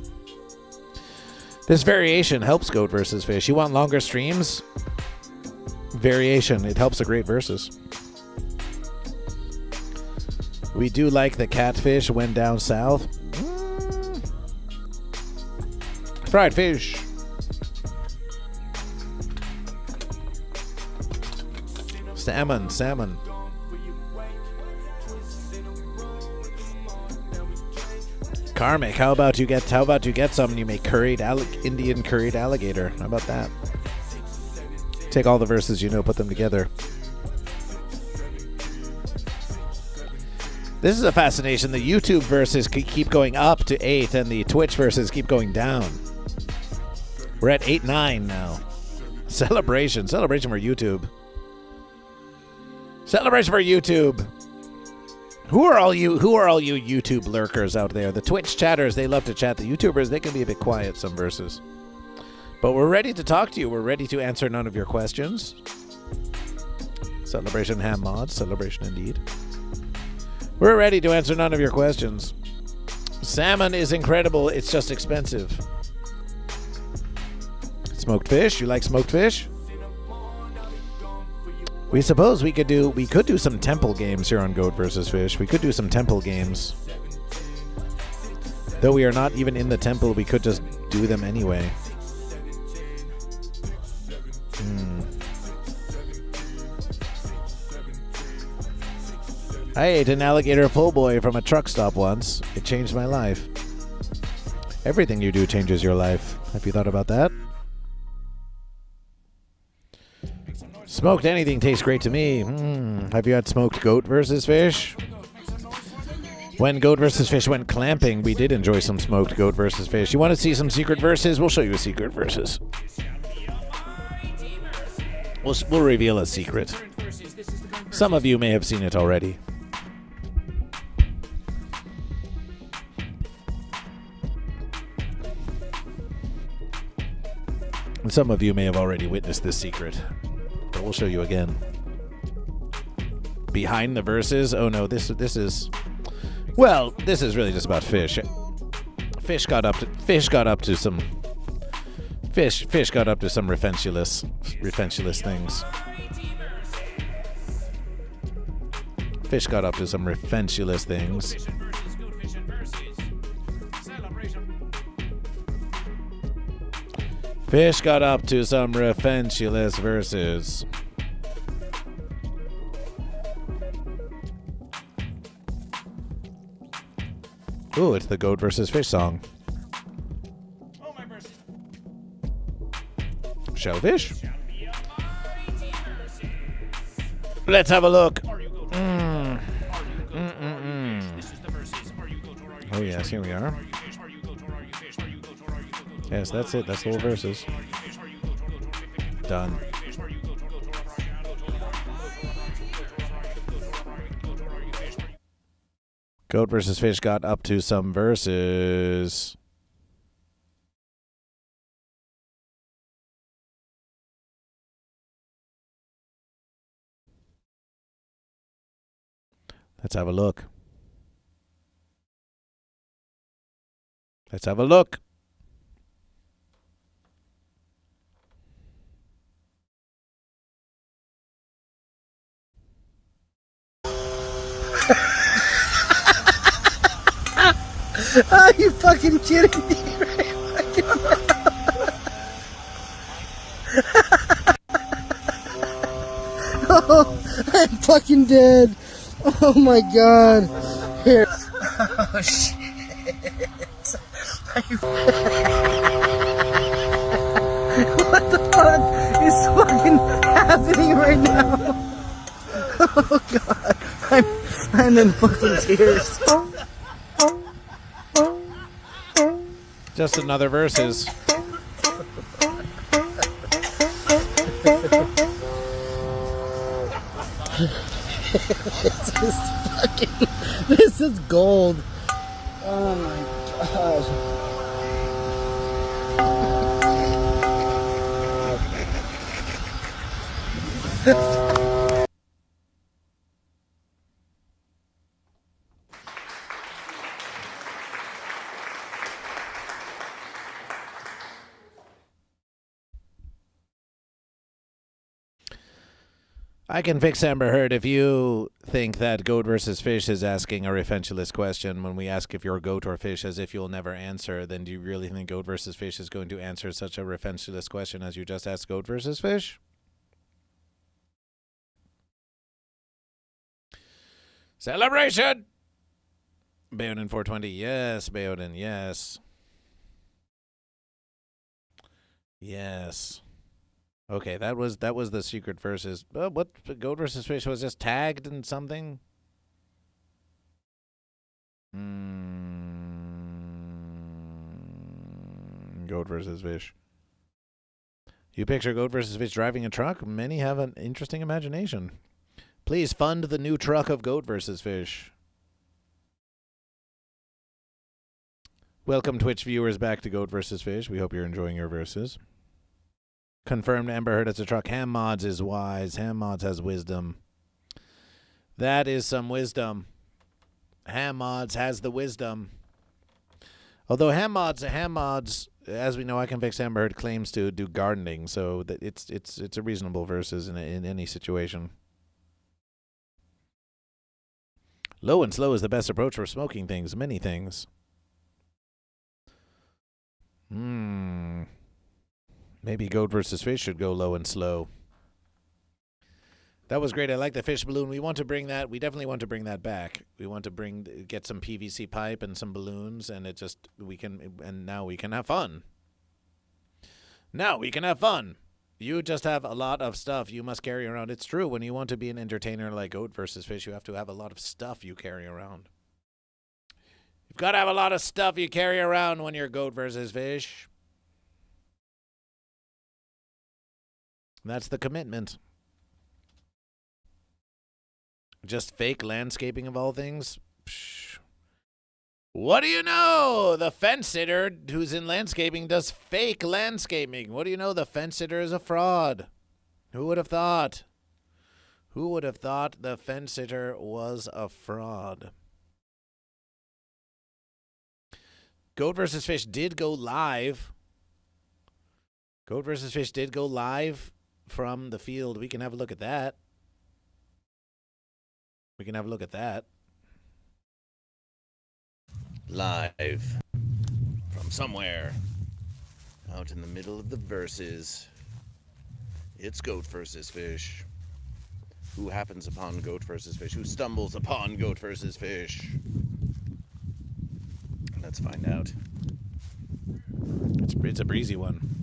This variation helps Goat versus Fish. You want longer streams? Variation, it helps a great versus. We do like the catfish when down south. Fried fish. Salmon. Karmic, how about you get some and you make Indian curried alligator? How about that? Take all the verses put them together. This is a fascination. The YouTube verses keep going up to 8 and the Twitch verses keep going down. We're at 8-9 now. Celebration for YouTube. Celebration for YouTube. Who are all you YouTube lurkers out there? The Twitch chatters, they love to chat. The YouTubers, they can be a bit quiet some verses. But we're ready to talk to you. We're ready to answer none of your questions. Celebration ham mods. Celebration indeed. We're ready to answer none of your questions. Salmon is incredible. It's just expensive. Smoked fish. You like smoked fish? We suppose we could do some temple games here on Goat versus Fish. We could do some temple games. Though we are not even in the temple, we could just do them anyway. I ate an alligator po' boy from a truck stop once. It changed my life. Everything you do changes your life. Have you thought about that? Smoked anything tastes great to me. Have you had smoked Goat versus Fish? When Goat versus Fish went clamping, we did enjoy some smoked Goat versus Fish. You want to see some secret verses? We'll show you a secret versus. We'll reveal a secret. Some of you may have seen it already. Some of you may have already witnessed this secret, but we'll show you again. Behind the verses. Oh no, this is really just about fish. Fish got up to some refensulous things. Fish got up to some refensulous things. Fish got up to some refensulous verses. Ooh, it's the Goat versus Fish song. Shellfish? Let's have a look. yes, here we are. Yes, that's it. That's the whole verses. Done. Goat versus Fish got up to some verses. Let's have a look. Let's have a look. Are you fucking kidding me? Oh, I'm fucking dead. Oh my god. Here. Oh shit. Are you... What the fuck is fucking happening right now? Oh god. I'm in fucking tears. Just another verses. This is gold. Oh my god. I can fix Amber Heard. If you think that Goat versus Fish is asking a revengefulist question when we ask if you're a goat or fish as if you'll never answer, then do you really think Goat versus Fish is going to answer such a revengefulist question as you just asked Goat versus Fish? Celebration! Bayonin 420, yes. Bayonin, yes. Yes. Okay, that was the secret versus. What Goat versus Fish was just tagged in something. Goat versus Fish. You picture Goat versus Fish driving a truck? Many have an interesting imagination. Please fund the new truck of Goat versus Fish. Welcome, Twitch viewers, back to Goat versus Fish. We hope you're enjoying your verses. Confirmed Amber Heard it's a truck. Ham Mods is wise. Ham Mods has wisdom. That is some wisdom. Ham Mods has the wisdom. Although Ham Mods, as we know, I Can Fix Amber Heard claims to do gardening, so that it's a reasonable versus in any situation. Low and slow is the best approach for smoking things, many things. Maybe Goat versus Fish should go low and slow. That was great. I like the fish balloon. We want to bring that. We definitely want to bring that back. We want to get some PVC pipe and some balloons, and now we can have fun. Now we can have fun. You just have a lot of stuff you must carry around. It's true. When you want to be an entertainer like Goat versus Fish, you have to have a lot of stuff you carry around. You've got to have a lot of stuff you carry around when you're Goat versus Fish. That's the commitment. Just fake landscaping of all things? Psh. What do you know? The fence sitter who's in landscaping does fake landscaping. What do you know? The fence sitter is a fraud. Who would have thought? Who would have thought the fence sitter was a fraud? Goat versus Fish did go live. Goat versus Fish did go live from the field. We can have a look at that. We can have a look at that. Live from somewhere out in the middle of the verses. It's Goat versus Fish. Who happens upon Goat versus Fish? Who stumbles upon Goat versus Fish? Let's find out. It's a breezy one.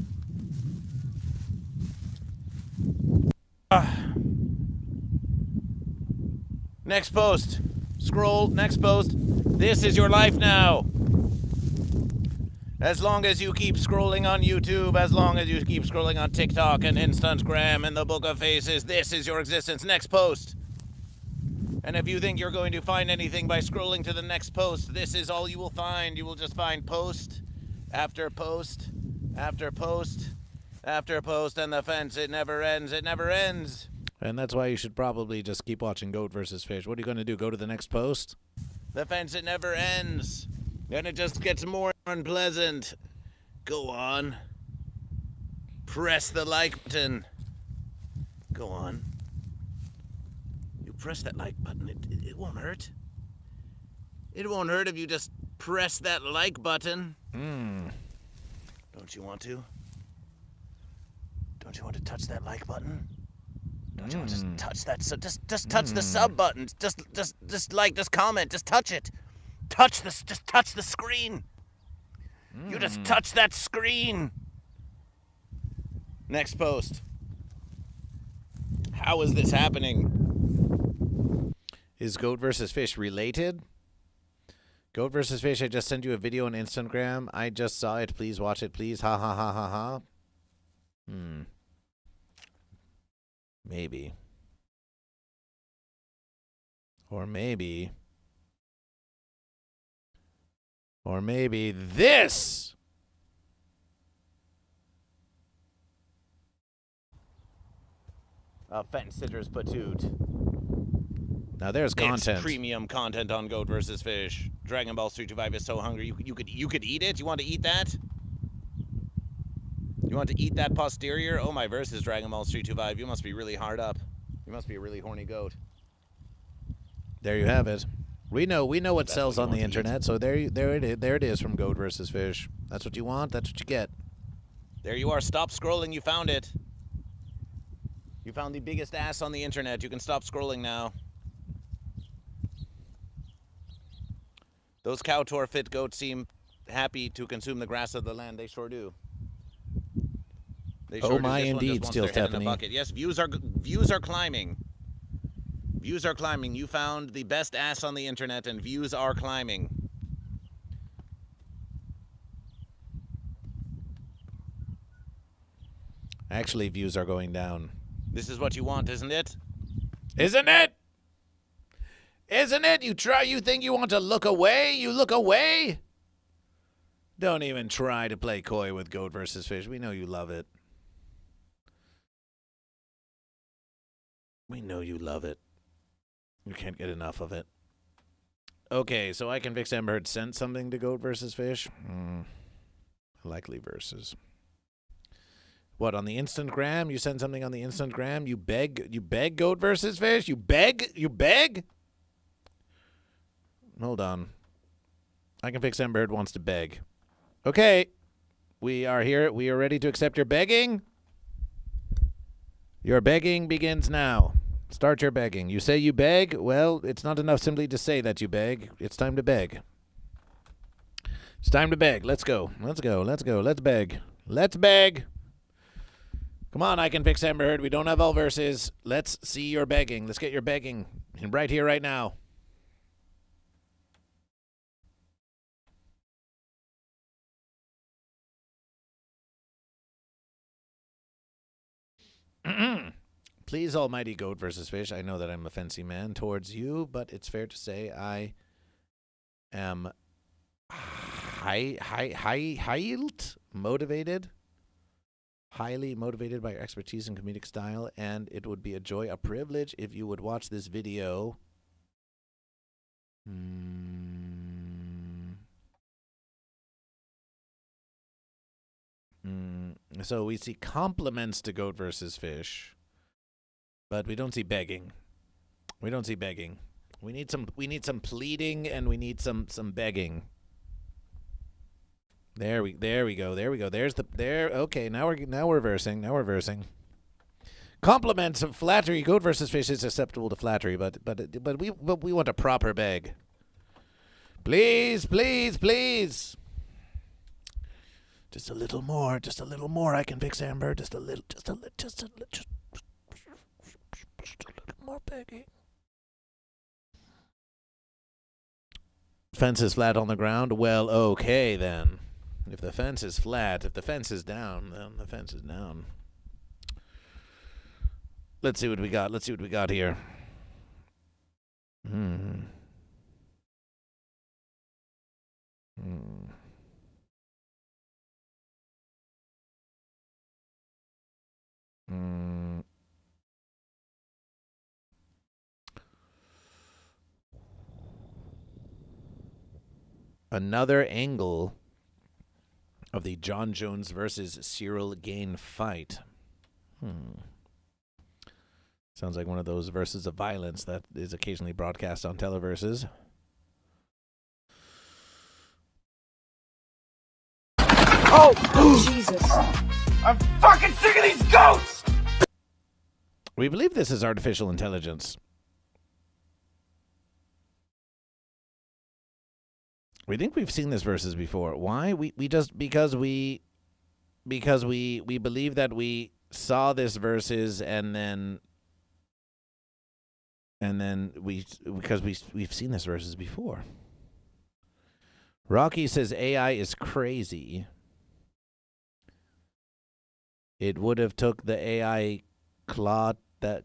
Next post. Scroll. Next post. This is your life now. As long as you keep scrolling on YouTube, as long as you keep scrolling on TikTok and Instagram and the Book of Faces, this is your existence. Next post. And if you think you're going to find anything by scrolling to the next post, this is all you will find. You will just find post after post after post after post, and the fence, it never ends. It never ends. And that's why you should probably just keep watching Goat vs. Fish. What are you going to do? Go to the next post? The fence, it never ends. And it just gets more unpleasant. Go on. Press the like button. Go on. You press that like button. It won't hurt. It won't hurt if you just press that like button. Don't you want to? Don't you want to touch that like button? Don't you want to just touch that? So just touch the sub button. Just like, just comment. Just touch it. Touch this. Just touch the screen. You just touch that screen. Next post. How is this happening? Is Goat vs. Fish related? Goat vs. Fish, I just sent you a video on Instagram. I just saw it. Please watch it, please. Ha ha ha ha ha. Maybe. Or maybe. Or maybe this. Fence Sitters Patoot. Now there's content. It's premium content on Goat vs. Fish. Dragon Ball 325 is so hungry. You could eat it? You want to eat that? You want to eat that posterior? Oh my versus Dragon Ball 325. You must be really hard up. You must be a really horny goat. There you have it. We know what sells on the internet, so there it is from Goat vs. Fish. That's what you want, that's what you get. There you are. Stop scrolling. You found it. You found the biggest ass on the internet. You can stop scrolling now. Those Cowtor fit goats seem happy to consume the grass of the land. They sure do. They sure oh my, indeed, Steel Stephanie. Yes, views are climbing. Views are climbing. You found the best ass on the internet, and views are climbing. Actually, views are going down. This is what you want, isn't it? Isn't it? Isn't it? You think you want to look away? You look away? Don't even try to play coy with Goat vs. Fish. We know you love it. We know you love it. You can't get enough of it. Okay, so I Can Fix Amber Heard sent something to Goat vs. Fish. Likely versus. What, on the Instagram? You send something on the Instagram? You beg Goat vs. Fish? You beg? Hold on. I Can Fix Amber Heard wants to beg. Okay. We are here. We are ready to accept your begging. Your begging begins now. Start your begging. You say you beg? Well, it's not enough simply to say that you beg. It's time to beg. It's time to beg. Let's go. Let's go. Let's go. Let's beg. Let's beg. Come on, I Can Fix Amber Heard. We don't have all verses. Let's see your begging. Let's get your begging right here, right now. Please, almighty Goat vs. Fish, I know that I'm a fancy man towards you, but it's fair to say I am highly motivated by your expertise and comedic style, and it would be a joy, a privilege if you would watch this video. So we see compliments to Goat vs. Fish, but we don't see begging. We don't see begging. We need some pleading, and we need some begging. There we go. Okay, now we're versing. Compliments of flattery. Goat vs. Fish is acceptable to flattery, but we want a proper beg. Please. Just a little more. I Can Fix Amber. Just a little more begging. Fence is flat on the ground. Well, okay then. If the fence is flat, if the fence is down, then the fence is down. Let's see what we got. Let's see what we got here. Another angle of the John Jones versus Cyril Gain fight. Sounds like one of those verses of violence that is occasionally broadcast on televerses. Oh, Jesus. I'm fucking sick of these goats! We believe this is artificial intelligence. We think we've seen this verses before. Why? We just because we believe that we saw this verses and then we've seen this verses before. Rocky says AI is crazy. It would have took the AI claw to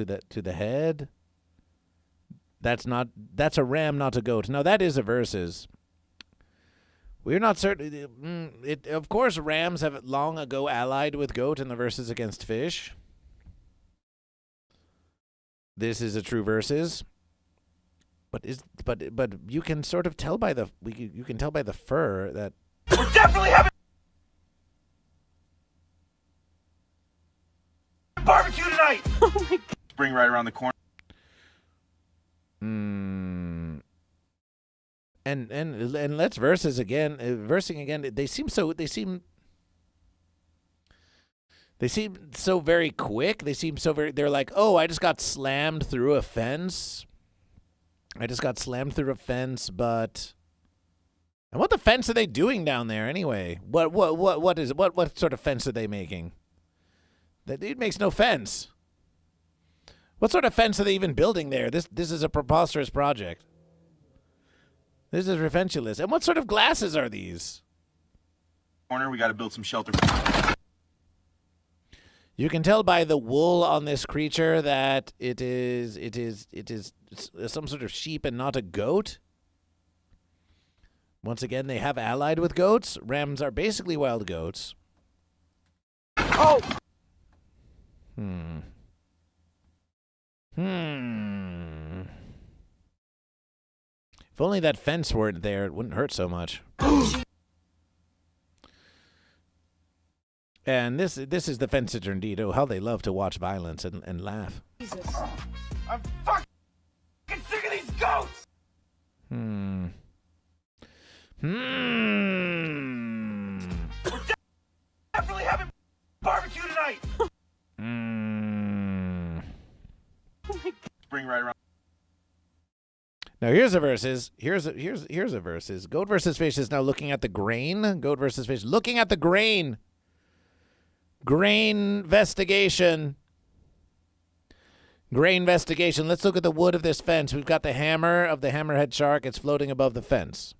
the head. That's a ram, not a goat. No, that is a versus. We're not certain. Of course, rams have long ago allied with goat in the versus against fish. This is a true versus. But you can sort of tell by the fur that we're definitely having barbecue tonight. Oh my God. Spring right around the corner. And let's verses again. Versing again. They seem so very quick. They seem so very. They're like, oh, I just got slammed through a fence. But and what the fence are they doing down there anyway? What sort of fence are they making? That dude makes no fence. What sort of fence are they even building there? This is a preposterous project. This is ridiculous. And what sort of glasses are these? Corner, we got to build some shelter. You can tell by the wool on this creature that it is some sort of sheep and not a goat. Once again, they have allied with goats. Rams are basically wild goats. Oh. If only that fence weren't there, it wouldn't hurt so much. And this is the fencer indeed. Oh, how they love to watch violence and laugh. Jesus. I'm fucking sick of these goats! We're definitely having barbecue tonight! Spring right around. Now here's a versus. Here's a versus. Goat versus fish is now looking at the grain. Goat versus fish looking at the grain. Grain investigation. Grain investigation. Let's look at the wood of this fence. We've got the hammer of the hammerhead shark. It's floating above the fence.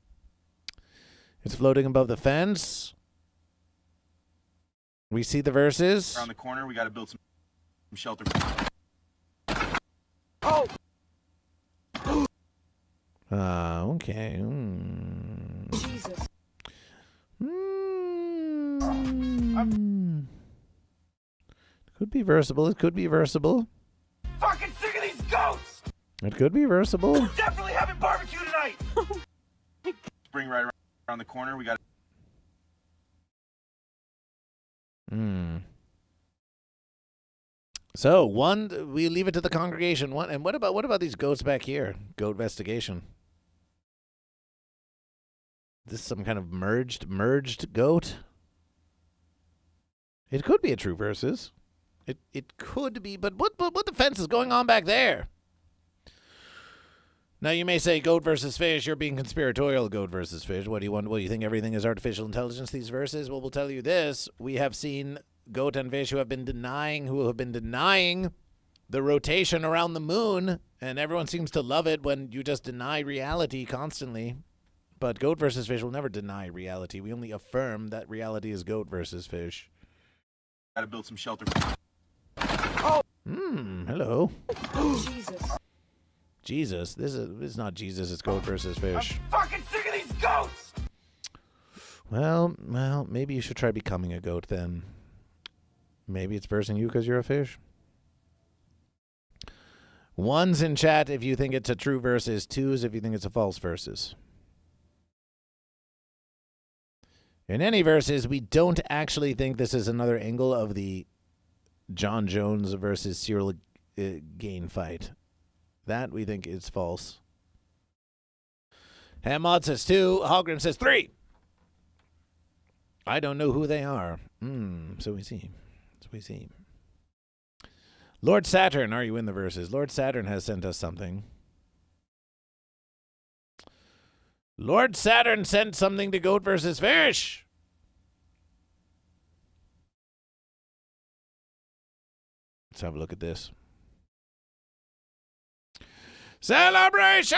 It's floating above the fence. We see the verses. Around the corner, we got to build some shelter. Oh. Okay. Jesus. Could be versible. It could be versible. Fucking sick of these goats! It could be versible. We're definitely having barbecue tonight! Spring right around the corner, we got. So we leave it to the congregation. And what about these goats back here? Goat investigation. This is some kind of merged goat. It could be a true versus. It could be, but what the fence is going on back there? Now you may say goat versus fish. You're being conspiratorial. Goat versus fish. What do you want? What do you think? Everything is artificial intelligence. These verses. Well, we'll tell you this: we have seen goat and fish who have been denying the rotation around the moon And everyone seems to love it when you just deny reality constantly. But goat versus fish will never deny reality. We only affirm that reality is goat versus fish. Gotta build some shelter. Hello. Jesus. Jesus. This is not Jesus, it's goat versus fish. Fucking sick of these goats! Well, maybe you should try becoming a goat then. Maybe it's versing you because you're a fish. One's in chat if you think it's a true versus. Two's if you think it's a false versus. In any verses, we don't actually think this is another angle of the John Jones versus Cyril Gain fight. That we think is false. Hammod says 2. Hallgrim says 3. I don't know who they are. So we see. Lord Saturn, are you in the verses? Lord Saturn has sent us something. Lord Saturn sent something to Goat versus Fish. Let's have a look at this. Celebration!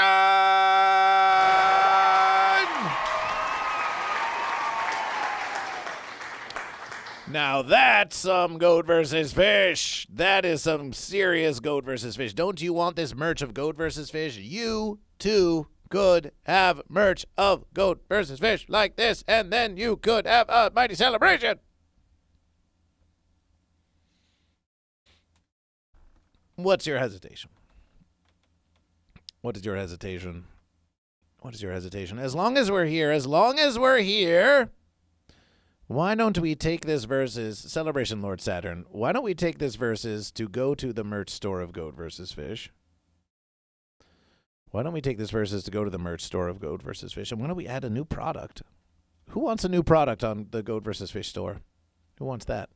Now that's some Goat versus Fish. That is some serious Goat versus Fish. Don't you want this merch of Goat versus Fish? You too could have merch of Goat versus Fish like this, and then you could have a mighty celebration. What's your hesitation? What is your hesitation? What is your hesitation? As long as we're here, why don't we take this versus Celebration Lord Saturn? Why don't we take this versus to go to the merch store of Goat versus Fish? Why don't we take this versus to go to the merch store of Goat versus Fish? And why don't we add a new product? Who wants a new product on the Goat versus Fish store? Who wants that?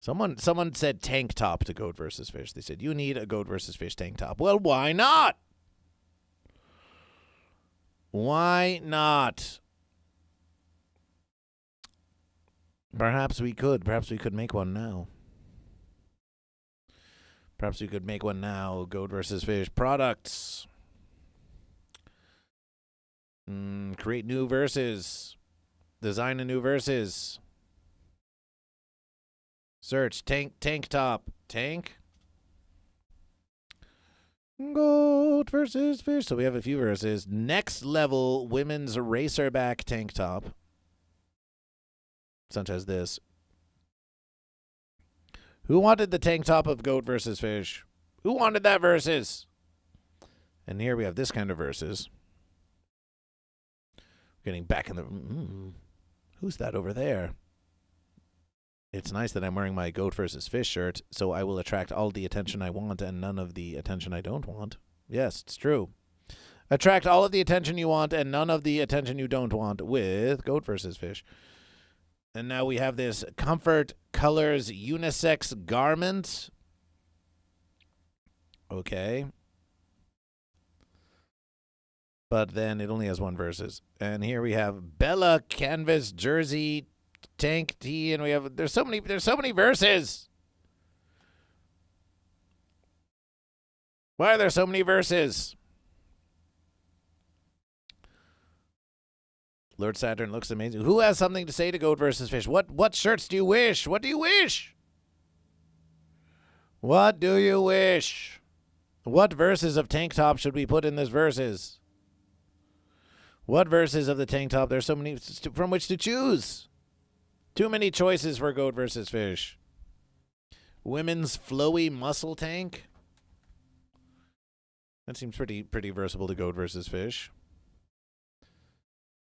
Someone said tank top to Goat versus Fish. They said, you need a Goat versus Fish tank top. Well, why not? Why not? Perhaps we could make one now. Goat versus Fish products. Create new verses. Design a new verses. Search tank top. Tank. Goat versus Fish. So we have a few verses. Next level women's racerback tank top. Such as this. Who wanted the tank top of Goat versus Fish? Who wanted that versus? And here we have this kind of verses. Getting back in the... who's that over there? It's nice that I'm wearing my Goat versus Fish shirt, so I will attract all the attention I want and none of the attention I don't want. Yes, it's true. Attract all of the attention you want and none of the attention you don't want with Goat versus Fish. And now we have this Comfort Colors unisex garment. Okay. But then it only has one verses. And here we have Bella canvas jersey tank tee, and we have there's so many verses. Why are there so many verses? Lord Saturn looks amazing. Who has something to say to Goat versus Fish? What shirts do you wish? What do you wish? What do you wish? What verses of tank top should we put in this verses? What verses of the tank top? There's so many from which to choose. Too many choices for Goat versus Fish. Women's flowy muscle tank. That seems pretty versatile to Goat versus Fish.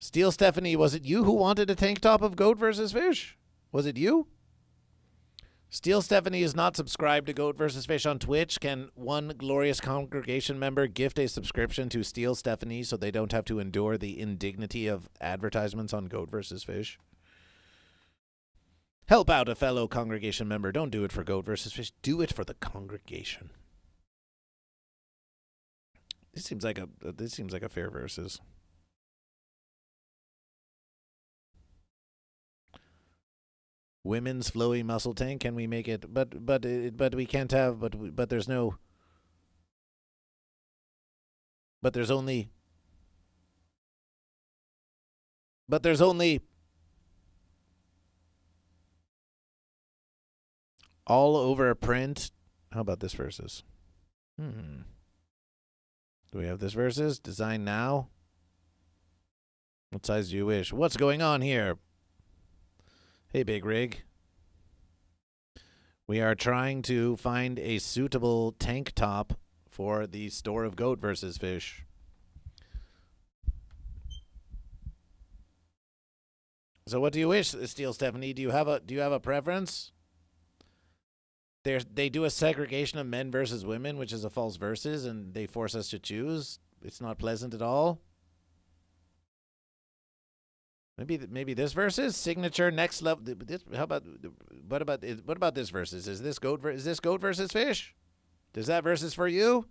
Steel Stephanie, was it you who wanted a tank top of Goat versus Fish? Was it you? Steel Stephanie is not subscribed to Goat versus Fish on Twitch. Can one glorious congregation member gift a subscription to Steel Stephanie so they don't have to endure the indignity of advertisements on Goat versus Fish? Help out a fellow congregation member. Don't do it for Goat versus Fish. Do it for the congregation. This seems like a fair versus. Women's flowy muscle tank. Can we make it? But we can't have. But there's no. But there's only all over print. How about this versus? Do we have this versus? Design now. What size do you wish? What's going on here? Hey, Big Rig. We are trying to find a suitable tank top for the store of Goat versus Fish. So what do you wish, Steel Stephanie? Do you have a preference? They do a segregation of men versus women, which is a false versus, and they force us to choose. It's not pleasant at all. Maybe this versus signature next level. What about this versus? Is this Goat versus Fish? Does that versus for you?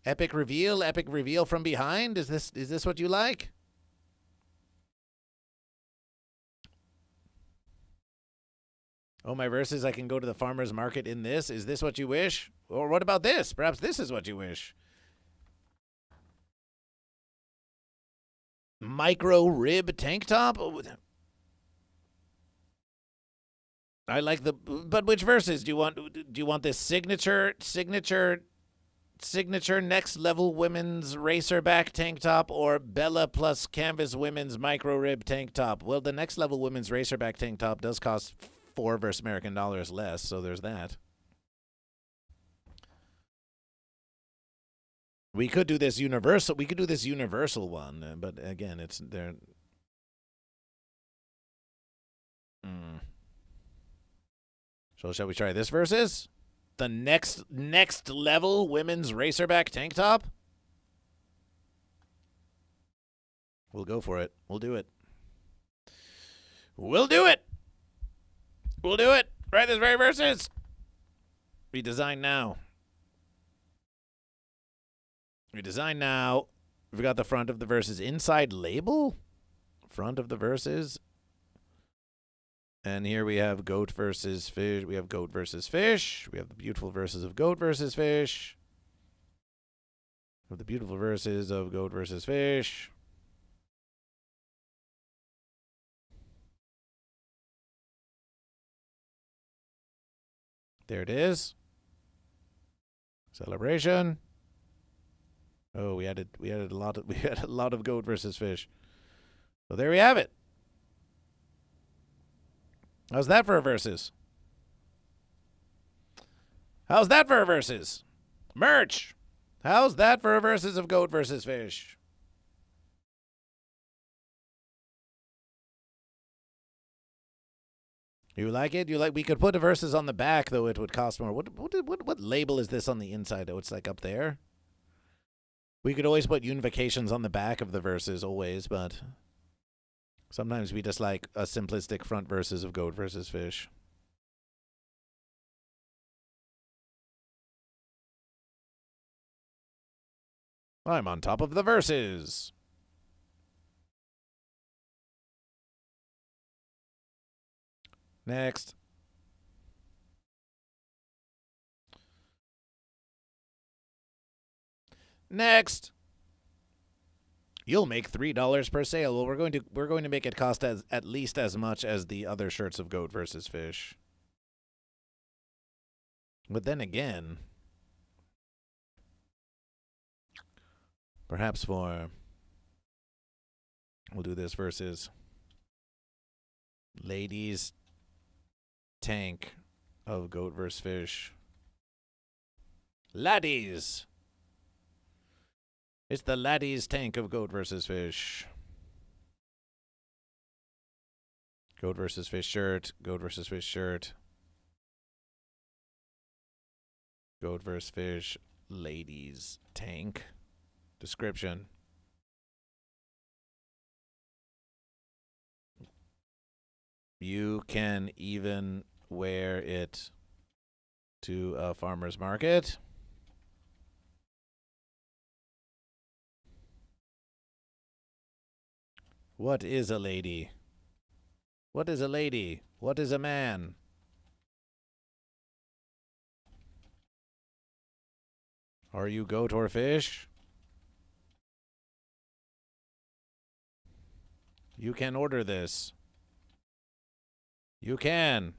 Epic reveal from behind. Is this what you like? Oh, my verses, I can go to the farmer's market in this. Is this what you wish? Or what about this? Perhaps this is what you wish. Micro rib tank top? I like but which verses? Do you want this signature next level women's racerback tank top or Bella plus canvas women's micro rib tank top? Well, the next level women's racerback tank top does cost $4 versus American dollars less, so there's that. We could do this universal. We could do this universal one, but again, it's there. So shall we try this versus the next level women's racerback tank top? We'll go for it. We'll do it. We'll do it. We'll do it. Right, this very versus. Redesign now. Redesign now. We've got the front of the verses inside label. Front of the verses. And here we have Goat versus Fish. We have Goat versus Fish. We have the beautiful verses of Goat versus Fish. We have the beautiful verses of Goat versus Fish. There it is. Celebration. Oh, we added a lot of Goat versus Fish. So there we have it. How's that for a versus? How's that for a versus? Merch. How's that for a versus of Goat versus Fish? You like it? We could put a versus on the back, though it would cost more. What label is this on the inside? Oh, it's like up there. We could always put unifications on the back of the verses, always, but sometimes we just like a simplistic front versus of Goat versus Fish. I'm on top of the verses. Next. Next. You'll make $3 per sale. Well, we're going to make it cost at least as much as the other shirts of Goat versus Fish. But then again, perhaps we'll do this versus ladies tank of Goat versus Fish. Laddies. It's the laddies tank of Goat versus Fish. Goat versus Fish shirt. Goat versus Fish shirt. Goat versus Fish ladies tank. Description. You can even wear it to a farmer's market. What is a lady? What is a lady? What is a man? Are you goat or fish? You can order this. You can.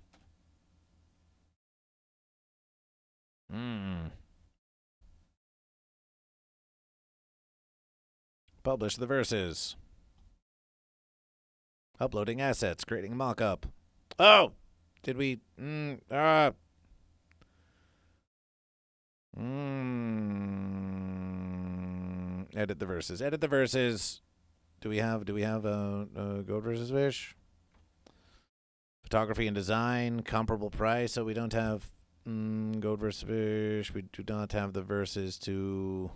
Publish the verses. Uploading assets, creating mock-up. Oh! Did we... Edit the verses. Edit the verses. Do we have GoatVsFish? Photography and design, comparable price. So we don't have GoatVsFish. We do not have the verses to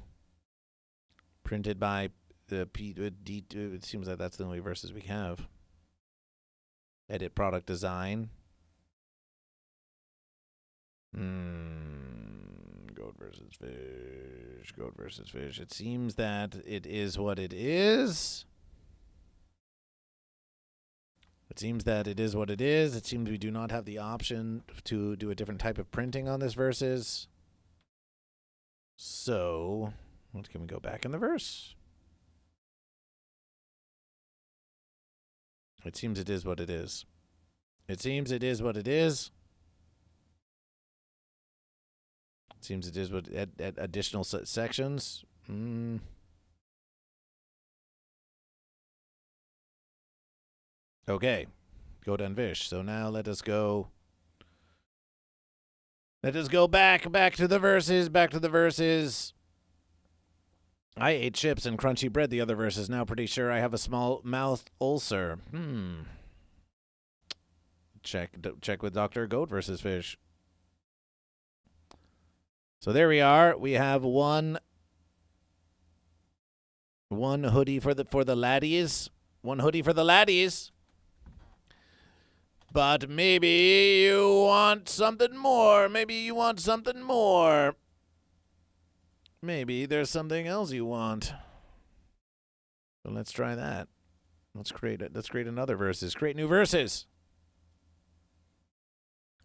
printed by the it seems like that's the only verses we have. Edit product design. GoatVsFish. GoatVsFish. It seems that it is what it is. It seems that it is what it is. It seems we do not have the option to do a different type of printing on this verses. So, what can we go back in the verse? It seems it is what it is. It seems it is what it is. It seems it is what additional sections. Okay, GoatVsFish. So now let us go. Let us go back to the verses. Back to the verses. I ate chips and crunchy bread. The other verses. Now pretty sure I have a small mouth ulcer. Check with Dr. GoatVsFish. So there we are. We have one hoodie for the laddies. One hoodie for the laddies. But maybe you want something more. Maybe you want something more. Maybe there's something else you want. So let's try that. Let's create it. Let's create another verses. Create new verses.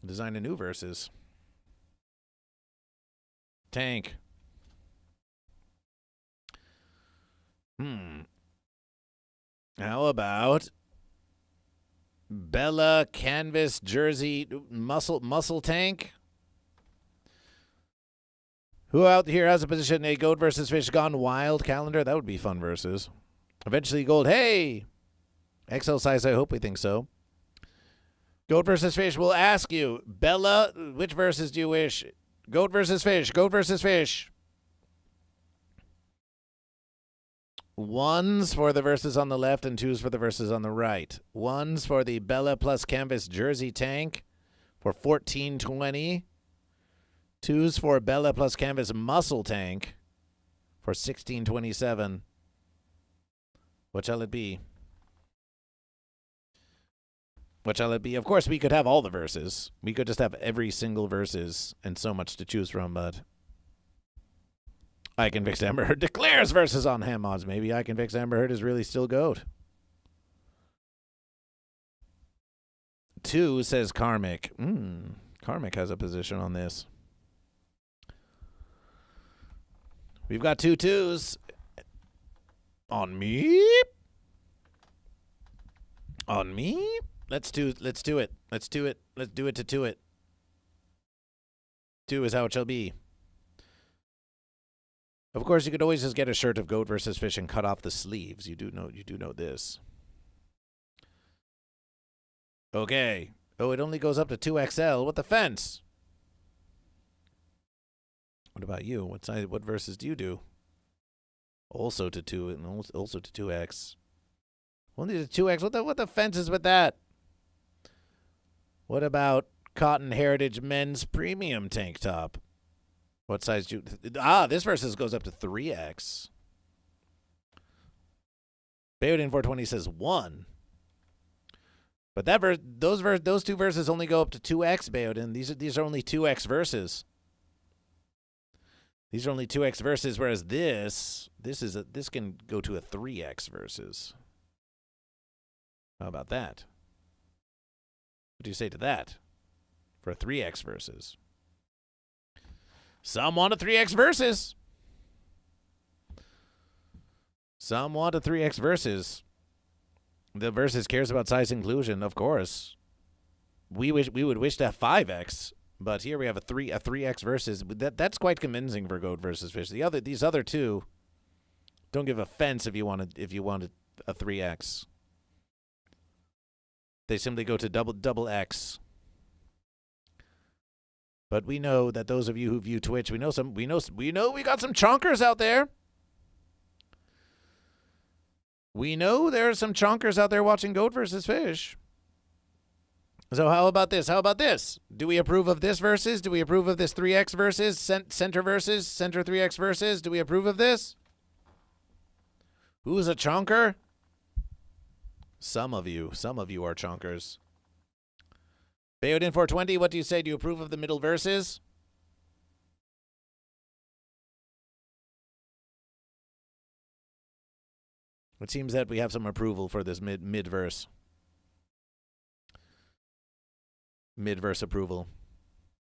Design a new verses. Tank. How about Bella canvas jersey muscle tank? Who out here has a position in a GoatVsFish Gone Wild calendar? That would be fun versus. Eventually gold. Hey! XL size, I hope we think so. GoatVsFish will ask you, Bella, which verses do you wish? GoatVsFish. GoatVsFish. Ones for the verses on the left and twos for the verses on the right. Ones for the Bella plus canvas jersey tank for $14.20. Twos for Bella plus canvas muscle tank for $16.27. What shall it be? What shall it be? Of course, we could have all the verses. We could just have every single verses and so much to choose from, but I Can Fix Amber Heard declares verses on ham mods. Maybe I Can Fix Amber Heard is really still GOAT. 2 says Karmic. Karmic has a position on this. We've got 2 twos. On me? On me? Let's do it. Let's do it. Let's do it to it. 2 is how it shall be. Of course, you could always just get a shirt of GoatVsFish and cut off the sleeves. You do know this. Okay. Oh, it only goes up to 2XL. What the fence? What about you? What verses do you do? Also to 2 and also to 2X. Only to 2X. What the fence is with that? What about Cotton Heritage Men's Premium Tank Top? What size do you... this versus goes up to 3X. Bayodan 420 says 1. But those 2 verses only go up to 2X, Bayodan. These are only 2X verses. These are only 2X verses, whereas this can go to a 3X verses. How about that? What do you say to that? For a 3X verses. Some want a 3X verses. Some want a 3X verses. The Versus cares about size inclusion, of course. We would wish to have 5X, but here we have a 3X Versus. That's quite convincing for GoatVsFish. These other two don't give offense if you wanted a 3X. They simply go to double X. But we know that those of you who view Twitch, we know we got some chonkers out there. We know there are some chonkers out there watching GoatVsFish. So how about this? How about this? Do we approve of this Versus? Do we approve of this 3X Versus? Center Versus? Center 3X Versus? Do we approve of this? Who's a chonker? Some of you are chonkers. Bayodin 420, what do you say? Do you approve of the middle Versus? It seems that we have some approval for this mid-verse. Mid-verse approval.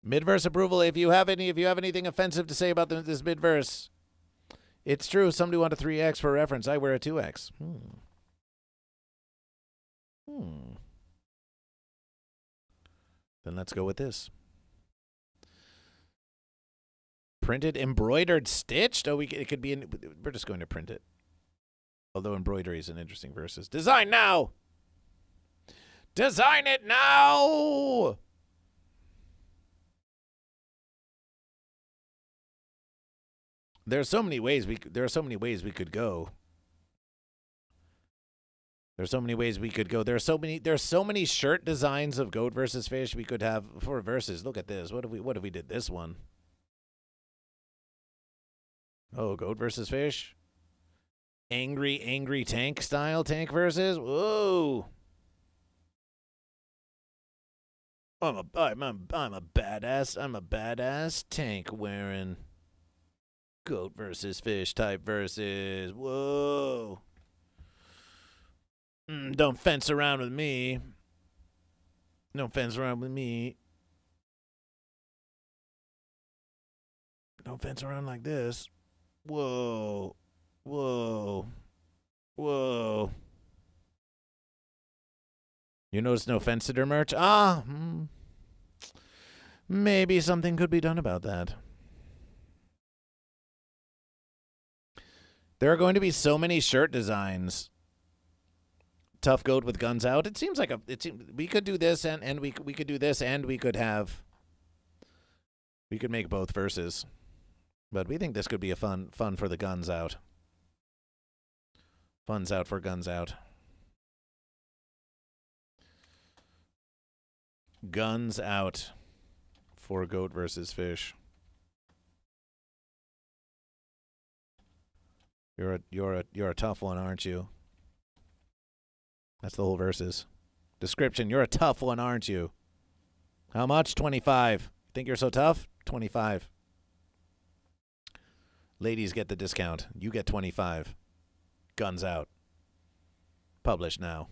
Mid-verse approval. If you have anything offensive to say about this mid-verse, it's true. Somebody want a 3X for reference. I wear a 2X. Then let's go with this. Printed, embroidered, stitched. Oh, it could be. We're just going to print it. Although embroidery is an interesting Versus. Design now. Design it now. There are so many ways we could go. There's so many ways we could go. There's so many shirt designs of GoatVsFish we could have for Versus. Look at this. What if we did this one? Oh, GoatVsFish. Angry tank style tank Versus. Whoa. I'm a badass. I'm a badass tank wearing GoatVsFish type Versus. Whoa. Don't fence around with me. Don't fence around with me. Don't fence around like this. Whoa. Whoa. Whoa. You notice no fence-sitter merch? Maybe something could be done about that. There are going to be so many shirt designs. Tough goat with guns out. It seems like we could do this and we could do this and we could make both Versus. But we think this could be a fun for the guns out. Fun's out for guns out. Guns out for GoatVsFish. You're a tough one, aren't you? That's the whole Versus. Description, you're a tough one, aren't you? How much? 25. Think you're so tough? 25. Ladies get the discount. You get 25. Guns out. Publish now.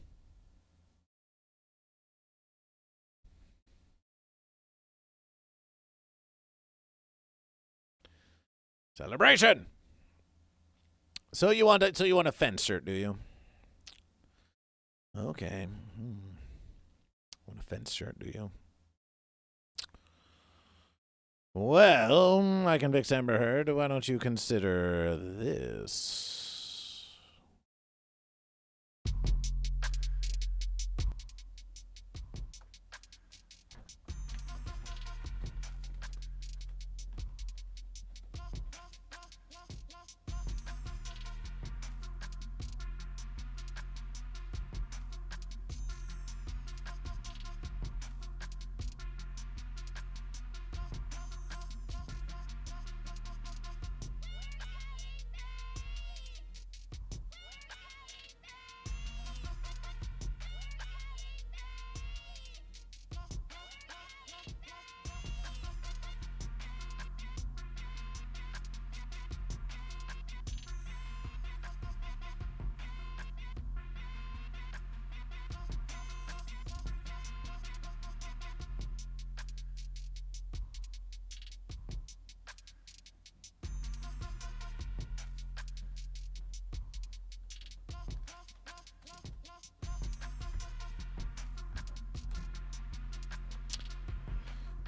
Celebration. So you want a fence shirt, do you? Okay. Want a fence shirt, do you? Well, I can fix Amber Heard. Why don't you consider this?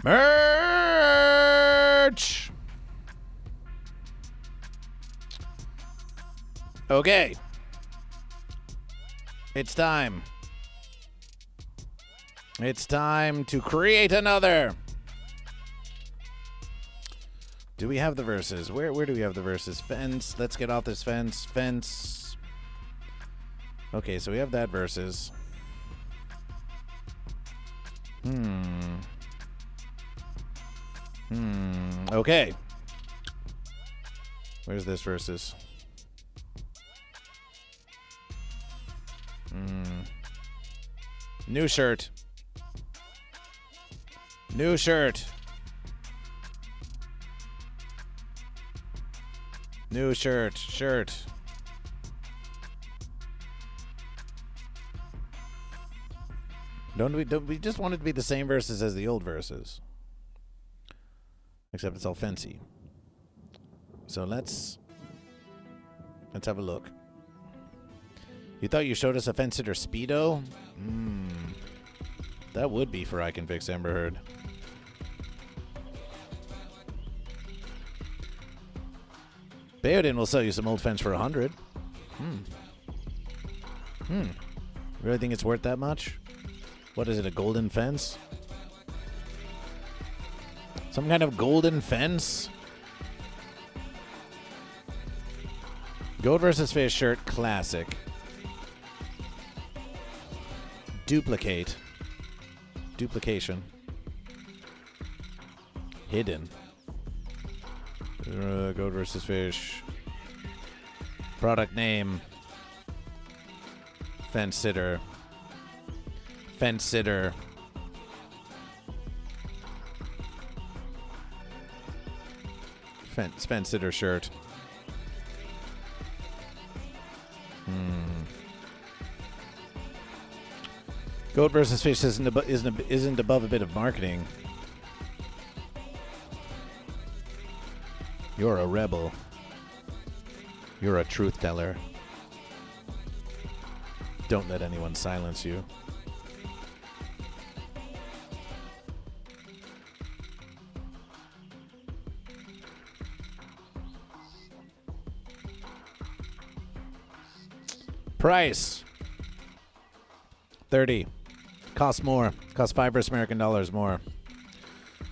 Merch! Okay. It's time. It's time to create another. Do we have the verses? Where do we have the verses? Fence. Let's get off this fence. Fence. Okay, so we have that verses. Okay. Where's this verses? New shirt. New shirt. New shirt. Shirt. Don't we just want it to be the same verses as the old verses? Except it's all fancy. So let's have a look. You thought you showed us a fence sitter Speedo? That would be for I Can Fix Amber Heard. Bayodin will sell you some old fence for 100. Really think it's worth that much? What is it, a golden fence? Some kind of golden fence? GoatVsFish shirt, classic. Duplicate. Duplication. Hidden. GoatVsFish. Product name. Fence sitter. Fence sitter. Fence sitter shirt. GoatVsFish isn't above a bit of marketing. You're a rebel. You're a truth teller. Don't let anyone silence you. Price. 30. Costs more. Costs $5 American dollars more.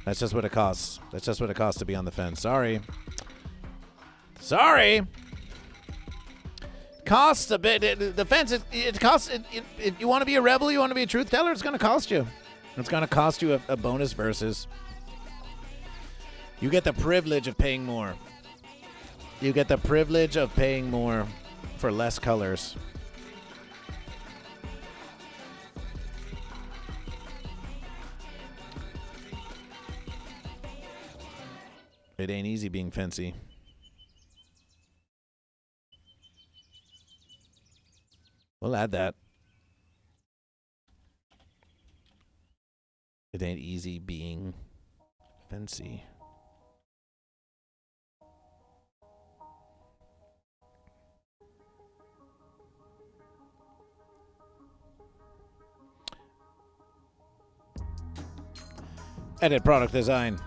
That's just what it costs. That's just what it costs to be on the fence. Sorry. Sorry. Costs a bit. The fence, it costs. If you want to be a rebel, you want to be a truth teller, it's going to cost you. It's going to cost you a bonus versus. You get the privilege of paying more. You get the privilege of paying more for less colors. It ain't easy being fancy. We'll add that. It ain't easy being fancy. Edit product design.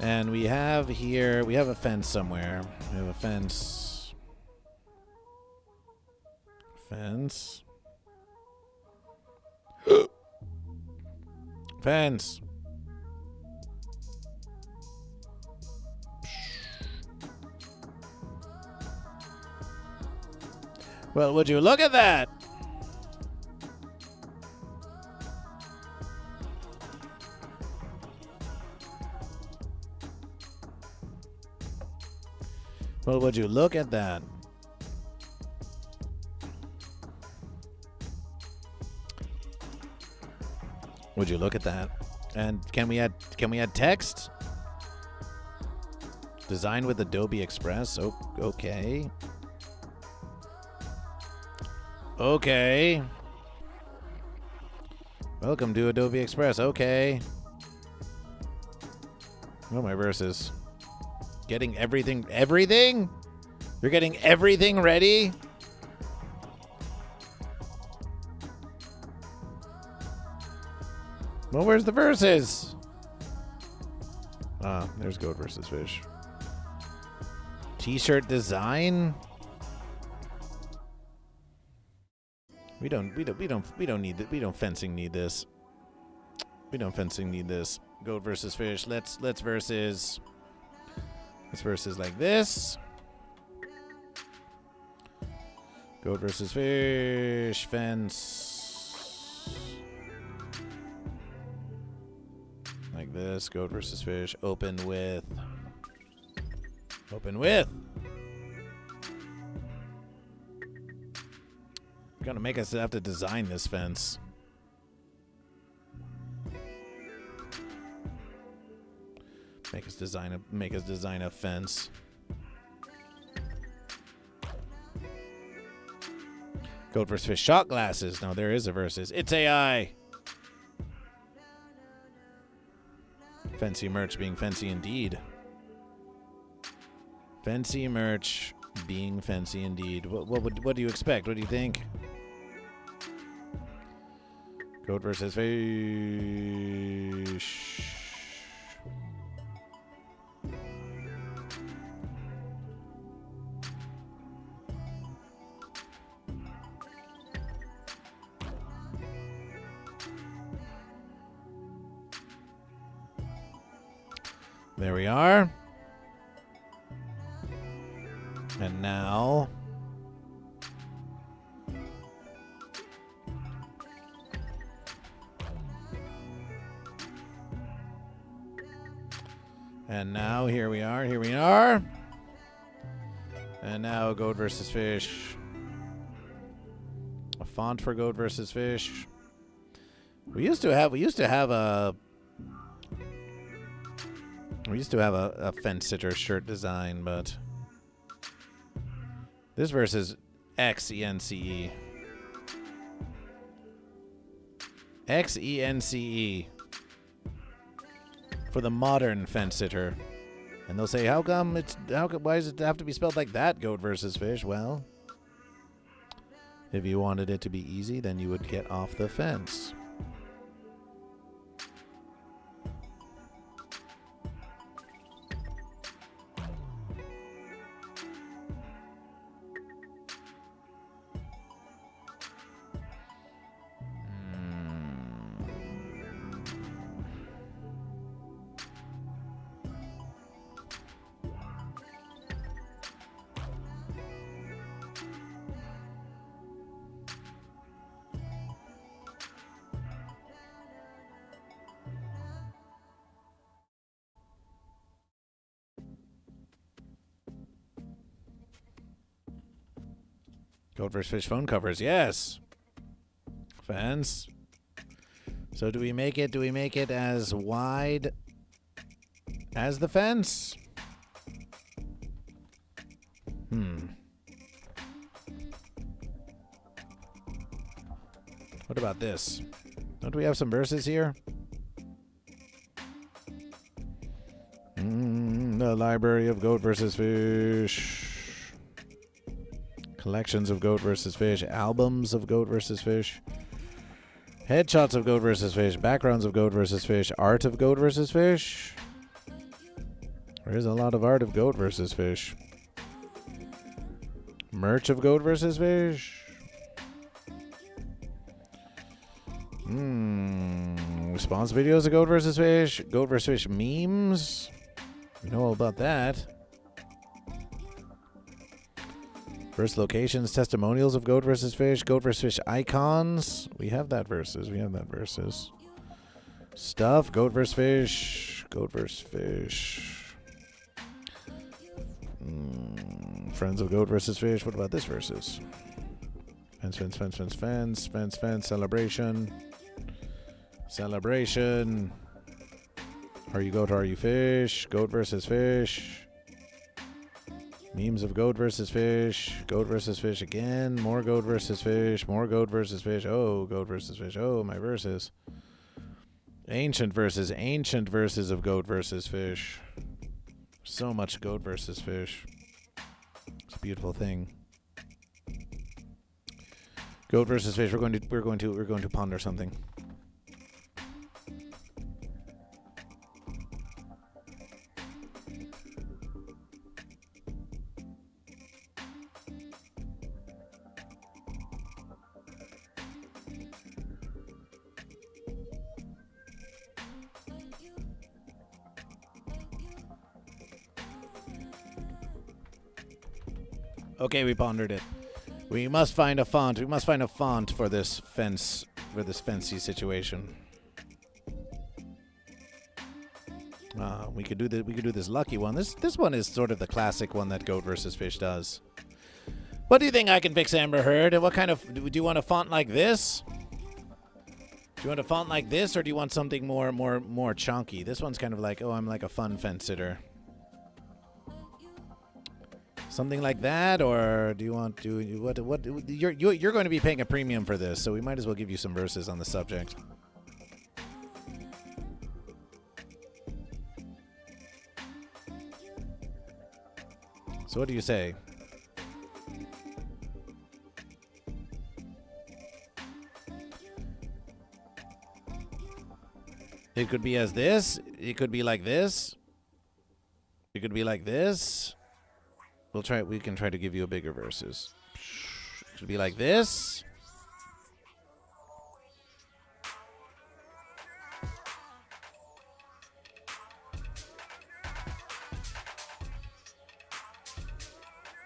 And we have here, we have a fence somewhere. We have a fence. Fence. Fence. Well, would you look at that? Well, would you look at that? Would you look at that? And can we add text? Design with Adobe Express. Oh, okay. Okay. Welcome to Adobe Express. Okay. What are my verses? Getting everything? You're getting everything ready? Well, where's the verses? Ah, there's goat versus fish. T-shirt design. We don't need that. We don't fencing need this. We don't fencing need this. Goat versus fish. Let's versus. Let's versus like this. Goat versus fish. Fence. Like this. Goat versus fish. Open with. Open with. Gonna make us have to design this fence. Make us design a fence. Goat versus fish shot glasses. No, there is a versus. It's AI. Fancy merch being fancy indeed. Fancy merch being fancy indeed. What do you expect? What do you think? Goat versus fish. There we are. And now here we are. And now goat versus fish. A font for goat versus fish. We used to have a fence sitter shirt design, but this versus XENCE. XENCE. For the modern fence sitter. And they'll say, why does it have to be spelled like that, goat versus fish? Well, if you wanted it to be easy, then you would get off the fence. Goat vs. Fish phone covers, yes. Fence. So do we make it as wide as the fence? What about this? Don't we have some verses here? The library of goat versus fish. Collections of goat versus fish, albums of goat versus fish, headshots of goat versus fish, backgrounds of goat versus fish, art of goat versus fish. There is a lot of art of goat versus fish. Merch of goat versus fish. Response videos of goat versus fish memes. You know all about that. First locations, testimonials of goat versus fish icons. We have that versus. Stuff, goat versus fish. Friends of goat versus fish. What about this versus? Fence, celebration. Are you goat, are you fish? Goat versus fish. Memes of goat versus fish again, more goat versus fish, oh, goat versus fish, oh, my verses. Ancient verses of goat versus fish. So much goat versus fish. It's a beautiful thing. Goat versus fish, we're going to ponder something. Okay, we pondered it. We must find a font. We must find a font for this fence, for this fancy situation. We could do this lucky one. This one is sort of the classic one that Goat vs. Fish does. What do you think I can fix, Amber Heard? What kind of do you want a font like this? Do you want a font like this, or do you want something more chunky? This one's kind of like, oh, I'm like a fun fence sitter. Something like that, or do you want to what? You're going to be paying a premium for this, so we might as well give you some verses on the subject. So what do you say? It could be as this. It could be like this. It could be like this. We'll try. We can try to give you a bigger verses. It could be like this.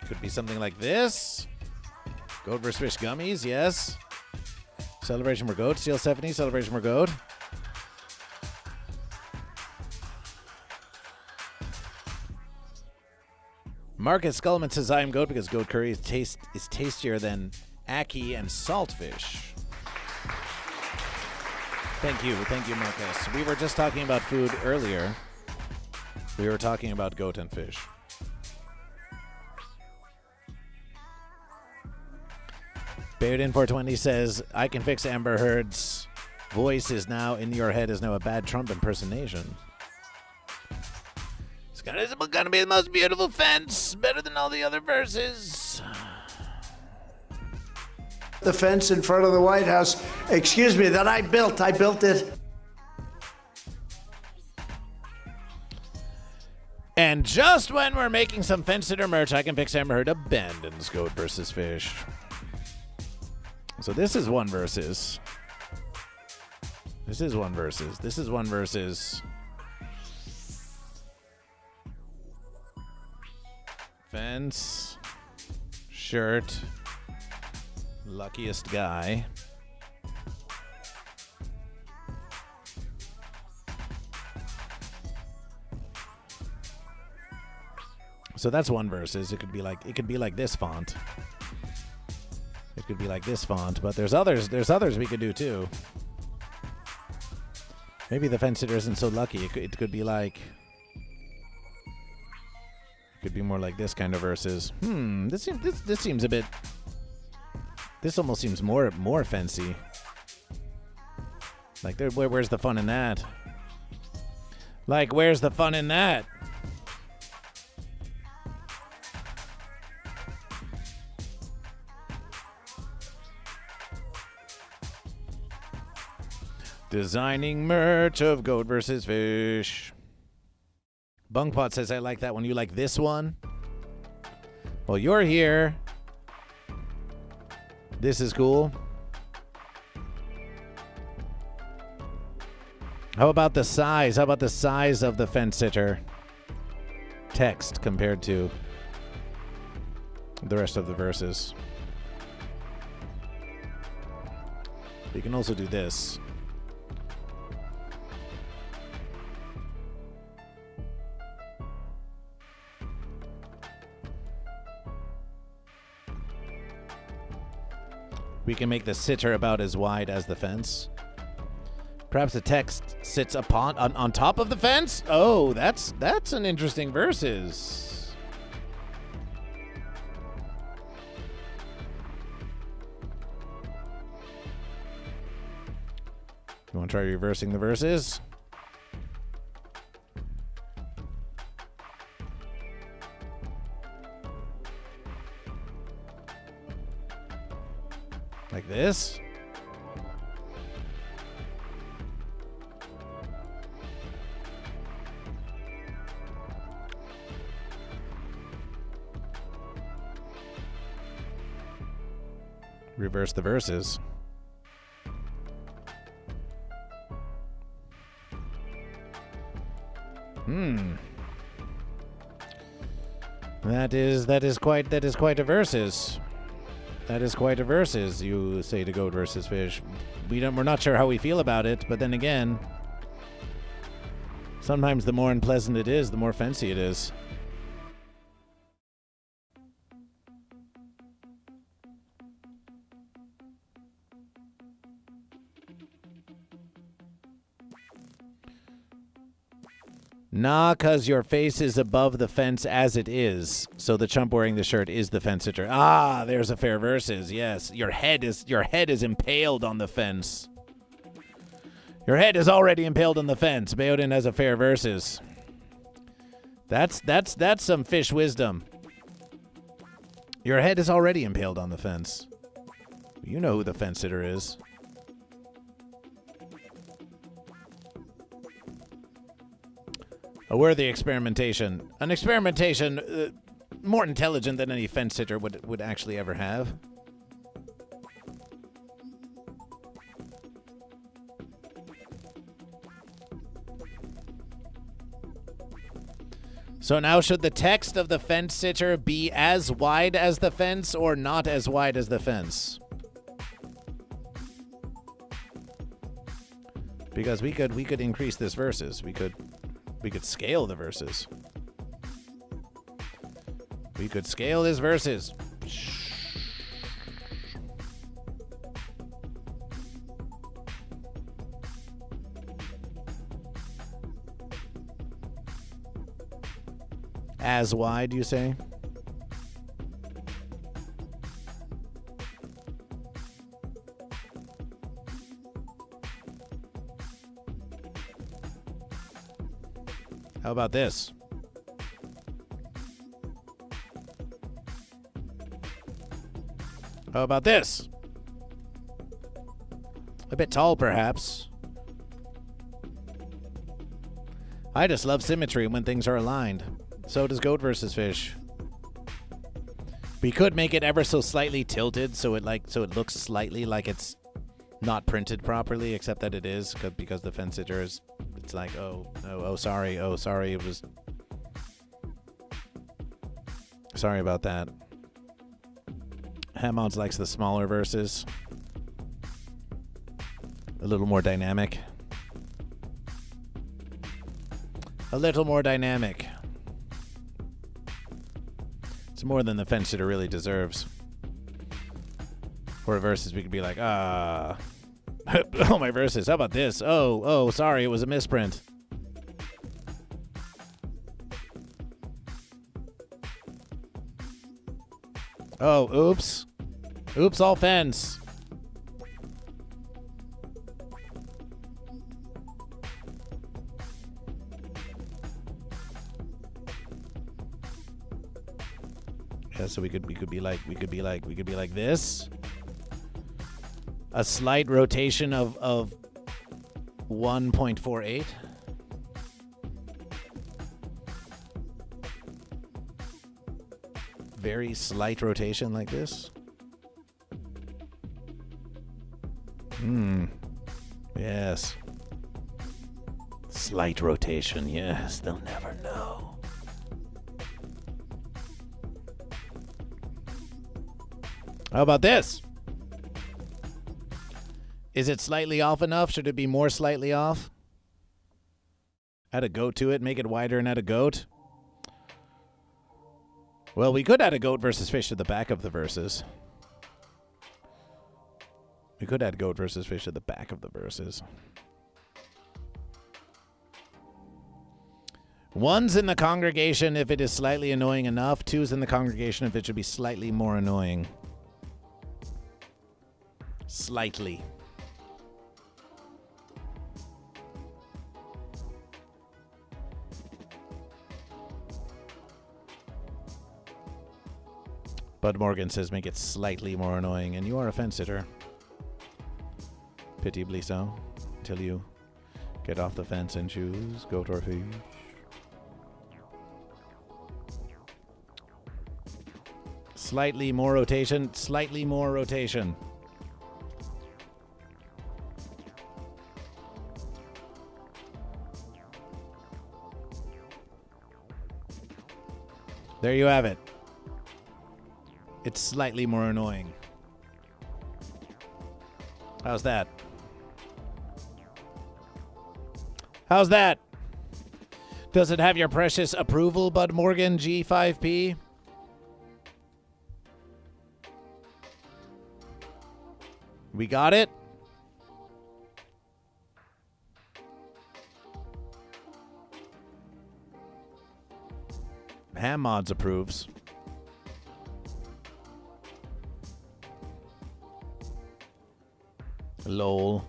Could be something like this. Goat vs. Fish gummies, yes. Celebration for Goat. Steel Stephanie, celebration for Goat. Marcus Scullman says, I am Goat because goat curry is tastier than ackee and saltfish. Thank you, Marcus. We were just talking about food earlier. We were talking about goat and fish. Bearden 420 says, I can fix Amber Heard's voice is now in your head is now a bad Trump impersonation. It's gonna be the most beautiful fence, better than all the other verses. The fence in front of the White House, excuse me, that I built it. And just when we're making some fence sitter merch, I can fix Amber Heard abandons Goat vs. Fish. So this is one versus. This is one versus. This is one versus. Fence. Shirt. Luckiest guy. So that's one versus. It could be like this font. It could be like this font, but there's others we could do too. Maybe the fence sitter isn't so lucky. It could be like, it could be more like this kind of verses. This seems a bit. This almost seems more fancy. Like where's the fun in that? Like where's the fun in that? Designing merch of Goat vs. Fish. Bungpot says, I like that one. You like this one? Well, you're here. This is cool. How about the size? How about the size of the fence sitter text compared to the rest of the verses? You can also do this. We can make the sitter about as wide as the fence. Perhaps the text sits on top of the fence? Oh, that's an interesting verses. You want to try reversing the verses? Like this? Reverse the verses. That is quite a versus. That is quite a versus, you say to Goat versus Fish. We're not sure how we feel about it, but then again, sometimes the more unpleasant it is, the more fancy it is. Nah, 'cause your face is above the fence as it is. So the chump wearing the shirt is the fence sitter. Ah, there's a fair versus. Yes, your head is impaled on the fence. Your head is already impaled on the fence. Bayoden has a fair versus. That's some fish wisdom. Your head is already impaled on the fence. You know who the fence sitter is. A worthy experimentation. An experimentation more intelligent than any fence sitter would actually ever have. So now should the text of the fence sitter be as wide as the fence or not as wide as the fence? Because we could increase this versus. We could scale the verses. We could scale this verses. As wide, you say? How about this? How about this? A bit tall, perhaps. I just love symmetry when things are aligned. So does Goat versus Fish. We could make it ever so slightly tilted so it looks slightly like it's not printed properly, except that it is, because the fence sitter is. It's like, sorry, it was. Sorry about that. Hammonds likes the smaller verses. A little more dynamic. A little more dynamic. It's more than the fence sitter really deserves. For verses, we could be like, oh, my verses. How about this? Oh, sorry, it was a misprint. Oh, oops. Oops, all fence. Yeah, so we could be like this. A slight rotation of 1.48. Very slight rotation like this. Yes. Slight rotation, yes. They'll never know. How about this? Is it slightly off enough? Should it be more slightly off? Add a goat to it, make it wider and add a goat. Well, we could add a Goat versus Fish to the back of the verses. We could add Goat versus Fish to the back of the verses. One's in the congregation if it is slightly annoying enough. Two's in the congregation if it should be slightly more annoying. Slightly. Bud Morgan says make it slightly more annoying, and you are a fence sitter. Pitiably so, until you get off the fence and choose Goat or Fish. Slightly more rotation, slightly more rotation. There you have it. It's slightly more annoying. How's that? How's that? Does it have your precious approval, Bud Morgan G5P? We got it? Ham Mods approves. Lol.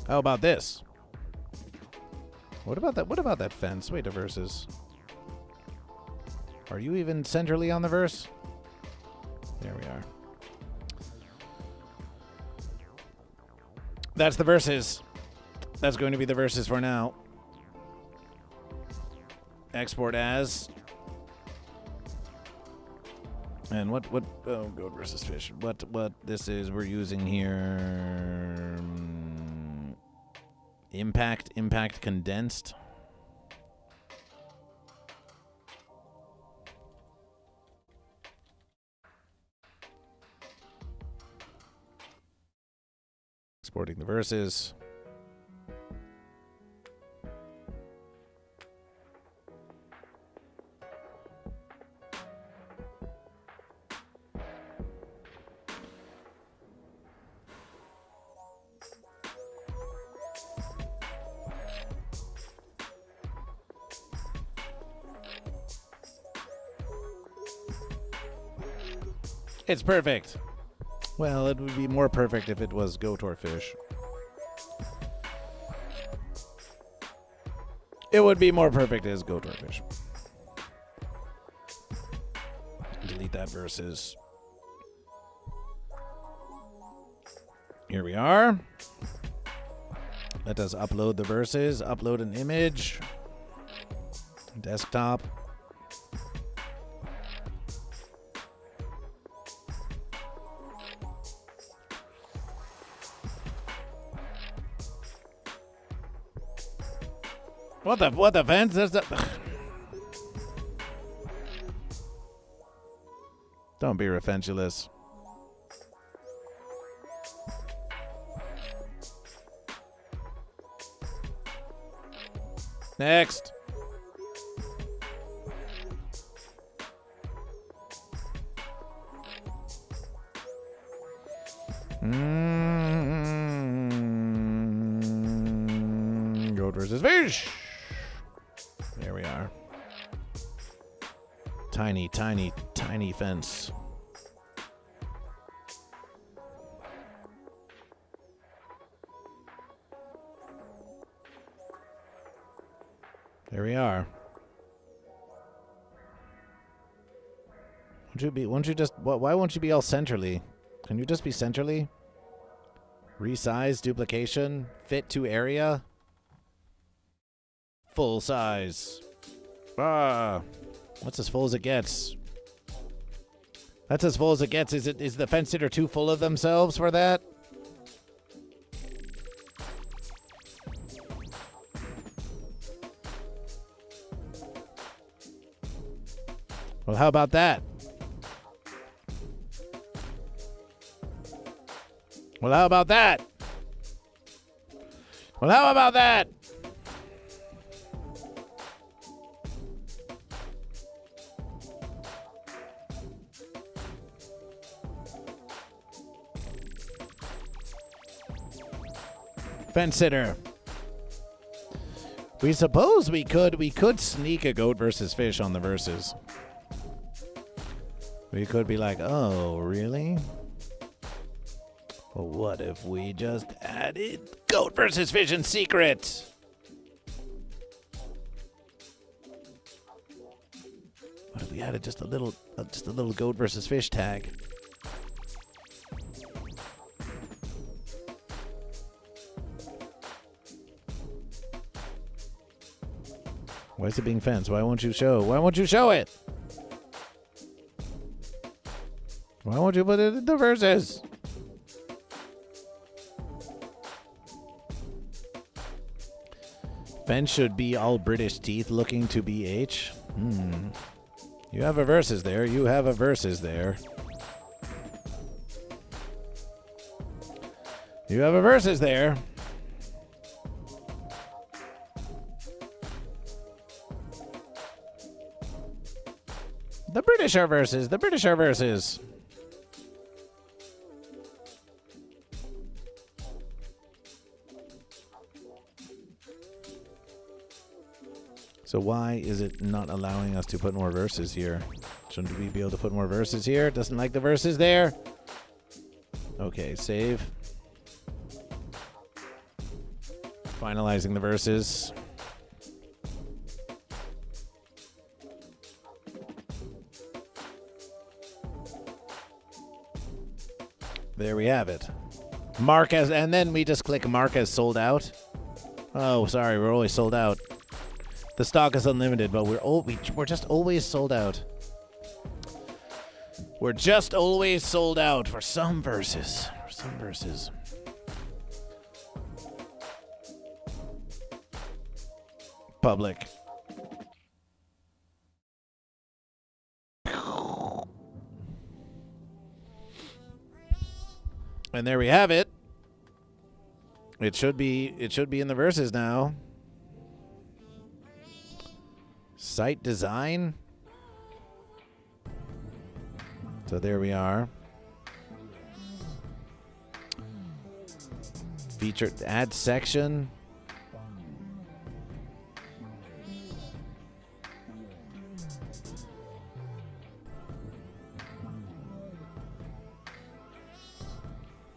How about this? What about that? What about that fence? Wait, a versus. Are you even centrally on the verse? There we are. That's the verses. That's going to be the verses for now. Export as. And what oh, goat versus fish. What this is we're using here. Impact condensed. Exporting the verses. It's perfect. Well, it would be more perfect if it was goat or fish. It would be more perfect as goat or fish. Delete that versus. Here we are. Let us upload the verses. Upload an image. Desktop. What the fence? There's the Don't be refenculous. Next. Goat versus fish. There we are. Tiny, tiny, tiny fence. There we are. Won't you just, why won't you be all centrally? Can you just be centrally? Resize, duplication, fit to area. Full size. What's as full as it gets? That's as full as it gets. Is the fence sitter too full of themselves for that? Well, how about that? Well, how about that? Well, how about that? Fence sitter. We suppose we could sneak a goat versus fish on the verses. We could be like, oh, really? Well, what if we just added goat versus fish in secret? What if we added just a little goat versus fish tag? Why is it being fenced? Why won't you show? Why won't you show it? Why won't you put it in the verses? Fence should be all British teeth looking to BH. You have a verses there. You have a verses there. You have a verses there. The British are verses. The British are verses. So why is it not allowing us to put more verses here? Shouldn't we be able to put more verses here? Doesn't like the verses there. Okay, save. Finalizing the verses. There we have it. Mark as, and then we just click mark as sold out. Oh, sorry, we're always sold out. The stock is unlimited, but we're just always sold out. We're just always sold out for some verses. For some verses. Public. And there we have it. It should be in the verses now. Site design. So there we are. Featured ad section.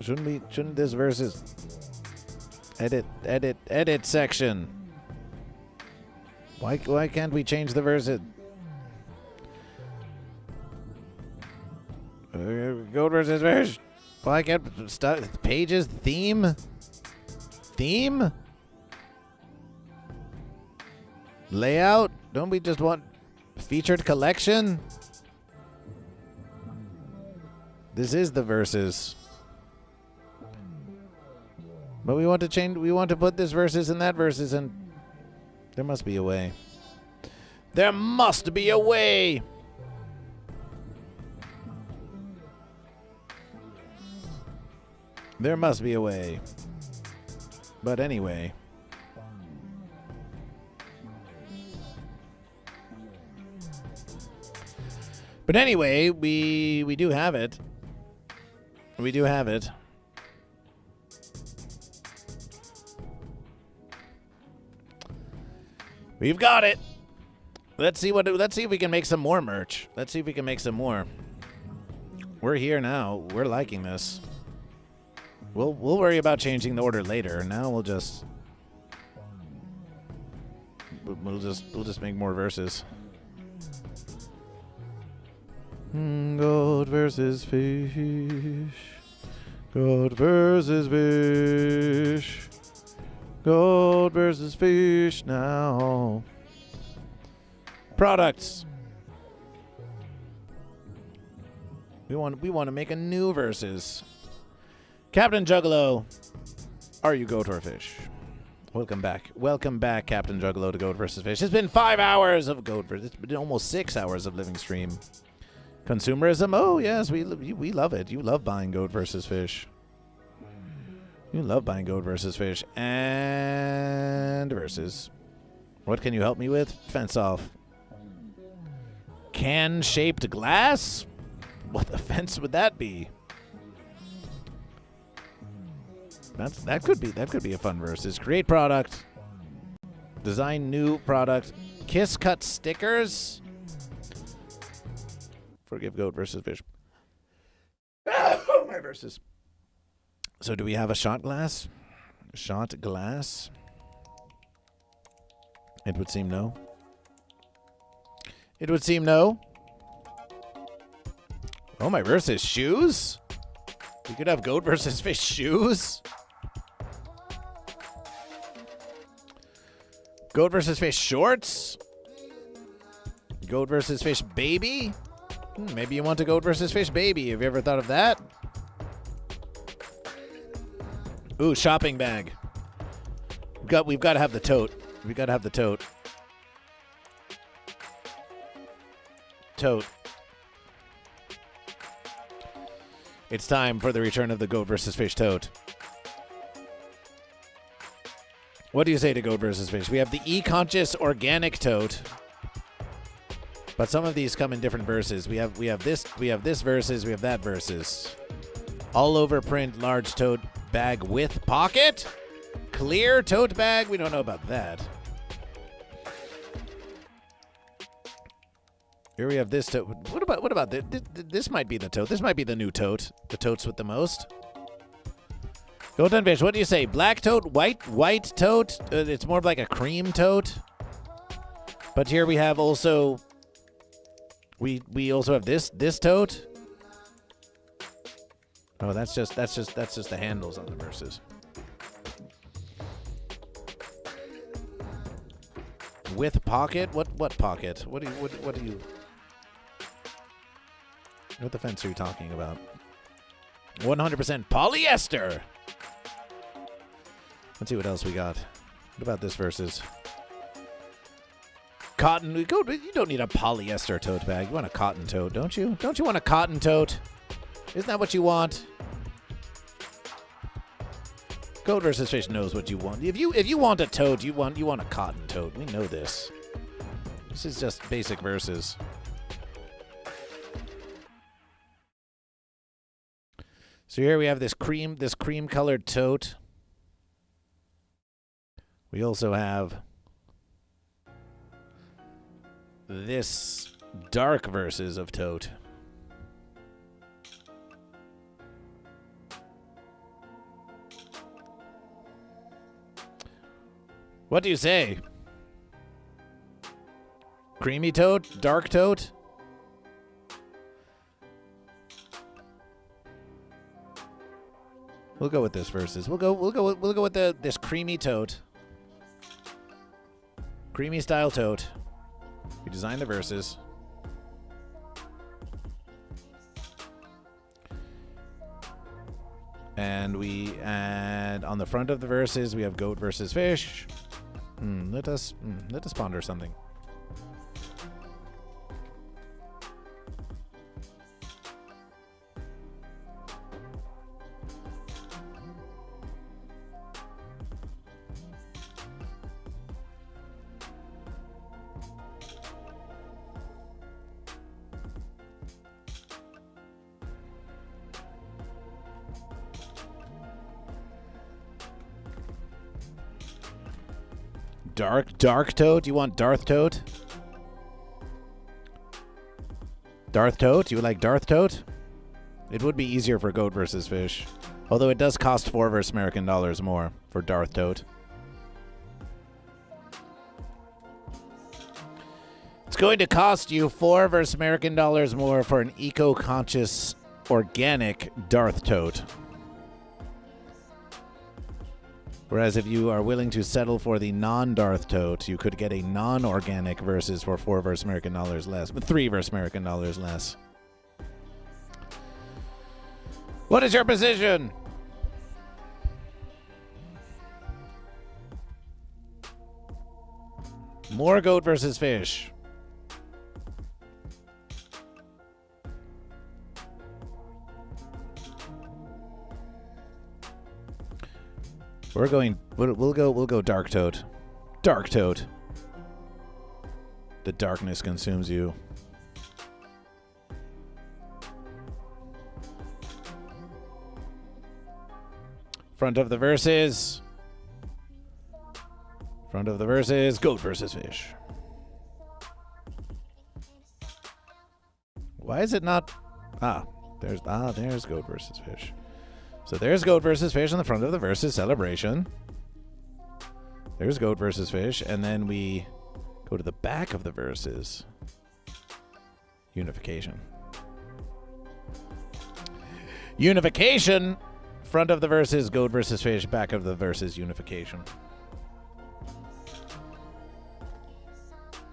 Shouldn't this versus edit section? Why can't we change the verses? Goat versus fish. Why can't pages theme? Layout? Don't we just want featured collection? This is the verses. But we want to change, we want to put this verses and that verses, and there must be a way. There must be a way. There must be a way. But anyway. But anyway, we do have it. We do have it. We've got it. Let's see if we can make some more merch. Let's see if we can make some more. We're here now. We're liking this. We'll worry about changing the order later. Now we'll just make more verses. Goat versus fish. Goat versus fish. Goat versus fish now. Products. We want to make a new versus. Captain Juggalo, are you goat or fish? Welcome back. Welcome back, Captain Juggalo, to Goat vs. Fish. It's been 5 hours of Goat versus... It's been almost 6 hours of living stream. Consumerism? Oh, yes, we love it. You love buying Goat vs. Fish. You love buying Goat vs. Fish. And versus. What can you help me with? Fence off. Can-shaped glass? What offense would that be? That could be a fun versus. Create product. Design new product. Kiss cut stickers. Forgive Goat versus Fish. My versus. So do we have a shot glass? Shot glass? It would seem no. It would seem no. Oh, my versus shoes? We could have Goat versus Fish shoes? Goat versus Fish shorts? Goat versus fish baby? Maybe you want a goat versus fish baby. Have you ever thought of that? Ooh, shopping bag. We've got to have the tote. We've got to have the tote. Tote. It's time for the return of the goat versus fish tote. What do you say to goat versus fish? We have the E-conscious organic tote. But some of these come in different verses. We have this versus, we have that versus. All over print large tote bag with pocket. Clear tote bag. We don't know about that. Here we have this tote. What about this? This might be the tote. This might be the new tote. The totes with the most. Goat fish. What do you say? Black tote, white tote. It's more of like a cream tote. But here we have also. We also have this tote. Oh, that's just the handles on the verses. With pocket? What pocket? What the fence are you talking about? 100% polyester. Let's see what else we got. What about this versus? Cotton. You don't need a polyester tote bag. You want a cotton tote, don't you? Don't you want a cotton tote? Isn't that what you want? Goat versus fish knows what you want. If you want a tote, you want a cotton tote. We know this. This is just basic verses. So here we have this cream colored tote. We also have this dark verses of tote. What do you say? Creamy tote? Dark tote? We'll go with this versus. We'll go with this creamy tote. Creamy style tote. We designed the verses. And on the front of the verses we have goat versus fish. Let us ponder something. Dark tote? You want Darth tote? Darth tote? You would like Darth tote? It would be easier for goat versus fish. Although it does cost $4 versus American dollars more for Darth tote. It's going to cost you $4 versus American dollars more for an eco-conscious organic Darth tote. Whereas if you are willing to settle for the non-Darth tote, you could get a non-organic versus for $4 versus American dollars less, but $3 versus American dollars less. What is your position? More goat versus fish. We'll go dark tote. Dark tote. The darkness consumes you. Front of the verses. Goat versus fish. Why is it not? There's goat versus fish. So there's goat versus fish on the front of the versus celebration. There's goat versus fish, and then we go to the back of the verses. Unification. Front of the verses, goat versus fish. Back of the verses, unification.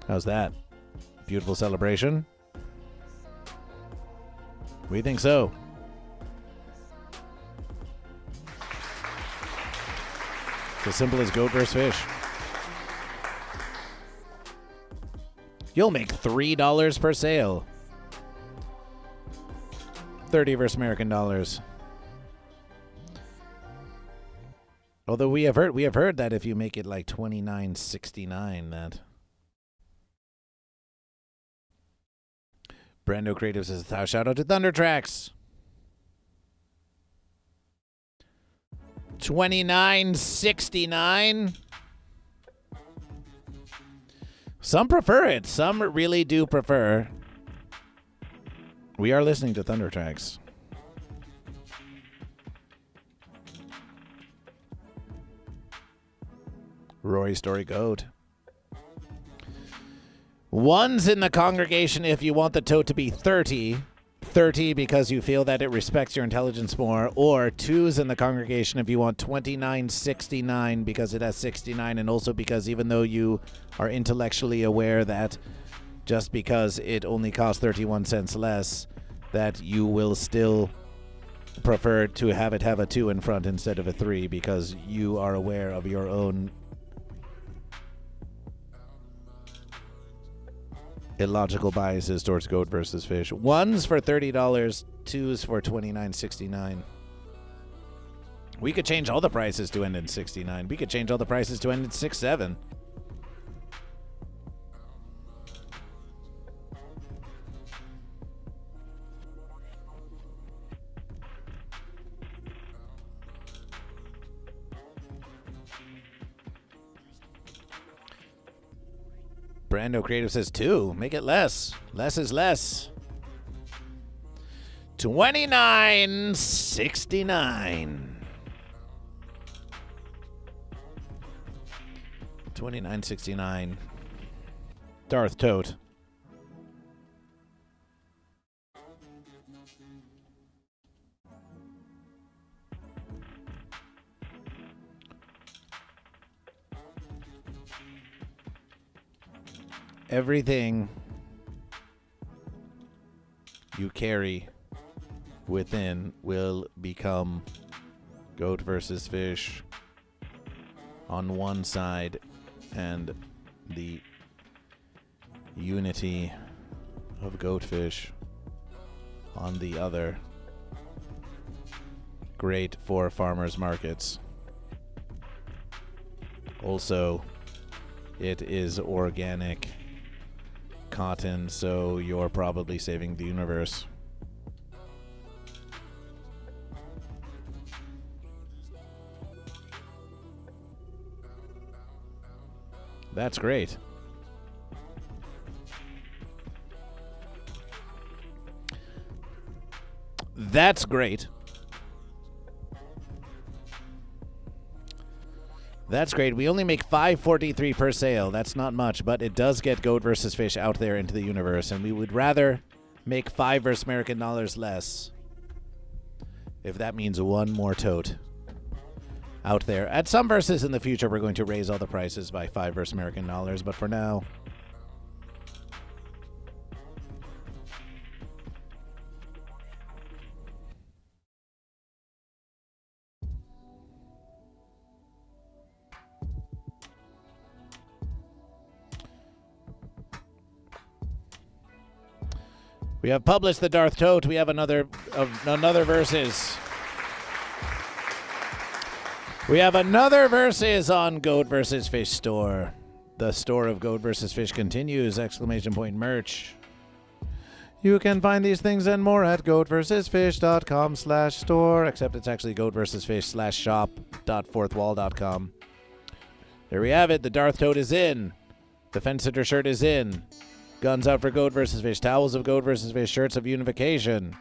How's that? beautiful celebration? We think so. It's as simple as goat versus fish. You'll make $3 per sale. 30 versus American dollars. Although we have heard that if you make it like $29.69, that Brando Creative says, shout out to Thundertracks. $29.69. Some prefer it. Some really do prefer. We are listening to Thundertracks. Rory Story Goat. One's in the congregation if you want the tote to be 30. 30 because you feel that it respects your intelligence more, or two's in the congregation if you want $29.69 because it has 69, and also because even though you are intellectually aware that just because it only costs 31 cents less, that you will still prefer to have it have a 2 in front instead of a 3 because you are aware of your own illogical biases towards goat versus fish. One's for $30, two's for $29.69. We could change all the prices to end in 69. We could change all the prices to end in 67. Brando Creative says 2. Make it less. Less is less. $29.69. $29.69. Darth Tote. Everything you carry within will become goat versus fish on one side, and the unity of goatfish on the other. Great for farmers markets. Also, it is organic cotton, so you're probably saving the universe. That's great. That's great. That's great. We only make $5.43 per sale. That's not much, but it does get goat versus fish out there into the universe, and we would rather make $5 versus American dollars less if that means one more tote out there. At some verses in the future, we're going to raise all the prices by $5 versus American dollars, but for now, we have published the Darth Tote. We have another versus. We have another versus on Goat vs. Fish store. The store of Goat vs. Fish continues! Exclamation point merch. You can find these things and more at goatvsfish.com/store, except it's actually goatvsfish/shop.fourthwall.com. There we have it. The Darth Tote is in. The Fence Sitter shirt is in. Guns out for Goat vs. Fish. Towels of Goat vs. Fish. Shirts of unification.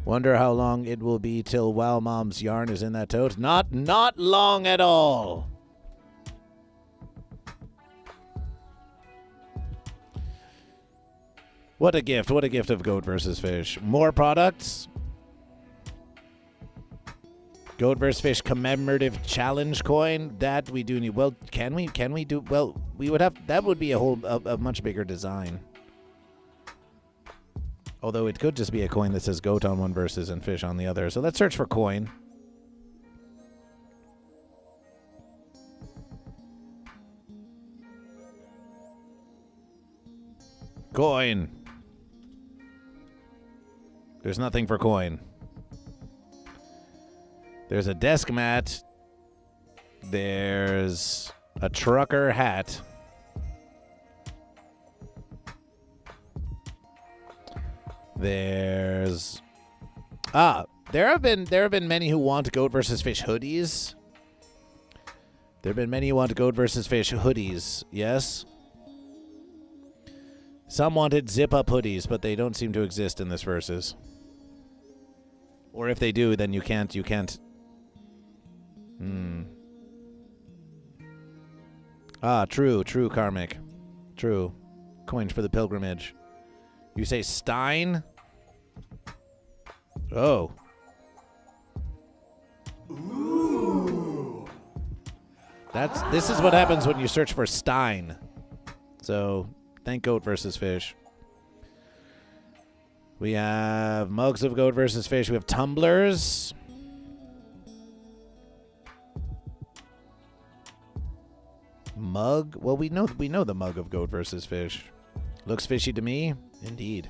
Wonder how long it will be till Wow Mom's yarn is in that tote. Not long at all. What a gift. What a gift of Goat vs. Fish. More products. Goat vs. Fish commemorative challenge coin. That we do need. Well, can we do? Well, we would have. That would be a much bigger design. Although it could just be a coin that says goat on one versus and fish on the other. So let's search for coin. Coin. There's nothing for coin. There's a desk mat. There's a trucker hat. There's there have been many who want Goat vs. Fish hoodies. There have been many who want Goat vs. Fish hoodies. Yes. Some wanted zip-up hoodies, but they don't seem to exist in this versus. Or if they do, then you can't. True, Karmic. True. Coins for the pilgrimage. You say Stein? Oh. Ooh. This is what happens when you search for Stein. So, thank Goat vs. Fish. We have mugs of Goat vs. Fish. We have tumblers. Mug? Well, we know the mug of Goat vs. Fish. Looks fishy to me. Indeed.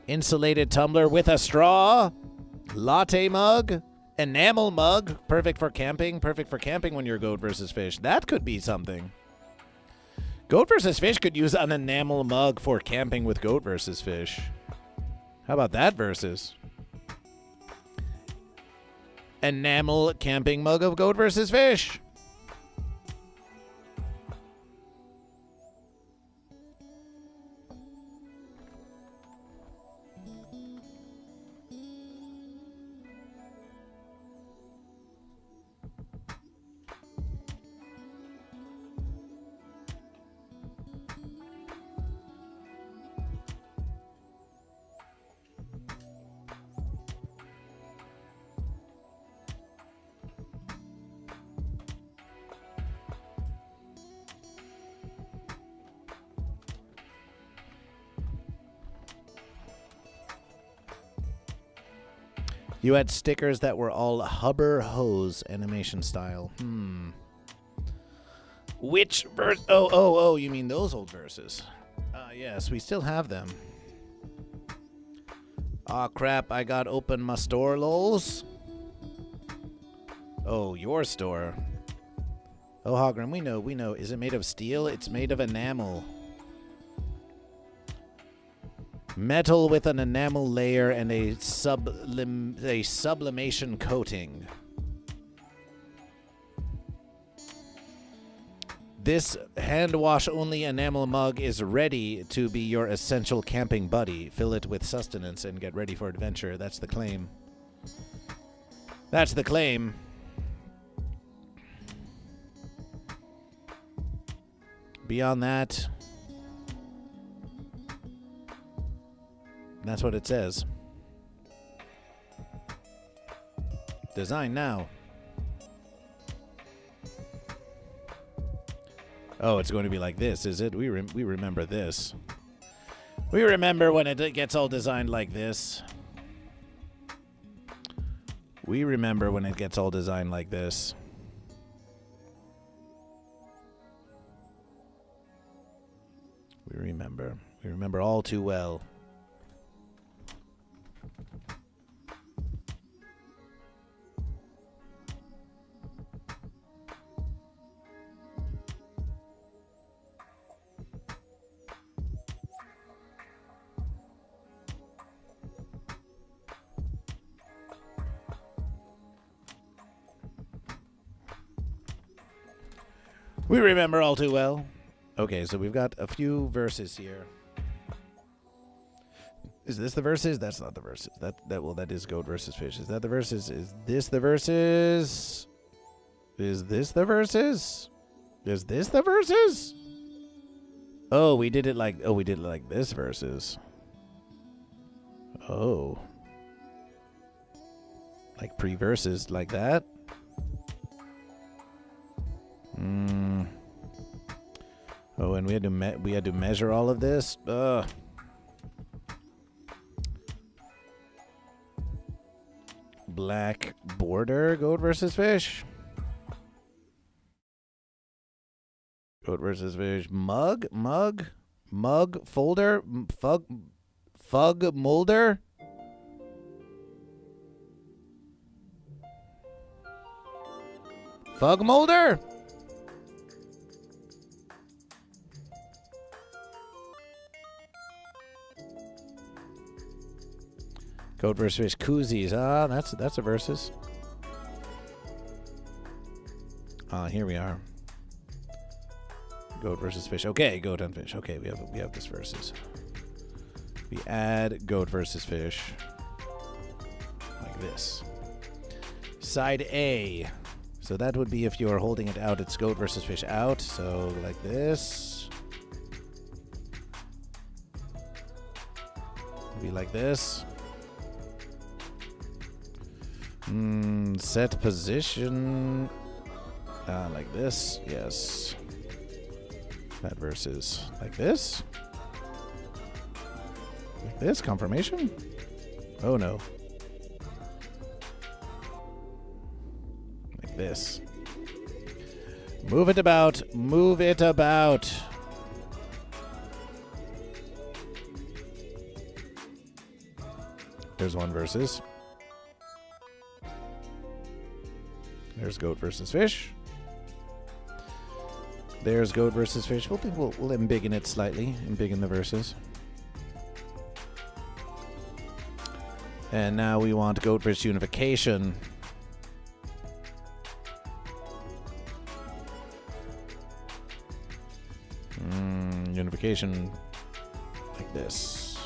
Insulated tumbler with a straw. Latte mug. Enamel mug. Perfect for camping. Perfect for camping when you're Goat vs. Fish. That could be something. Goat vs. Fish could use an enamel mug for camping with Goat vs. Fish. How about that versus? Enamel camping mug of Goat vs. Fish. You had stickers that were all Hubber Hose animation style. Which verse? Oh, you mean those old verses? Yes, we still have them. Aw, crap, I got open my store, lols. Oh, your store. Oh, Hogrim, we know. Is it made of steel? It's made of enamel. Metal with an enamel layer and a sublimation coating. This hand wash only enamel mug is ready to be your essential camping buddy. Fill it with sustenance and get ready for adventure. That's the claim. That's the claim. Beyond that, that's what it says. Design now. Oh, it's going to be like this, is it? We remember this. We remember when it gets all designed like this. We remember when it gets all designed like this. We remember. We remember all too well. We remember all too well. Okay, so we've got a few verses here. Is this the verses? That's not the verses. That is Goat versus Fish. Is that the verses? Is this the verses? Is this the verses? Is this the verses? Oh, we did it like this verses. Oh. Like pre-verses like that. Oh, and we had to measure all of this. Black border, goat versus fish. Goat versus fish. Mug, folder, fug molder. Fug molder. Goat versus fish koozies. Ah, that's a versus. Here we are. Goat versus fish. Okay, goat and fish. Okay, we have this versus. We add goat versus fish like this. Side A. So that would be if you're holding it out, it's goat versus fish out. So like this. Be like this. Set position. Like this. Yes. That versus like this. Like this. Confirmation. Oh no. Like this. Move it about. Move it about. There's one versus. There's goat versus fish. There's goat versus fish. We'll embiggen it slightly. Embiggen the verses. And now we want goat fish unification. Unification like this.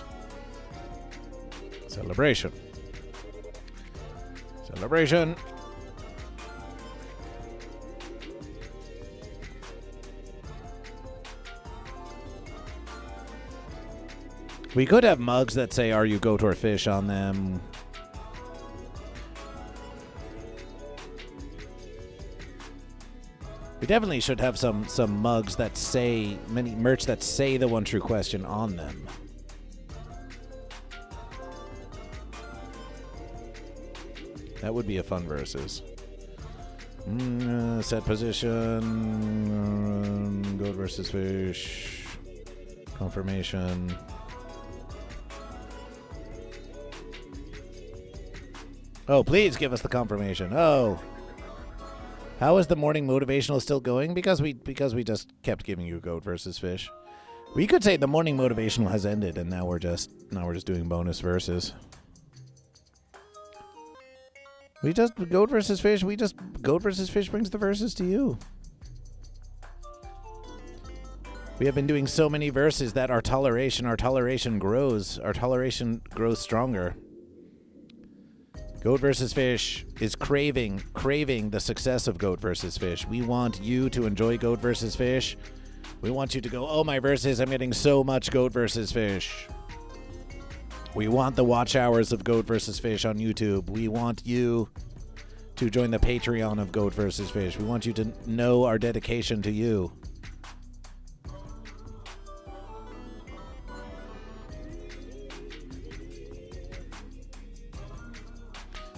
Celebration. Celebration. We could have mugs that say, "Are you goat or fish?" on them. We definitely should have some mugs that say, merch that say the one true question on them. That would be a fun versus. Set position. Goat versus fish. Confirmation. Oh, please give us the confirmation. Oh. How is the morning motivational still going? Because we just kept giving you goat versus fish. We could say the morning motivational has ended and now we're just doing bonus verses. Goat versus fish brings the verses to you. We have been doing so many verses that our toleration grows. Our toleration grows stronger. Goat versus fish is craving the success of goat versus fish. We want you to enjoy goat versus fish. We want you to go, oh, my verses, I'm getting so much goat versus fish. We want the watch hours of goat versus fish on YouTube. We want you to join the Patreon of goat versus fish. We want you to know our dedication to you.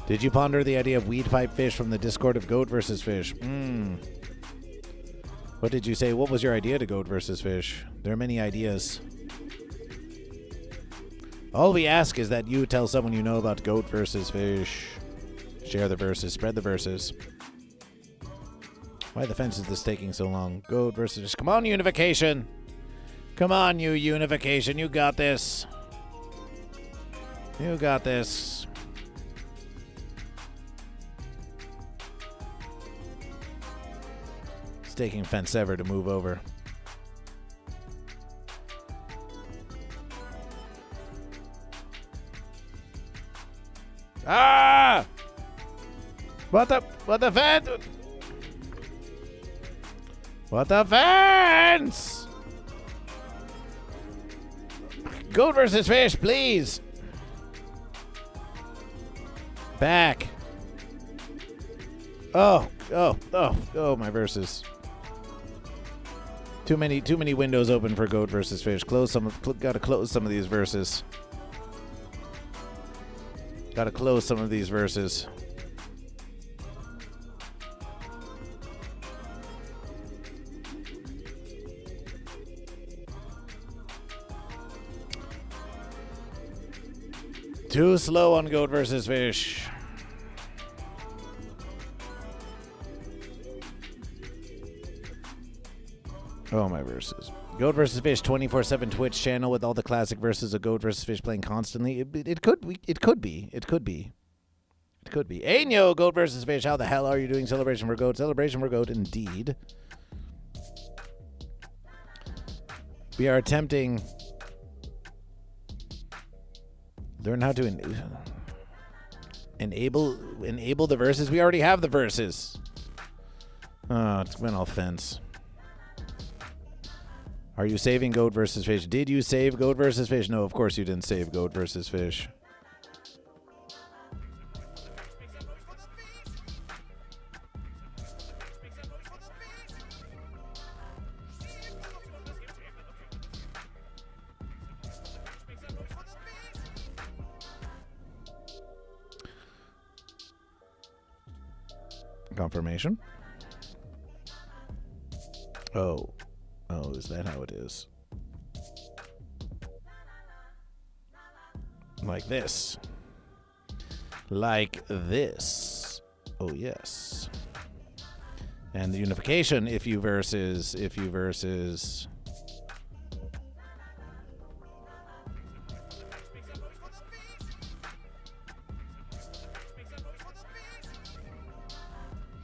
Did you ponder the idea of weed pipe fish from the Discord of goat versus fish? What did you say? What was your idea to goat versus fish? There are many ideas. All we ask is that you tell someone you know about goat versus fish. Share the verses. Spread the verses. Why the fence is this taking so long? Goat versus fish. Come on, unification. Come on, you unification. You got this. You got this. Taking fence ever to move over. Ah! What the fence? What the fence? Goat versus fish, please. Back. Oh, my verses. Too many windows open for Goat versus Fish. Gotta close some of these verses. Gotta close some of these verses. Too slow on Goat versus Fish. Oh, my verses. Goat vs. Fish 24/7 Twitch channel with all the classic verses of Goat vs. Fish playing constantly. It could be. Año, Goat vs. Fish. How the hell are you doing? Celebration for Goat. Celebration for Goat, indeed. We are attempting. Learn how to enable the verses. We already have the verses. Oh, it's been offense. Are you saving Goat vs. Fish? Did you save Goat vs. Fish? No, of course you didn't save Goat vs. Fish. Confirmation. Oh, is that how it is? Like this. Like this. Oh, yes. And the unification, if you versus.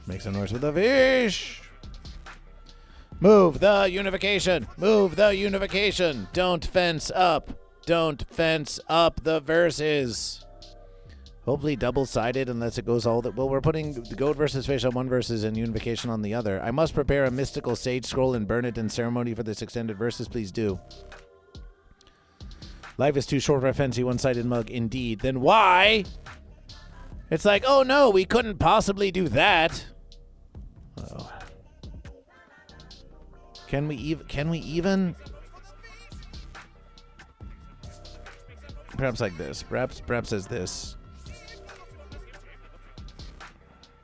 Make some noise with the fish. Move the unification. Move the unification. Don't fence up. Don't fence up the verses. Hopefully double-sided unless it goes all that. Well, we're putting the Goat versus Fish on one verses and unification on the other. I must prepare a mystical sage scroll and burn it in ceremony for this extended verses. Please do. Life is too short for a fancy one-sided mug. Indeed. Then why? It's like, oh no, we couldn't possibly do that. Oh. Can we even? Perhaps like this. Perhaps as this.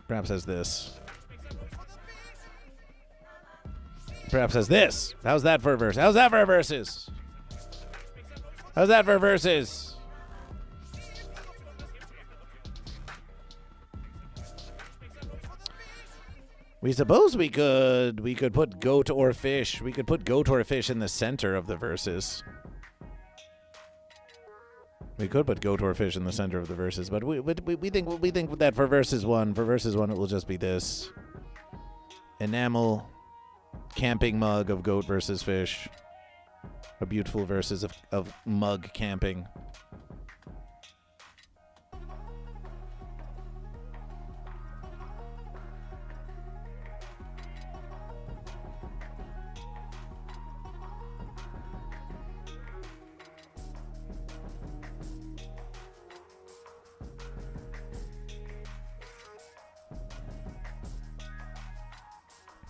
Perhaps as this. Perhaps as this. How's that for a verse? How's that for a verses? How's that for verses? We suppose we could put goat or fish. We could put goat or fish in the center of the verses. We could put goat or fish in the center of the verses, but we think that for verses one it will just be this enamel camping mug of Goat versus Fish. A beautiful verses of mug camping.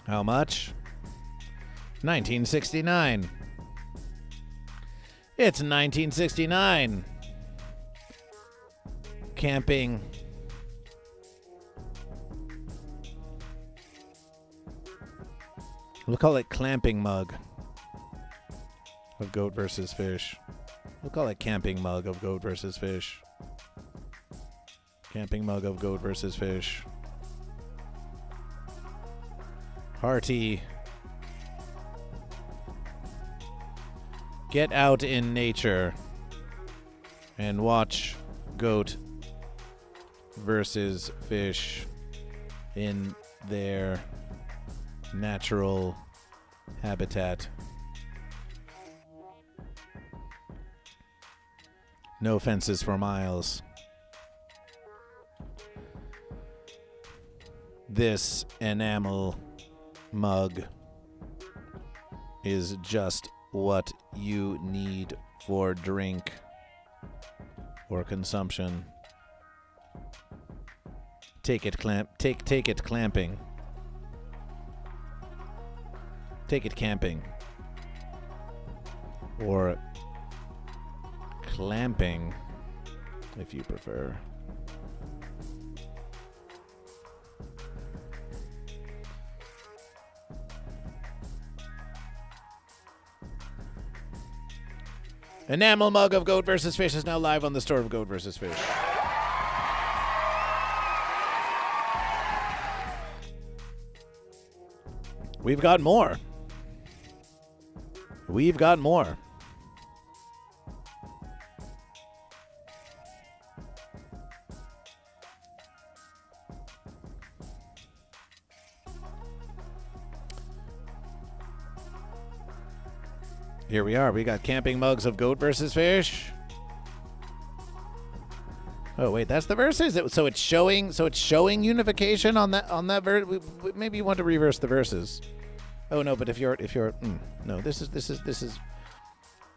How much? 1969. It's 1969. Camping. We'll call it clamping mug of Goat versus Fish. We'll call it camping mug of Goat versus Fish. Camping mug of Goat versus Fish. Hearty. Get out in nature and watch Goat versus Fish in their natural habitat. No fences for miles. This enamel mug is just what you need for drink or consumption. Take it clamping. Take it camping. Or clamping, if you prefer. Enamel mug of Goat vs. Fish is now live on the store of Goat vs. Fish. We've got more. We've got more. Here we are. We got camping mugs of Goat vs. Fish. Oh wait, that's the verses. So it's showing unification on that verse. Maybe you want to reverse the verses. Oh no, but if you're no, this is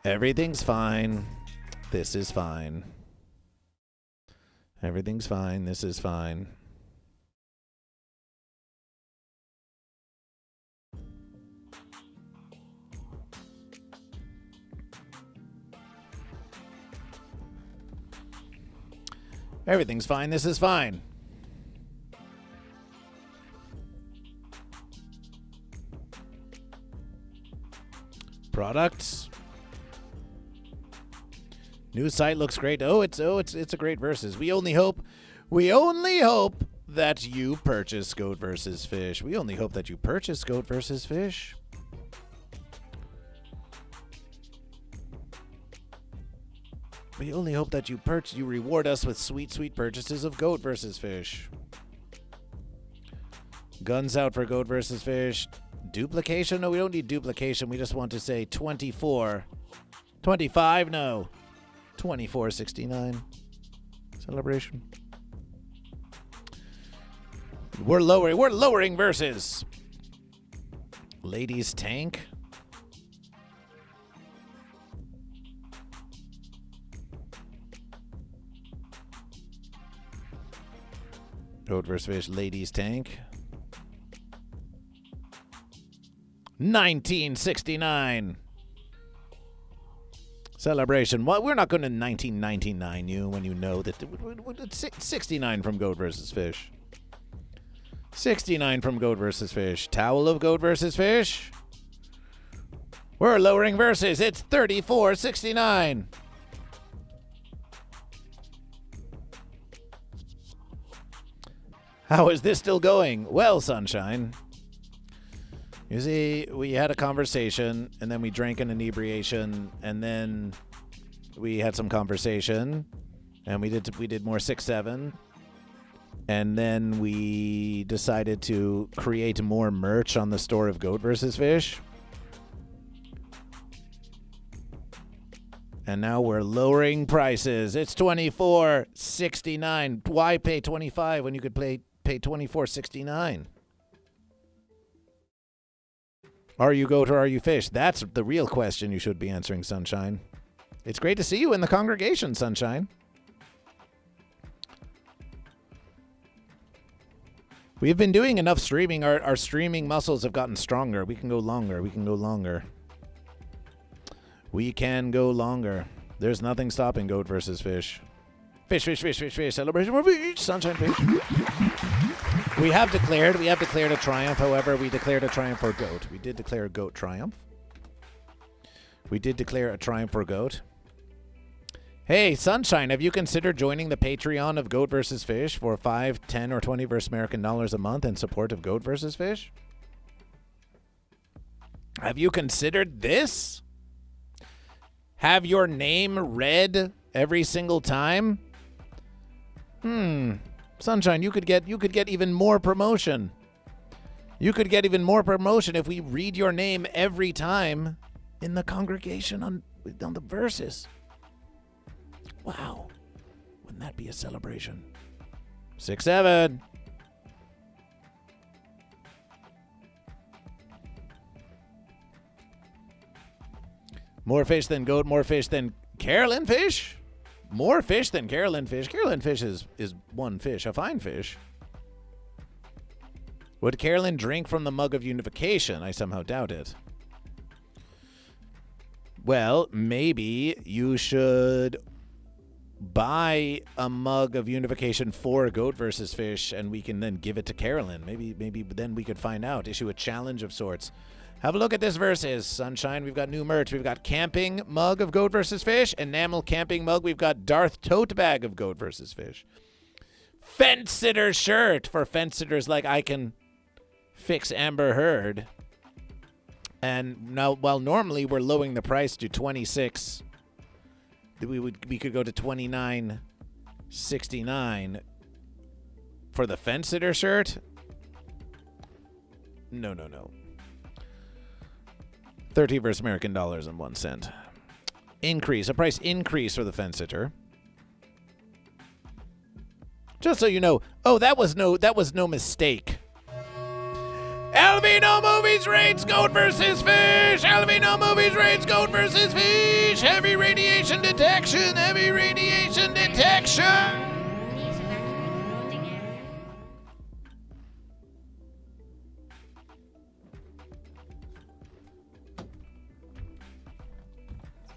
everything's fine. This is fine. Everything's fine. This is fine. Everything's fine. This is fine. Products. New site looks great. It's a great versus. We only hope that you purchase Goat vs. Fish. We only hope that you purchase Goat vs. Fish. We only hope that you reward us with sweet purchases of Goat vs. Fish. Guns out for Goat vs. Fish. Duplication? No, we don't need duplication. We just want to say 24. 25? No. 24.69. Celebration. We're lowering verses. Ladies tank. Goat vs. Fish, ladies tank. 1969. Celebration. Well, we're not going to 1999 you when you know that it's 69 from Goat vs. Fish. 69 from Goat vs. Fish. Towel of Goat vs. Fish. We're lowering verses. It's 34.69. How is this still going? Well, Sunshine. You see, we had a conversation, and then we drank an inebriation, and then we had some conversation, and we did more 6-7, and then we decided to create more merch on the store of Goat vs. Fish. And now we're lowering prices. It's $24.69. Why pay $25 when you could pay $24.69? Are you Goat or are you Fish? That's the real question you should be answering, Sunshine. It's great to see you in the congregation, Sunshine. We've been doing enough streaming. Our streaming muscles have gotten stronger. We can go longer. We can go longer. We can go longer. There's nothing stopping Goat vs. Fish. Fish, fish, fish, fish, fish. Celebration for Fish. Sunshine Fish. We have declared a triumph. However, we declared a triumph for Goat. We did declare a Goat triumph. We did declare a triumph for Goat. Hey, Sunshine, have you considered joining the Patreon of Goat vs. Fish for $5, $10, or $20 American dollars a month in support of Goat vs. Fish? Have you considered this? Have your name read every single time? Sunshine, you could get even more promotion. You could get even more promotion if we read your name every time in the congregation on the verses. Wow. Wouldn't that be a celebration? 6-7. More fish than Goat, more fish than Carolyn Fish? More fish than Carolyn Fish. Carolyn Fish is one fish, a fine fish. Would Carolyn drink from the mug of unification? I somehow doubt it. Well, maybe you should buy a mug of unification for Goat versus Fish, and we can then give it to Carolyn. Maybe then we could find out. Issue a challenge of sorts. Have a look at this versus, Sunshine. We've got new merch. We've got camping mug of Goat versus Fish. Enamel camping mug. We've got Darth tote bag of Goat versus Fish. Fence sitter shirt for fence sitters like I can fix Amber Heard. And now, while normally we're lowering the price to $26, we could go to $29.69 for the fence sitter shirt. No. 30 versus American dollars and 1 cent. A price increase for the fence sitter. Just so you know. Oh, that was no mistake. Alvino Movies rates Goat versus Fish. Alvino Movies rates Goat versus Fish. Heavy radiation detection. Heavy radiation detection.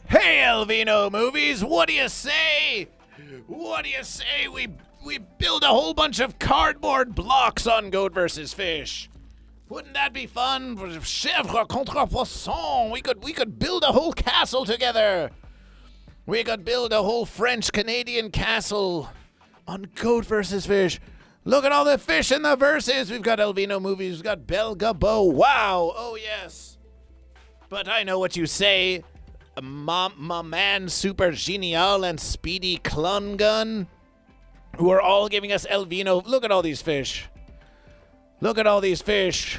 Hey, Alvino Movies, what do you say? What do you say we build a whole bunch of cardboard blocks on Goat versus Fish? Wouldn't that be fun? Chèvre contre poisson. We could build a whole castle together. We could build a whole French-Canadian castle on Goat versus Fish. Look at all the fish in the verses. We've got Alvino Movies. We've got Belle Gabot. Wow. Oh, yes. But I know what you say. My man Super Genial and Speedy Clungun, who are all giving us Alvino. Look at all these fish. Look at all these fish.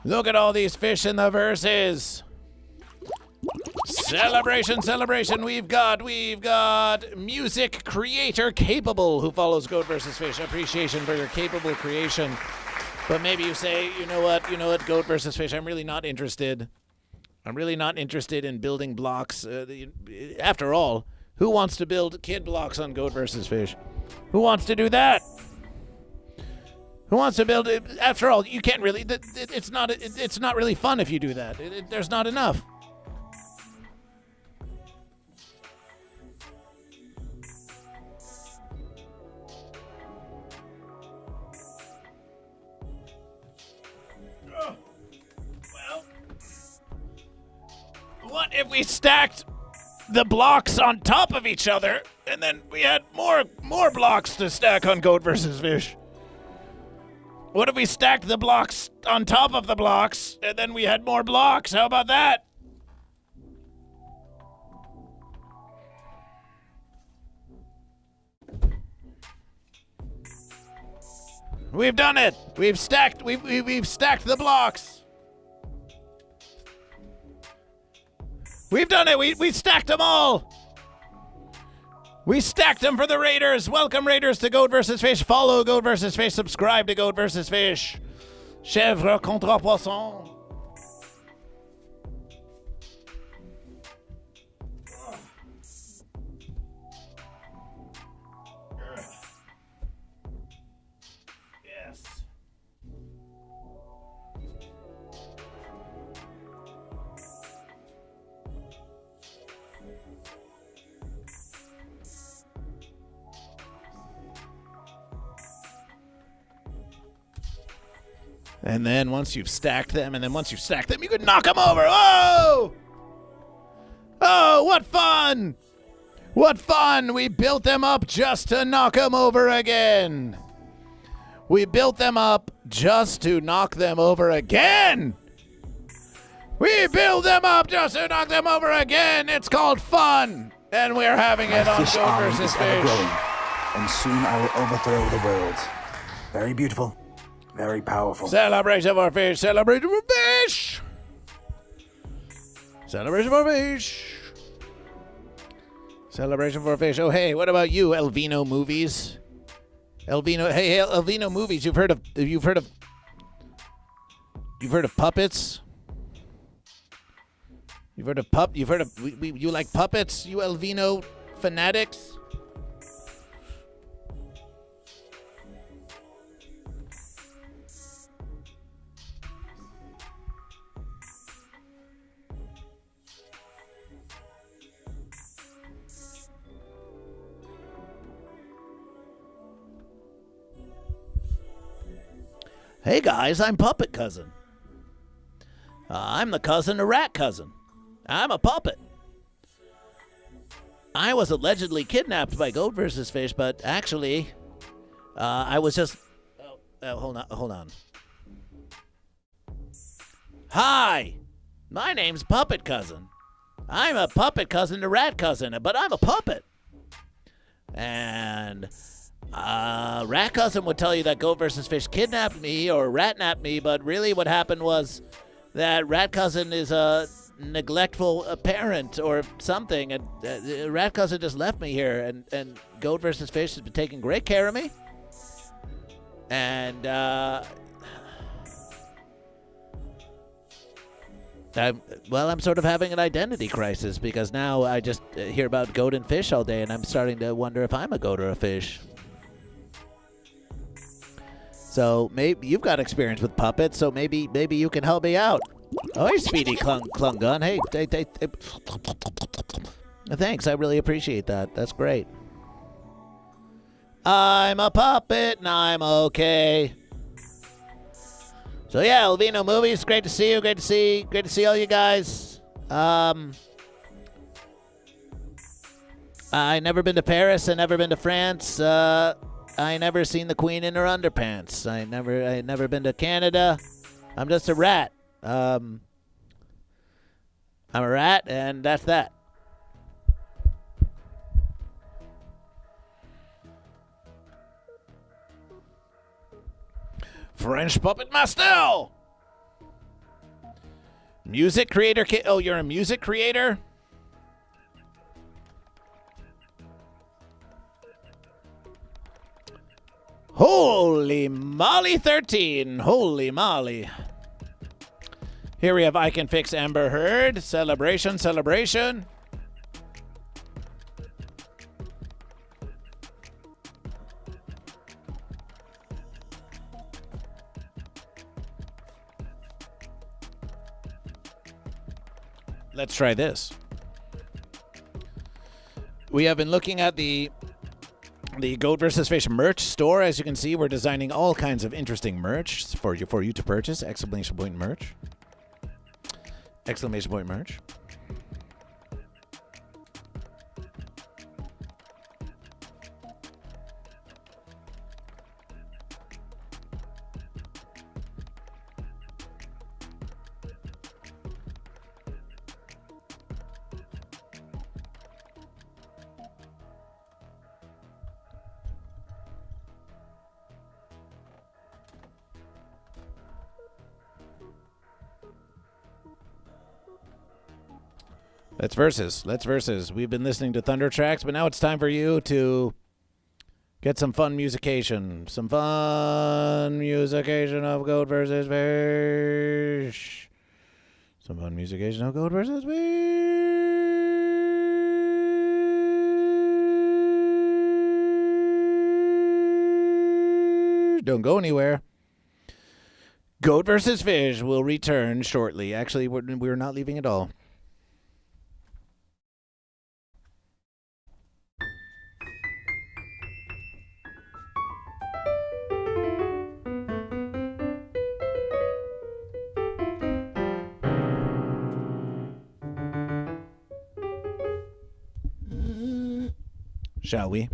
Look at all these fish in the verses. Celebration. We've got music creator capable who follows Goat versus Fish. Appreciation for your capable creation. But maybe you say, you know what, Goat versus Fish, I'm really not interested. I'm really not interested in building blocks. After all, who wants to build kid blocks on Goat versus Fish? Who wants to do that? Who wants to build it? After all, you can't really. It's not really fun if you do that. There's not enough. What if we stacked the blocks on top of each other, and then we had more blocks to stack on Goat versus Fish? What if we stacked the blocks on top of the blocks, and then we had more blocks? How about that? We've done it. We've stacked the blocks. We've done it. We stacked them all. We stacked them for the Raiders. Welcome, Raiders, to Goat versus Fish. Follow Goat versus Fish. Subscribe to Goat versus Fish. Chèvre contre poisson. Yes. And then once you've stacked them, you can knock them over. Oh! Oh, what fun! What fun! We built them up just to knock them over again. We built them up just to knock them over again. We build them up just to knock them over again. It's called fun. And we're having it on Goat versus Fish. And soon I will overthrow the world. Very beautiful. Very powerful. Celebration for Fish. Celebration for Fish. Celebration for Fish. Celebration for Fish. Oh, hey, what about you, Alvino Movies? Alvino Movies. You've heard of puppets? You like puppets, you Alvino fanatics? Hey guys, I'm Puppet Cousin. I'm the cousin of Rat Cousin. I'm a puppet. I was allegedly kidnapped by GoatVsFish, but actually, I was just... hold on. Hi! My name's Puppet Cousin. I'm a puppet cousin to Rat Cousin, but I'm a puppet. And Rat Cousin would tell you that GoatVsFish kidnapped me or ratnapped me, but really what happened was that Rat Cousin is a neglectful parent or something, and Rat Cousin just left me here, and GoatVsFish has been taking great care of me. And I'm sort of having an identity crisis because now I just hear about goat and fish all day, and I'm starting to wonder if I'm a goat or a fish. So maybe you've got experience with puppets, so maybe you can help me out. Oh, hey, Speedy Klungun. Hey. Thanks, I really appreciate that. That's great. I'm a puppet and I'm okay. So yeah, Alvino Movies, great to see you. Great to see all you guys. I never been to Paris. I never been to France. I never seen the Queen in her underpants. I never been to Canada. I'm just a rat. I'm a rat, and that's that. French Puppet Master! Music creator kit. Oh, you're a music creator? Holy Molly 13. Holy Molly. Here we have I Can Fix Amber Heard. Celebration. Let's try this. We have been looking at the GoatVsFish merch store. As you can see, we're designing all kinds of interesting merch for you to purchase. Exclamation point merch. Exclamation point merch. Let's versus. We've been listening to Thunder Tracks, but now it's time for you to get some fun musication. Some fun musication of GoatVsFish. Some fun musication of GoatVsFish. Don't go anywhere. GoatVsFish will return shortly. Actually, we're not leaving at all. Shall we?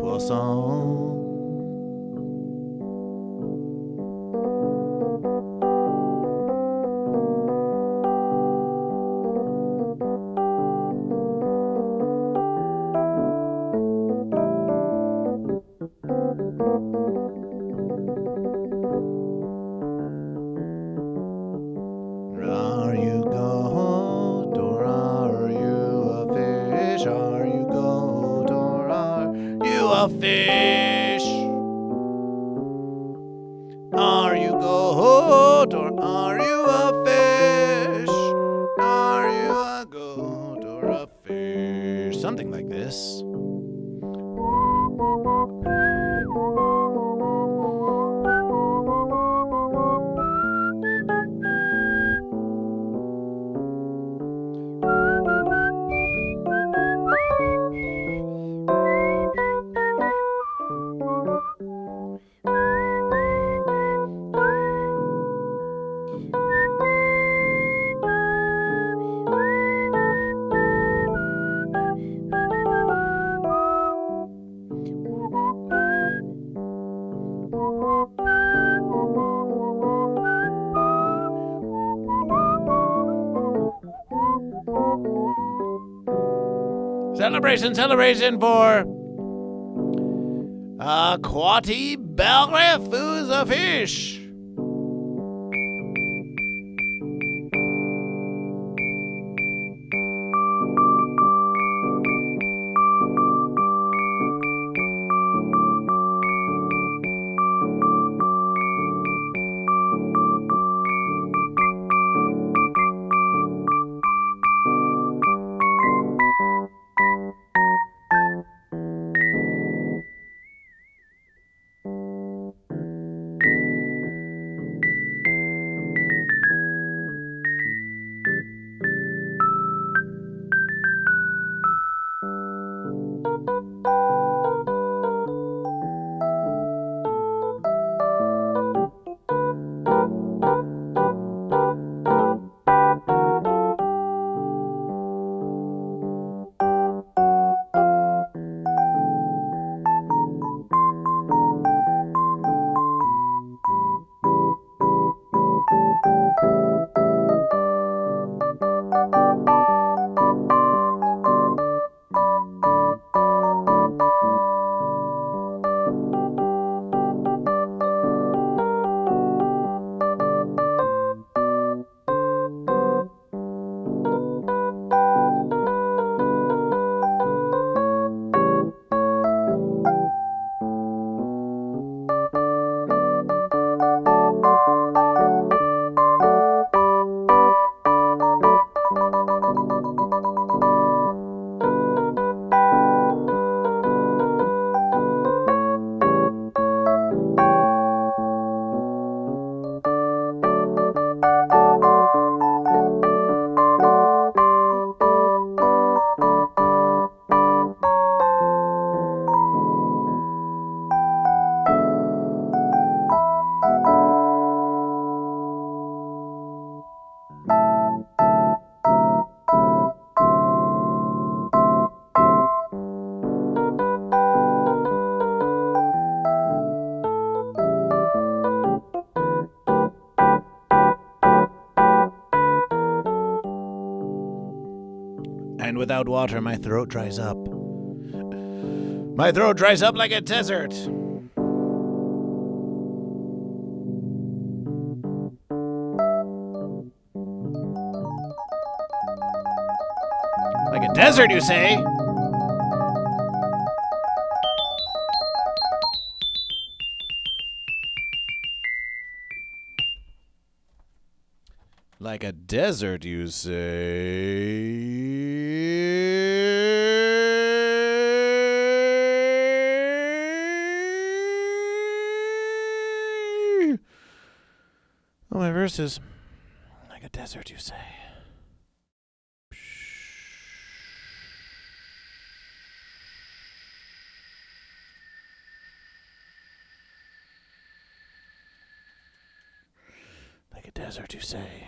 Poisson. Are you goat or are you a fish? Are you goat or are you a fish? Are you goat or are you a fish? Are you a goat or a fish? Something like this. Celebration for Quati Belrefus a fish. And without water, my throat dries up. My throat dries up like a desert. Like a desert, you say? Like a desert, you say? Oh, my verses. Like a desert, you say. Like a desert, you say.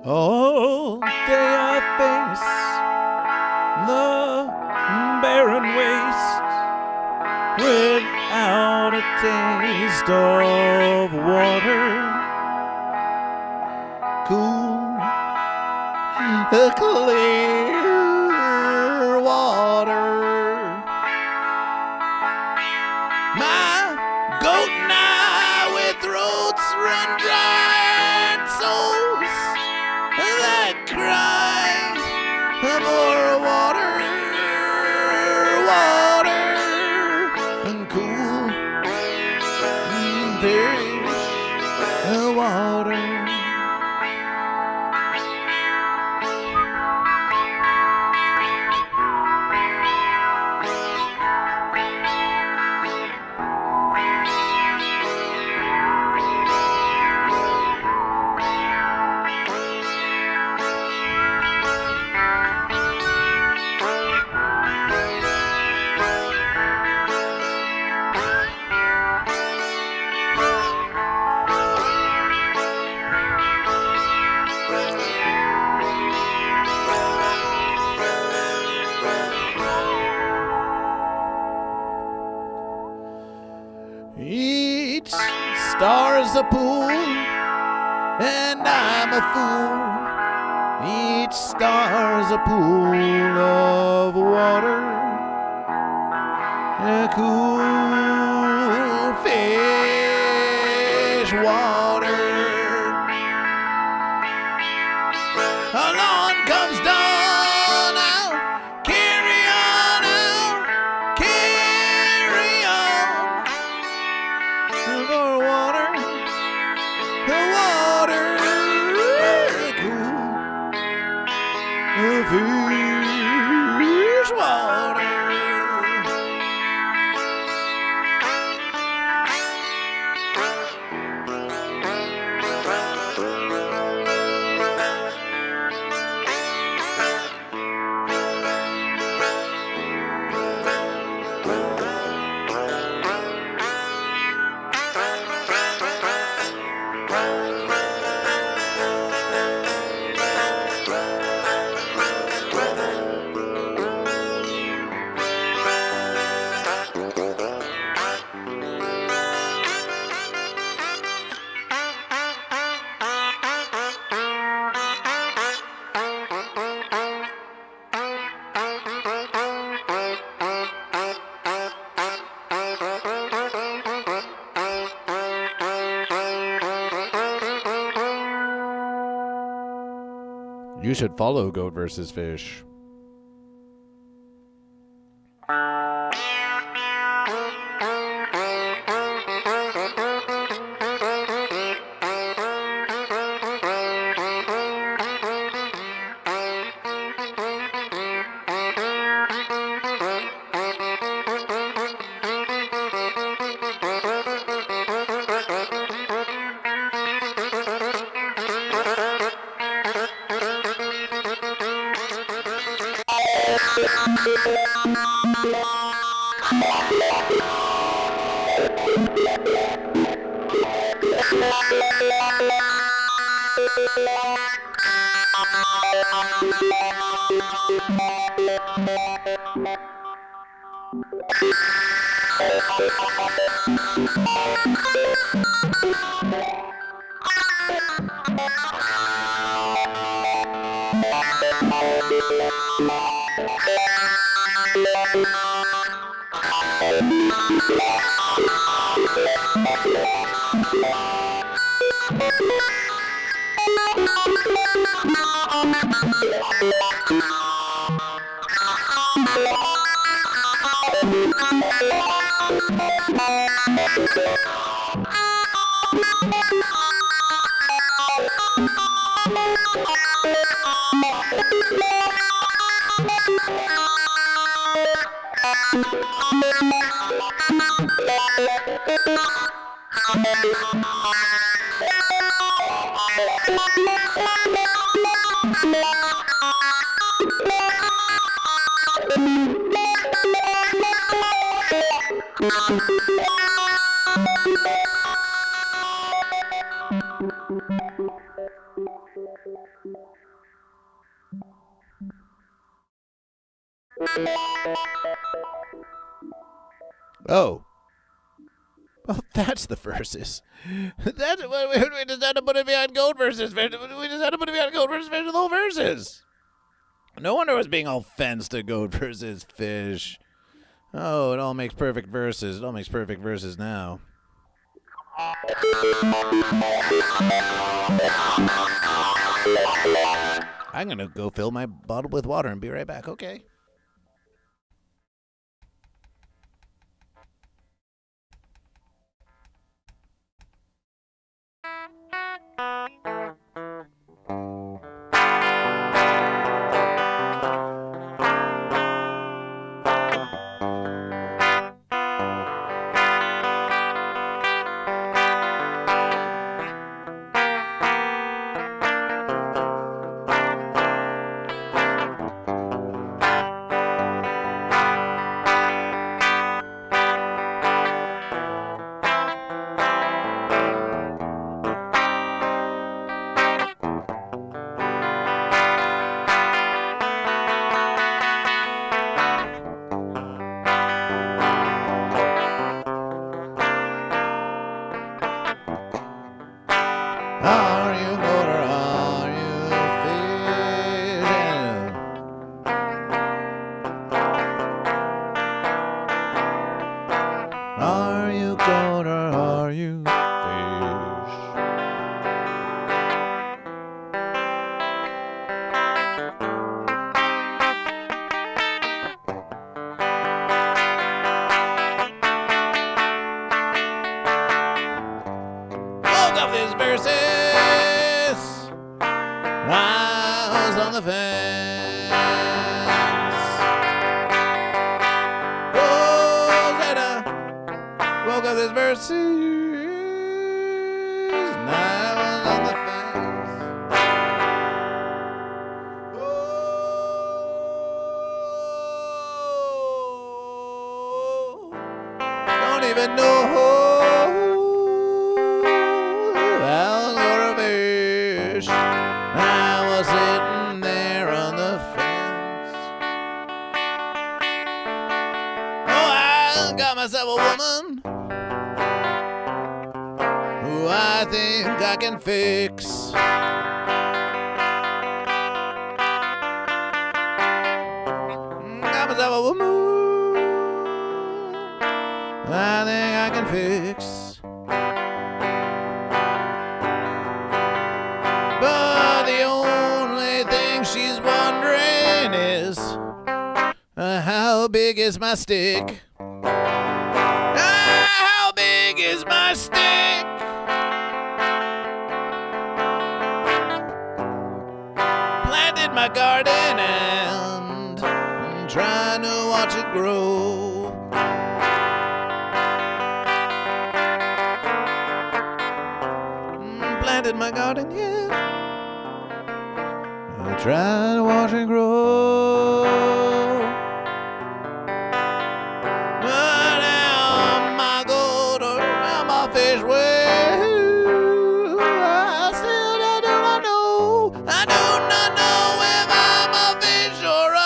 All day I face the barren waste without a taste of water. Cool, clear water. My goat and I, with throats run dry and souls that cry for water, water, and cool fish, water. Each star's a pool, and I'm a fool. Each star's a pool of water, a cool fish water. Along comes dawn, I'll carry on, I'll carry on. For water, water, cool, fish water. You should follow Goat vs. Fish. Oh. Oh, that's the verses. We just had to put it behind Goat versus Fish. We just had to put it behind Goat versus Fish with the whole verses. No wonder I was being all fenced to Goat versus Fish. Oh, it all makes perfect verses. It all makes perfect verses now. I'm going to go fill my bottle with water and be right back, okay? Are you goat or are you fish? Are you goat or are you fish? Woke up this verses. I was on the fence. Oh, Zeta. Woke up this verses. And I was on the fence. Oh, don't even know. I was sitting there on the fence. Oh, I got myself a woman who I think I can fix. Got myself a woman I think I can fix. But the only thing she's wondering is, how big is my stick? How big is my stick? Planted my garden and I'm trying to watch it grow. Planted my garden, yeah. I try to watch it grow. But am I goat or am I fish? Well, I still do not know. I do not know if I'm a fish or a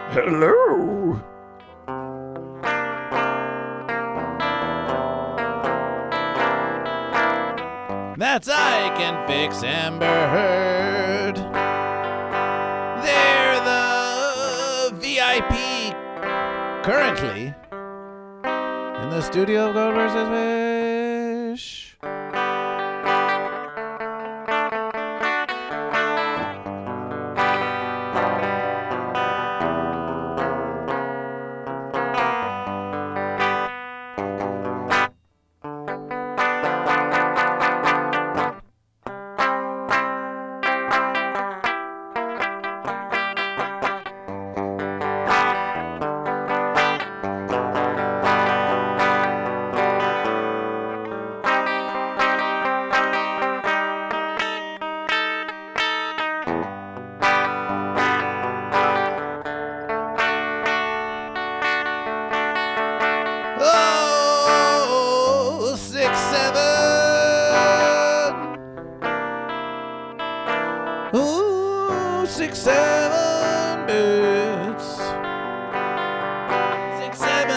Hello. That's I Can Fix Amber Heard. They're the VIP currently in the studio of GoatVsFish.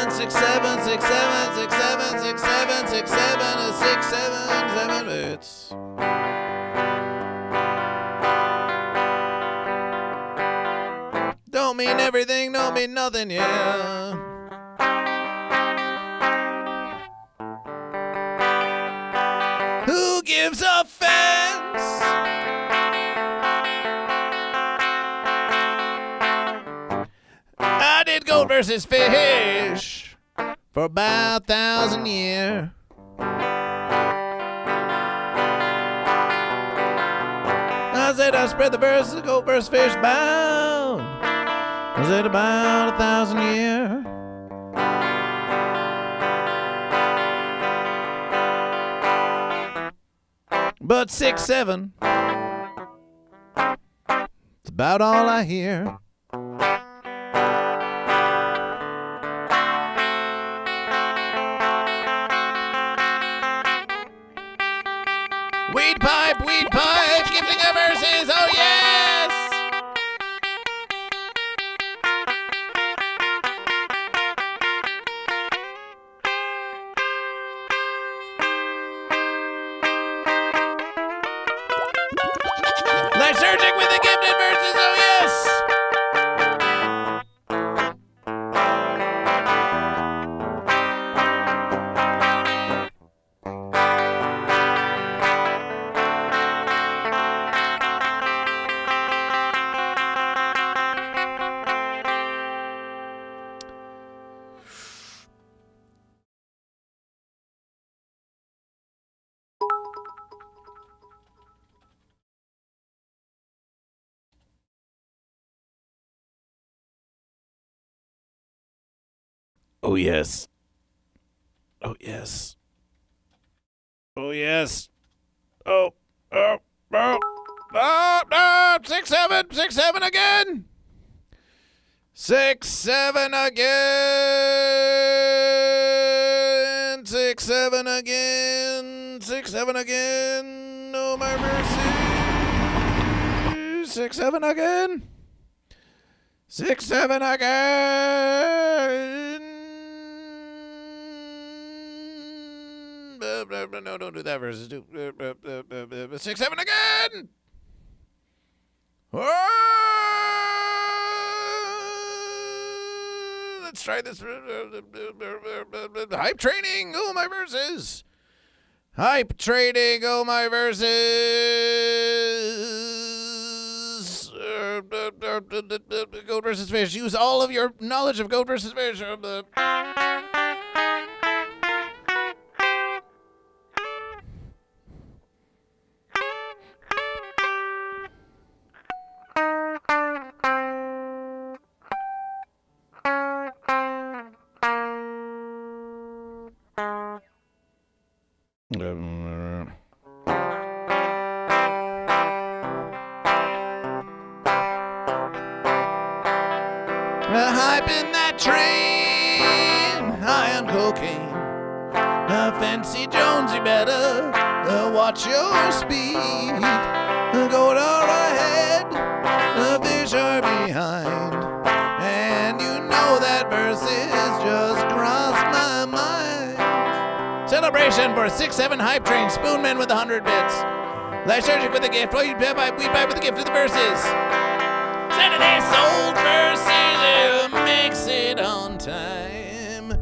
7, 6, 7, 6, 7, 6, 7, 6, 7, 6, 7, 6, 7, 7 bits. Don't mean everything, don't mean nothing, yeah. Who gives offense? I did goat versus fish for about 1,000 years. I said I spread the verse, goat versus fish bound. I said about 1,000 years. But 6, 7, it's about all I hear. Weed pipe, gifting of verses, oh yes! Lysergic with the gifted verses, oh yes! Oh yes. Oh yes. Oh yes. Oh. 6, 7, 6, 7 again. 6, 7 again. 6, 7 again. 6, 7 again. Oh my mercy. 6, 7 again. 6, 7 again. No, don't do that versus. Do 6, 7 again. Let's try this. Hype training. Oh my verses. Hype training. Oh my verses. Goat versus fish. Use all of your knowledge of goat versus fish. Hyping that train, high on cocaine. Fancy Jones, you better watch your speed. Go ahead, the fish are behind. And you know that verses just crossed my mind. Celebration for 6, 7 hype train, Spoonman with 100 bits. Lysergic with a gift, weed pipe with a gift to the verses. Saturday sold verses, makes it on time.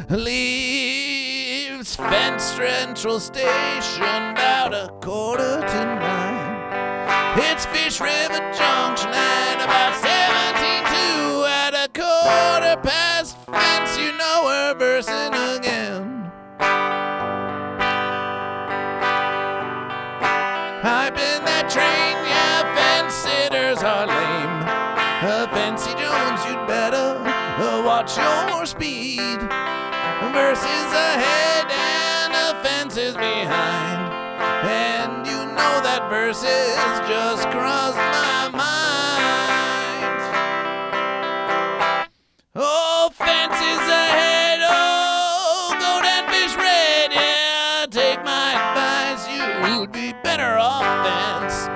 Leaves Fence Central Station about 8:45. It's Fish River Junction at about 17:02. At 1/4 Fence, you know we're versing again. Hyping that train, yeah, fence sitters are lame. Fancy Jones, you'd better watch your speed. Verses ahead and fences behind. And you know that verses just crossed my mind. Oh, fences ahead, oh, goat and fish red, yeah, take my advice, you'd be better off fence.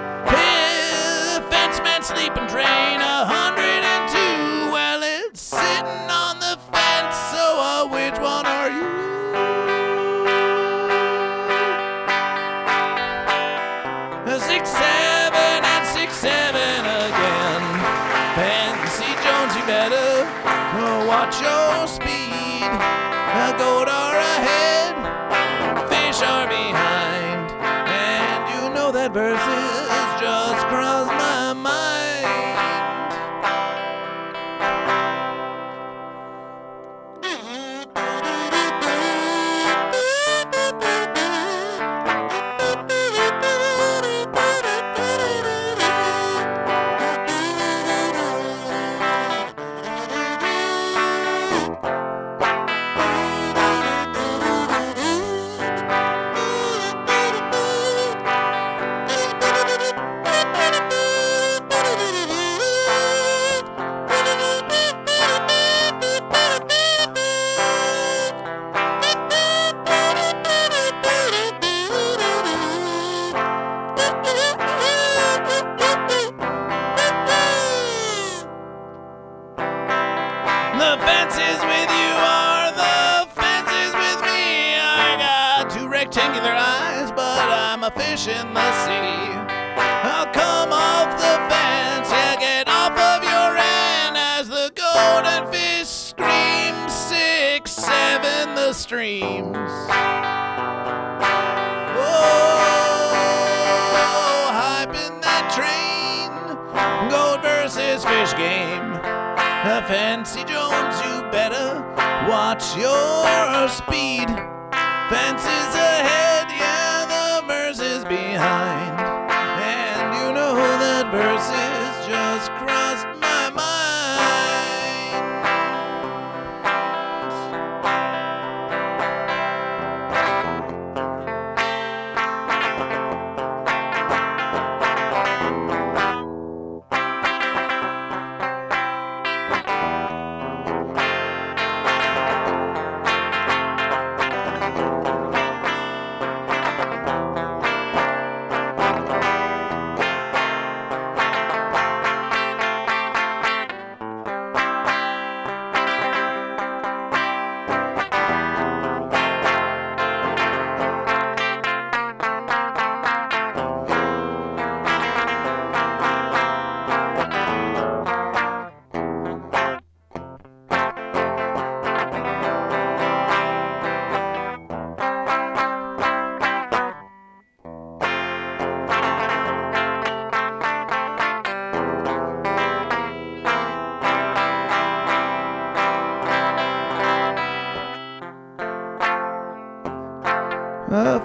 Fenceman sleeping train 102, well, it's sitting on the fence, so watch your speed. A goat are ahead, fish are behind, and you know that verses just crossed my mind. The fences with you are the fences with me. I got two rectangular eyes, but I'm a fish in the sea. I'll come off the fence, yeah, get off of your end as the golden fish screams 6, 7 the streams. Oh, hype in that train, goat versus fish game. Fancy Jones, you better watch your speed. Fences ahead, yeah, the verses behind. And you know that verses just crossed my mind.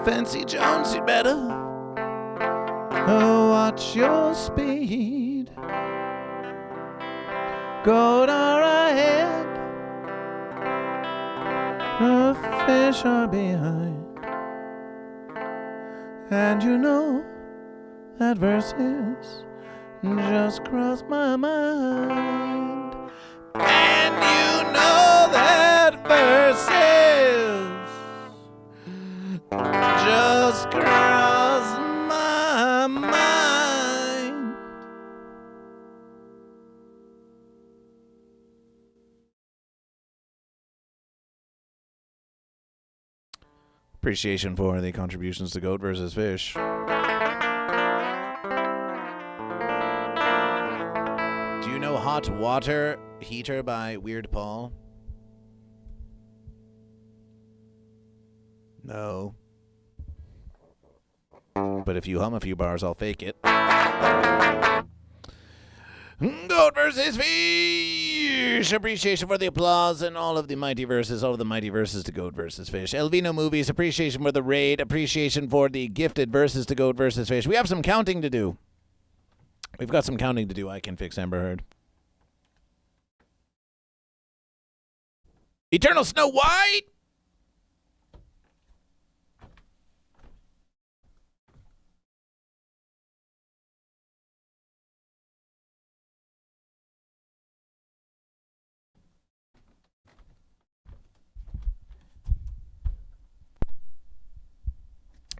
Fancy Jones, you better watch your speed. Goat are ahead, the fish are behind, and you know that verses just crossed my mind. And you know that verses just crossed my mind. Appreciation for the contributions to Goat versus Fish. Do you know Hot Water Heater by Weird Paul? No. But if you hum a few bars, I'll fake it. Goat versus Fish. Appreciation for the applause and all of the mighty verses. All of the mighty verses to Goat versus Fish. Elvino Movies. Appreciation for the raid. Appreciation for the gifted verses to Goat versus Fish. We have some counting to do. We've got some counting to do. I can fix Amber Heard. Eternal Snow White.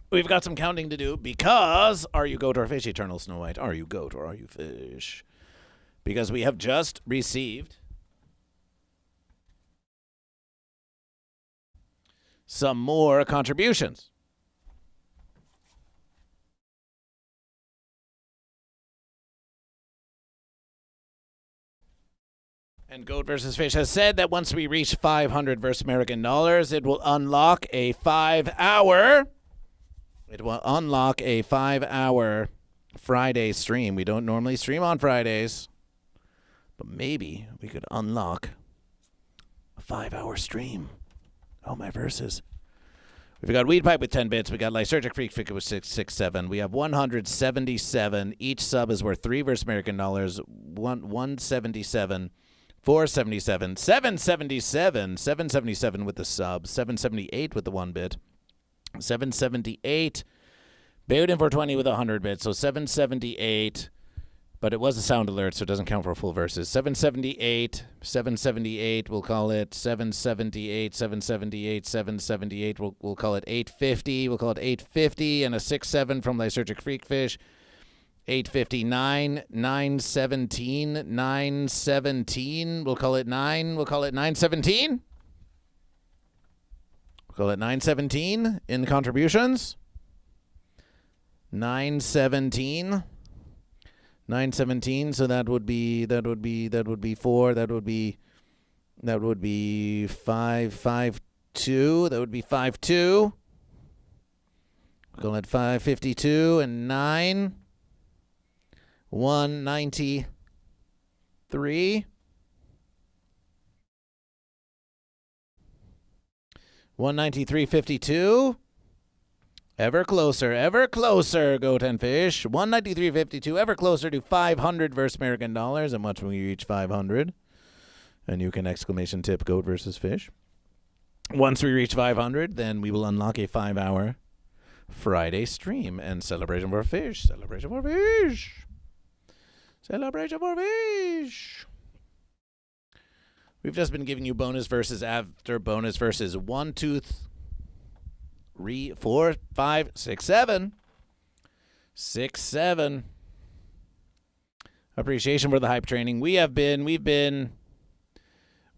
We've got some counting to do because are you goat or fish, Eternal Snow White? Are you goat or are you fish? Because we have just received some more contributions. And Goat vs. Fish has said that once we reach 500 versus American dollars, it will unlock a 5-hour. It will unlock a 5-hour Friday stream. We don't normally stream on Fridays, but maybe we could unlock a 5-hour stream. Oh, my verses. We've got Weed Pipe with 10 bits. We got Lysergic Freak Figure with 667. We have 177. Each sub is worth 3 versus American dollars. 177. 477, 777, 777 with the sub, 778 with the 1 bit, 778, Bayoudin 420 with 100 bits, so 778, but it was a sound alert, so it doesn't count for full verses. 778, 778, we'll call it 778, 778, 778, we'll call it 850, we'll call it 850, and a 6-7 from Lysergic Freakfish. 859, 917, 917. We'll call it 9. We'll call it 917. We'll call it 917 in the contributions. 917. 917. So that would be 4. That would be 552. That would be 52. We'll call it 552 and 9. 193. 193.52. Ever closer, Goat and Fish. 193.52, ever closer to 500 versus American dollars. And once we reach 500, and you can exclamation tip Goat versus Fish. Once we reach 500, then we will unlock a 5-hour Friday stream and celebration for fish. Celebration for fish. Celebration for fish. We've just been giving you bonus verses after bonus verses. 1, 2, 3, 4, 5, 6, 7. 6, 7. Appreciation for the hype training. We've been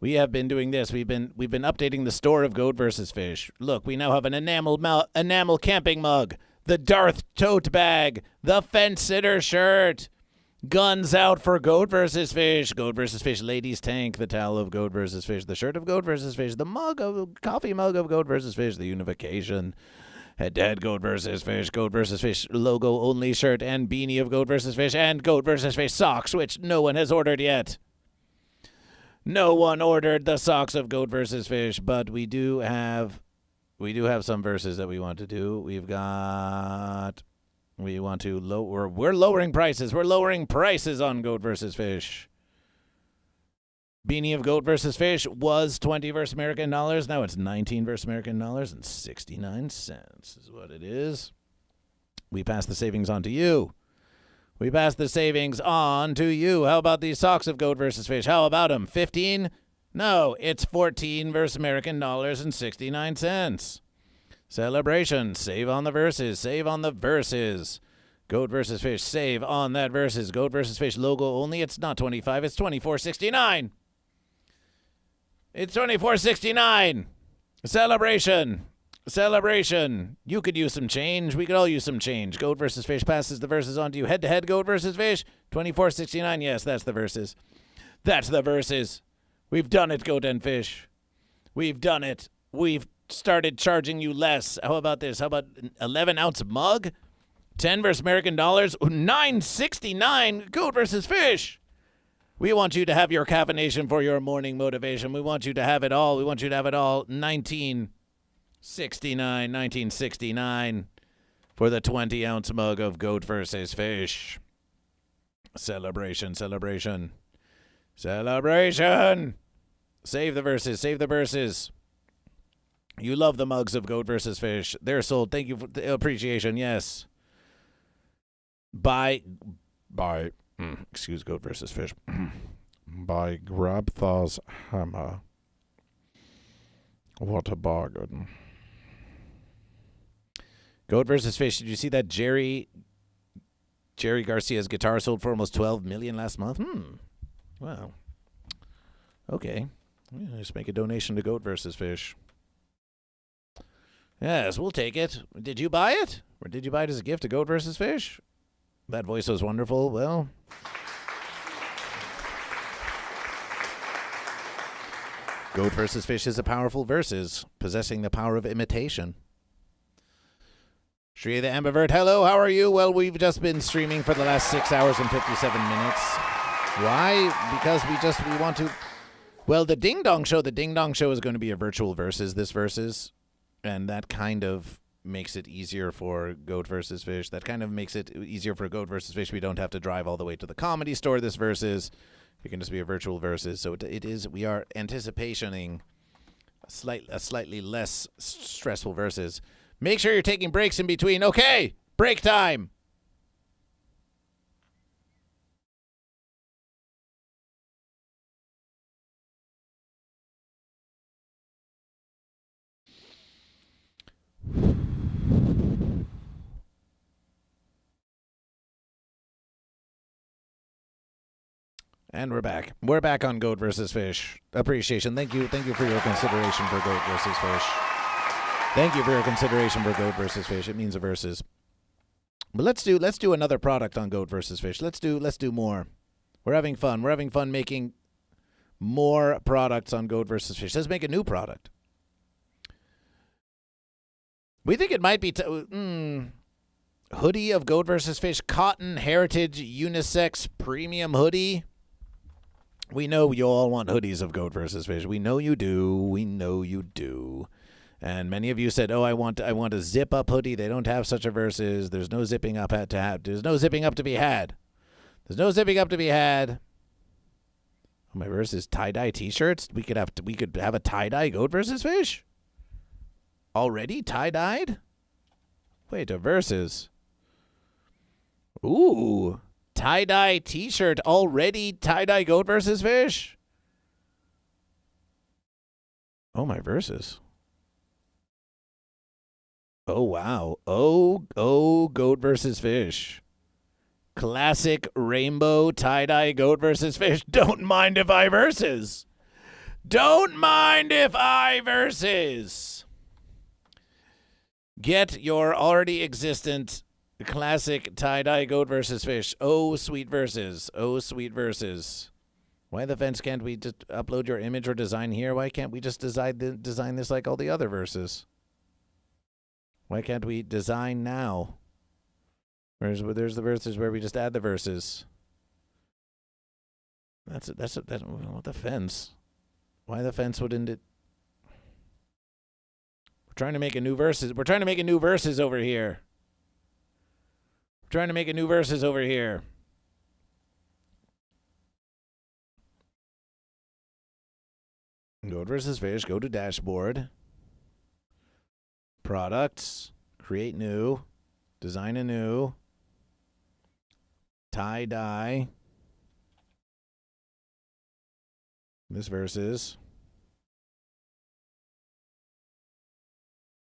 doing this. We've been updating the store of Goat versus Fish. Look, we now have an enamel camping mug, the Darth tote bag, the fence sitter shirt. Guns out for Goat vs. Fish. Goat vs. Fish ladies tank. The towel of Goat vs. Fish. The shirt of Goat vs. Fish. The coffee mug of Goat vs. Fish. The unification. Head-to-head Goat vs. Fish. Goat vs. Fish logo only shirt and beanie of Goat vs. Fish. And Goat vs. Fish socks, which no one has ordered yet. No one ordered the socks of Goat vs. Fish, but we do have some verses that we want to do. We want to we're lowering prices. We're lowering prices on Goat vs. Fish. Beanie of Goat vs. Fish was 20 versus American dollars. Now it's 19 versus American dollars and 69 cents is what it is. We pass the savings on to you. We pass the savings on to you. How about these socks of Goat vs. Fish? How about them? 15? No, it's 14 versus American dollars and 69 cents. Celebration. Save on the verses. Save on the verses. Goat vs. Fish. Save on that verses. Goat vs. Fish logo only. It's not 25. It's 24.69. It's 24.69. Celebration. Celebration. You could use some change. We could all use some change. Goat vs. Fish passes the verses on to you. Head-to-head Goat vs. Fish. 24.69. Yes, that's the verses. That's the verses. We've done it, Goat and Fish. We've done it. We've started charging you less. How about this? How about 11-ounce mug? 10 versus American dollars. $9.69. Goat versus Fish. We want you to have your caffeination for your morning motivation. We want you to have it all. We want you to have it all. $19.69 for the 20-ounce mug of Goat versus Fish. Celebration, celebration, celebration. Save the verses. Save the verses. You love the mugs of Goat vs. Fish. They're sold. Thank you for the appreciation. Yes. Excuse Goat vs. Fish. By Grabthaw's hammer. What a bargain. Goat vs. Fish. Did you see that Jerry Garcia's guitar sold for almost 12 million last month? Wow. Okay. Yeah, just make a donation to Goat vs. Fish. Yes, we'll take it. Did you buy it? Or did you buy it as a gift to Goat vs. Fish? That voice was wonderful. Well, Goat versus Fish is a powerful versus, possessing the power of imitation. Shri the Ambivert, hello, how are you? Well, we've just been streaming for the last 6 hours and 57 minutes. Why? Because we want to... Well, the Ding Dong Show is going to be a virtual versus this versus, and that kind of makes it easier for Goat versus Fish. That kind of makes it easier for Goat versus Fish. We don't have to drive all the way to the Comedy Store this versus. It can just be a virtual versus. So it is. We are anticipating a slightly less stressful versus. Make sure you're taking breaks in between. Okay, break time. And we're back. We're back on Goat versus Fish. Appreciation. Thank you for your consideration for Goat versus Fish. Thank you for your consideration for Goat versus Fish. It means a versus. But let's do another product on Goat versus Fish. Let's do more. We're having fun. We're having fun making more products on Goat versus Fish. Let's make a new product. We think it might be hoodie of Goat versus Fish, cotton heritage unisex premium hoodie. We know you all want hoodies of Goat versus Fish. We know you do. We know you do. And many of you said, "Oh, I want a zip up hoodie." They don't have such a versus. There's no zipping up to have. There's no zipping up to be had. There's no zipping up to be had. Oh, my versus tie-dye t-shirts. We could have a tie-dye Goat versus Fish. Already tie-dyed? Wait, a versus. Ooh. Tie-dye t-shirt already tie-dye Goat versus Fish? Oh, my versus. Oh, wow. Oh, Goat versus Fish. Classic rainbow tie-dye Goat versus Fish. Don't mind if I versus. Don't mind if I versus. Get your already existent classic tie-dye Goat versus Fish. Oh, sweet verses. Oh, sweet verses. Why the fence can't we just upload your image or design here? Why can't we just design this like all the other verses? Why can't we design now? There's the verses where we just add the verses. That's what the fence. Why the fence wouldn't it? We're trying to make a new verses. We're trying to make a new verses over here. We're trying to make a new verses over here. Goat versus Fish. Go to dashboard. Products. Create new. Design a new. Tie-dye. This versus.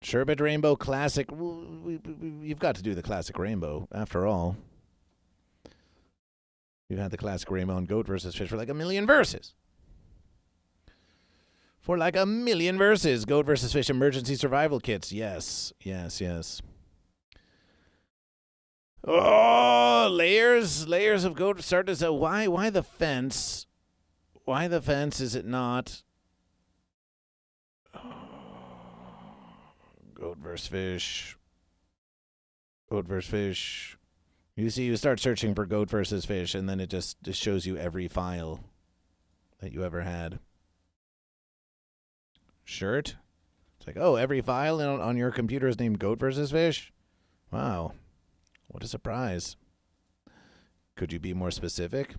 Sherbet Rainbow Classic. You've got to do the Classic Rainbow, after all. You've had the Classic Rainbow on Goat versus Fish for like a million verses. For like a million verses. Goat versus Fish emergency survival kits. Yes. Oh, layers of Goat started to why the fence? Why the fence is it not? Goat versus Fish. Goat versus Fish. You see, you start searching for Goat versus Fish, and then it just shows you every file that you ever had. Shirt. It's like, oh, every file on your computer is named Goat versus Fish? Wow. What a surprise. Could you be more specific?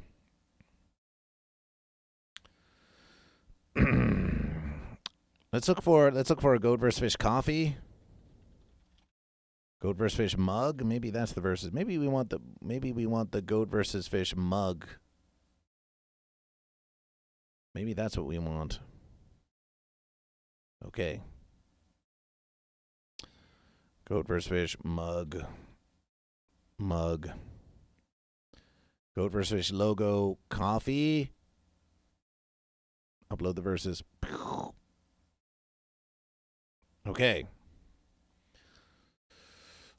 Let's look for a Goat versus Fish coffee. Goat versus Fish mug. Maybe that's the versus. Maybe we want the Goat versus Fish mug. Maybe that's what we want. Okay. Goat versus Fish mug. Goat versus Fish logo coffee. Upload the verses. Okay.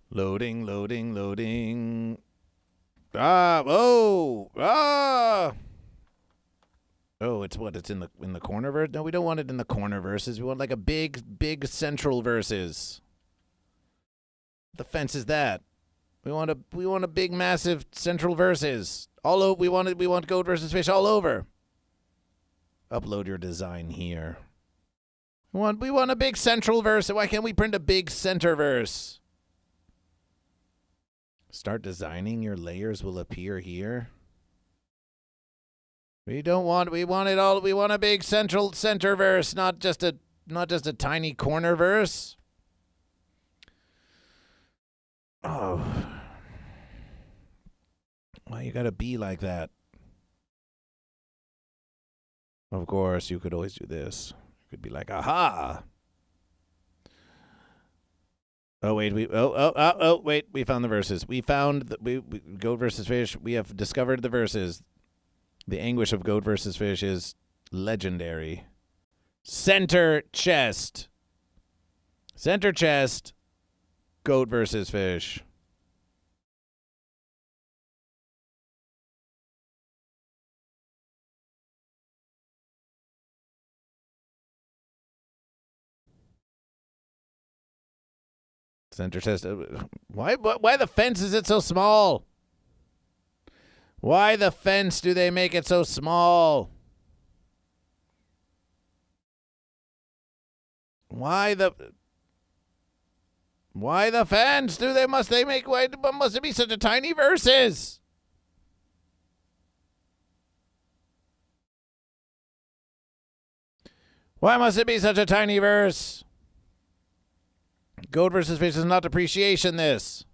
Loading. Oh, it's what? It's in the corner verse? No, we don't want it in the corner verses. We want like a big central verses. The fence is that. We want a big massive central verses. We want Goat versus Fish all over. Upload your design here. We want a big central verse. Why can't we print a big center verse? Start designing. Your layers will appear here. We want it all. We want a big center verse, not just a tiny corner verse. Oh. Why you gotta be like that? Of course, you could always do this. You could be like, aha. Oh wait, wait, we found the verses. We found Goat versus Fish. We have discovered the verses. The anguish of Goat versus Fish is legendary. Center chest. Center chest. Goat versus Fish. Center chest. Why the fence is it so small? Why the fence do they make it so small? Why the fence must it be such a tiny verses? Why must it be such a tiny verse? Goat versus Fish is not appreciation this.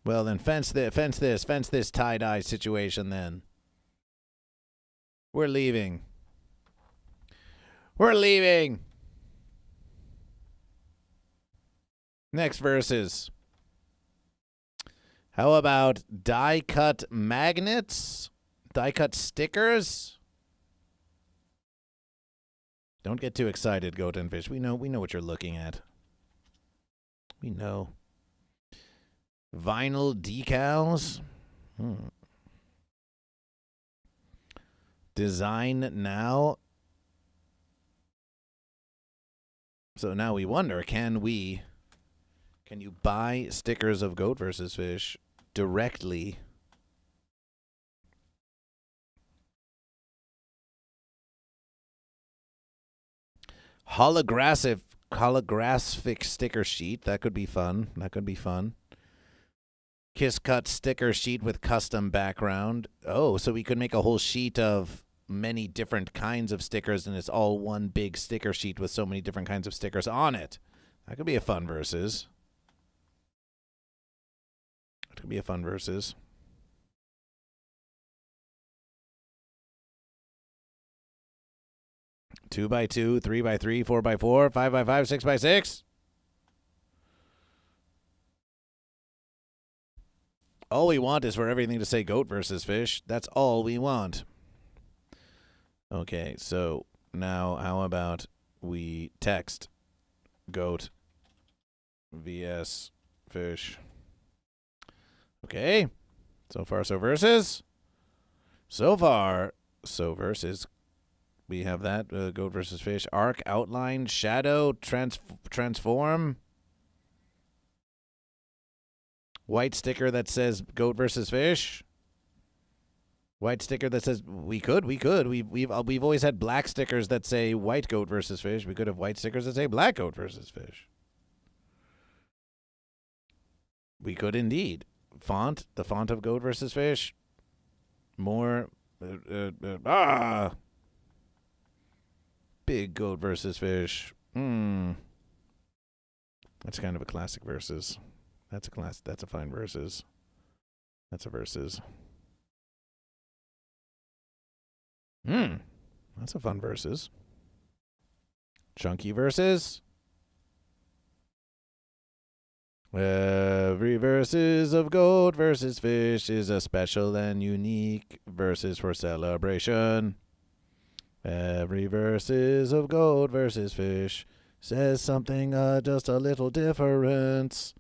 Well, then fence this tie-dye situation then. We're leaving. We're leaving. Next verses. How about die-cut magnets? Die-cut stickers? Don't get too excited, Goat and Fish. We know what you're looking at. We know. Vinyl decals. Design now. So now we wonder, can you buy stickers of Goat versus Fish directly? Holographic sticker sheet. That could be fun. Kiss cut sticker sheet with custom background. Oh, so we could make a whole sheet of many different kinds of stickers, and it's all one big sticker sheet with so many different kinds of stickers on it. That could be a fun versus. 2x2, 3x3, 4x4, 5x5, 6x6. All we want is for everything to say Goat versus Fish. That's all we want. Okay, so now how about we text Goat vs Fish. Okay. So far, so versus. So far, so versus. We have that. Goat versus Fish. Arc, outline, shadow, transform. White sticker that says Goat versus Fish. White sticker that says we could. We've always had black stickers that say white Goat versus Fish. We could have white stickers that say black Goat versus Fish. We could indeed. Font, the font of Goat versus Fish. More big Goat versus Fish. That's kind of a classic versus. That's a fine versus. That's a versus. That's a fun versus. Chunky versus. Every versus of Goat versus Fish is a special and unique versus for celebration. Every versus of Goat versus Fish says something just a little different.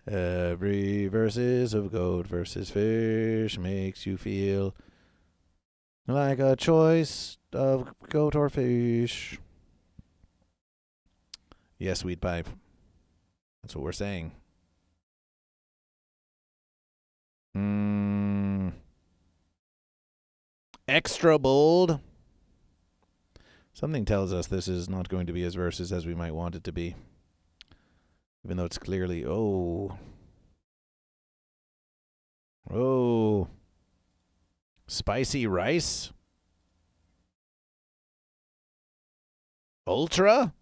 Every verses of goat versus fish makes you feel like a choice of goat or fish. Yes, weed pipe. That's what we're saying. Extra bold. Something tells us this is not going to be as versus as we might want it to be. Even though it's clearly, oh. Spicy rice? Ultra?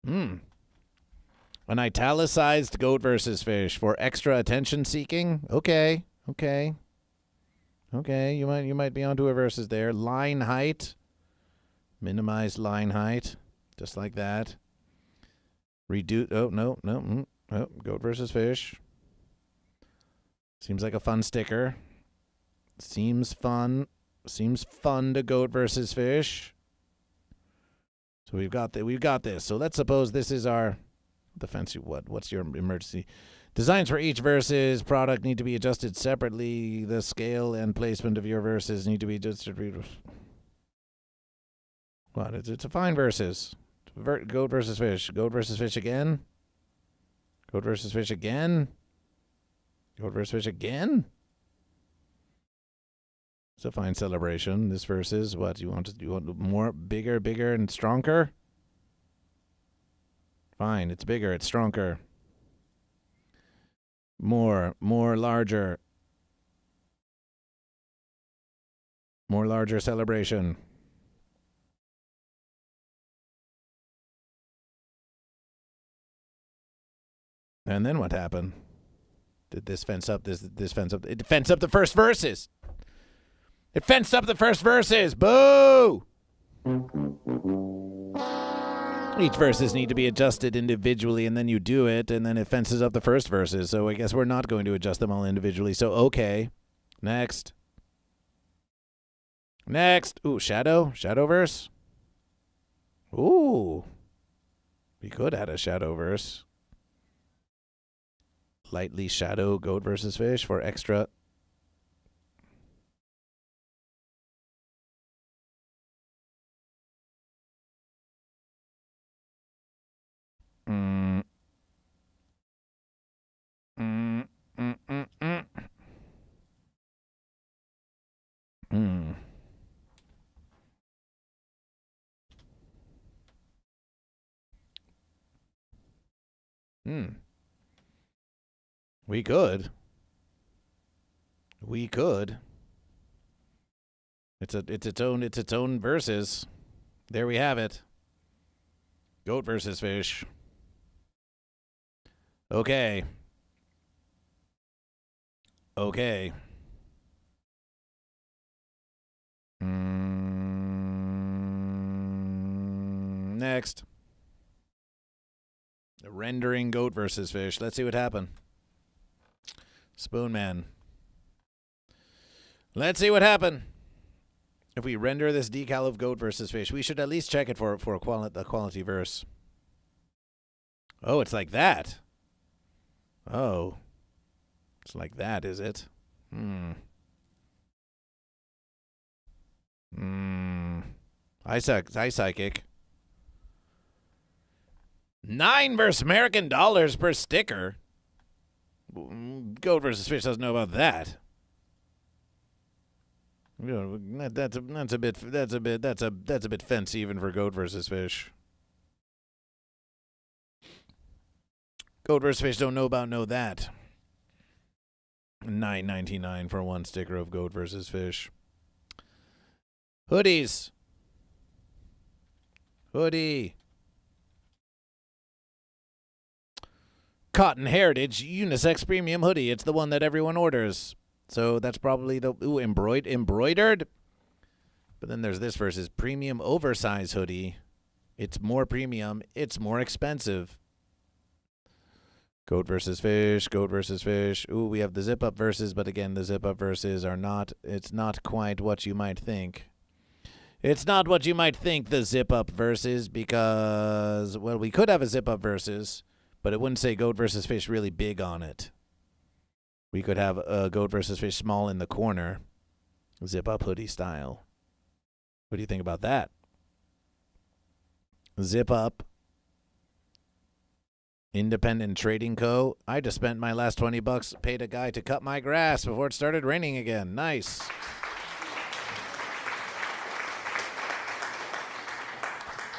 An italicized goat versus fish for extra attention seeking? Okay. You might be onto a versus there. Line height. Minimize line height. Just like that. Reduce. Oh, no. Oh, goat versus fish. Seems like a fun sticker. Seems fun to goat versus fish. So we've got this. So let's suppose this is our defensive. What's your emergency? Designs for each versus product need to be adjusted separately. The scale and placement of your verses need to be adjusted. What? It's a fine versus. Goat versus fish. Goat versus fish again. Goat versus fish again. Goat versus fish again. It's a fine celebration. This versus what? You want more, bigger, and stronger? Fine, it's bigger, it's stronger. More, larger. More larger celebration. And then what happened? Did this fence up? It fenced up the first verses. It fenced up the first verses. Boo! Each verses need to be adjusted individually, and then you do it, and then it fences up the first verses. So I guess we're not going to adjust them all individually. So, okay. Next. Ooh, shadow? Shadow verse? Ooh. We could add a shadow verse. Lightly shadow goat versus fish for extra. We could. It's its own versus. There we have it. Goat versus fish. Okay. Next. Rendering goat versus fish. Let's see what happened. Spoonman. Let's see what happened. If we render this decal of goat versus fish, we should at least check it for a quality verse. Oh, it's like that. Oh. It's like that, is it? I psychic. 9 versus American dollars per sticker. Goat versus fish doesn't know about that. That's a bit fence even for goat versus fish. Goat versus fish don't know that. $9.99 for 1 sticker of goat versus fish. Hoodies. Hoodie. Cotton Heritage Unisex Premium Hoodie. It's the one that everyone orders. So that's probably the embroidered. But then there's this versus premium oversize hoodie. It's more premium. It's more expensive. Goat versus fish. Ooh, we have the zip up verses, but again, the zip up verses are not. It's not quite what you might think. It's not what you might think, the zip-up versus, because, well, we could have a zip-up versus, but it wouldn't say goat versus fish really big on it. We could have a goat versus fish small in the corner, zip-up hoodie style. What do you think about that? Zip up. Independent Trading Co. I just spent my last $20, paid a guy to cut my grass before it started raining again. Nice.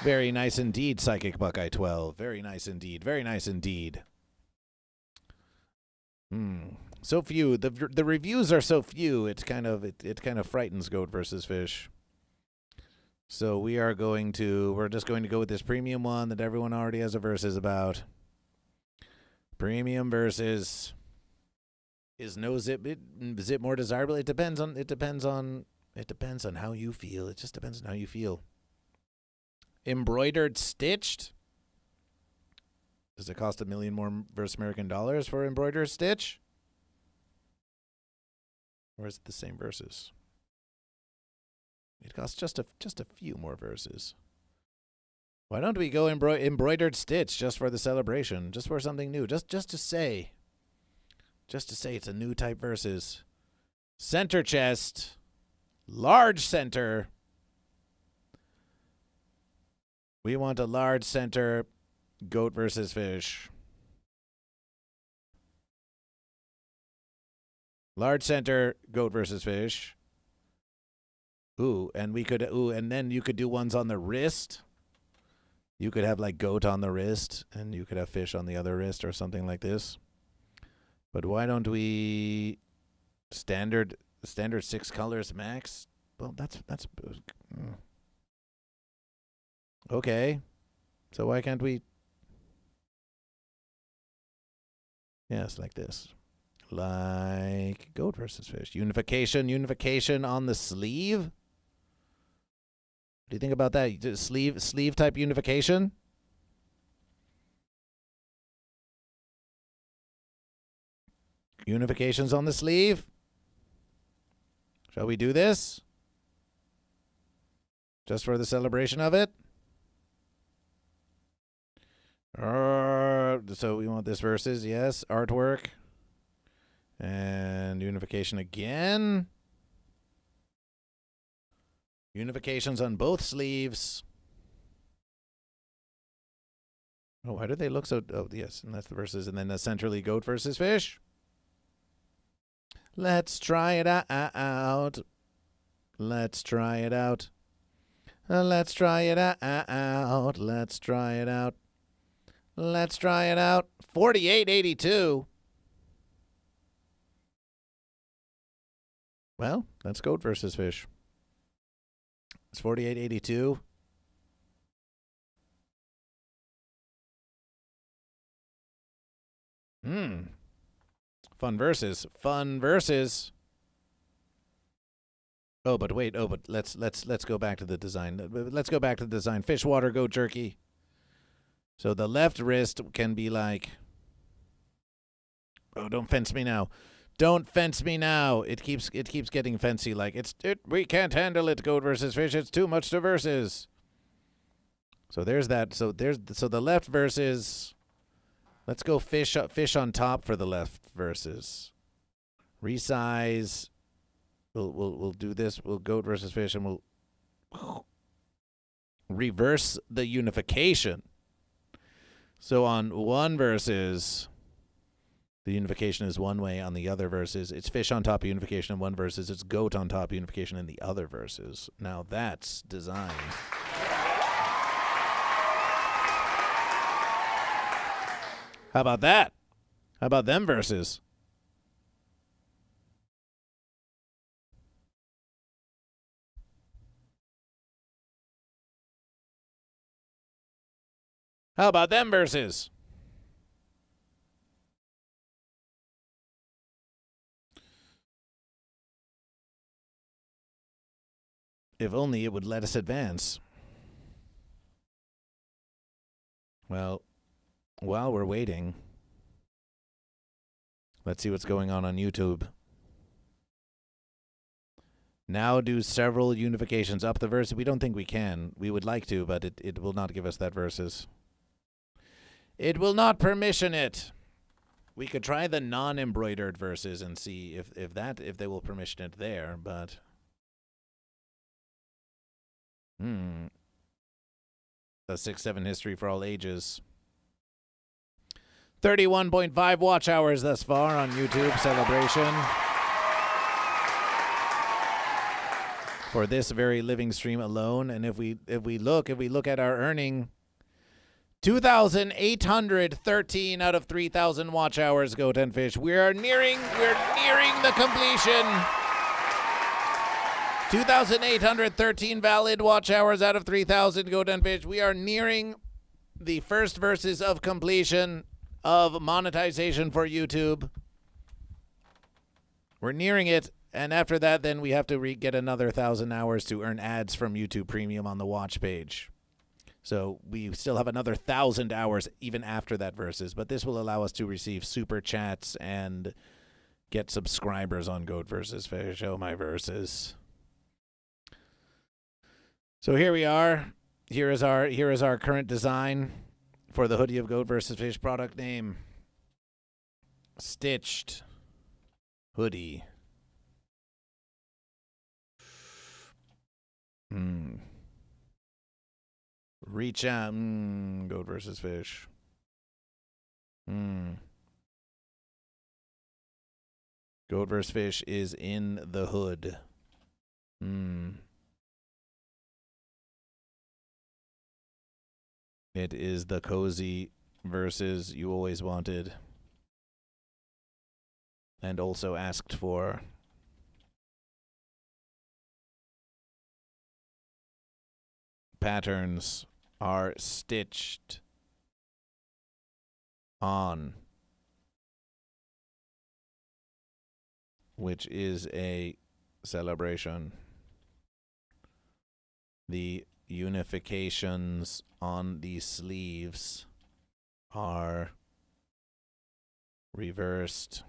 Very nice indeed, Psychic Buckeye 12. Very nice indeed. Very nice indeed. So few. The reviews are so few. It kind of frightens goat versus fish. So we're just going to go with this premium one that everyone already has a versus about. Premium versus. Is no zip more desirable? It depends on how you feel. It just depends on how you feel. Embroidered stitched. Does it cost $1 million more versus American dollars for embroidered stitch? Or is it the same versus? It costs just a few more verses. Why don't we go embroidered stitch just for the celebration, just for something new, just to say it's a new type versus. Center chest, large center. We want a large center, goat versus fish. Large center, goat versus fish. And then you could do ones on the wrist. You could have like goat on the wrist, and you could have fish on the other wrist or something like this. But why don't we standard 6 colors max? Well, that's okay. So why can't we? Yes, like this. Like goat versus fish. Unification on the sleeve. What do you think about that? Sleeve type unification? Unifications on the sleeve. Shall we do this? Just for the celebration of it? So we want this versus, yes. Artwork. And unification again. Unifications on both sleeves. Oh, why do they look so... Oh, yes, and that's the versus. And then centrally goat versus fish. Let's try it out. Let's try it out. Let's try it out. Let's try it out. Let's try it out. 48.82. Well, that's goat versus fish. It's 48.82. Fun versus. Fun versus. Oh, but wait. Oh, but let's go back to the design. Let's go back to the design. Fish, water, goat jerky. So the left wrist can be like. Oh, don't fence me now. Don't fence me now. It keeps getting fancy. Like we can't handle it. Goat versus fish. It's too much to versus. So there's that. So the left versus. Let's go fish on top for the left versus. Resize. We'll do this. We'll goat versus fish, and we'll reverse the unification. So on one versus. The unification is one way. On the other versus, it's fish on top of unification in one versus. It's goat on top of unification in the other versus. Now that's design. How about that? How about them versus? How about them versus? If only it would let us advance. Well, while we're waiting, let's see what's going on YouTube. Now do several unifications up the verse. We don't think we can. We would like to, but it will not give us that verses. It will not permission it. We could try the non-embroidered verses and see if they will permission it there, but a 6-7 history for all ages. 31.5 watch hours thus far on YouTube celebration. For this very living stream alone, and if we look at our earning, 2,813 out of 3,000 watch hours, Goat and Fish. We're nearing the completion. 2,813 valid watch hours out of 3,000, Goat and Fish. We are nearing the first verses of completion of monetization for YouTube. We're nearing it, and after that, then we have to get another 1,000 hours to earn ads from YouTube Premium on the watch page. So we still have another 1,000 hours even after that versus, but this will allow us to receive super chats and get subscribers on GoatVsFish. Oh, my verses. So here we are. Here is our current design for the hoodie of GoatVsFish. Product name: Stitched Hoodie. Reach out. GoatVsFish. GoatVsFish is in the hood. It is the cozy verses you always wanted and also asked for. Patterns are stitched on, which is a celebration. The unifications on the sleeves are reversed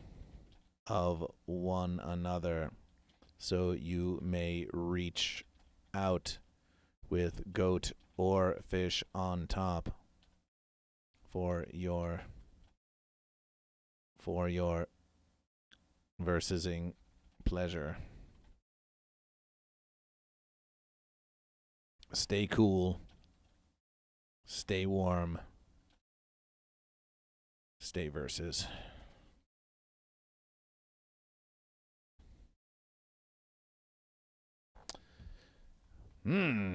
of one another, so you may reach out with goat or fish on top for your versing pleasure. Stay cool. Stay warm. Stay versus.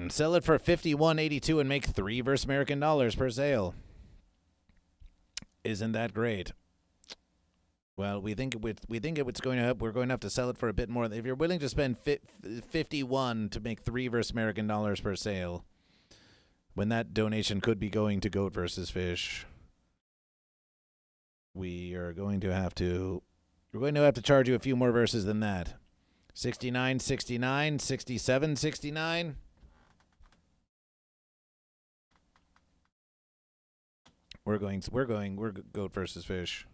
Sell it for $51.82 and make 3 verse American dollars per sale. Isn't that great? Well, we think it's going to. We're going to have to sell it for a bit more. If you're willing to spend 51 to make 3 verse American dollars per sale, when that donation could be going to GoatVsFish, we're going to have to charge you a few more verses than that. 69.69, 67.69. We're GoatVsFish.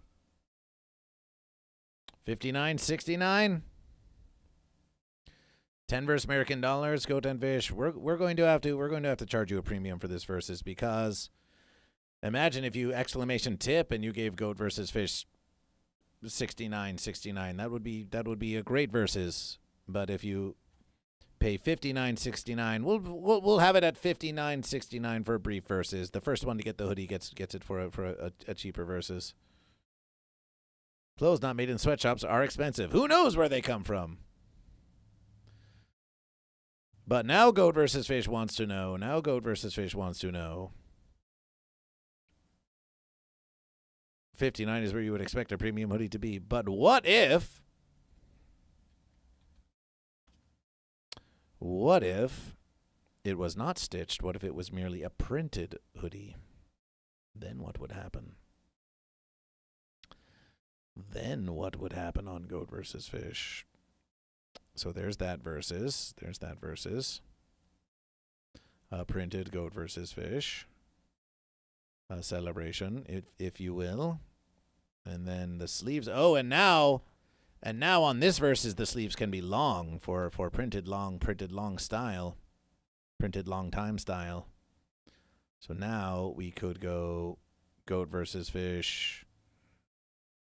59.69. 10 verse American dollars, Goat and Fish. We're going to have to charge you a premium for this versus, because imagine if you exclamation tip and you gave GoatVsFish 69.69. That would be a great versus. But if you pay 59.69, we'll have it at 59.69 for a brief versus. The first one to get the hoodie gets it for a cheaper versus. Clothes not made in sweatshops are expensive. Who knows where they come from? But now GoatVsFish wants to know. Now GoatVsFish wants to know. 59 is where you would expect a premium hoodie to be. But what if it was not stitched? What if it was merely a printed hoodie? Then what would happen? Then what would happen on GoatVsFish? So there's that versus. Printed GoatVsFish. A celebration, if you will. And then the sleeves. Oh, and now And now on this versus, the sleeves can be long for printed long style. Printed long time style. So now we could go goat versus fish.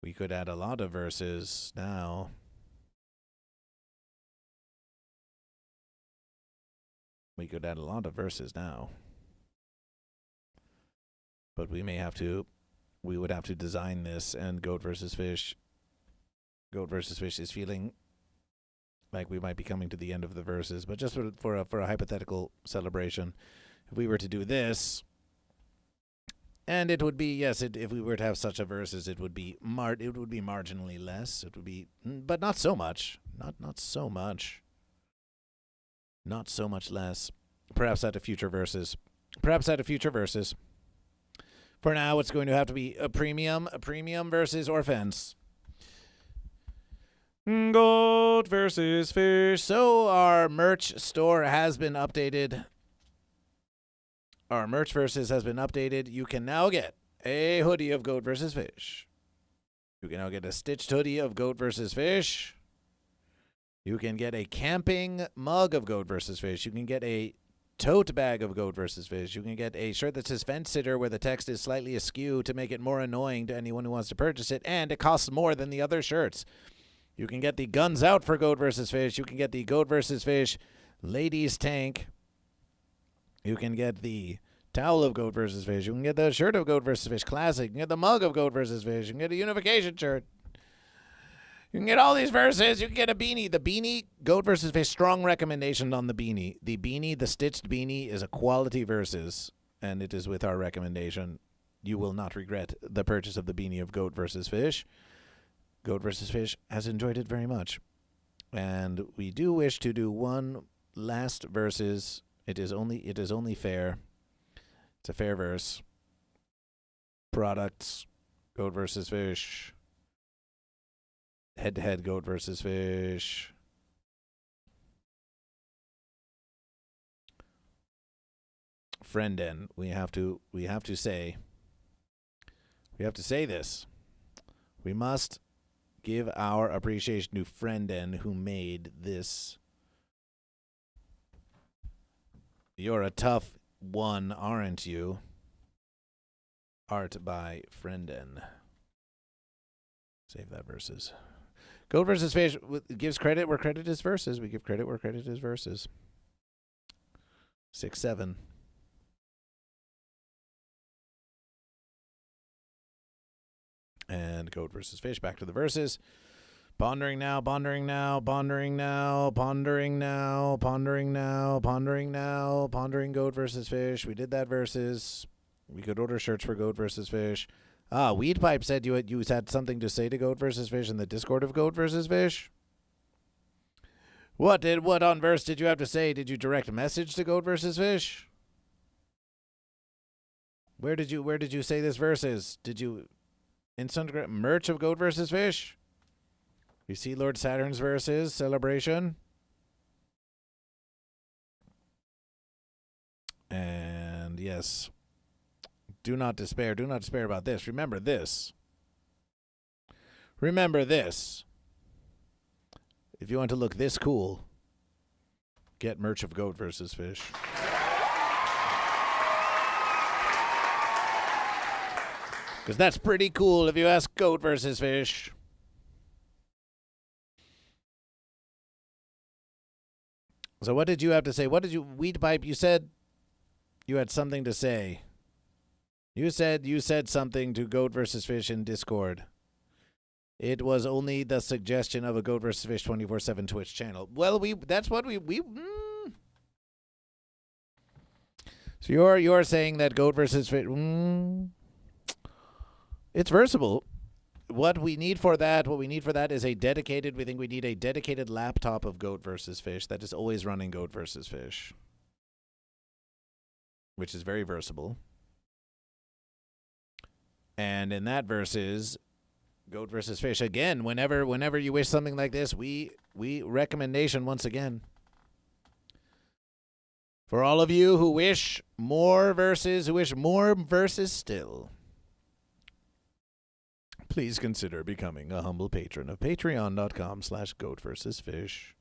We could add a lot of verses now. We could add a lot of verses now. But we would have to design this, and goat versus fish. Goat versus fish is feeling like we might be coming to the end of the verses, but just for a hypothetical celebration, if we were to do this, and it would be, yes, if we were to have such a verses, it would be marginally less. It would be, but not so much. Not so much. Not so much less. Perhaps at a future verses. For now, it's going to have to be a premium versus or fence. Goat versus fish. So our merch store has been updated. Our merch versus has been updated. You can now get a hoodie of goat versus fish. You can now get a stitched hoodie of goat versus fish. You can get a camping mug of goat versus fish. You can get a tote bag of goat versus fish. You can get a shirt that says fence sitter where the text is slightly askew to make it more annoying to anyone who wants to purchase it, and it costs more than the other shirts. You can get the guns out for goat versus fish. You can get the goat versus fish ladies tank. You can get the towel of goat versus fish. You can get the shirt of goat versus fish classic. You can get the mug of goat versus fish. You can get a unification shirt. You can get all these verses. You can get a beanie. The beanie, goat versus fish, strong recommendation on the beanie. The beanie, the stitched beanie, is a quality versus, and it is with our recommendation. You will not regret the purchase of the beanie of goat versus fish. Goat versus fish has enjoyed it very much. And we do wish to do one last verses. It is only fair. It's a fair verse. Products, goat versus fish. Head-to-head goat versus fish. Frienden, we have to say this. We must give our appreciation to Frienden, who made this. You're a tough one, aren't you? Art by Frienden. Save that verses. Goat versus fish gives credit where credit is verses. We give credit where credit is verses. 6-7. And goat versus fish. Back to the verses. Pondering now, pondering now, pondering now, pondering now, pondering now, pondering now, pondering goat versus fish. We did that versus. We could order shirts for goat versus fish. Weed Pipe said you had something to say to goat versus fish in the Discord of goat versus fish. What on verse did you have to say? Did you direct a message to goat versus fish? Where did you say this verses? Did you Instagram merch of goat versus fish? You see Lord Saturn's verses celebration. And yes. Do not despair. Do not despair about this. Remember this. Remember this. If you want to look this cool, get merch of goat versus fish. Because that's pretty cool if you ask goat versus fish. So what did you have to say? What did you, Weed Pipe, you said you had something to say. You said something to Goat versus Fish in Discord. It was only the suggestion of a Goat versus Fish 24/7 Twitch channel. Well, that's what we. So you're saying that Goat versus Fish. It's versatile. What we need for that is a dedicated. We think we need a dedicated laptop of Goat versus Fish that is always running Goat versus Fish, which is very versatile. And in that versus Goat versus Fish, again, whenever you wish something like this, we recommendation once again. For all of you who wish more verses still. please consider becoming a humble patron of patreon.com/GoatVsFish.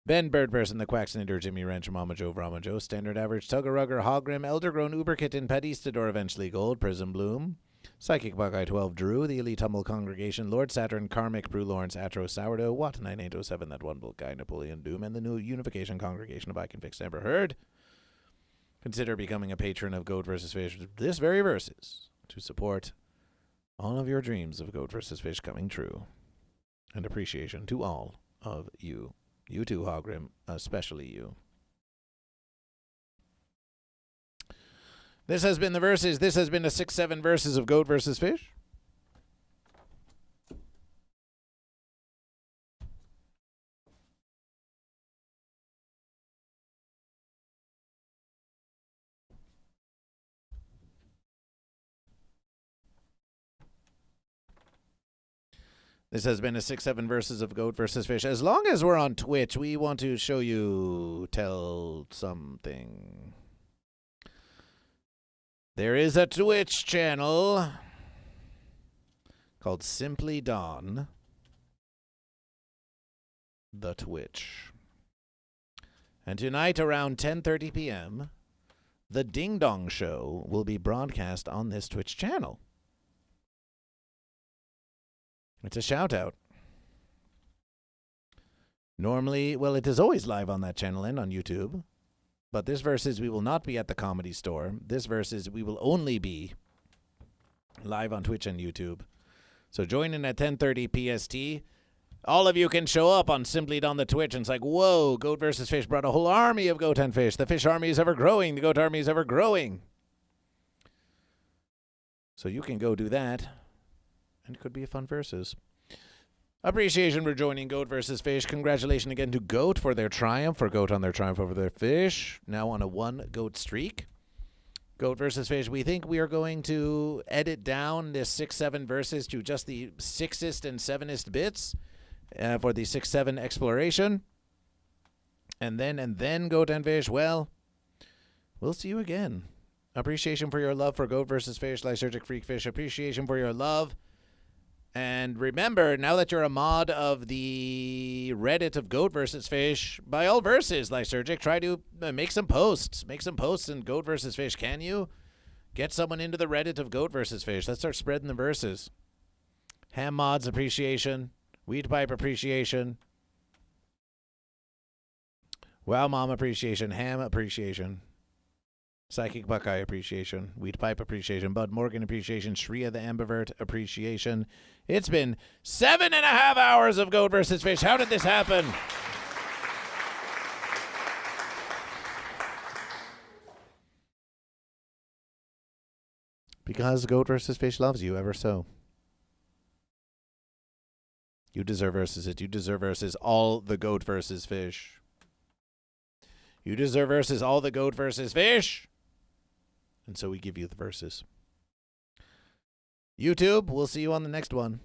Ben Birdperson, the Quacksnader, Jimmy Wrench, Mama Joe, Brahma Joe, Standard Average, Tugger Rugger, Hogrim, Eldergrown, Uberkitten, Padistador, Eventually Gold, Prism Bloom, Psychic Buckeye 12, Drew, The Elite Humble Congregation, Lord Saturn, Karmic, Brew Lawrence, Atro, Sourdough, Watt 9807, That One Bull Guy, Napoleon Doom, and the New Unification Congregation of I Can Fix Never Heard. Consider becoming a patron of Goat vs. Fish this very verses to support all of your dreams of Goat vs. Fish coming true. And appreciation to all of you. You too, Hogrim, especially you. This has been the verses. This has been a 6-7 verses of Goat vs. Fish. This has been a 6-7 verses of Goat vs. Fish. As long as we're on Twitch, we want to show you tell something. There is a Twitch channel called Simply Dawn. The Twitch. And tonight around 10:30 p.m., the Ding Dong Show will be broadcast on this Twitch channel. It's a shout out. Normally, well, it is always live on that channel and on YouTube. But this versus we will not be at the Comedy Store. This versus we will only be live on Twitch and YouTube. So join in at 10:30 PST. All of you can show up on Simply Dawn the Twitch, and it's like, whoa, Goat vs. Fish brought a whole army of goat and fish. The fish army is ever growing. The goat army is ever growing. So you can go do that. And it could be a fun versus. Appreciation for joining Goat vs. Fish. Congratulations again to Goat for their triumph. For Goat on their triumph over their fish. Now on a 1-goat streak. Goat vs. Fish. We think we are going to edit down this 6-7 verses to just the 6th and 7th bits for the 6-7 exploration. And then Goat and Fish. Well, we'll see you again. Appreciation for your love for Goat vs. Fish. Lysergic Freak Fish. Appreciation for your love. And remember, now that you're a mod of the Reddit of Goat vs. Fish, by all verses, Lysergic, try to make some posts. Make some posts in Goat vs. Fish. Can you? Get someone into the Reddit of Goat vs. Fish. Let's start spreading the verses. Ham mods appreciation. Weed pipe appreciation. Wow Mom appreciation. Ham appreciation. Psychic Buckeye appreciation. Weed Pipe appreciation. Bud Morgan appreciation. Shreya the Ambivert appreciation. It's been 7.5 hours of Goat vs. Fish. How did this happen? Because Goat vs. Fish loves you ever so. You deserve versus it. You deserve versus all the Goat vs. Fish. You deserve versus all the Goat vs. Fish. And so we give you the verses. YouTube, we'll see you on the next one.